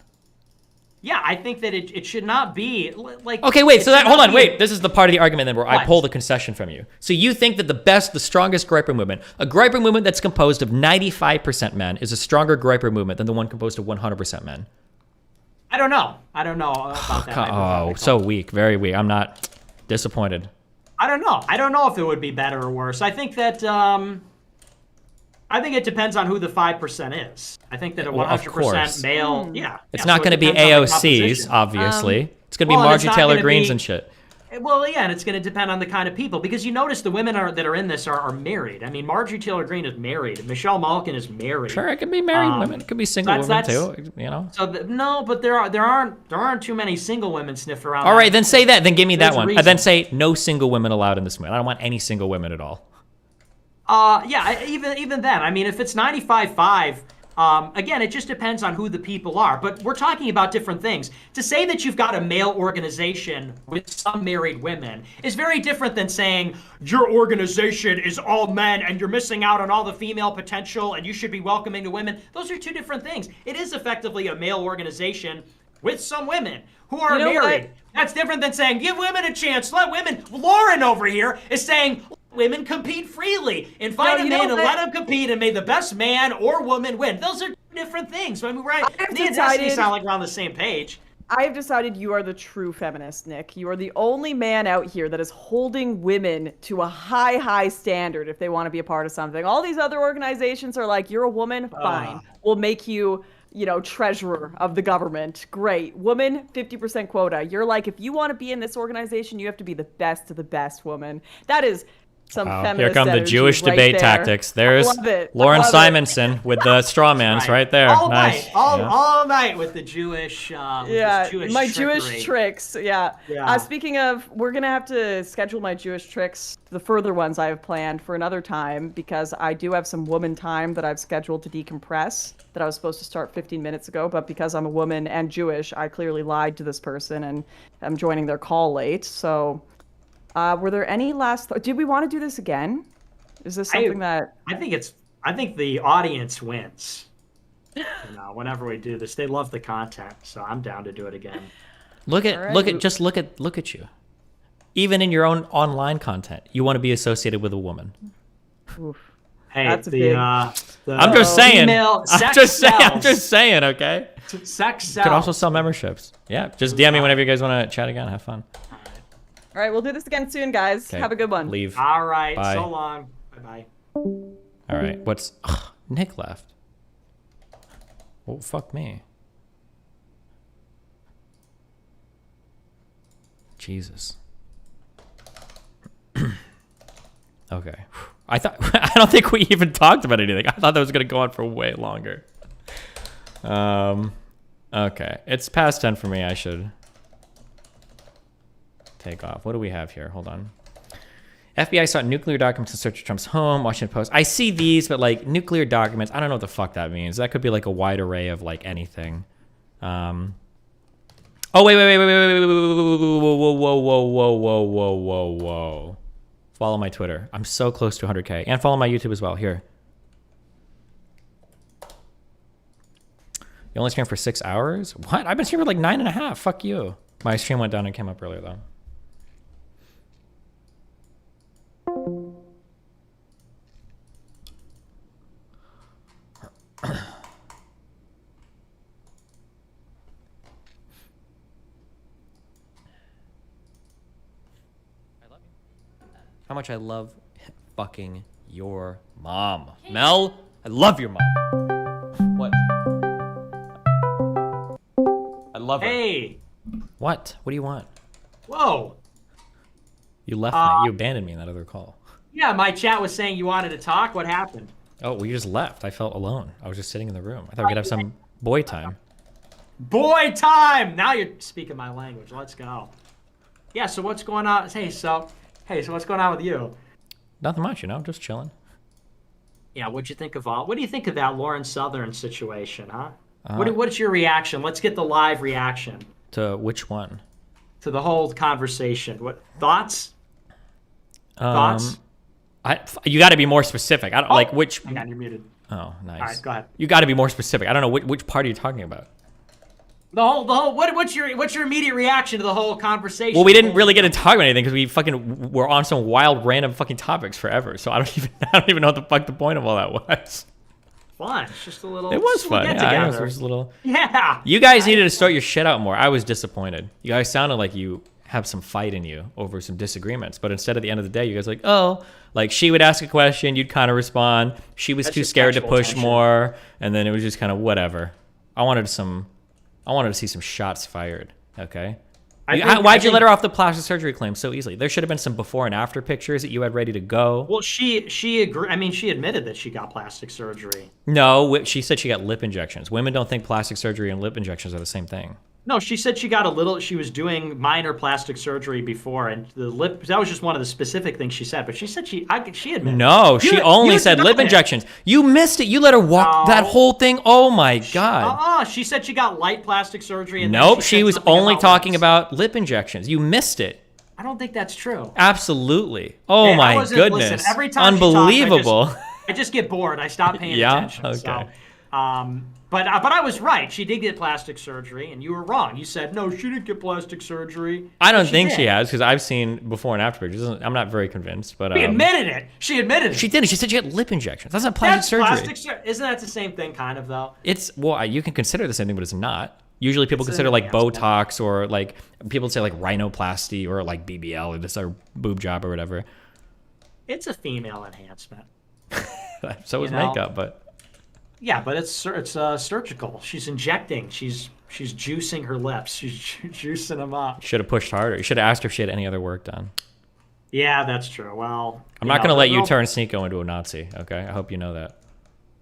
Speaker 6: Yeah, I think that it should not be like.
Speaker 1: Okay, wait. So hold on, wait. This is the part of the argument then where I pull the concession from you. So you think that the strongest groiper movement, a groiper movement that's composed of 95% men, is a stronger groiper movement than the one composed of 100% men?
Speaker 6: I don't know about that.
Speaker 1: Oh, so weak, very weak. I'm not disappointed.
Speaker 6: I don't know if it would be better or worse. I think that. I think it depends on who the 5% is. I think that a 100% male,
Speaker 1: It's not going to be AOCs, obviously. It's going to be Marjorie Taylor Greenes and shit.
Speaker 6: Well, yeah, and it's going to depend on the kind of people, because you notice the women that are in this are married. I mean, Marjorie Taylor Greene is married. Michelle Malkin is married.
Speaker 1: Sure, it could be married women. It could be single women too. You know.
Speaker 6: So no, but there aren't too many single women sniffing around.
Speaker 1: All right, then say that. Then give me that one.
Speaker 6: reason.
Speaker 1: Then say no single women allowed in this movie. I don't want any single women at all.
Speaker 6: Yeah, even then. I mean, if it's 95-5. Again, it just depends on who the people are, but we're talking about different things. To say that you've got a male organization with some married women is very different than saying your organization is all men and you're missing out on all the female potential and you should be welcoming to women. Those are two different things. It is effectively a male organization with some women who are married. What? That's different than saying give women a chance, let women. Lauren over here is saying women compete freely and find a man and let them compete, and may the best man or woman win. Those are different things. I mean, right? Me and Destiny sound like we're on the same page.
Speaker 5: I have decided you are the true feminist, Nick. You are the only man out here that is holding women to a high standard if they want to be a part of something. All these other organizations are like, you're a woman, fine. We'll make you, treasurer of the government. Great. Woman, 50% quota. You're like, if you want to be in this organization, you have to be the best of the best woman. That is some feminist
Speaker 1: here come the Jewish debate tactics. There's Lauren Simonson with the straw mans right there.
Speaker 6: All
Speaker 1: nice.
Speaker 6: night, all night with the Jewish.
Speaker 5: My Jewish tricks. Yeah. Speaking of, we're gonna have to schedule my Jewish tricks, the further ones I have planned, for another time, because I do have some woman time that I've scheduled to decompress that I was supposed to start 15 minutes ago, but because I'm a woman and Jewish, I clearly lied to this person and I'm joining their call late. So. Were there any last? Did we want to do this again? Is this something that?
Speaker 6: I think the audience wins. Whenever we do this, they love the content, so I'm down to do it again.
Speaker 1: Look at you. Even in your own online content, you want to be associated with a woman.
Speaker 5: Oof.
Speaker 6: Hey,
Speaker 5: that's
Speaker 1: I'm just saying. I'm just saying. Okay.
Speaker 6: Sex sells.
Speaker 1: You can also sell memberships. Yeah. Just DM me whenever you guys want to chat again. Have fun.
Speaker 5: All right, we'll do this again soon, guys.
Speaker 1: Okay.
Speaker 5: Have a good one.
Speaker 1: Leave.
Speaker 6: All right,
Speaker 1: Bye.
Speaker 6: so long. Bye-bye.
Speaker 1: All right, Nick left. Well, fuck me. Jesus. Okay. I don't think we even talked about anything. I thought that was gonna go on for way longer. Okay. It's past 10 for me. I should take off. What do we have here? Hold on. FBI sought nuclear documents to search Trump's home. Washington Post. I see these, but like nuclear documents, I don't know what the fuck that means. That could be like a wide array of like anything. Oh wait, whoa. Follow my Twitter. I'm so close to 100K, and follow my YouTube as well. Here. You only stream for 6 hours? What? I've been streaming for like 9.5. Fuck you. My stream went down and came up earlier though. How much I love fucking your mom. Mel, I love your mom. What? I love her.
Speaker 6: Hey.
Speaker 1: What? What do you want?
Speaker 6: Whoa.
Speaker 1: You left me. You abandoned me in that other call.
Speaker 6: Yeah, my chat was saying you wanted to talk. What happened?
Speaker 1: Oh, well, you just left. I felt alone. I was just sitting in the room. I thought we could have some boy time.
Speaker 6: Boy time! Now you're speaking my language. Let's go. Yeah, so what's going on? Hey, so what's going on with you?
Speaker 1: Nothing much, just chilling.
Speaker 6: Yeah, what do you think of that Lauren Southern situation, huh? What's your reaction? Let's get the live reaction.
Speaker 1: To which one?
Speaker 6: To the whole conversation. What thoughts? Thoughts?
Speaker 1: You got to be more specific. I don't like which.
Speaker 6: Hang on, you're muted.
Speaker 1: Oh, nice.
Speaker 6: All right, go ahead.
Speaker 1: You got to be more specific. I don't know which part are you talking about.
Speaker 6: The whole. What's your immediate reaction to the whole conversation?
Speaker 1: Well, we didn't really get to talk about anything because we fucking were on some wild, random fucking topics forever. So I don't even know what the fuck the point of all that was.
Speaker 6: Fun. It's just a little.
Speaker 1: It was fun.
Speaker 6: Yeah,
Speaker 1: it was a little.
Speaker 6: Yeah.
Speaker 1: You guys needed to start your shit out more. I was disappointed. You guys sounded like you have some fight in you over some disagreements, but instead at the end of the day, you guys were like, like she would ask a question, you'd kind of respond. She was too scared to push more, and then it was just kind of whatever. I wanted to see some shots fired. Okay. Why'd you let her off the plastic surgery claim so easily? There should have been some before and after pictures that you had ready to go.
Speaker 6: Well, she agreed. I mean, she admitted that she got plastic surgery.
Speaker 1: No, she said she got lip injections. Women don't think plastic surgery and lip injections are the same thing.
Speaker 6: No, she said she got a little. She was doing minor plastic surgery before, and the lip. That was just one of the specific things she said. But she said she admitted.
Speaker 1: No, she only said lip injections. You missed it. You let her walk that whole thing. Oh my god.
Speaker 6: She said she got light plastic surgery. And
Speaker 1: nope, she was only talking about lip injections. You missed it.
Speaker 6: I don't think that's true.
Speaker 1: Absolutely. Oh my goodness.
Speaker 6: Listen, every time
Speaker 1: unbelievable.
Speaker 6: I just get bored. I stop paying attention.
Speaker 1: Okay.
Speaker 6: So, but I was right. She did get plastic surgery, and you were wrong. You said no, she didn't get plastic surgery.
Speaker 1: I don't think she has, because I've seen before and after pictures. I'm not very convinced, but
Speaker 6: she admitted it. She admitted it.
Speaker 1: She did it. She said she had lip injections. That's not plastic surgery.
Speaker 6: Isn't that the same thing, kind of though?
Speaker 1: You can consider the same thing, but it's not. Usually people consider like Botox or like people say like rhinoplasty or like BBL or this or boob job or whatever.
Speaker 6: It's a female enhancement.
Speaker 1: So is makeup, but.
Speaker 6: Yeah, but it's surgical. She's injecting. She's juicing her lips. She's juicing them up.
Speaker 1: Should have pushed harder. You should have asked her if she had any other work done.
Speaker 6: Yeah, that's true. Well,
Speaker 1: I'm not going to let you turn Sneeko into a Nazi. Okay, I hope you know that.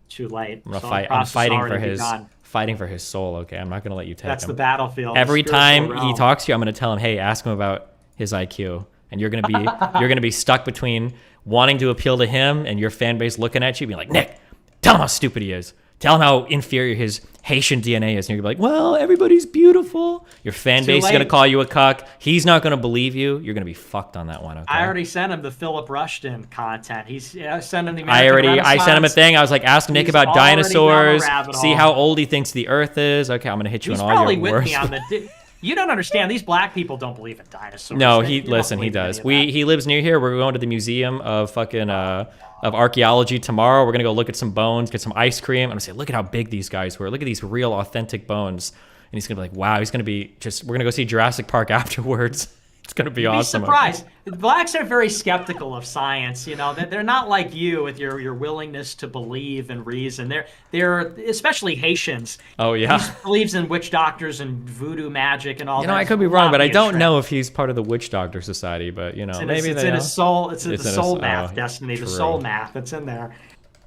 Speaker 6: Too late.
Speaker 1: I'm fighting for his soul. Okay, I'm not going to let you take him.
Speaker 6: That's the battlefield.
Speaker 1: Every time he talks to you, I'm going to tell him, "Hey, ask him about his IQ," and you're going to be stuck between wanting to appeal to him and your fan base looking at you, being like, "Nick, tell him how stupid he is. Tell him how inferior his Haitian DNA is." And you're going to be like, well, everybody's beautiful. Your fan base is going to call you a cuck. He's not going to believe you. You're going to be fucked on that one, okay?
Speaker 6: I already sent him the Philip Rushton content. He's sending the
Speaker 1: I sent him a thing. I was like, ask Nick about dinosaurs. See how old he thinks the Earth is. Okay, I'm going to hit you on all your worst.
Speaker 6: He's probably with me on the... You don't understand. These black people don't believe in dinosaurs.
Speaker 1: No, he does. He lives near here. We're going to the museum of fucking of archaeology tomorrow. We're gonna go look at some bones, get some ice cream. I'm gonna say, look at how big these guys were. Look at these real, authentic bones. And he's gonna be like, wow. He's gonna be we're gonna go see Jurassic Park afterwards. It's gonna be awesome.
Speaker 6: Be surprised. Blacks are very skeptical of science. You know, they're not like you with your willingness to believe and reason. They're especially Haitians.
Speaker 1: Oh yeah.
Speaker 6: He believes in witch doctors and voodoo magic and all that.
Speaker 1: You know, I could be wrong, but I don't know if he's part of the Witch Doctor Society. But you know, maybe
Speaker 6: it's in his soul. It's in the soul math, Destiny. The soul math that's in there.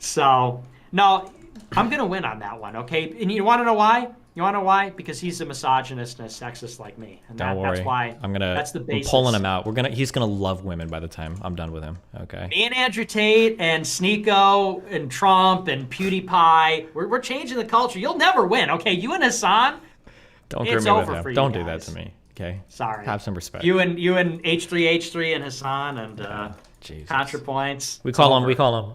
Speaker 6: So no, I'm gonna win on that one. Okay, and you want to know why? You want to know why? Because he's a misogynist and a sexist like me. And
Speaker 1: don't worry.
Speaker 6: That's why.
Speaker 1: That's the basis. I'm pulling him out. He's gonna love women by the time I'm done with him. Okay.
Speaker 6: Me and Andrew Tate and Sneeko and Trump and PewDiePie. We're changing the culture. You'll never win. Okay, you and Hassan.
Speaker 1: Don't group me with him. Don't do that to me. Okay.
Speaker 6: Sorry.
Speaker 1: Have some respect.
Speaker 6: You and H3H3 and Hassan and ContraPoints.
Speaker 1: We call him.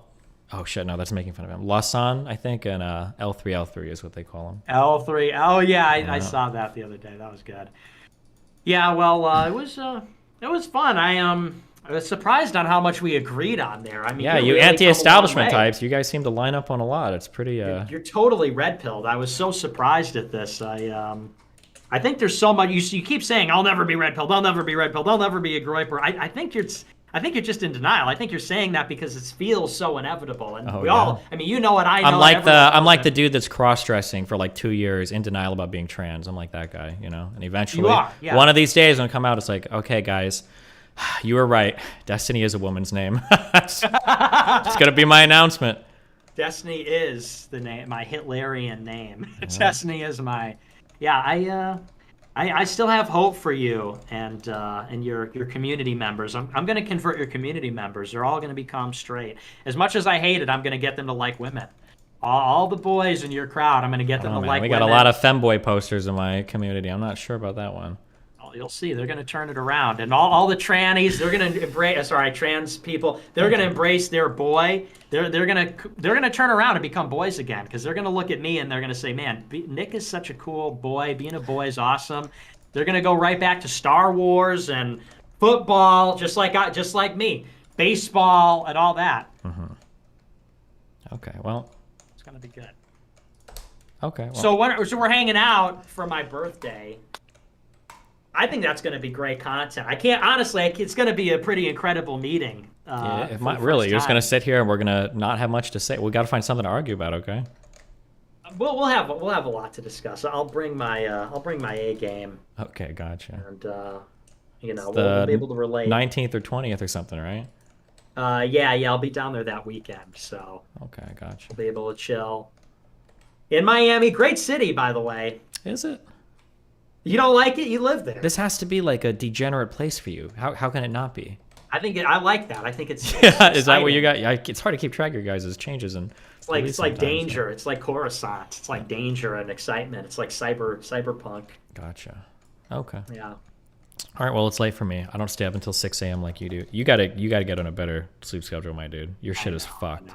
Speaker 1: Oh shit! No, that's making fun of him. Lasan, I think, and L3 is what they call him.
Speaker 6: L3. Oh yeah, I saw that the other day. That was good. Yeah, well, it was fun. I was surprised on how much we agreed on there. I mean,
Speaker 1: yeah, you really anti-establishment types. You guys seem to line up on a lot. It's pretty.
Speaker 6: You're totally red-pilled. I was so surprised at this. I think there's so much. You keep saying, "I'll never be red-pilled. I'll never be red-pilled. I'll never be a groiper." I think you're just in denial. I think you're saying that because it feels so inevitable, and all. I mean, you know what I know.
Speaker 1: I'm like the dude that's cross-dressing for like 2 years in denial about being trans. I'm like that guy, you know. And eventually, one of these days, when I come out, it's like, okay, guys, you were right. Destiny is a woman's name. It's gonna be my announcement.
Speaker 6: Destiny is the name, my Hitlerian name. Destiny is my. Yeah, I still have hope for you and your community members. I'm going to convert your community members. They're all going to become straight. As much as I hate it, I'm going to get them to like women. All the boys in your crowd, I'm going to get them to like women.
Speaker 1: We got a lot of femboy posters in my community. I'm not sure about that one.
Speaker 6: You'll see. They're going to turn it around. And all the trannies, they're going to embrace, trans people, they're going to embrace their boy. They're going to turn around and become boys again because they're going to look at me and they're going to say, man, Nick is such a cool boy. Being a boy is awesome. They're going to go right back to Star Wars and football, just like me. Baseball and all that.
Speaker 1: Mm-hmm. Okay, well.
Speaker 6: It's going to be good.
Speaker 1: Okay. Well.
Speaker 6: So we're hanging out for my birthday. I think that's going to be great content. I can't, honestly, it's going to be a pretty incredible meeting.
Speaker 1: Really, you're just going to sit here and we're going to not have much to say. We got to find something to argue about, okay?
Speaker 6: we'll have a lot to discuss. I'll bring my A game,
Speaker 1: Okay, gotcha.
Speaker 6: and we'll be able to relate.
Speaker 1: 19th or 20th or something, right?
Speaker 6: Yeah, I'll be down there that weekend, so
Speaker 1: Okay, gotcha.
Speaker 6: I'll be able to chill in Miami. Great city, by the way.
Speaker 1: Is it?
Speaker 6: You don't like it? You live there.
Speaker 1: This has to be like a degenerate place for you. How can it not be?
Speaker 6: I like that. I think it's
Speaker 1: Yeah, is that what
Speaker 6: exciting.
Speaker 1: you got? Yeah, it's hard to keep track of your guys' changes and.
Speaker 6: It's like
Speaker 1: sometimes.
Speaker 6: danger. It's like Coruscant. It's like danger and excitement. It's like cyberpunk.
Speaker 1: Gotcha. Okay.
Speaker 6: Yeah.
Speaker 1: All right. Well, it's late for me. I don't stay up until 6 a.m. like you do. You gotta get on a better sleep schedule, my dude. Your shit is fucked.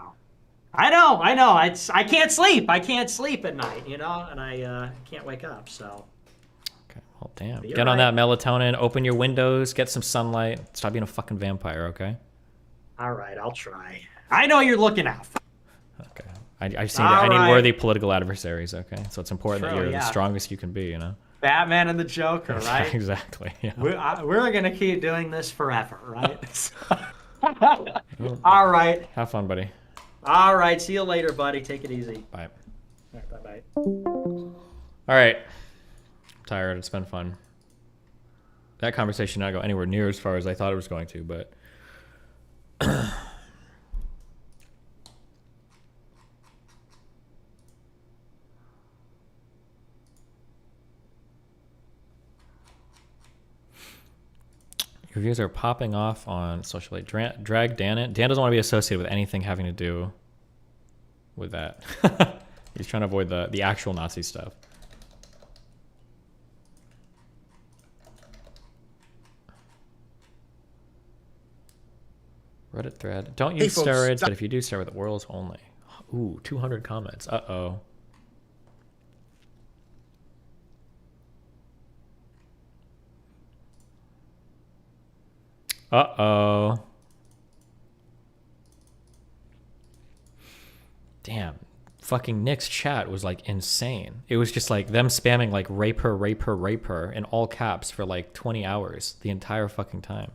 Speaker 6: I know. I can't sleep. I can't sleep at night. And I can't wake up. So.
Speaker 1: Okay. Well, damn.
Speaker 6: You're
Speaker 1: Get on
Speaker 6: right.
Speaker 1: that melatonin. Open your windows. Get some sunlight. Stop being a fucking vampire. Okay.
Speaker 6: All right. I'll try. I know you're looking out.
Speaker 1: Okay. I need
Speaker 6: right.
Speaker 1: worthy political adversaries. Okay. So it's important that
Speaker 6: True,
Speaker 1: you're
Speaker 6: yeah.
Speaker 1: the strongest you can be. You know.
Speaker 6: Batman and the Joker, right?
Speaker 1: Exactly. Yeah.
Speaker 6: We're gonna keep doing this forever, right? All right.
Speaker 1: Have fun, buddy.
Speaker 6: All right. See you later, buddy. Take it easy.
Speaker 1: Bye.
Speaker 6: All right, bye-bye.
Speaker 1: All right. I'm tired. It's been fun. That conversation did not go anywhere near as far as I thought it was going to, but. Your views are popping off on social media. Drag Dan it. Dan doesn't want to be associated with anything having to do with that. He's trying to avoid the actual Nazi stuff. Reddit thread. Don't use
Speaker 7: folks,
Speaker 1: steroids, but if you do, start with orals only. Ooh, 200 comments. Uh-oh. Uh-oh. Damn. Fucking Nick's chat was like insane. It was just like them spamming like rape her, rape her, rape her in all caps for like 20 hours the entire fucking time.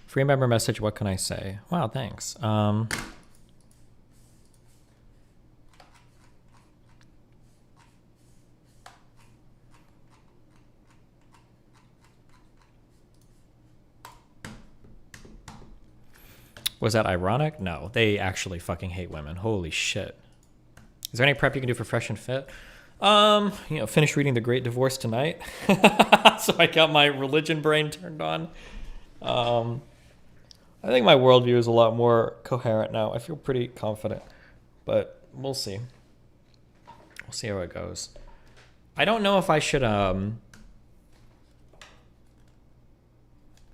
Speaker 1: Free member message, what can I say? Wow, thanks. Was that ironic? No, they actually fucking hate women. Holy shit. Is there any prep you can do for Fresh and Fit? Finish reading The Great Divorce tonight. So I got my religion brain turned on. I think my worldview is a lot more coherent now. I feel pretty confident, but we'll see. We'll see how it goes. I don't know if I should,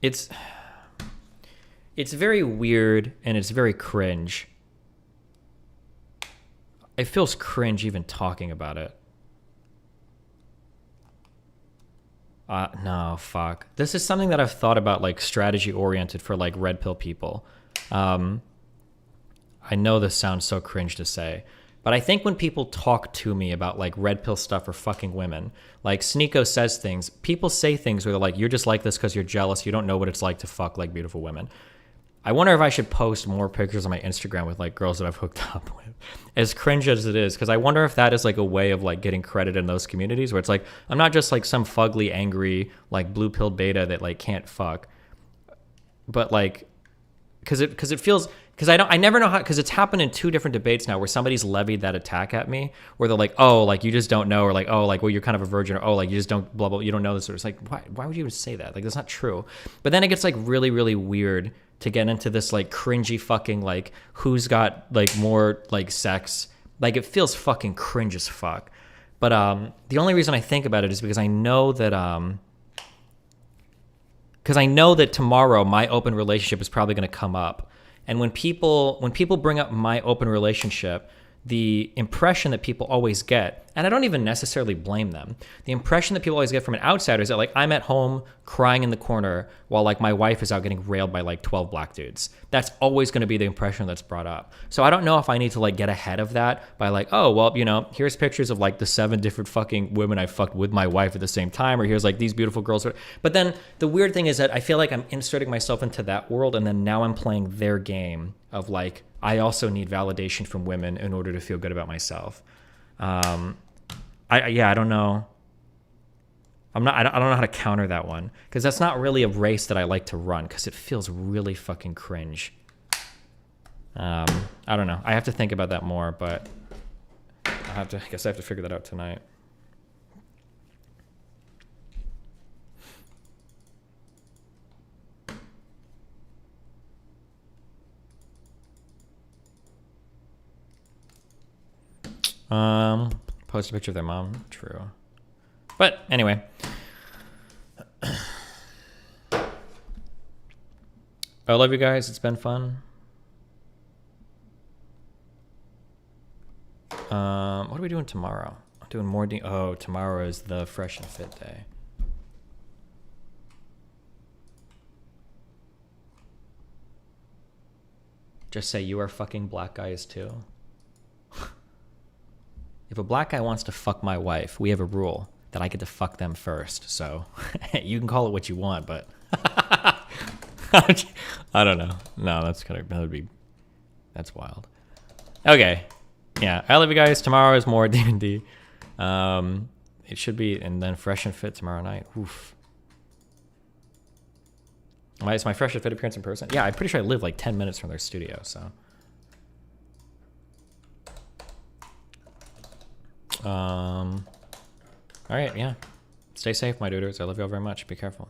Speaker 1: It's very weird and it's very cringe. It feels cringe even talking about it. No, fuck. This is something that I've thought about, like, strategy oriented for like red pill people. I know this sounds so cringe to say, but I think when people talk to me about like red pill stuff or fucking women, like Sneeko says things, people say things where they're like, you're just like this because you're jealous. You don't know what it's like to fuck like beautiful women. I wonder if I should post more pictures on my Instagram with like girls that I've hooked up with, as cringe as it is, because I wonder if that is like a way of like getting credit in those communities where it's like, I'm not just like some fugly, angry, like blue pill beta that like can't fuck, but like, because it feels, because I never know how, because it's happened in two different debates now where somebody's levied that attack at me where they're like, oh, like you just don't know, or like, oh, like, well, you're kind of a virgin, or oh, like you just don't blah blah, you don't know this, or it's like, why would you even say that? Like, that's not true. But then it gets like really, really weird to get into this like cringy fucking like who's got like more like sex. Like it feels fucking cringe as fuck. But the only reason I think about it is because I know that tomorrow my open relationship is probably going to come up. And when people bring up my open relationship, the impression that people always get, and I don't even necessarily blame them, the impression that people always get from an outsider is that like I'm at home crying in the corner while like my wife is out getting railed by like 12 black dudes. That's always going to be the impression that's brought up. So I don't know if I need to like get ahead of that by like, oh, well, you know, here's pictures of like the 7 different fucking women I fucked with my wife at the same time, or here's like these beautiful girls. But then the weird thing is that I feel like I'm inserting myself into that world, and then now I'm playing their game of like, I also need validation from women in order to feel good about myself. I don't know. I don't know how to counter that one, because that's not really a race that I like to run, because it feels really fucking cringe. I don't know. I have to think about that more, but I guess I have to figure that out tonight. Post a picture of their mom. True. But anyway. I love you guys. It's been fun. What are we doing tomorrow? I'm doing more. Oh, tomorrow is the Fresh and Fit day. Just say you are fucking black guys too. If a black guy wants to fuck my wife, we have a rule that I get to fuck them first. So you can call it what you want, but I don't know. No, that's wild. Okay. Yeah, I love you guys. Tomorrow is more D&D. It should be, and then Fresh and Fit tomorrow night. Oof. Is my Fresh and Fit appearance in person? Yeah, I'm pretty sure I live like 10 minutes from their studio, so. All right, yeah. Stay safe, my duders. I love you all very much. Be careful.